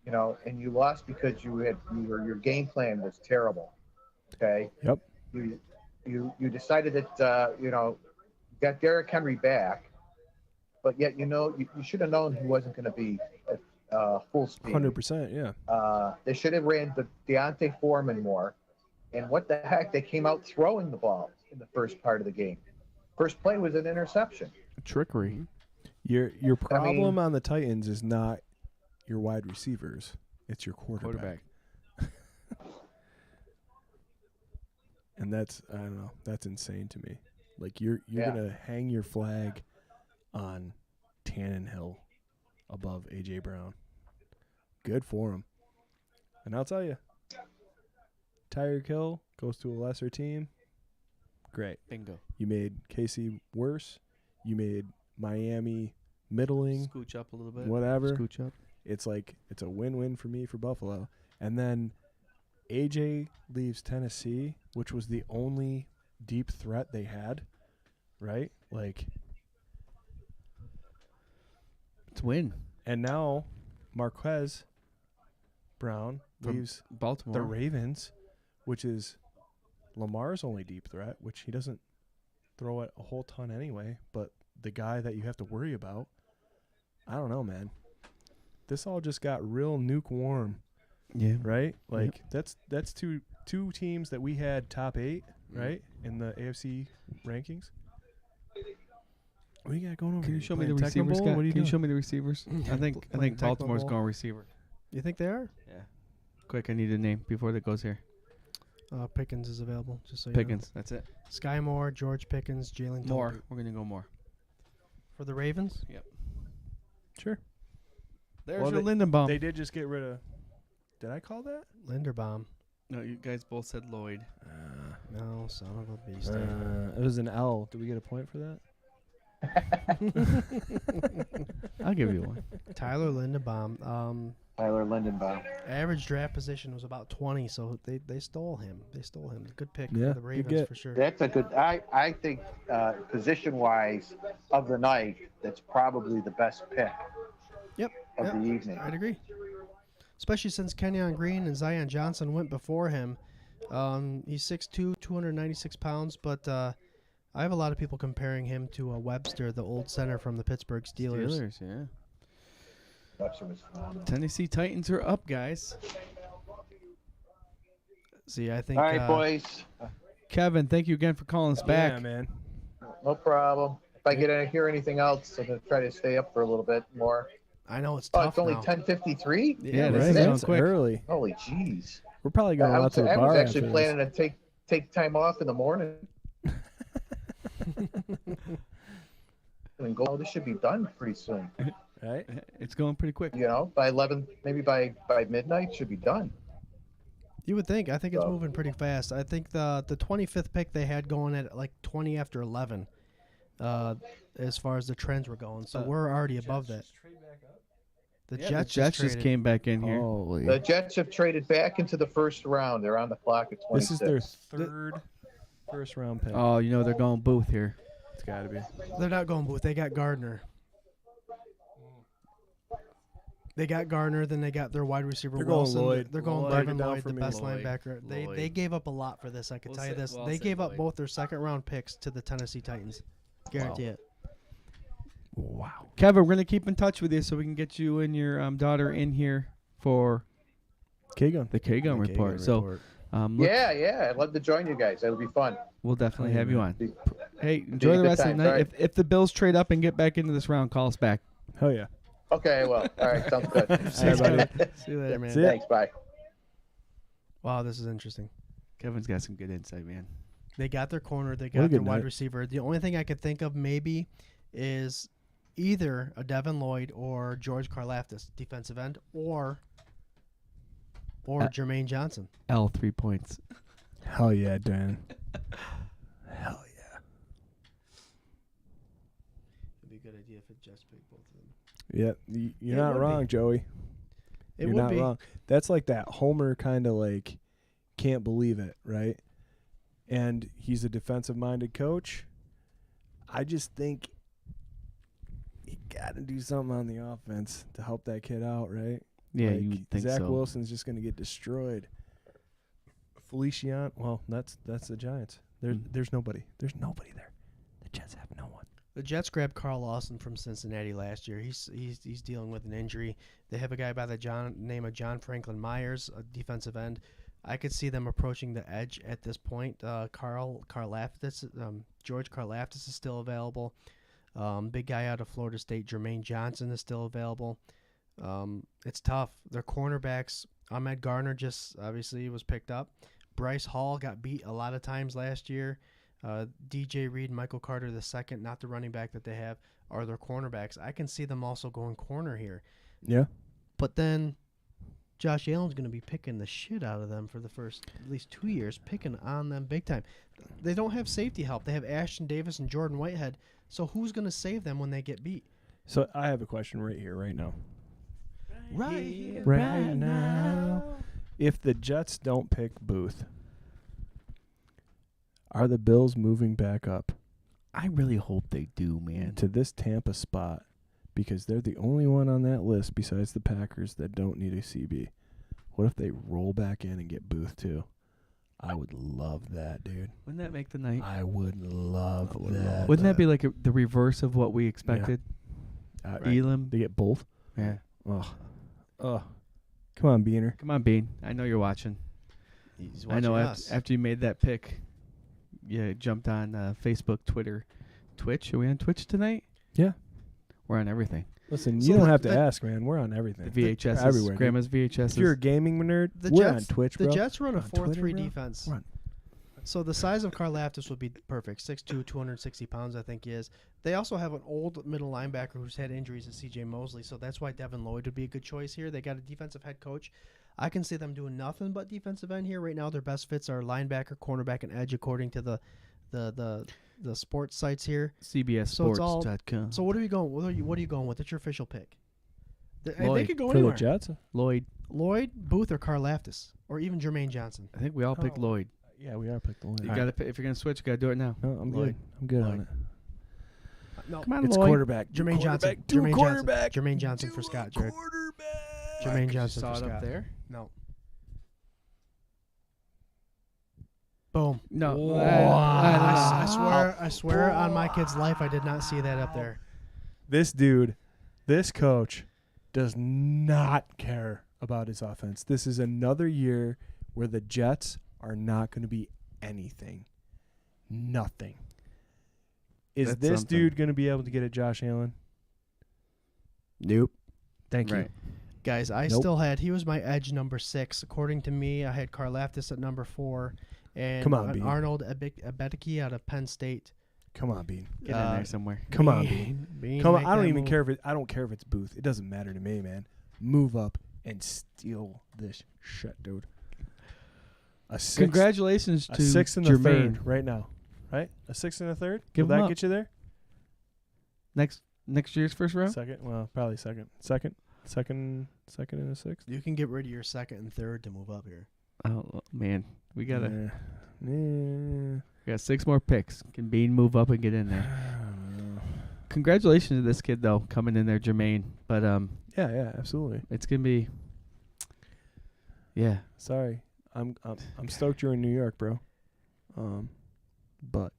You know, and you lost because your game plan was terrible. Okay. Yep. You decided that you got Derrick Henry back, but yet you should have known he wasn't going to be at full speed. 100%, yeah. They should have ran the Deontay Foreman more. And what the heck? They came out throwing the ball in the first part of the game. First play was an interception. Trickery. Your problem on the Titans is not your wide receivers; it's your quarterback. And that's, I don't know, that's insane to me. Like you're gonna hang your flag on Tannenhill above AJ Brown. Good for him. And I'll tell you, Tyreek Hill goes to a lesser team. Great. Bingo. You made KC worse. You made Miami middling. Scooch up a little bit. Whatever. Scooch up. It's like it's a win-win for me for Buffalo. And then AJ leaves Tennessee, which was the only deep threat they had, right? Like, it's win. And now Marquez Brown From leaves Baltimore. the Ravens, which is Lamar's only deep threat, which he doesn't throw it a whole ton anyway, but the guy that you have to worry about, I don't know, man. This all just got real nuke-warm. Yeah. Right? Like that's two teams that we had top 8, right? In the AFC rankings. What do you got going on? Can you show me the receivers? Can you show me the receivers? I think Baltimore's going receiver. You think they are? Yeah. Quick, I need a name before that goes here. Pickens is available. Just so Pickens, you know. that's it. Sky Moore, George Pickens, Jalen Moore. Tolbert. We're gonna go more. For the Ravens? Yep. Sure. There's your Lindenbaum. They did just get rid of. Did I call that? Linderbaum. No, you guys both said Lloyd. No, son of a beast. It was an L. Do we get a point for that? I'll give you one. Tyler Lindenbaum. Tyler Lindenbaum. Average draft position was about 20, so they stole him. Good pick Yeah, for the good Ravens get. for sure. That's a good. I think position-wise of the night, that's probably the best pick Yep. of the evening. I'd agree. Especially since Kenyon Green and Zion Johnson went before him. He's 6'2", 296 pounds, but I have a lot of people comparing him to Webster, the old center from the Pittsburgh Steelers. Yeah. Webster was phenomenal. Tennessee Titans are up, guys. See, I think. All right, boys. Kevin, thank you again for calling us back. Yeah, man. No problem. If I hear anything else, I'm gonna try to stay up for a little bit more. I know it's Oh, tough it's only now. 10:53. Yeah, right. this is going That's quick. early. Holy jeez. We're probably going out to the I bar was after actually this. planning to take time off in the morning. And go. Oh, this should be done pretty soon. Right? It's going pretty quick. You know, by 11, maybe by midnight, should be done. You would think. I think it's moving pretty fast. I think the 25th pick they had going at like 20 after 11, as far as the trends were going. So we're already above that. The Jets just traded. came back in here. Holy. The Jets have traded back into the first round. They're on the clock at 26. This is their third first round pick. Oh, you know they're going Booth here. It's got to be. They're not going Booth. They got Gardner. They got Gardner, then they got their wide receiver They're going Wilson. Lloyd. They're going Lloyd. Marvin Take it down Lloyd, for the me. best Lloyd. linebacker. They gave up a lot for this. I can tell you this. They gave up both their second round picks to the Tennessee Titans. Guarantee it. Wow. Kevin, we're gonna keep in touch with you so we can get you and your daughter in here for K-Gun. the K-Gun report. So, look, Yeah. I'd love to join you guys. That would be fun. we'll definitely have you on. Be- Hey, enjoy the good rest of the times, night. all right. If the Bills trade up and get back into this round, call us back. Hell yeah. Okay, well, all right, sounds good. Thanks, buddy. See you later, man. See ya. Thanks, bye. Wow, this is interesting. Kevin's got some good insight, man. They got their corner. They What a got their good wide night. receiver. The only thing I could think of maybe is either a Devin Lloyd or George Karlaftis, defensive end, or Jermaine Johnson. L 3 points. Hell yeah, Dan. Hell yeah. It'd be a good idea if it just picked both of them. Yeah, you're It not would wrong, be. Joey. It You're would not be. wrong. That's like that Homer kind of like can't believe it, right? And he's a defensive-minded coach. I just think you got to do something on the offense to help that kid out, right? Yeah, Like, you would think Zach so. Wilson's just going to get destroyed. Felician, well, that's the Giants. There's nobody. There's nobody there. The Jets have no one. The Jets grabbed Carl Lawson from Cincinnati last year. He's dealing with an injury. They have a guy by the name of John Franklin Myers, a defensive end. I could see them approaching the edge at this point. George Karlaftis is still available. Big guy out of Florida State, Jermaine Johnson is still available. It's tough. Their cornerbacks, Ahmed Garner just obviously was picked up. Bryce Hall got beat a lot of times last year. DJ Reed, Michael Carter II, not the running back that they have, are their cornerbacks. I can see them also going corner here. Yeah. But then Josh Allen's going to be picking the shit out of them for the first at least 2 years, picking on them big time. They don't have safety help. They have Ashton Davis and Jordan Whitehead. So who's going to save them when they get beat? So I have a question right here, right now. Right now. If the Jets don't pick Booth, are the Bills moving back up I really hope they do, man. to this Tampa spot? Because they're the only one on that list besides the Packers that don't need a CB. What if they roll back in and get Booth too? I would love that, dude. Wouldn't that make the night? I would love that. Wouldn't that be like the reverse of what we expected? Elam. They get both? Yeah. Oh. Come on, Beaner. Come on, Bean. I know you're watching. He's I know watching us. after you made that pick, you jumped on Facebook, Twitter, Twitch. Are we on Twitch tonight? Yeah. We're on everything. Listen, So you don't the- have to the- ask, man. We're on everything. The VHS, everywhere, dude. Grandma's VHS. If you're a gaming nerd, The we're Jets, on Twitch, bro. The Jets run a On Twitter, 4-3 bro. defense. We're on- So the size of Karlaftis would be perfect. 6'2", 260 pounds, I think he is. They also have an old middle linebacker who's had injuries to C.J. Mosley, so that's why Devin Lloyd would be a good choice here. They got a defensive head coach. I can see them doing nothing but defensive end here. Right now, their best fits are linebacker, cornerback, and edge, according to the sports sites here. CBSSports.com. So what are you going? What are you going with? It's your official pick. They Lloyd. could go For anywhere. the Jets? Lloyd. Lloyd, Booth, or Karlaftis, or even Jermaine Johnson. I think we all picked Lloyd. Yeah, we are picked the Lloyd. You gotta if you're gonna switch, you gotta do it now. No, I'm Lloyd. good. I'm good on Lloyd. it. No, Come on, It's Lloyd. quarterback. Jermaine Johnson. Quarterback. Do Jermaine quarterback. Johnson. Jermaine Johnson for Scott, Jared. Jermaine Johnson saw for it up Scott. there. No. Boom. No. I swear on my kid's life, I did not see that up there. This dude, this coach, does not care about his offense. This is another year where the Jets are not going to be anything. Nothing. Is That's this something. dude going to be able to get at Josh Allen? Nope. Thank you. Right. Guys, I Nope. still had, he was my edge number 6. According to me, I had Karlaftis at number 4. And Come on, Bean. Arnold Abedeki out of Penn State. Come on, Bean. Get in there somewhere. Come on, Bean. Bean, Come on. make I don't that even move. care if I don't care if it's Booth. It doesn't matter to me, man. Move up and steal this shit, dude. A sixth, Congratulations a to sixth and a Jermaine. third right now. Right? A sixth and a third? Give Will him that up. get you there? Next year's first round. Second? Well, probably second. Second and a sixth? You can get rid of your second and third to move up here. Oh man, we gotta. Yeah. We got 6 more picks. Can Bean move up and get in there? I don't know. Congratulations to this kid though, coming in there, Jermaine. But Yeah, absolutely. it's gonna be. Yeah. Sorry. I'm stoked you're in New York, bro. But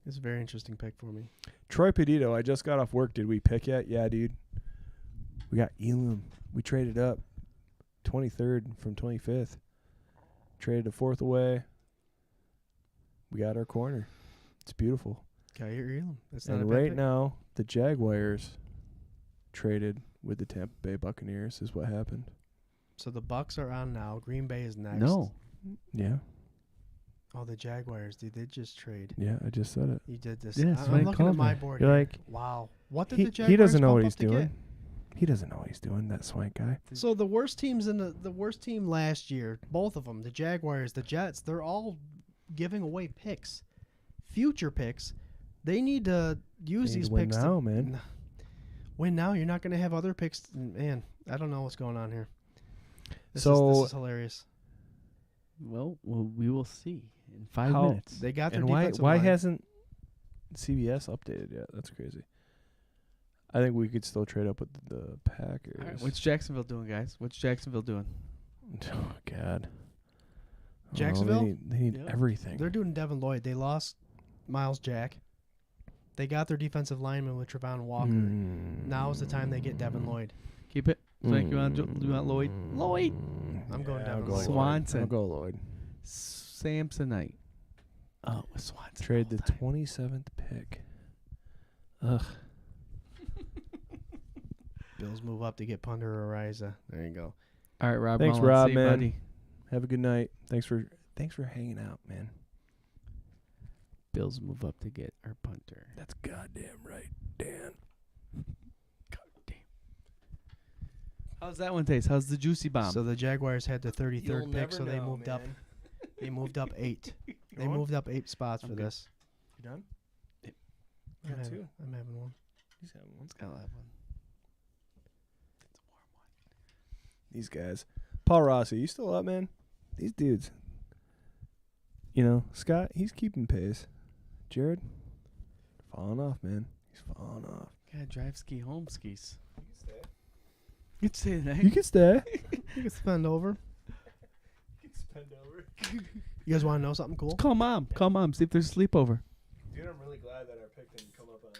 It's a very interesting pick for me. Troy Pedito, I just got off work. Did we pick yet? Yeah, dude. We got Elam. We traded up 23rd from 25th. Traded a 4th away. We got our corner. It's beautiful. Kyer Elam. That's not a And bad right pick. now, the Jaguars traded with the Tampa Bay Buccaneers is what happened. So the Bucks are on now. Green Bay is next. No. Yeah. Oh, the Jaguars. They did just trade. Yeah, I just said it. You did this. Yeah, I'm Swank looking at called my me. board You're here. like, Wow. What did He, the Jaguars he doesn't know bump what up he's to get? doing. He doesn't know what he's doing, that Swank guy. So the worst teams in the worst team last year, both of them, the Jaguars, the Jets, they're all giving away picks, future picks. They need to use They need these to win picks now, to man. win now. You're not going to have other picks. Man, I don't know what's going on here. This So- is hilarious. Well, we will see in 5 How- minutes. They got their And why defensive why line. hasn't CBS updated yet? That's crazy. I think we could still trade up with the Packers. All right, what's Jacksonville doing, guys? What's Jacksonville doing? Oh God. Jacksonville? They need Yep. everything. They're doing Devin Lloyd. They lost Miles Jack. They got their defensive lineman with Trevon Walker. Now is the time they get Devin Lloyd. Keep it. Swank, you want Lloyd? Lloyd. I'm going I'll Devin go Lloyd. Swanson. I'll go Lloyd. Samsonite. Oh, Swanson. Trade all the time. 27th pick. Ugh. Bills move up to get Punter or Ariza. There you go. All right, Rob. Thanks, Mullins. Rob, See you, man. buddy. Have a good night. Thanks for hanging out, man. Bills move up to get our punter. That's goddamn right, Dan. Goddamn. How's that one taste? How's the juicy bomb? So the Jaguars had the You'll 33rd pick, never so they know, moved up. man. They moved up 8. They Going? moved up 8 spots I'm for good. this. You done? I'm got having, two. I'm having one. He's having one. I'll have one. These guys. Paul Rossi, you still up, man? These dudes. You know, Scott, he's keeping pace. Jarrod, falling off, man. He's falling off. Gotta drive ski home skis. You can stay tonight. You can stay. You can spend over. You guys want to know something cool? Call mom. Call mom. See if there's a sleepover. Dude, I'm really glad that our pick didn't come up on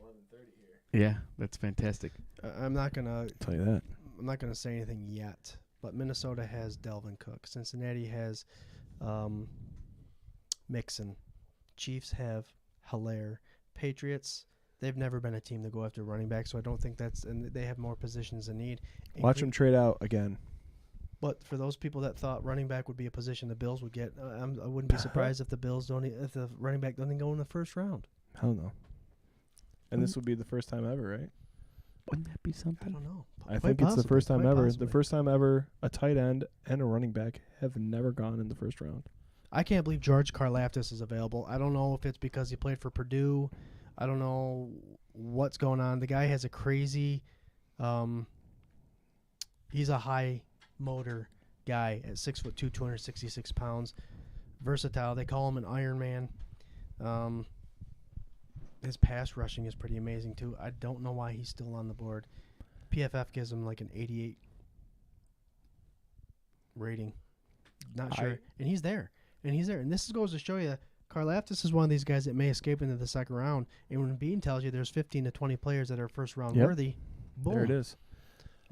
11:30 here. Yeah, that's fantastic. I'm not gonna. Tell you that. I'm not gonna say anything yet. But Minnesota has Delvin Cook. Cincinnati has Mixon. Chiefs have Hilaire. Patriots. They've never been a team to go after running back, so I don't think that's. And they have more positions in need. Watch them trade out again. But for those people that thought running back would be a position the Bills would get, I wouldn't be surprised if the Bills don't, if the running back doesn't go in the first round. Hell no. And this will be the first time ever, right? Wouldn't that be I something? don't know. I Quite think it's the possibly, first time quite ever. possibly. The first time ever a tight end and a running back have never gone in the first round. I can't believe George Karlaftis is available. I don't know if it's because he played for Purdue. I don't know what's going on. The guy has a crazy. He's a high motor guy at 6'2", 266 pounds. Versatile. They call him an Iron Man. His pass rushing is pretty amazing too. I don't know why he's still on the board. PFF gives him like an 88 rating. Not sure. And he's there. And this goes to show you, Karlaftis is one of these guys that may escape into the second round. And when Bean tells you there's 15 to 20 players that are first round worthy, boom. There it is.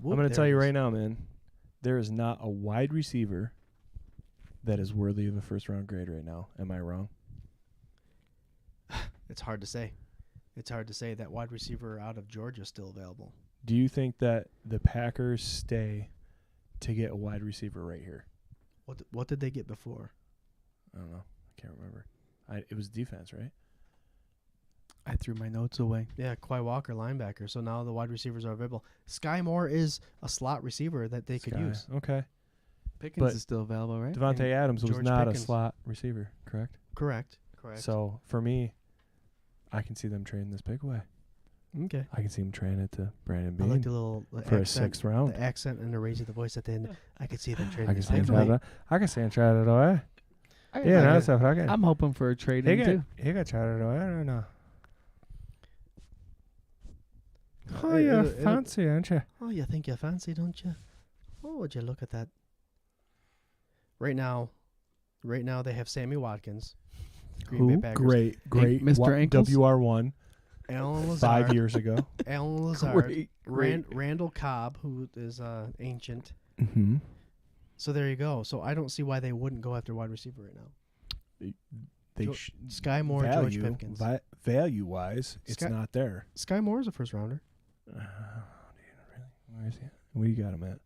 Whoop, I'm going to there tell it you is. right now, man. There is not a wide receiver that is worthy of a first round grade right now. Am I wrong? It's hard to say. It's hard to say. That wide receiver out of Georgia is still available. Do you think that the Packers stay to get a wide receiver right here? What did they get before? I don't know. I can't remember. It was defense, right? I threw my notes away. Yeah, Quay Walker, linebacker. So now the wide receivers are available. Sky Moore is a slot receiver that they could Sky. use. Okay. Pickens But is still available, right? Devontae And Adams was George not Pickens. a slot receiver, correct? Correct. So for me, I can see them trading this pick away. Okay. I can see them trading it to Brandon I Bean like the little for a accent, sixth round. the accent and the raise of the voice at the end. I could see them I trading can this see him pick try away. it. I can see him try it away. I Yeah, like that's it. a fucking. I'm hoping for a trade He in too. got try it away. I don't know. No, Oh, you're fancy, aren't you? Oh, you think you're fancy, don't you? Oh, would you look at that? Right now they have Sammy Watkins. Green Bay Who? Packers. Great. Mr. Ankles? WR1 Alan Lazard. 5 years ago. Alan Lazard. Great. Randall Cobb, who is ancient. Mm-hmm. So there you go. So I don't see why they wouldn't go after wide receiver right now. They Sky Moore, George Pickens. Value-wise, it's Sky- not there. Sky Moore is a first rounder. Dude, really? Where is he? Where you got him at?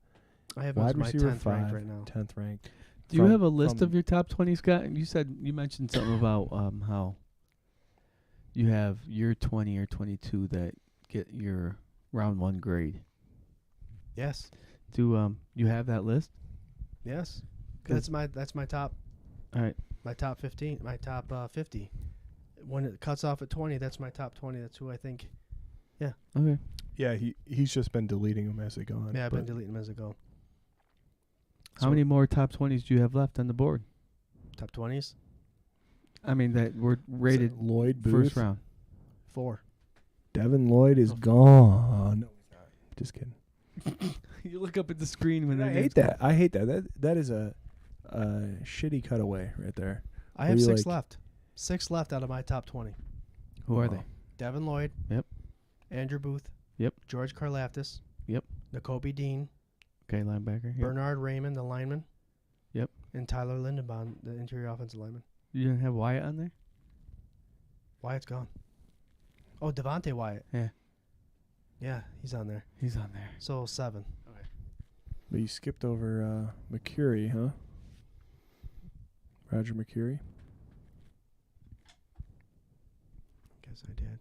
I have him Wide as my receiver 10th ranked 5, right now. 10th ranked. Do you have a list of your top 20, Scott? You mentioned something about how you have your 20 or 22 that get your round 1 grade. Yes. Do you have that list? Yes. Good. That's my top. All right. My top 15. My top 50. When it cuts off at 20, that's my top 20. That's who I think. Yeah. Okay. Yeah, he's just been deleting them as they go on. Yeah, I've been deleting them as I go. How many more top 20s do you have left on the board? Top 20s? I mean, that were rated Lloyd Booth. first round. 4. Devin Lloyd is gone. No, he's not. Just kidding. You look up at the screen when I they hate that. I hate that. That is a shitty cutaway right there. I have Were you 6 like- left. 6 left out of my top 20. Who are Wow. they? Devin Lloyd. Yep. Andrew Booth. Yep. George Karlaftis. Nakobe Dean, Okay, linebacker. Yep. Bernard Raymond, the lineman. Yep. And Tyler Lindenbaum, the interior offensive lineman. You didn't have Wyatt on there? Wyatt's gone. Oh, Devontae Wyatt. Yeah. Yeah, he's on there. He's on there. So 7. But you skipped over McCurry, huh? Roger McCurry. Guess I did.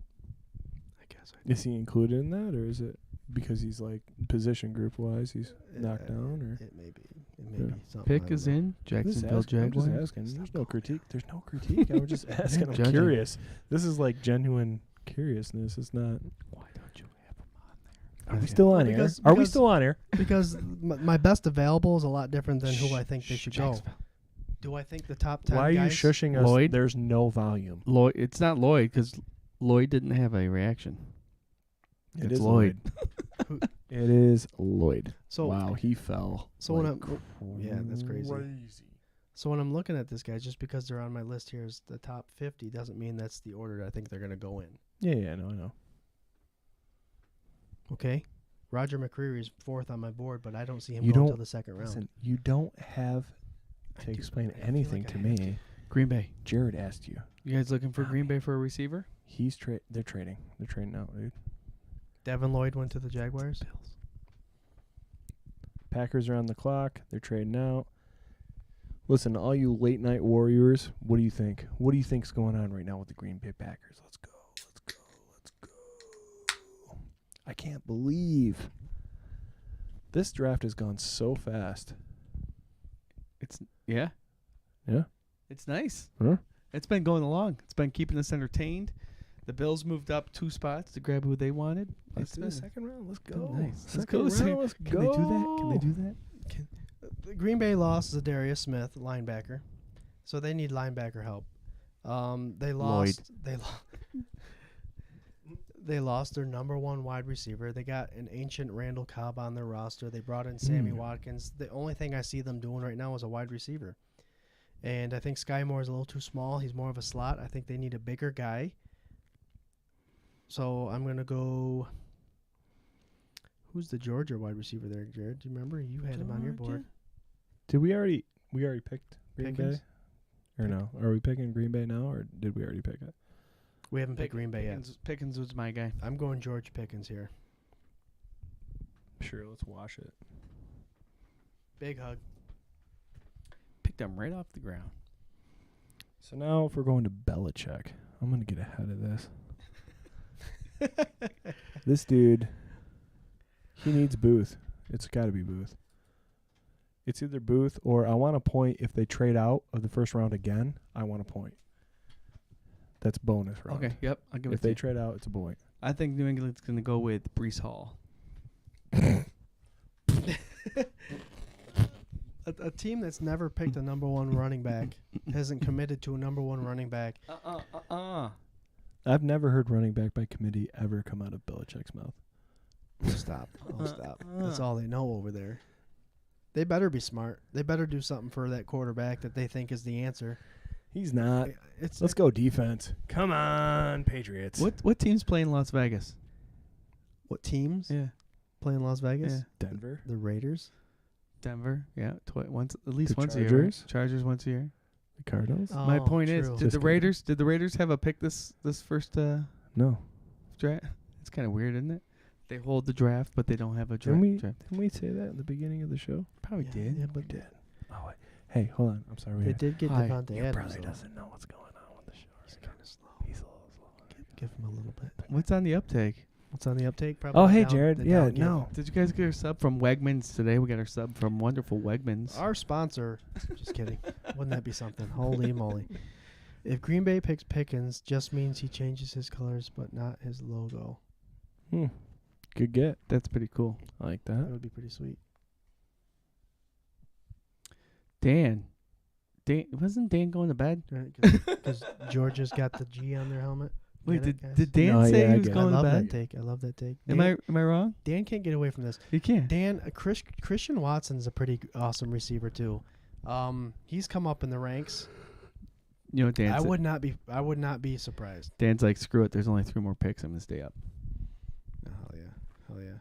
Is he included in that, or is it because he's like position group wise he's knocked down? Or It may be. It may be something. I Pick don't is know. in. I'm Jacksonville just asking. Jaguars. There's no critique. There's no critique. I'm just asking. I'm judging. curious. This is like genuine curiousness. It's not. Why don't you have him on there? Are we still on air? Are we still on air? Because my best available is a lot different than who I think they should go. Do I think the top 10 Why are you guys? shushing us? Lloyd? There's no volume. Lloyd. It's not Lloyd because Lloyd didn't have a reaction. It It's is Lloyd. It is Lloyd. So wow, he fell. So like when I'm yeah, that's crazy. So when I'm looking at this guy, just because they're on my list here as the top 50 doesn't mean that's the order I think they're going to go in. Yeah, I know. Okay, Roger McCreary is 4th on my board, but I don't see him You going don't- until the second round. Listen, you don't have to explain anything to me. Green Bay. Jared asked you. You guys looking for Green Bay for a receiver? They're trading. They're trading out, dude. Devin Lloyd went to the Jaguars. Packers are on the clock. They're trading out. Listen, all you late night warriors, what do you think? What do you think's going on right now with the Green Bay Packers? Let's go. I can't believe this draft has gone so fast. Yeah. Yeah. It's nice. Huh? It's been going along. It's been keeping us entertained. The Bills moved up 2 spots to grab who they wanted. Let's do the been second round. Let's been go. nice. Let's Second go. round, let's Can they do that? Can they do that? The Green Bay lost Zadarius Smith, linebacker, so they need linebacker help. They lost. They lost their number 1 wide receiver. They got an ancient Randall Cobb on their roster. They brought in Sammy Watkins. The only thing I see them doing right now is a wide receiver. And I think Sky Moore is a little too small. He's more of a slot. I think they need a bigger guy. So I'm going to go. Who's the Georgia wide receiver there, Jared? Do you remember? You had him on your board. Did we already picked Green Pickens? Bay? Or no? Are we picking Green Bay now, or did we already pick it? We haven't picked Green Bay yet. Pickens was my guy. I'm going George Pickens here. Sure, let's wash it. Big hug. Picked him right off the ground. So now if we're going to Belichick, I'm going to get ahead of this. This dude, he needs Booth. It's got to be Booth. It's either Booth or I want a point if they trade out of the first round again. I want a point. That's bonus round. Okay, yep. I'll give If it to they you. trade out, it's a point. I think New England's going to go with Brees Hall. A team that's never picked a number 1 running back hasn't committed to a number 1 running back. I've never heard running back by committee ever come out of Belichick's mouth. Stop. Oh, stop. That's all they know over there. They better be smart. They better do something for that quarterback that they think is the answer. He's not. Let's go defense. Come on, Patriots. What team's playing Las Vegas? What teams Yeah. play in Las Vegas? Yeah. Denver. The Raiders. Denver. Yeah. Once at least The once a year. Chargers? Right? Chargers once a year. The Cardinals. Oh, My point is, true. did Just the Raiders have a pick this first No. draft? It's kind of weird, isn't it? They hold the draft, but they don't have a Didn't we, draft. didn't we say that in the beginning of the show? Probably did. Yeah, but Oh, wait. Hey, hold on. I'm sorry. they did get Hi. Devontae Your Adams. brother though. doesn't know what's going on with the show. He's kind of slow. He's a little slow. Give him a little bit. What's on the uptake? What's on the uptake? Probably Oh, the hey, down- Jared. the Yeah, down gear. no. Did you guys get our sub from Wegmans today? We got our sub from wonderful Wegmans. Our sponsor. Just kidding. Wouldn't that be something? Holy moly. If Green Bay picks Pickens, just means he changes his colors, but not his logo. Good get. That's pretty cool. I like That that. would be pretty sweet. Dan, wasn't Dan going to bed? Because Georgia's got the G on their helmet. Wait, Get it, guys? did Dan No, say yeah, I he was get it. I going to love bed? that take. I love that take. Am I wrong? Dan can't get away from this. He can't. Dan, Christian Watson's a pretty awesome receiver too. He's come up in the ranks. You know, I would not be surprised. Dan's like, screw it. There's only 3 more picks. I'm gonna stay up. Oh, hell yeah.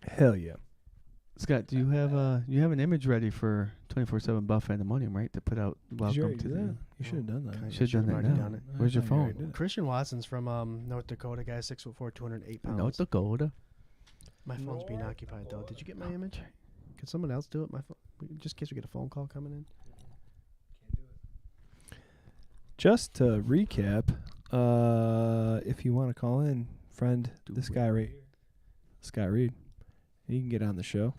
Hell yeah. Scott, do you have an image ready for 24/7 Buff Pandemonium, right? To put out Did you welcome already to do the. that? You should have done that. Kinda Should have done already that now. done it. Where's your I thought you already phone? did it. Christian Watson's from North Dakota, guy, 6'4", 208 pounds. North Dakota. My phone's being occupied though. Did you get my image? Can someone else do it? My phone, just in case we get a phone call coming in. Just to recap, if you want to call in, friend, this guy right, Scott Reed, he can get on the show.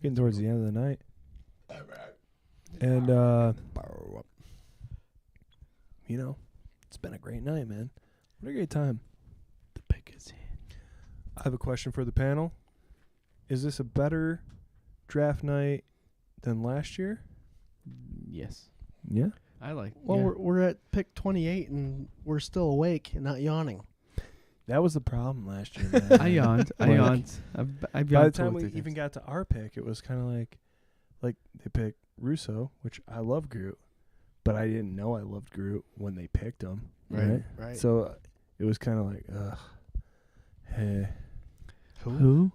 Getting towards the end of the night. And, you know, it's been a great night, man. What a great time. The pick is in. I have a question for the panel. Is this a better draft night than last year? Yes. Yeah. I like. Well, yeah. we're at pick 28 and we're still awake and not yawning. That was the problem last year, man. I yawned. I Like, yawned. I've By the yawned time two or we three even times. got to our pick, it was kind of like they picked Russo, which I love Groot, but I didn't know I loved Groot when they picked him. Right. Right. So it was kind of like, ugh, hey, Who?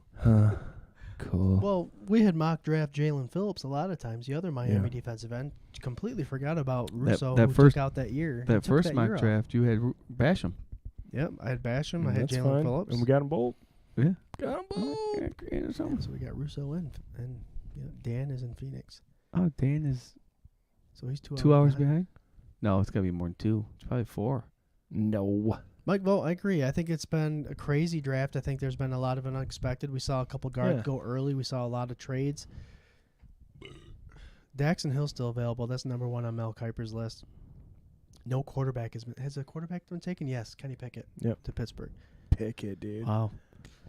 cool. Well, we had mock draft Jalen Phillips a lot of times. The other Miami Yeah. defensive end completely forgot about Russo, that who first- took out that year. He That took first that mock year off. draft, you had Basham. Yep, I had Basham. I And had that's Jalen fine. Phillips. And we got them both. Yeah. Got them both. Yeah, great or Yeah, something. so we got Russo and yeah, Dan is in Phoenix, Oh, Dan is so he's 2 hours behind. No, it's gotta be more than 2. It's probably 4. No. Mike Vogt, I agree. I think it's been a crazy draft. I think there's been a lot of unexpected. We saw a couple guards Yeah. go early. We saw a lot of trades. Daxon Hill's still available. That's number 1 on Mel Kiper's list. No quarterback has a quarterback been taken? Yes, Kenny Pickett. Yep. To Pittsburgh. Pick it, dude. Wow.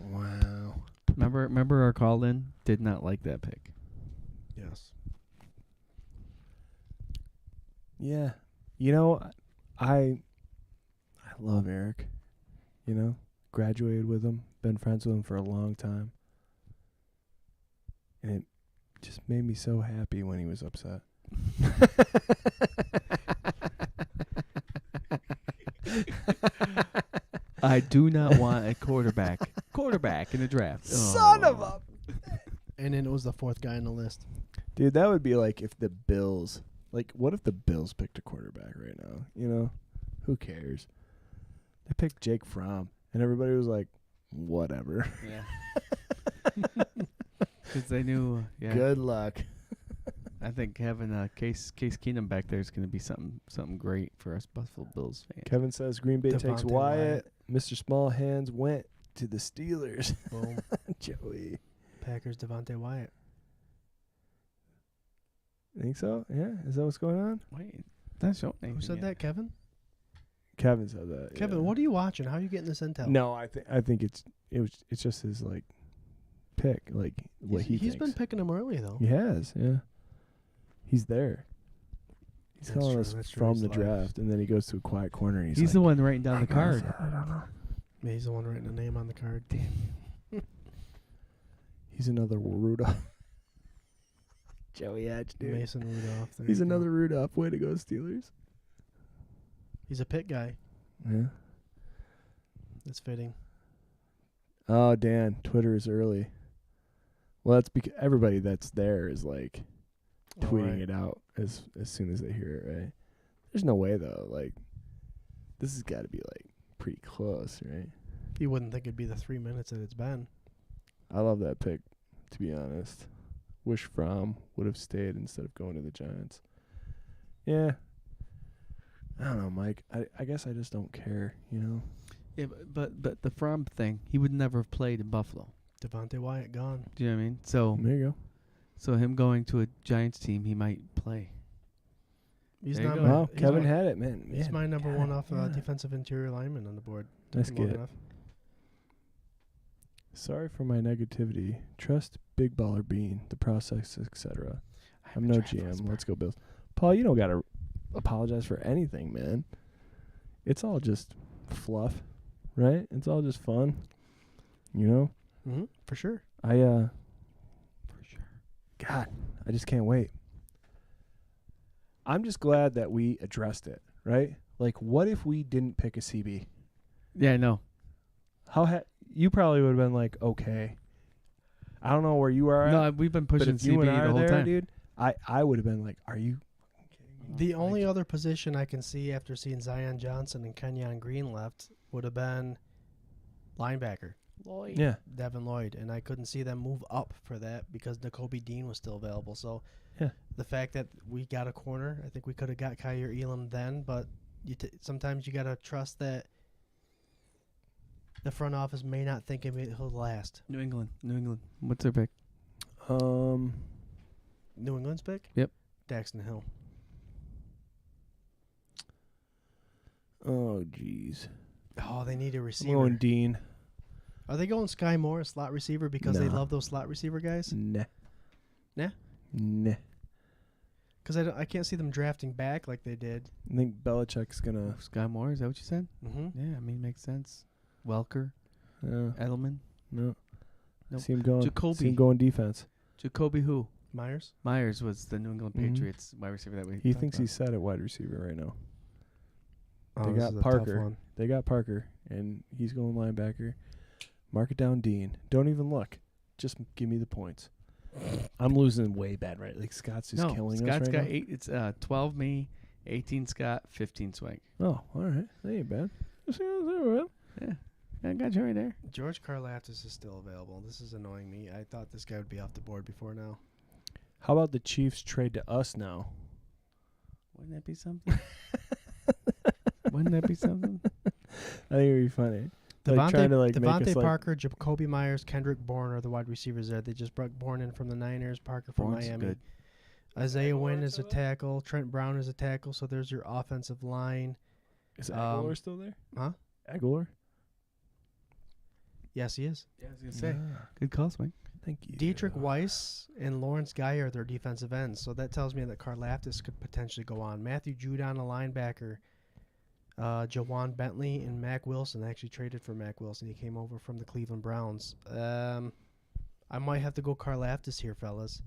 Wow. Remember our call in did not like that pick. Yes. Yeah. You know, I love Eric. You know, graduated with him, been friends with him for a long time. And it just made me so happy when he was upset. I do not want a quarterback in the draft. Son of a... And then it was the 4th guy on the list. Dude, that would be like if the Bills... Like, what if the Bills picked a quarterback right now? You know? Who cares? They picked Jake Fromm, and everybody was like, whatever. Yeah. Because they knew. Yeah. Good luck. I think having Case Keenum back there is going to be something great for us Buffalo Bills fans. Kevin says Green Bay takes Devontae Wyatt. Mr. Small Hands went to the Steelers. Boom. Joey. Packers, Devontae Wyatt. Think so? Yeah? Is that what's going on? Wait, that's your name. Who said that, Kevin? Kevin said that. Kevin, yeah. what are you watching? How are you getting this intel? No, I think it's just his like pick, like what He's thinks. been picking him early though. He has, yeah. He's there. He's That's calling true, us that's true. from He's the live. draft, and then he goes to a quiet corner and He's like, the one writing down the card. I don't know. Yeah, he's the one writing the name on the card. He's another Rudolph. Joey Hatch, dude. Mason Rudolph. There He's you go. another Rudolph. Way to go, Steelers. He's a pit guy. Yeah. That's fitting. Oh, Dan, Twitter is early. Well, that's because everybody that's there is like tweeting Alright. it out as soon as they hear it, right? There's no way though. Like, this has got to be like pretty close, right? You wouldn't think it'd be the 3 minutes that it's been. I love that pick, to be honest. Wish Fromm would have stayed instead of going to the Giants. Yeah. I don't know, Mike. I guess I just don't care, you know? Yeah, but the Fromm thing, he would never have played in Buffalo. Devontae Wyatt gone. Do you know what I mean? So There you go. so him going to a Giants team, he might play. He's There you not go. my, Wow, he's Kevin my, had it, man. he's Man, my number God, one off yeah. defensive interior lineman on the board. Nice Took him long get. enough. Sorry for my negativity. Trust Big Baller Bean, the process, etc. I'm no GM. Let's go Bills. Paul, you don't got to apologize for anything, man. It's all just fluff, right? It's all just fun. You know? Mm-hmm, for sure. For sure. God, I just can't wait. I'm just glad that we addressed it, right? Like, what if we didn't pick a CB? Yeah, I know. You probably would have been like, okay. I don't know where you are No, at, we've been but pushing if you and I CB are the whole there, time. dude, I would have been like, are you The only other position I can see after seeing Zion Johnson and Kenyon Green left would have been linebacker. Lloyd. Yeah. Devin Lloyd, and I couldn't see them move up for that because N'Kobe Dean was still available. So Yeah. the fact that we got a corner, I think we could have got Kyer Elam then, but sometimes you got to trust that the front office may not think he'll last. New England. What's their pick? New England's pick? Yep. Daxton Hill. Oh, jeez. Oh, they need a I'm receiver. going Dean. Are they going Sky Moore, slot receiver, because they Nah. love those slot receiver guys? Nah. Nah? Nah. Because I can't see them drafting back like they did. I think Belichick's gonna. Sky Moore, is that what you said? Mm-hmm. Yeah, I mean, makes sense. Welker, Edelman. No. Nope. See him going. Jacoby. See him going defense. Jacoby who? Myers? Myers was the New England Mhm. Patriots wide receiver that we He talked thinks about. he's set at wide receiver right now. They this got is a tough Parker. one. They got Parker, and he's going linebacker. Mark it down, Dean. Don't even look. Just give me the points. I'm losing way bad, right? Like Scott's just killing Scott's us right got now. 8. It's 12 me, 18 Scott, 15 Swank. Oh, all right. That ain't bad. Yeah, I got you right there. George Karlaftis is still available. This is annoying me. I thought this guy would be off the board before now. How about the Chiefs trade to us now? Wouldn't that be something? Wouldn't that be something? I think it'd be funny. Like trying to make Devontae us like Parker, Jacoby Myers, Kendrick Bourne are the wide receivers there. They just brought Bourne in from the Niners, Parker from Bourne's Miami. good. Isaiah Wynn is a tackle. Trent Brown is a tackle. So there's your offensive line. Is Aguilar still there? Huh? Aguilar? Yes, he is. Yeah, I was gonna say. Good call, Swank. Thank you. Dietrich Weiss and Lawrence Guy are their defensive ends. So that tells me that Karlaftis could potentially go on. Matthew Judon, a linebacker. Jawan Bentley and Mac Wilson. I actually traded for Mac Wilson. He came over from the Cleveland Browns. I might have to go Karlaftis here, fellas.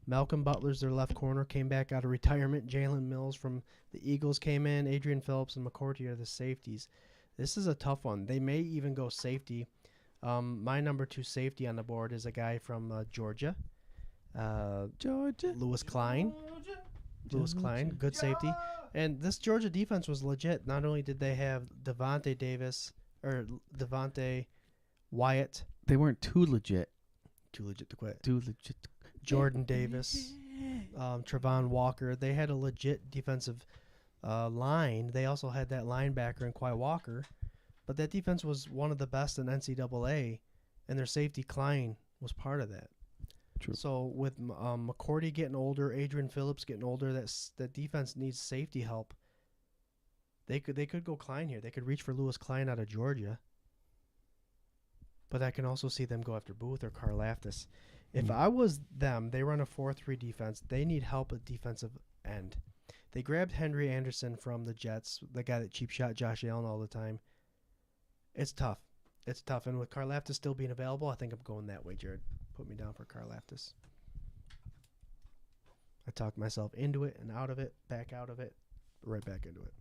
Malcolm Butler's their left corner. Came back out of retirement. Jalen Mills from the Eagles came in. Adrian Phillips and McCourty are the safeties. This is a tough one. They may even go safety. My number 2 safety on the board is a guy from Georgia. Georgia. Lewis Klein. Lewis Klein, good safety. And this Georgia defense was legit. Not only did they have Devontae Wyatt. They weren't too legit. Too legit to quit. Too legit. Jordan Davis. Trevon Walker. They had a legit defensive line. They also had that linebacker in Quay Walker. But that defense was one of the best in NCAA. And their safety Klein was part of that. True. So with McCourty getting older, Adrian Phillips getting older, that defense needs safety help. They could go Klein here. They could reach for Lewis Klein out of Georgia. But I can also see them go after Booth or Karlaftis. If I was them, they run a 4-3 defense. They need help at defensive end. They grabbed Henry Anderson from the Jets, the guy that cheap shot Josh Allen all the time. It's tough. It's tough. And with Karlaftis still being available, I think I'm going that way, Jared. Put me down for Karlaftis. I talked myself into it and out of it, back out of it, right back into it.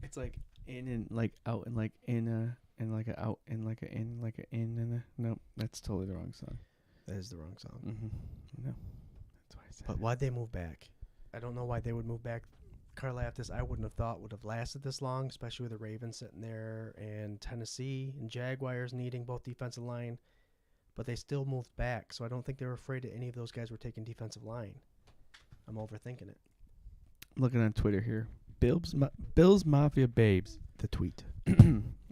It's like in and like out and like in and like a out and like a in like a in and a nope. That's totally the wrong song. That is the wrong song. Mm-hmm. No, that's why I said. But why'd they move back? I don't know why they would move back. Karlaftis, I wouldn't have thought would have lasted this long, especially with the Ravens sitting there and Tennessee and Jaguars needing both defensive line. But they still moved back, so I don't think they were afraid that any of those guys were taking defensive line. I'm overthinking it. Looking on Twitter here, Bill's Mafia Babes. The tweet.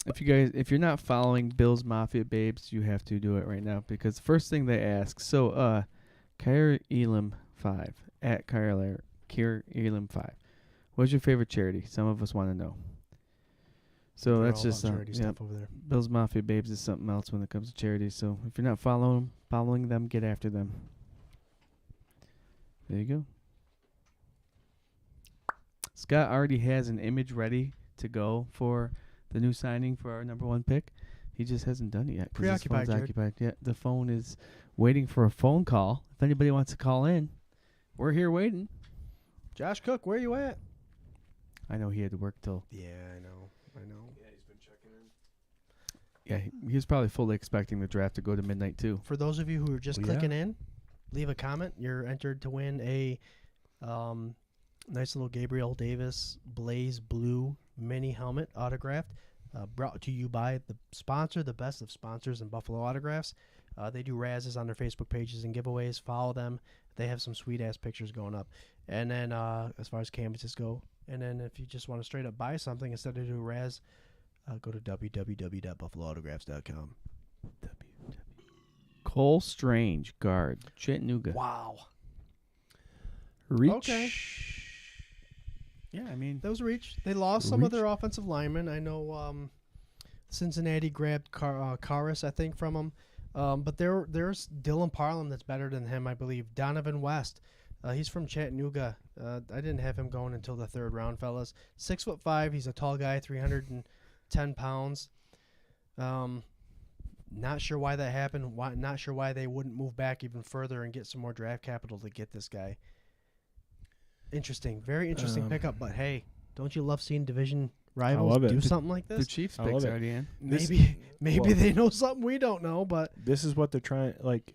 If you're not following Bill's Mafia Babes, you have to do it right now because the first thing they ask. So, Kyer Elam 5 at Kyer Elam 5. What's your favorite charity? Some of us want to know. So They're that's all just about charity stuff over there. Bill's Mafia Babes is something else when it comes to charities. So if you're not following them, get after them. There you go. Scott already has an image ready to go for the new signing for our number 1 pick. He just hasn't done it yet. 'Cause his Preoccupied, phone's Jared. occupied. Yeah, the phone is waiting for a phone call. If anybody wants to call in, we're here waiting. Josh Cook, where you at? I know he had to work till. Yeah, I know. Yeah, he's been checking in. Yeah, he was probably fully expecting the draft to go to midnight too. For those of you who are just Well, clicking in, leave a comment. You're entered to win a nice little Gabriel Davis Blaze Blue mini helmet autographed, brought to you by the sponsor, the best of sponsors in Buffalo Autographs. They do razzes on their Facebook pages and giveaways. Follow them. They have some sweet-ass pictures going up. And then as far as canvases go, and then if you just want to straight up buy something instead of do a razz, go to www.buffaloautographs.com. Cole Strange, guard, Chattanooga. Wow. Reach. Okay. Yeah, I mean, That was a reach. They lost some of their offensive linemen. I know Cincinnati grabbed Karras, I think, from them. But there's Dylan Parham that's better than him, I believe. Donovan West. He's from Chattanooga. I didn't have him going until the third round, fellas. 6'5". He's a tall guy, 310 pounds. Not sure why that happened. Not sure why they wouldn't move back even further and get some more draft capital to get this guy. Interesting. Very interesting pickup. But, hey, don't you love seeing division rivals do something like this? the Chiefs picks already in. Maybe well, they know something we don't know, but This is what they're trying. Like,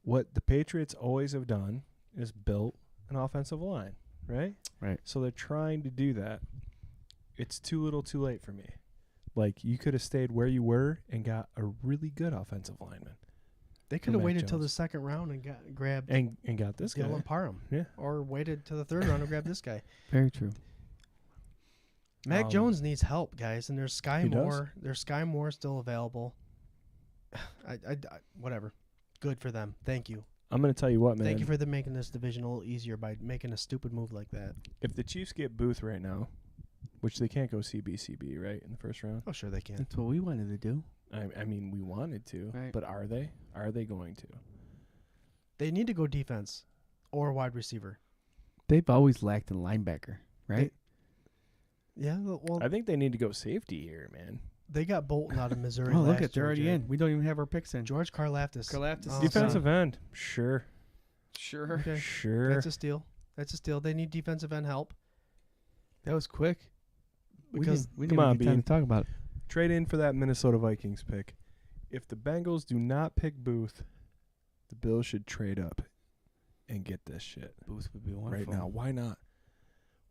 what the Patriots always have done is built an offensive line, right? Right. So they're trying to do that. It's too little, too late for me. Like, you could have stayed where you were and got a really good offensive lineman. they could have waited till the second round and grabbed And got this guy. Dylan Parham. Yeah. Or waited to the third round and grabbed this guy. Very true. Mac Jones needs help, guys, and there's Sky He Moore. There's Sky Moore still available. Whatever. Good for them. Thank you. I'm going to tell you what, man. Thank you for them making this division a little easier by making a stupid move like that. If the Chiefs get Booth right now, which they can't go CB, right, in the first round? Oh, sure they can. That's what we wanted to do. I mean, we wanted to, Right. but are they? Are they going to? They need to go defense or wide receiver. They've always lacked in linebacker, right? Yeah, well, I think they need to go safety here, man. they got Bolton out of Missouri. Oh, look last at they're year, already Jay. in. We don't even have our picks in. George Karlaftis. Karlaftis. Defensive end, sure. Sure. Okay. Sure. That's a steal. That's a steal. They need defensive end help. That was quick. Because we come didn't on, even get time Bean. to talk about it. Trade in for that Minnesota Vikings pick. If the Bengals do not pick Booth, the Bills should trade up and get this shit Booth would be wonderful. right now. Why not?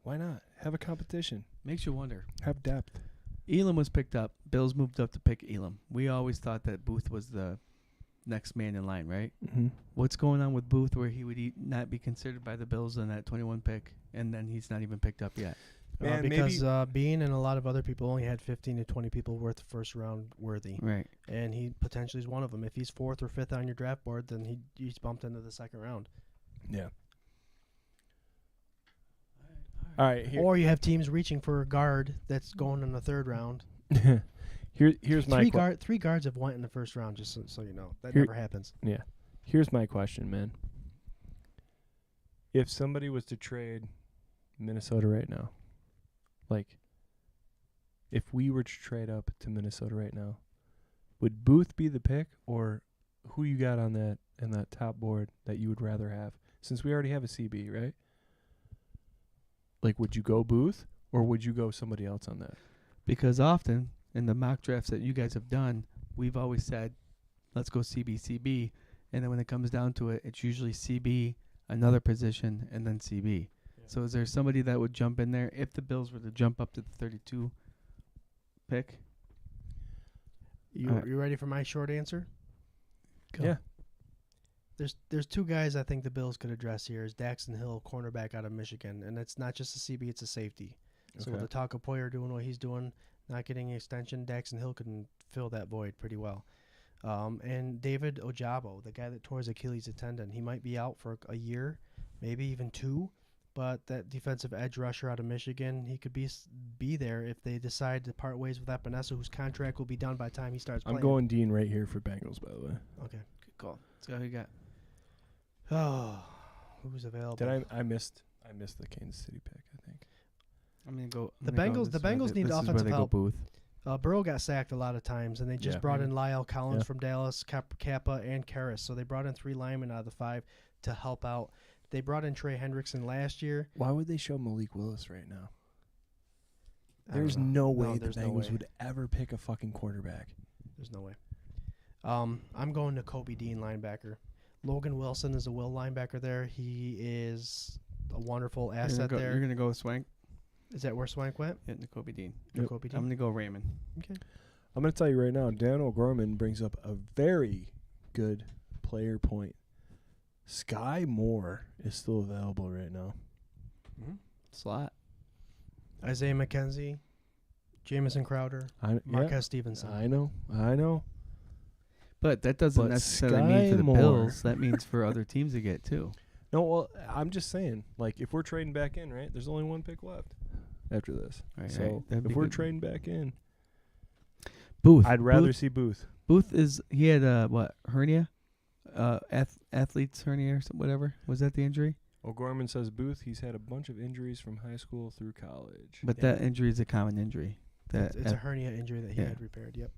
Why not? Have a competition. Makes you wonder. Have depth. Elam was picked up. Bills moved up to pick Elam. We always thought that Booth was the next man in line, right? Mm-hmm. What's going on with Booth where he would not be considered by the Bills in that 21 pick, and then he's not even picked up yet? Man, because Bean and a lot of other people only had 15 to 20 people worth first round worthy. Right. And he potentially is one of them. If he's fourth or fifth on your draft board, then he's bumped into the second round. Yeah. All right. Here, Or you have teams reaching for a guard that's going in the third round. here's my Three guards have went in the first round, just so you know. That Here- never happens. Yeah. Here's my question, man. If somebody was to trade Minnesota right now, like, if we were to trade up to Minnesota right now, would Booth be the pick, or who you got on that top board that you would rather have? Since we already have a CB, right? Like, would you go Booth, or would you go somebody else on that? Because often in the mock drafts that you guys have done, we've always said, let's go CB. And then when it comes down to it, it's usually CB, another position, and then CB. So is there somebody that would jump in there if the Bills were to jump up to the 32 pick? You ready for my short answer? Go. Yeah. There's two guys I think the Bills could address here. Is Daxton Hill, cornerback out of Michigan, and it's not just a CB, it's a safety. So with the Taco Poyer doing what he's doing, not getting an extension, Daxton Hill can fill that void pretty well. And David Ojabo, the guy that tore his Achilles tendon, he might be out for a year, maybe even two. But that defensive edge rusher out of Michigan, he could be there if they decide to part ways with Epinesa, whose contract will be done by the time he starts playing. I'm going Dean right here for Bengals, by the way. Okay. Good call. Let's go. Who you got? Oh, who's available? I missed the Kansas City pick, I think. I'm gonna go. The Bengals need offensive help. Booth. Burrow got sacked a lot of times, and they just brought in Lyle Collins Yeah. from Dallas, Kappa, and Karras. So they brought in 3 linemen out of the 5 to help out. They brought in Trey Hendrickson last year. Why would they show Malik Willis right now? There's don't no know. way the there's no Bengals way. would ever pick a fucking quarterback. There's no way. I'm going to Kobe Dean, linebacker. Logan Wilson is a will linebacker there. He is a wonderful asset there. You're gonna go with Swank. Is that where Swank went? Yeah, Kobe Dean. Yep. Kobe Dean. I'm gonna go Raymond. Okay. I'm going to tell you right now, Dan O'Gorman brings up a very good player point. Sky Moore is still available right now. Slot. Isaiah McKenzie, Jamison Crowder, Marquez Stevenson. I know. But that doesn't But necessarily mean for the Sky Moore. Bills. That means for other teams to get too. No, well, I'm just saying, like, if we're trading back in, right, there's only one pick left after this. Right, So right. That'd if be we're good. trading back in, Booth. I'd rather Booth, see Booth. Booth is he had hernia, athlete's hernia or whatever. Was that the injury? O'Gorman says Booth, he's had a bunch of injuries from high school through college. But that injury is a common injury. That It's a hernia injury that he had repaired. Yep.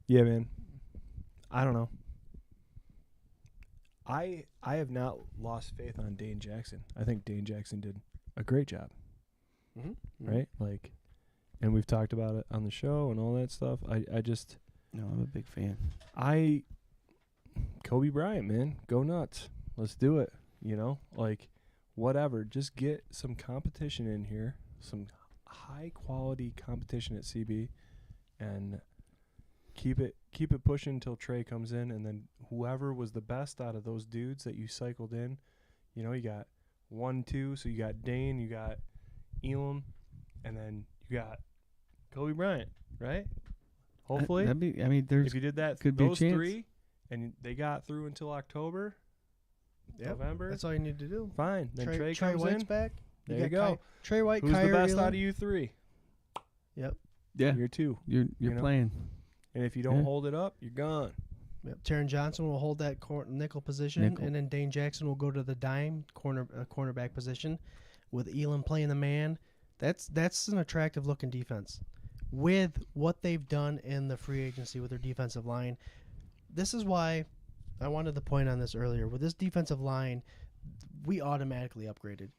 Yeah, man. I don't know. I have not lost faith on Dane Jackson. I think Dane Jackson did a great job, right? Like, and we've talked about it on the show and all that stuff. I just No, I'm a big fan. Kobe Bryant, man, go nuts. Let's do it. You know, like, whatever. Just get some competition in here, some high quality competition at CB, and keep it pushing until Trey comes in, and then whoever was the best out of those dudes that you cycled in, you know, you got 1, 2, so you got Dane, you got Elam, and then you got Kobe Bryant, right? Hopefully, there's if you did that, could be a those chance. 3, and they got through until October, November. That's all you need to do. Fine. Then Trey comes White's in. Back. There you go. Trey White. Who's Kyrie the best Elam. out of you 3? Yep. Yeah, You're 2. You're you know? playing. And if you don't hold it up, you're gone. Yep. Taron Johnson will hold that nickel position, and then Dane Jackson will go to the dime cornerback position, with Elam playing the man. That's an attractive looking defense. With what they've done in the free agency with their defensive line, this is why I wanted to point on this earlier. With this defensive line, we automatically upgraded.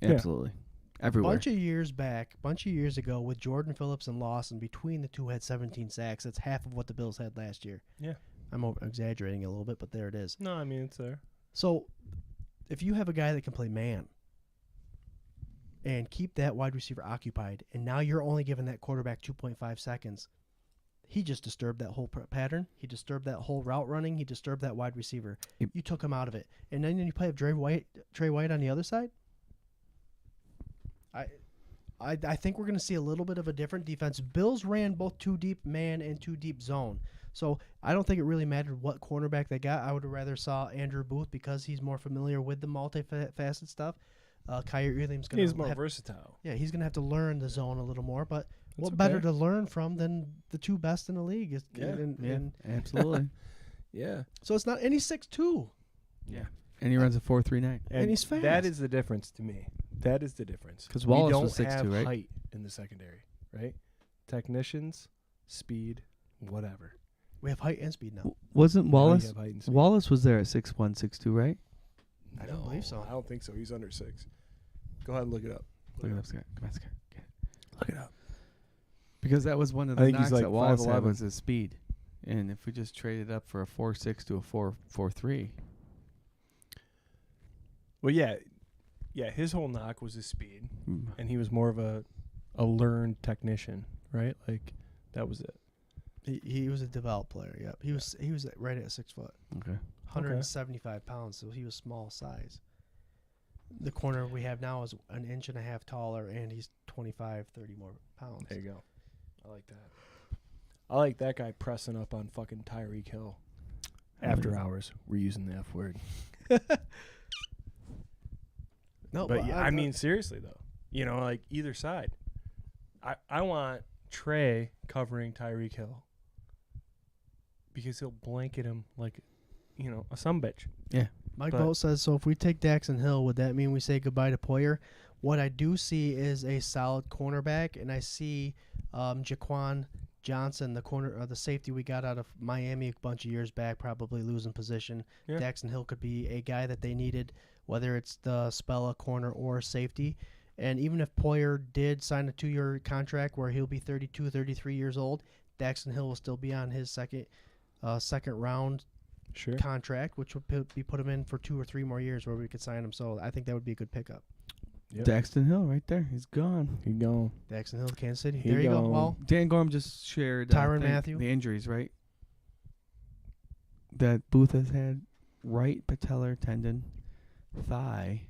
Absolutely. Everywhere. Bunch of years ago, with Jordan Phillips and Lawson, between the two had 17 sacks. That's half of what the Bills had last year. Yeah. I'm exaggerating a little bit, but there it is. No, I mean, it's there. So, if you have a guy that can play man and keep that wide receiver occupied, and now you're only giving that quarterback 2.5 seconds, he just disturbed that whole pattern. He disturbed that whole route running. He disturbed that wide receiver. You took him out of it. And then you play Trey White on the other side. I think we're going to see a little bit of a different defense. Bills ran both 2 deep man and 2 deep zone. So I don't think it really mattered what cornerback they got. I would have rather saw Andrew Booth because he's more familiar with the multifaceted stuff. Kyrie Elam's going to He's more versatile. Yeah, he's going to have to learn the zone a little more. But what okay. better to learn from than the 2 best in the league? Absolutely. Yeah. So it's not any 6'2". Yeah. And he runs a 4.39. And he's fast. That is the difference to me. That is the difference. Because Wallace we don't was 6'2", have right? height in the secondary, right? Technicians, speed, whatever. We have height and speed now. Wasn't Now you Wallace? have height and speed. Wallace was there at 6'1", 6'2", right? I don't believe so. I don't think so. He's under 6. Go ahead and look it up. Look it up, Scott. Come on, Scott. Get it. Look it up. Because that was one of I the think he's knocks like that Wallace 5'11". had was his speed. And if we just traded up for a 4.6 to a 4.3. Well, yeah, his whole knock was his speed, and he was more of a learned technician, right? Like, that was it. He was a developed player. Yep. He was right at 6 foot. Okay. 175 pounds, so he was small size. The corner we have now is 1.5 inches taller, and he's 25, 30 more pounds. There you go. I like that. I like that guy pressing up on fucking Tyreek Hill. After hours, we're using the F word. No, but yeah, I mean, seriously, though. You know, like, either side. I want Trey covering Tyreek Hill because he'll blanket him like, you know, a sumbitch. Yeah. Mike Boat says, so if we take Daxon Hill, would that mean we say goodbye to Poyer? What I do see is a solid cornerback, and I see Jaquan Johnson, the safety we got out of Miami a bunch of years back, probably losing position. Yeah. Daxon Hill could be a guy that they needed, whether it's the spell a corner or safety. And even if Poyer did sign a 2-year contract where he'll be 32, 33 years old, Daxton Hill will still be on his second round contract, which would put him in for 2 or 3 more years where we could sign him. So I think that would be a good pickup. Yep. Daxton Hill right there. He's gone. He gone. Daxton Hill, Kansas City. There you go. Well, Dan Gorham just shared Tyrann Mathieu. The injuries, right? That Booth has had right patellar tendon, thigh.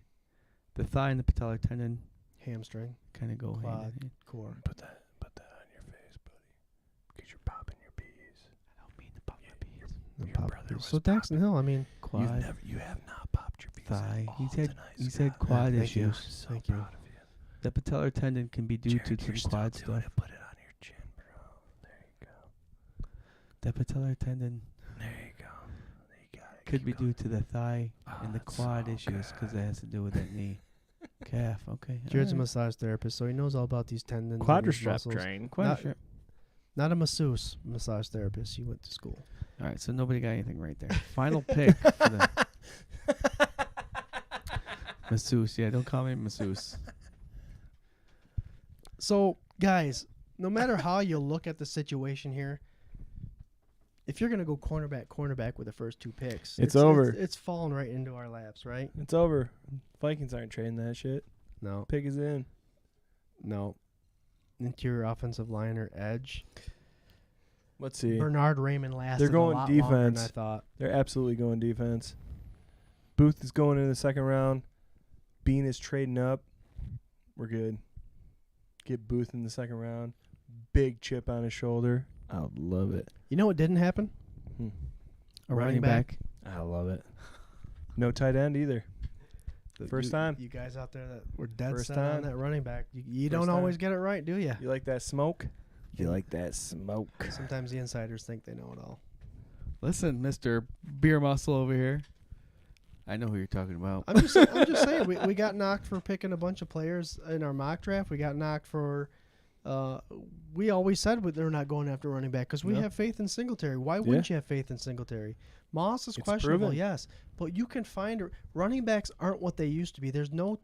The thigh and the patellar tendon. Hamstring. Kind of go quad, hand in hand. Core. Put that on your face, buddy. Because you're popping your peas. I don't mean to pop my peas. So Daxton Hill, I mean, quad. You have not popped your peas. Thigh. He's had quad issues. So thank you. The patellar tendon can be due to some quad stuff. Put it on your chin, bro. There you go. The patellar tendon. There you go. You got it. Could be due to the thigh and the that's quad so issues because that has to do with that knee. Calf, okay. Jared's a massage therapist, so he knows all about these tendons. Quadriceps train. Not a masseuse, massage therapist. He went to school. All right, so nobody got anything right there. Final pick for the masseuse. Yeah, don't call me masseuse. So, guys, no matter how you look at the situation here, if you're going to go cornerback with the first 2 picks, it's over. It's fallen right into our laps, right? It's over. Vikings aren't trading that shit. No. Pick is in. No. Interior offensive line or edge. Let's see. Bernard Raymond lasted They're going a lot defense. longer than I thought. They're absolutely going defense. Booth is going in the second round. Bean is trading up. We're good. Get Booth in the second round. Big chip on his shoulder. I would love it. You know what didn't happen? A running back. I love it. No tight end either. First time. You guys out there that were dead First set time. on that running back. You First don't always time. get it right, do you? You like that smoke? You like that smoke? Sometimes the insiders think they know it all. Listen, Mr. Beer Muscle over here. I know who you're talking about. I'm just saying, we got knocked for picking a bunch of players in our mock draft. We got knocked for. We always said they're not going after running back because we have faith in Singletary. Why wouldn't you have faith in Singletary? Moss is questionable, proven. yes, but you can find running backs aren't what they used to be. There's no.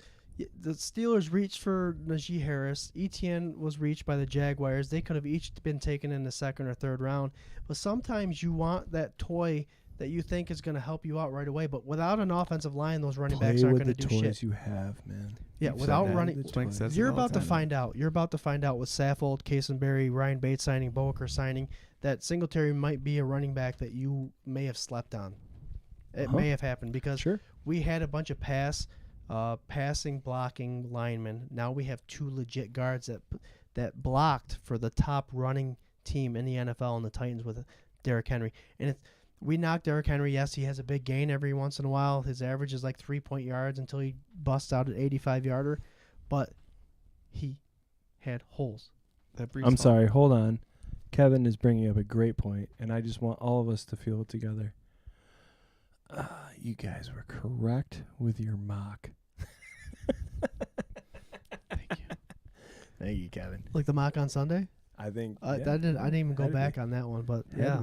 The Steelers reached for Najee Harris. Etienne was reached by the Jaguars. They could have each been taken in the second or third round. But sometimes you want that toy that you think is going to help you out right away. But without an offensive line, those running backs aren't going to do shit. Play with the toys you have, man. Yeah, You've without said that. running, you're about to find out. You're about to find out with Saffold, Casenberry, Ryan Bates signing, Boaker signing, that Singletary might be a running back that you may have slept on. It may have happened because we had a bunch of passing, blocking linemen. Now we have 2 legit guards that blocked for the top running team in the NFL and the Titans with Derrick Henry. And we knocked Derrick Henry. Yes, he has a big gain every once in a while. His average is like 3-point yards until he busts out an 85-yarder. But he had holes. I'm sorry. Hold on. Kevin is bringing up a great point, and I just want all of us to feel it together. You guys were correct with your mock. Thank you, Kevin. Like the mock on Sunday? I think I didn't even go back on that one, but yeah.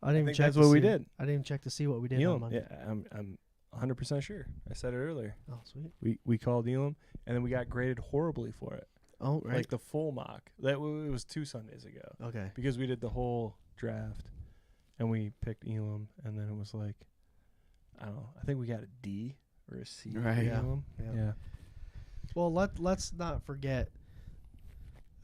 I didn't even check. That's what we did. I didn't even check to see what we did on Monday. Yeah, I'm 100% sure. I said it earlier. Oh, sweet. We called Elam, and then we got graded horribly for it. Oh, right. Like the full mock. It was 2 Sundays ago. Okay. Because we did the whole draft, and we picked Elam, and then it was like, I don't know. I think we got a D or a C. Right. Yeah. Well, let's not forget.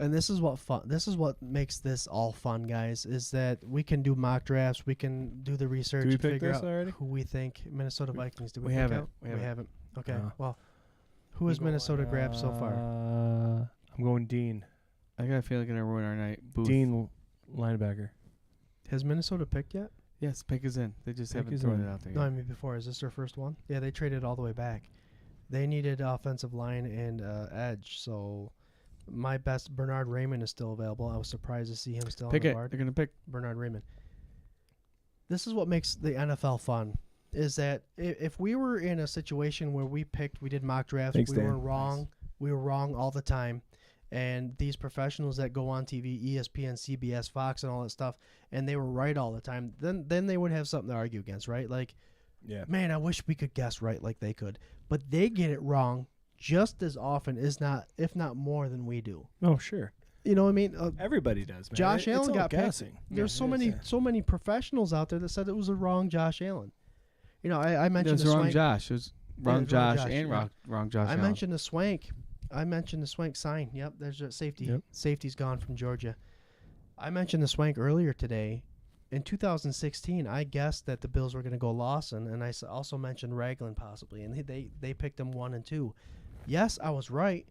And this is what makes this all fun, guys, is that we can do mock drafts, we can do the research we and pick figure this out already? who we think Minnesota Vikings do. We haven't. We haven't. Okay. No. Well, who has Minnesota grabbed so far? I'm going Dean. I got a feeling they're going to ruin our night. Booth. Dean, linebacker. Has Minnesota picked yet? Yes, pick is in. They just Pick haven't is thrown in. it out there No, yet. I mean before. Is this their first one? Yeah, they traded all the way back. They needed offensive line and edge, so my best Bernard Raymond is still available. I was surprised to see him still Pick on the it. board. They're going to pick. Bernard Raymond. This is what makes the NFL fun, is that if we were in a situation where we did mock drafts, Thanks, we Dan. were wrong. We were wrong all the time. And these professionals that go on TV, ESPN, CBS, Fox, and all that stuff, and they were right all the time, then they would have something to argue against, right? Like, Yeah. man, I wish we could guess right like they could. But they get it wrong just as often, if not more than we do. Oh, sure. You know what I mean? Everybody does, man. Josh It's Allen all got guessing. picked. There's so many professionals out there that said it was the wrong Josh Allen. You know, I mentioned it was the wrong Swank. Josh. It was wrong Josh and yeah. wrong Josh. I Allen. mentioned the Swank. I mentioned the Swank sign. Yep, there's a safety. Yep. Safety's gone from Georgia. I mentioned the Swank earlier today. In 2016, I guessed that the Bills were going to go Lawson, and I also mentioned Ragland possibly, and they picked him 1 and 2. Yes, I was right,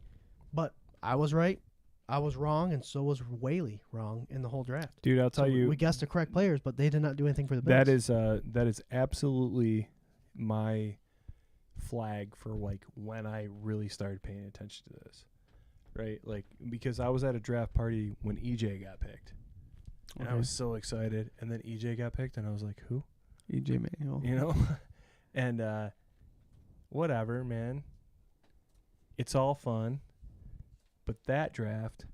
but I was right. I was wrong, and so was Whaley wrong in the whole draft. Dude, I'll tell you, we guessed the correct players, but they did not do anything for the Bills. that is absolutely my flag for like when I really started paying attention to this, right? Like because I was at a draft party when EJ got picked, and I was so excited, and then EJ got picked, and I was like, who? EJ Manuel. You know, and whatever, man. It's all fun. But that draft,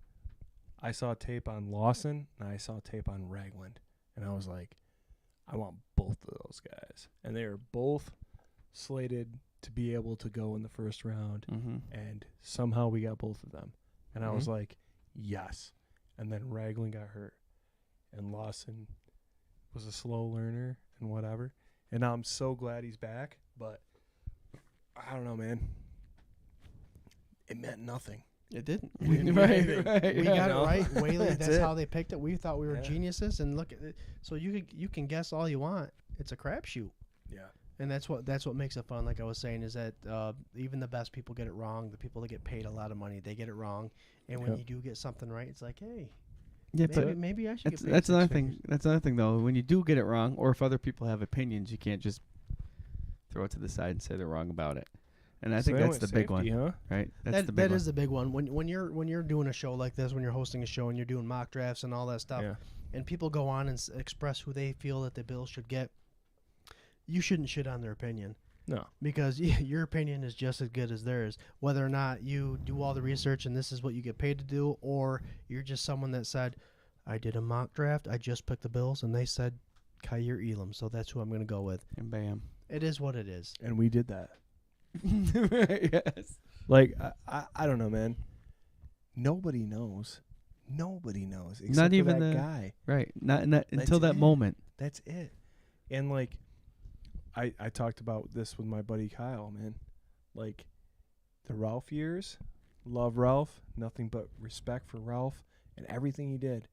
I saw tape on Lawson and I saw tape on Ragland. And I was like, I want both of those guys. And they are both slated to be able to go in the first round. Mm-hmm. And somehow we got both of them. And I was like, yes. And then Ragland got hurt. And Lawson was a slow learner and whatever. And now I'm so glad he's back. But I don't know, man. It meant nothing. It didn't. Right. We got it right. Whaley, that's it. how they picked it. We thought we were geniuses, and look at it. So you can guess all you want. It's a crapshoot. Yeah. And that's what makes it fun. Like I was saying, is that even the best people get it wrong. The people that get paid a lot of money, they get it wrong. And when you do get something right, it's like, hey, yeah, maybe I should get paid. That's another thing. That's another thing, though. When you do get it wrong, or if other people have opinions, you can't just throw it to the side and say they're wrong about it. And I think that's the big one, huh? right? That's that the big one. is the big one. When you're doing a show like this, when you're hosting a show and you're doing mock drafts and all that stuff, and people go on and express who they feel that the Bills should get, you shouldn't shit on their opinion. No, because your opinion is just as good as theirs. Whether or not you do all the research and this is what you get paid to do, or you're just someone that said, I did a mock draft, I just picked the Bills, and they said Kyer Elam, so that's who I'm going to go with. And bam. It is what it is. and we did that. Yes. Like I don't know, man. Nobody knows. Except Not for even that the guy. Right. Not until that it. moment. That's it. And like, I talked about this with my buddy Kyle, man. Like, the Ralph years, love Ralph, nothing but respect for Ralph and everything he did.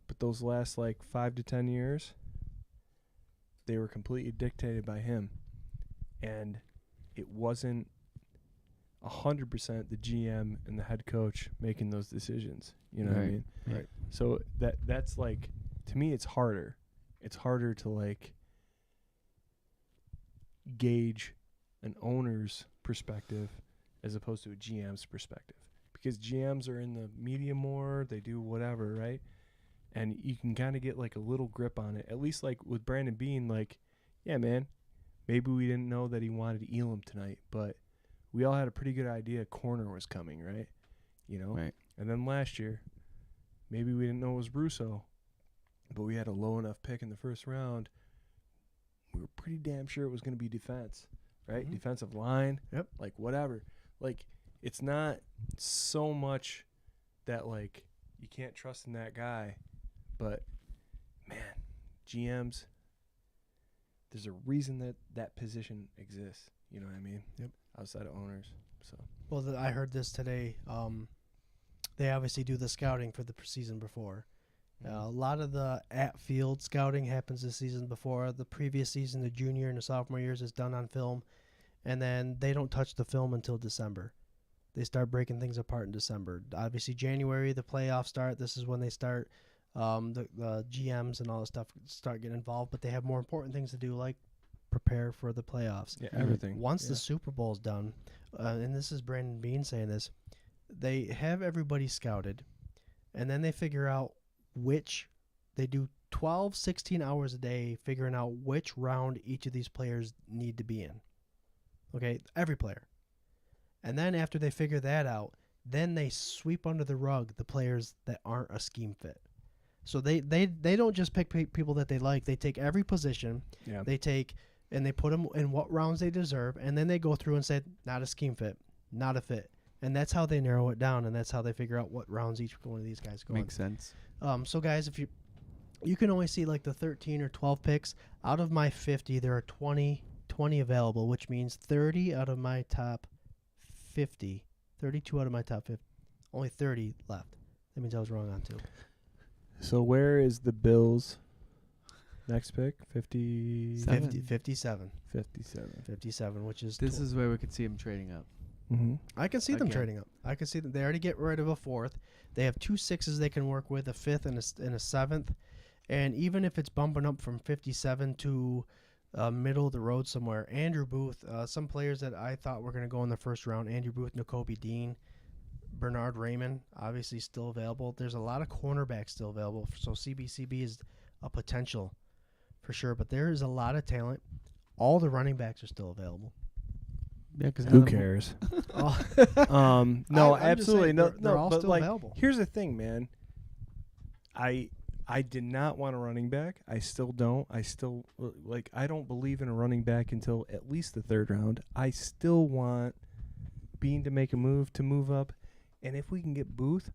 But those last like 5 to 10 years, they were completely dictated by him, and it wasn't 100% the GM and the head coach making those decisions. You know what I mean? Right. So that's like, to me, it's harder. It's harder to like gauge an owner's perspective as opposed to a GM's perspective, because GMs are in the media more, they do whatever, right? And you can kind of get like a little grip on it. At least like with Brandon Beane, like, yeah, man, maybe we didn't know that he wanted Elam tonight, but we all had a pretty good idea corner was coming, right? You know? Right. And then last year, maybe we didn't know it was Russo, but we had a low enough pick in the first round. We were pretty damn sure it was going to be defense, right? Mm-hmm. Defensive line, Yep. like whatever. Like, it's not so much that like you can't trust in that guy, but man, GMs, there's a reason that that position exists. You know what I mean? Yep. Outside of owners. So. Well, I heard this today. They obviously do the scouting for the season before. A lot of the at-field scouting happens this season before. The previous season, the junior and the sophomore years, is done on film. And then they don't touch the film until December. They start breaking things apart in December. Obviously, January, the playoffs start. This is when they start, the GMs and all that stuff start getting involved. But they have more important things to do, like prepare for the playoffs. Yeah, everything. Once the Super Bowl's done, and this is Brandon Beane saying this, they have everybody scouted, and then they figure out they do 12, 16 hours a day figuring out which round each of these players need to be in. Okay, every player. And then after they figure that out, then they sweep under the rug the players that aren't a scheme fit. So they don't just pick people that they like. They take every position. Yeah. They take and they put them in what rounds they deserve, and then they go through and say, not a scheme fit. not a fit. And that's how they narrow it down, and that's how they figure out what rounds each one of these guys go in. Makes sense. So guys, if you can only see like the 13 or 12 picks out of my 50, there are 20 available, which means 30 out of my top 50, 32 out of my top 50, only 30 left. That means I was wrong on 2. So where is the Bills' next pick? 57. 57, 57. which is This is where we could see him trading up. Mm-hmm. I can see them Again. trading up. I can see that they already get rid of a 4th. They have 2 6s they can work with, a 5th and a 7th. And even if it's bumping up from 57 to middle of the road somewhere, Andrew Booth, some players that I thought were going to go in the first round, Andrew Booth, N'Kobe Dean, Bernard Raymond, obviously still available. There's a lot of cornerbacks still available, so CBCB is a potential for sure. But there is a lot of talent. All the running backs are still available. Yeah, because Who cares? No, I'm just absolutely saying, no. they're all but still like, available. here's the thing, man. I did not want a running back. I still don't. I don't believe in a running back until at least the 3rd round. I still want Bean to make a move up, and if we can get Booth,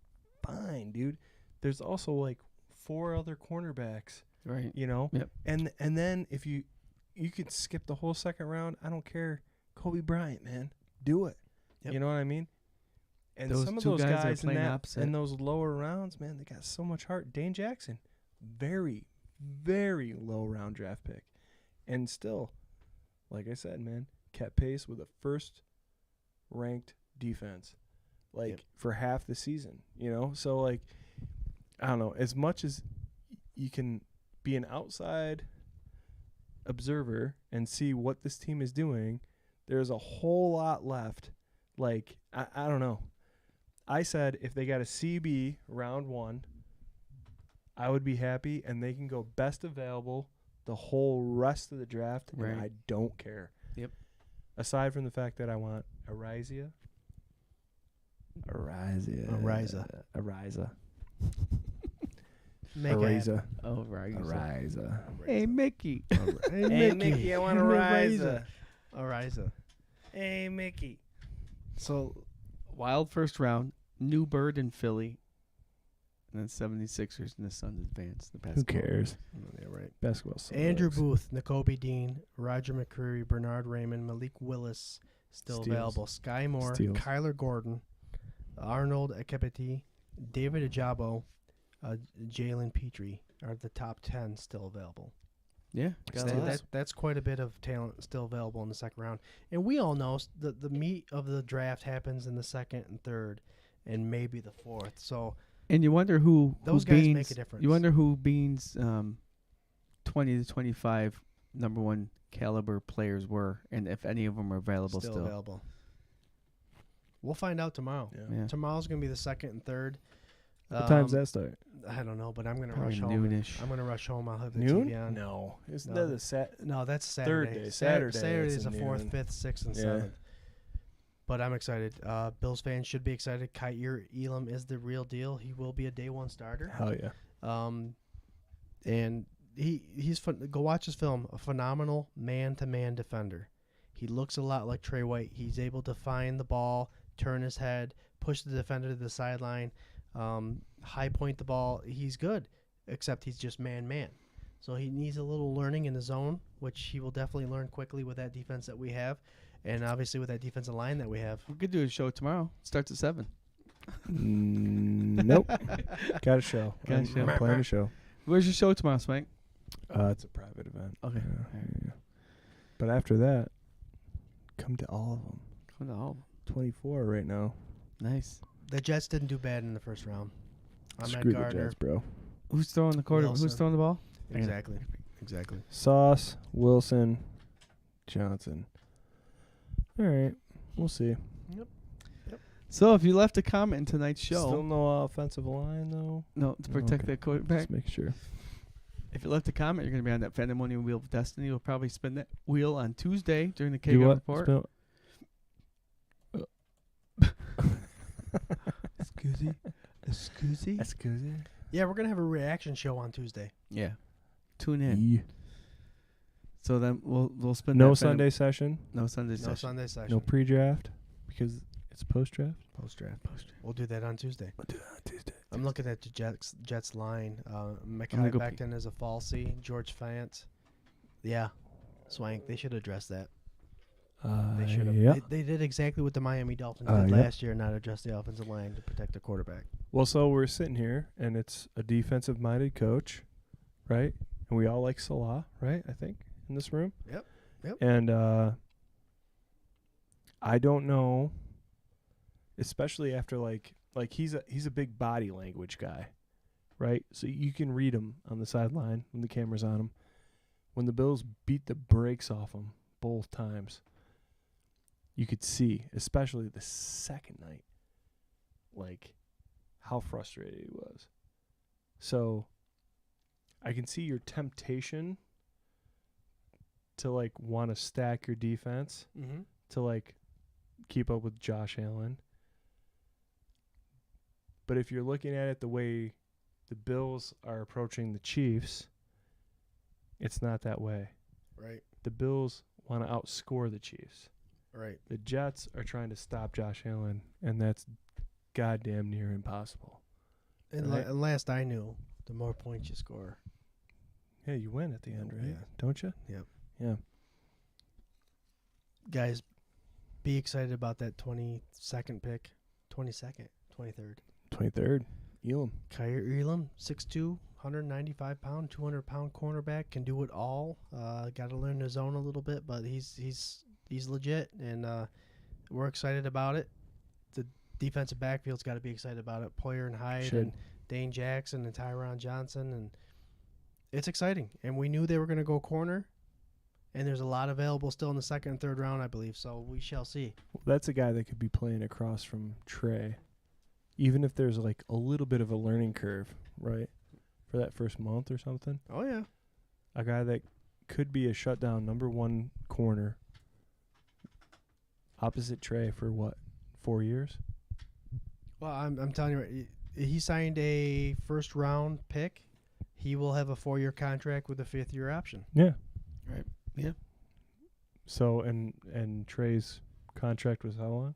fine, dude. There's also like 4 other cornerbacks, Right. you know. Yep. And then if you could skip the whole 2nd round, I don't care. Kobe Bryant, man, do it. Yep. You know what I mean? And Those some of two those guys are guys in playing that opposite. in those lower rounds, man, they got so much heart. Dane Jackson, very, very low round draft pick, and still, like I said, man, kept pace with a 1st ranked defense, like for half the season. You know, so like, I don't know. As much as you can be an outside observer and see what this team is doing, there's a whole lot left. Like, I don't know. I said if they got a CB round 1, I would be happy, and they can go best available the whole rest of the draft, Right. and I don't care. Yep. Aside from the fact that I want Ariza. Oh, right. Ariza. Hey, Mickey. Hey, Mickey, I want Ariza. Ariza. Hey, Mickey. So, wild first round, New Bird in Philly, and then 76ers and the Suns advance. The Who basketball. cares? Yeah, right. Basketball sucks. Andrew Booth, N'Kobe Dean, Roger McCreary, Bernard Raymond, Malik Willis, still Steals. available. Sky Moore, Steals. Kyler Gordon, Arnold Ekepeti, David Ajabo, Jalen Petrie are the top 10 still available. Yeah, got a lot. That's quite a bit of talent still available in the 2nd round. And we all know the meat of the draft happens in the 2nd and 3rd and maybe the 4th. So And you wonder who those who guys Beans, make a difference. You wonder who Beans 20 to 25 number 1 caliber players were, and if any of them are available still. available. We'll find out tomorrow. Yeah. Tomorrow's going to be the 2nd and 3rd. What time's that start? I don't know, but I'm going to Probably rush home. noonish. I'm going to rush home. I'll have the Noon? TV on. No. Isn't No. that the set? No, that's Third Saturday. day. Saturday, Saturday it's is the at 4th, noon. 5th, 6th, and Yeah. 7th. But I'm excited. Bills fans should be excited. Kyer Elam is the real deal. He will be a day 1 starter. Hell yeah. And he's fun. Go watch his film. A phenomenal man-to-man defender. He looks a lot like Trey White. He's able to find the ball, turn his head, push the defender to the sideline, high point the ball. He's good, except he's just man-man. So he needs a little learning in the zone, which he will definitely learn quickly with that defense that we have, and obviously with that defensive line that we have. We could do a show tomorrow. Starts at 7. Nope. Got a show. Got a show. I'm playing a show. Where's your show tomorrow, Swank? It's a private event. Okay. Yeah. But after that, come to all of them. Come to all. 24 right now. Nice. The Jets didn't do bad in the first round. Screw the Gardner. Jets, bro. Who's throwing the quarter? Who's Wilson. throwing the ball? Exactly. Sauce, Wilson, Johnson. All right. We'll see. So if you left a comment in tonight's show, Still no offensive line, though. no, to protect Okay. that quarterback. Just make sure. If you left a comment, you're going to be on that Pandemonium Wheel of Destiny. We'll probably spin that wheel on Tuesday during the Do K-Gun what? report. Spell- Excuse Yeah, we're gonna have a reaction show on Tuesday. Yeah. Tune in. Yeah. So then we'll spin No that Sunday session. No Sunday No session. Sunday session. No pre-draft because It's post-draft? Post-draft. We'll do that on Tuesday. I'm looking at the Jets line. Mekhi Becton is a falsy. George Fant. Yeah. Swank. They should address that. They should have. Yeah. They did exactly what the Miami Dolphins did last year, not address the offensive line to protect the quarterback. Well, so we're sitting here, and it's a defensive-minded coach, right? And we all like Salah, right, I think, in this room? Yep. And I don't know, especially after, like he's a big body language guy, right? So you can read him on the sideline when the camera's on him. When the Bills beat the brakes off him both times, you could see, especially the second night, like how frustrated he was. So I can see your temptation to like want to stack your defense to like keep up with Josh Allen. But if you're looking at it the way the Bills are approaching the Chiefs, it's not that way. Right. The Bills want to outscore the Chiefs. Right. The Jets are trying to stop Josh Allen, and that's goddamn near impossible. And right? last I knew, the more points you score. Yeah, you win at the end, right? Yeah. Don't you? Yep. Yeah. Guys, be excited about that 22nd pick. 22nd, 23rd. 23rd. Elam. Kyer Elam, 6'2", 195-pound, 200-pound cornerback, can do it all. Got to learn the zone a little bit, but he's legit, and we're excited about it. The defensive backfield's got to be excited about it. Poyer and Hyde and Dane Jackson and Tyron Johnson, and it's exciting. And we knew they were going to go corner, and there's a lot available still in the second and third round, I believe, so we shall see. Well, that's a guy that could be playing across from Trey, even if there's like a little bit of a learning curve, right, for that first month or something. Oh, yeah. A guy that could be a shutdown number one corner opposite Trey for what, 4 years? Well, I'm telling you, right, he signed a first-round pick. He will have a 4-year contract with a 5th-year option. Yeah. Right. Yeah. So, and Trey's contract was how long?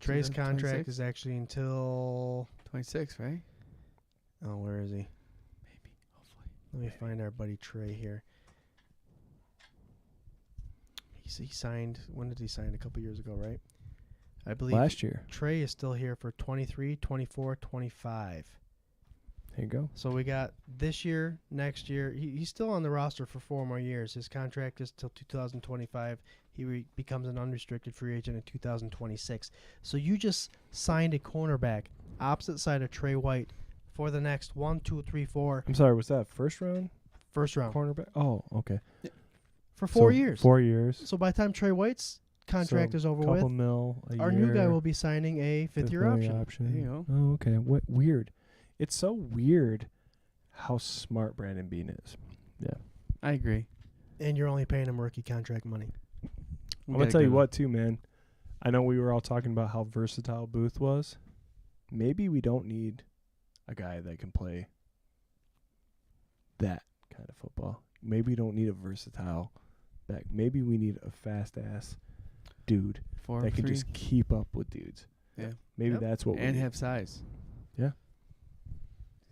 Trey's contract is actually until 26, right? Oh, where is he? Maybe. Hopefully. Let me find our buddy Trey here. He signed. When did he sign? A couple years ago, right? I believe last year. Trey is still here for 23, 24, 25. There you go. So we got this year, next year. He's still on the roster for 4 more years. His contract is till 2025. He becomes an unrestricted free agent in 2026. So you just signed a cornerback opposite side of Trey White for the next 1, 2, 3, 4. I'm sorry, was that first round? First round. Cornerback? Oh, okay. For 4 years. 4 years. So by the time Trey White's contract is over with, mil a our year, new guy will be signing a 5th-year option. There you go. Oh, okay. What weird. It's so weird how smart Brandon Bean is. Yeah. I agree. And you're only paying him rookie contract money. I'm going to tell you what, too, man. I know we were all talking about how versatile Booth was. Maybe we don't need a guy that can play that kind of football. Maybe we don't need a versatile back. Maybe we need a fast-ass dude that can just keep up with dudes. Yeah. Maybe that's what we need. And have size. Yeah.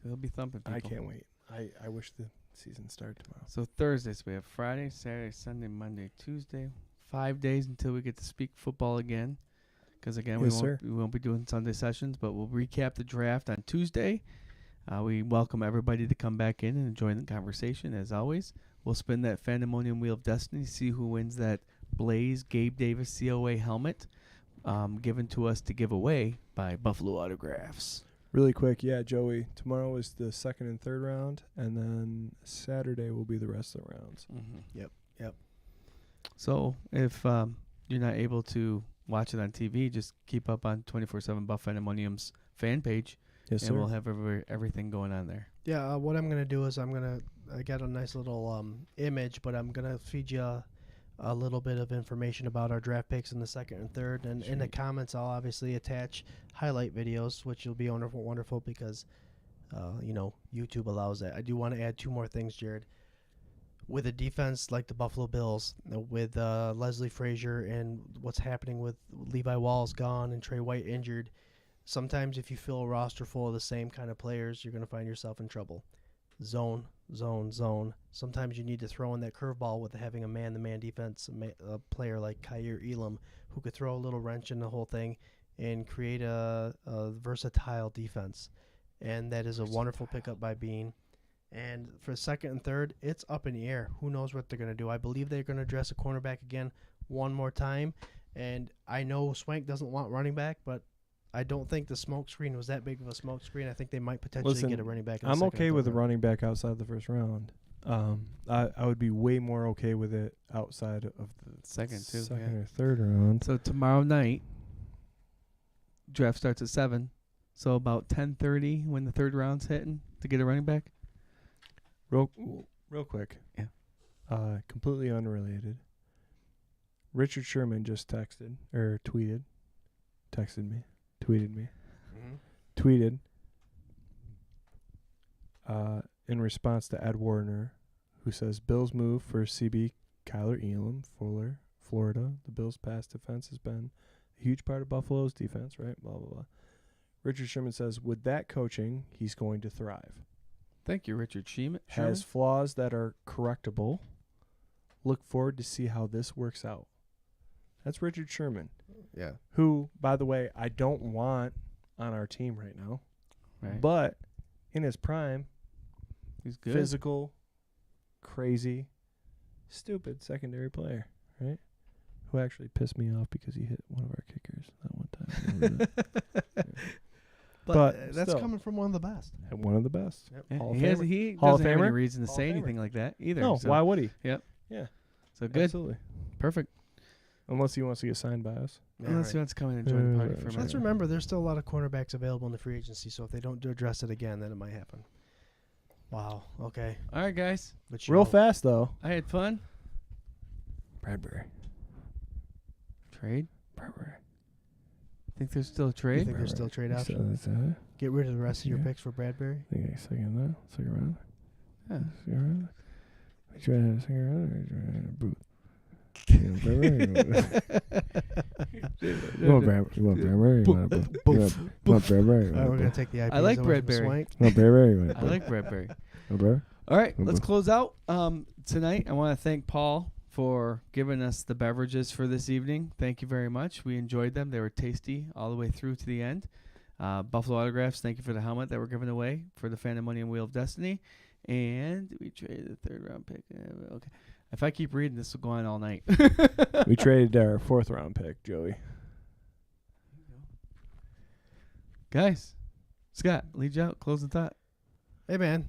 They'll be thumping people. I can't wait. I wish the season started tomorrow. So Thursdays we have Friday, Saturday, Sunday, Monday, Tuesday. 5 days until we get to speak football again. Because again, we won't be doing Sunday sessions, but we'll recap the draft on Tuesday. We welcome everybody to come back in and join the conversation as always. We'll spin that Fandemonium Wheel of Destiny, see who wins that Blaze Gabe Davis COA helmet given to us to give away by Buffalo Autographs. Really quick, yeah, Joey. Tomorrow is the second and third round, and then Saturday will be the rest of the rounds. Mm-hmm. Yep. So if you're not able to watch it on TV, just keep up on 24/7 Buff Fandemonium's fan page. Yes, and sir. we'll have everything going on there. Yeah, what I'm going to do is I got a nice little image, but I'm going to feed you a little bit of information about our draft picks in the second and third. And in the comments, I'll obviously attach highlight videos, which will be wonderful because, YouTube allows that. I do want to add 2 more things, Jarrod. with a defense like the Buffalo Bills, with Leslie Frazier and what's happening with Levi Wallace gone and Trey White injured, sometimes if you fill a roster full of the same kind of players, you're going to find yourself in trouble. Zone, zone, zone. Sometimes you need to throw in that curveball with having a man-to-man defense, a player like Kyer Elam who could throw a little wrench in the whole thing and create a versatile defense. And that is a wonderful pickup by Bean. And for second and third, it's up in the air. Who knows what they're going to do? I believe they're going to address a cornerback again one more time. And I know Swank doesn't want running back, but I don't think the smoke screen was that big of a smoke screen. I think they might potentially get a running back. I'm okay with a running back outside the first round. I would be way more okay with it outside of the second or third round. So tomorrow night, draft starts at 7. So about 10:30 when the third round's hitting to get a running back. Real quick. Yeah. Completely unrelated. Richard Sherman just tweeted me, in response to Ed Warner, who says Bills move for CB Kyler Elam, Fuller, Florida. The Bills' pass defense has been a huge part of Buffalo's defense, right? Blah, blah, blah. Richard Sherman says, with that coaching, he's going to thrive. Thank you, Richard Sherman. Has flaws that are correctable. Look forward to see how this works out. That's Richard Sherman. Yeah. Who, by the way, I don't want on our team right now. Right. But in his prime, he's good. Physical, crazy, stupid secondary player, right? Who actually pissed me off because he hit one of our kickers that one time. But that's still, coming from one of the best. One of the best. Yep. Yeah, Hall of he Famer. doesn't have any reason to say anything like that either. No, so. why would he? Yep. Yeah. So good. Absolutely. Perfect. Unless he wants to get signed by us. Yeah, unless he wants to come in and join the party for a minute. Let's remember, there's still a lot of cornerbacks available in the free agency, so if they don't address it again, then it might happen. Wow. Okay. All right, guys. But real fast, though. I had fun. Bradbury. Trade? Bradbury. Think there's still a trade? You think there's still a trade option? Get rid of the rest of your picks for Bradbury? Second round. Yeah. Second round. Second round or Booth? You want Bradbury? You want Bradbury? All right, we're going to take the IPs. I like away from Bradbury. Swank. You want Bradbury? I like Bradbury. Bradbury? All right, let's close out. Tonight, I want to thank Paul for giving us the beverages for this evening. Thank you very much. We enjoyed them. They were tasty all the way through to the end. Buffalo Autographs, thank you for the helmet that we're giving away for the Phantom Money and Wheel of Destiny. And we traded the third round pick. Okay. If I keep reading, this will go on all night. We traded our fourth round pick, Joey. Guys, Scott, lead you out. Close the thought. Hey, man.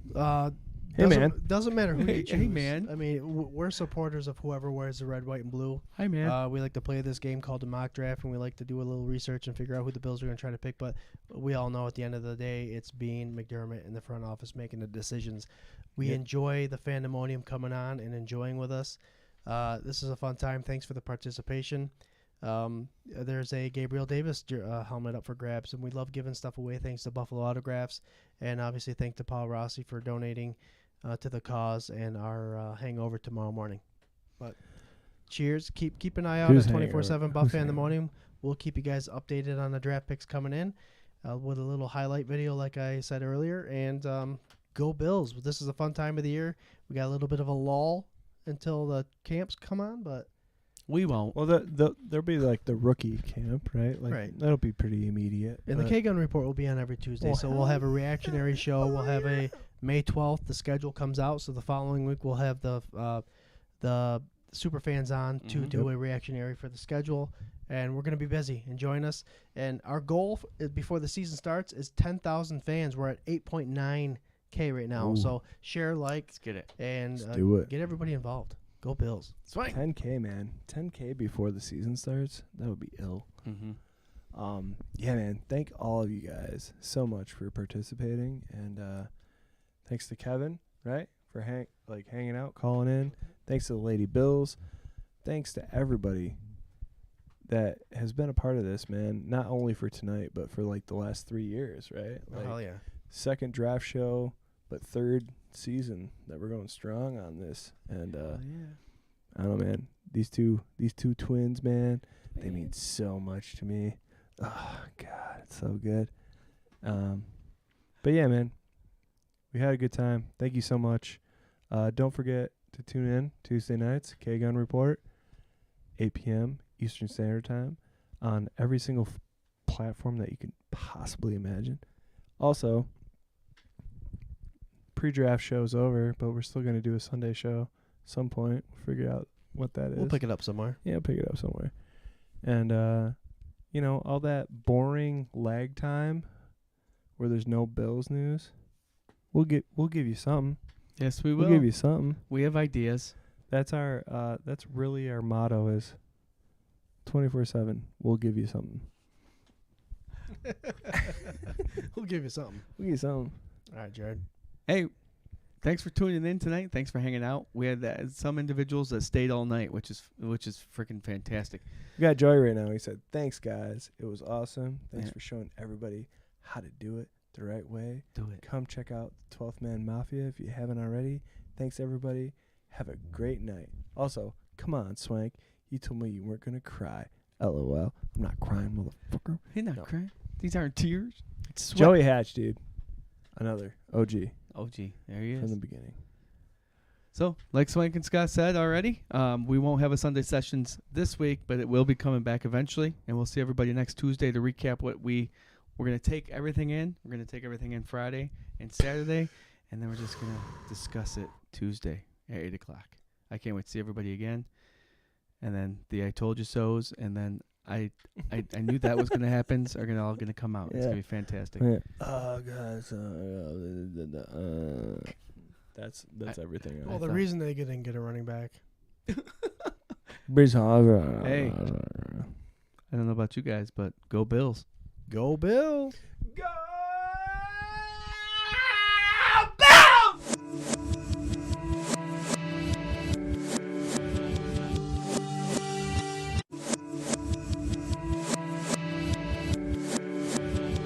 Doesn't matter who you choose. Hey, man. I mean, we're supporters of whoever wears the red, white, and blue. Hi, man. We like to play this game called the mock draft, and we like to do a little research and figure out who the Bills are going to try to pick. But we all know at the end of the day, it's Bean, McDermott, in the front office making the decisions. We enjoy the Fandemonium coming on and enjoying with us. This is a fun time. Thanks for the participation. There's a Gabriel Davis helmet up for grabs, and we love giving stuff away. Thanks to Buffalo Autographs, and obviously thanks to Paul Rossi for donating to the cause and our hangover tomorrow morning. But cheers. Keep an eye out at 24/7 Buff Fandemonium. We'll keep you guys updated on the draft picks coming in with a little highlight video, like I said earlier. And go Bills! This is a fun time of the year. We got a little bit of a lull until the camps come on, but we won't. Well, there'll be like the rookie camp, right? Like that'll be pretty immediate. And the K-Gun Report will be on every Tuesday, so we'll have a reactionary show. We'll have a May 12th. The schedule comes out, so the following week we'll have the super fans on to do a reactionary for the schedule, and we're going to be busy. And join us. And our goal before the season starts is 10,000 fans. We're at 8.9K right now. Ooh. So share, like, let's get it, and do it. Get everybody involved. Go Bills. Swank. 10K, man. 10K before the season starts. That would be ill. Yeah, man. Thank all of you guys so much for participating, and thanks to Kevin, right, for hanging out, calling in. Thanks to the Lady Bills. Thanks to everybody that has been a part of this, man. Not only for tonight, but for like the last 3 years, right? Like, Hell yeah. Second draft show, but third season that we're going strong on this. And yeah. I don't know, man. These two twins, man, they mean so much to me. Oh God, it's so good. But yeah, man, we had a good time. Thank you so much. Don't forget to tune in Tuesday nights, K-Gun Report, 8 p.m. Eastern Standard Time on every single platform that you can possibly imagine. Also, pre-draft show's over, but we're still going to do a Sunday show some point. We'll figure out what that is. We'll pick it up somewhere. Yeah, pick it up somewhere. And, you know, all that boring lag time where there's no Bills news, we'll give you something. Yes, we will. We'll give you something. We have ideas. That's that's really our motto is 24/7. We'll give you something. We'll give you something. We'll give you something. All right, Jarrod. Hey, thanks for tuning in tonight. Thanks for hanging out. We had some individuals that stayed all night, which is freaking fantastic. We got Joey right now. He said, "Thanks, guys. It was awesome. Thanks for showing everybody how to do it the right way. Do it. Come check out 12th Man Mafia if you haven't already. Thanks, everybody. Have a great night. Also, come on, Swank. You told me you weren't going to cry. LOL. I'm not crying, motherfucker. You're not crying. These aren't tears. It's sweat. Joey Hatch, dude. Another OG. OG. There he is. From the beginning. So, like Swank and Scott said already, we won't have a Sunday sessions this week, but it will be coming back eventually. And we'll see everybody next Tuesday to recap what we're going to take everything in. We're going to take everything in Friday and Saturday, and then we're just going to discuss it Tuesday at 8 o'clock. I can't wait to see everybody again. And then the I Told You So's, and then I knew that was going to happen, so are all going to come out. It's going to be fantastic. Yeah. Oh, guys. That's everything. Well, the reason they didn't get a running back. Hey, I don't know about you guys, but go Bills. Go Bills. Go!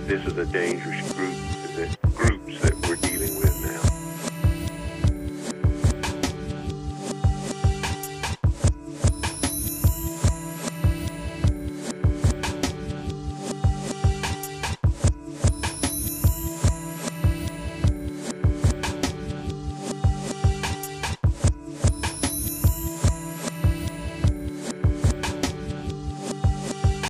This is a dangerous group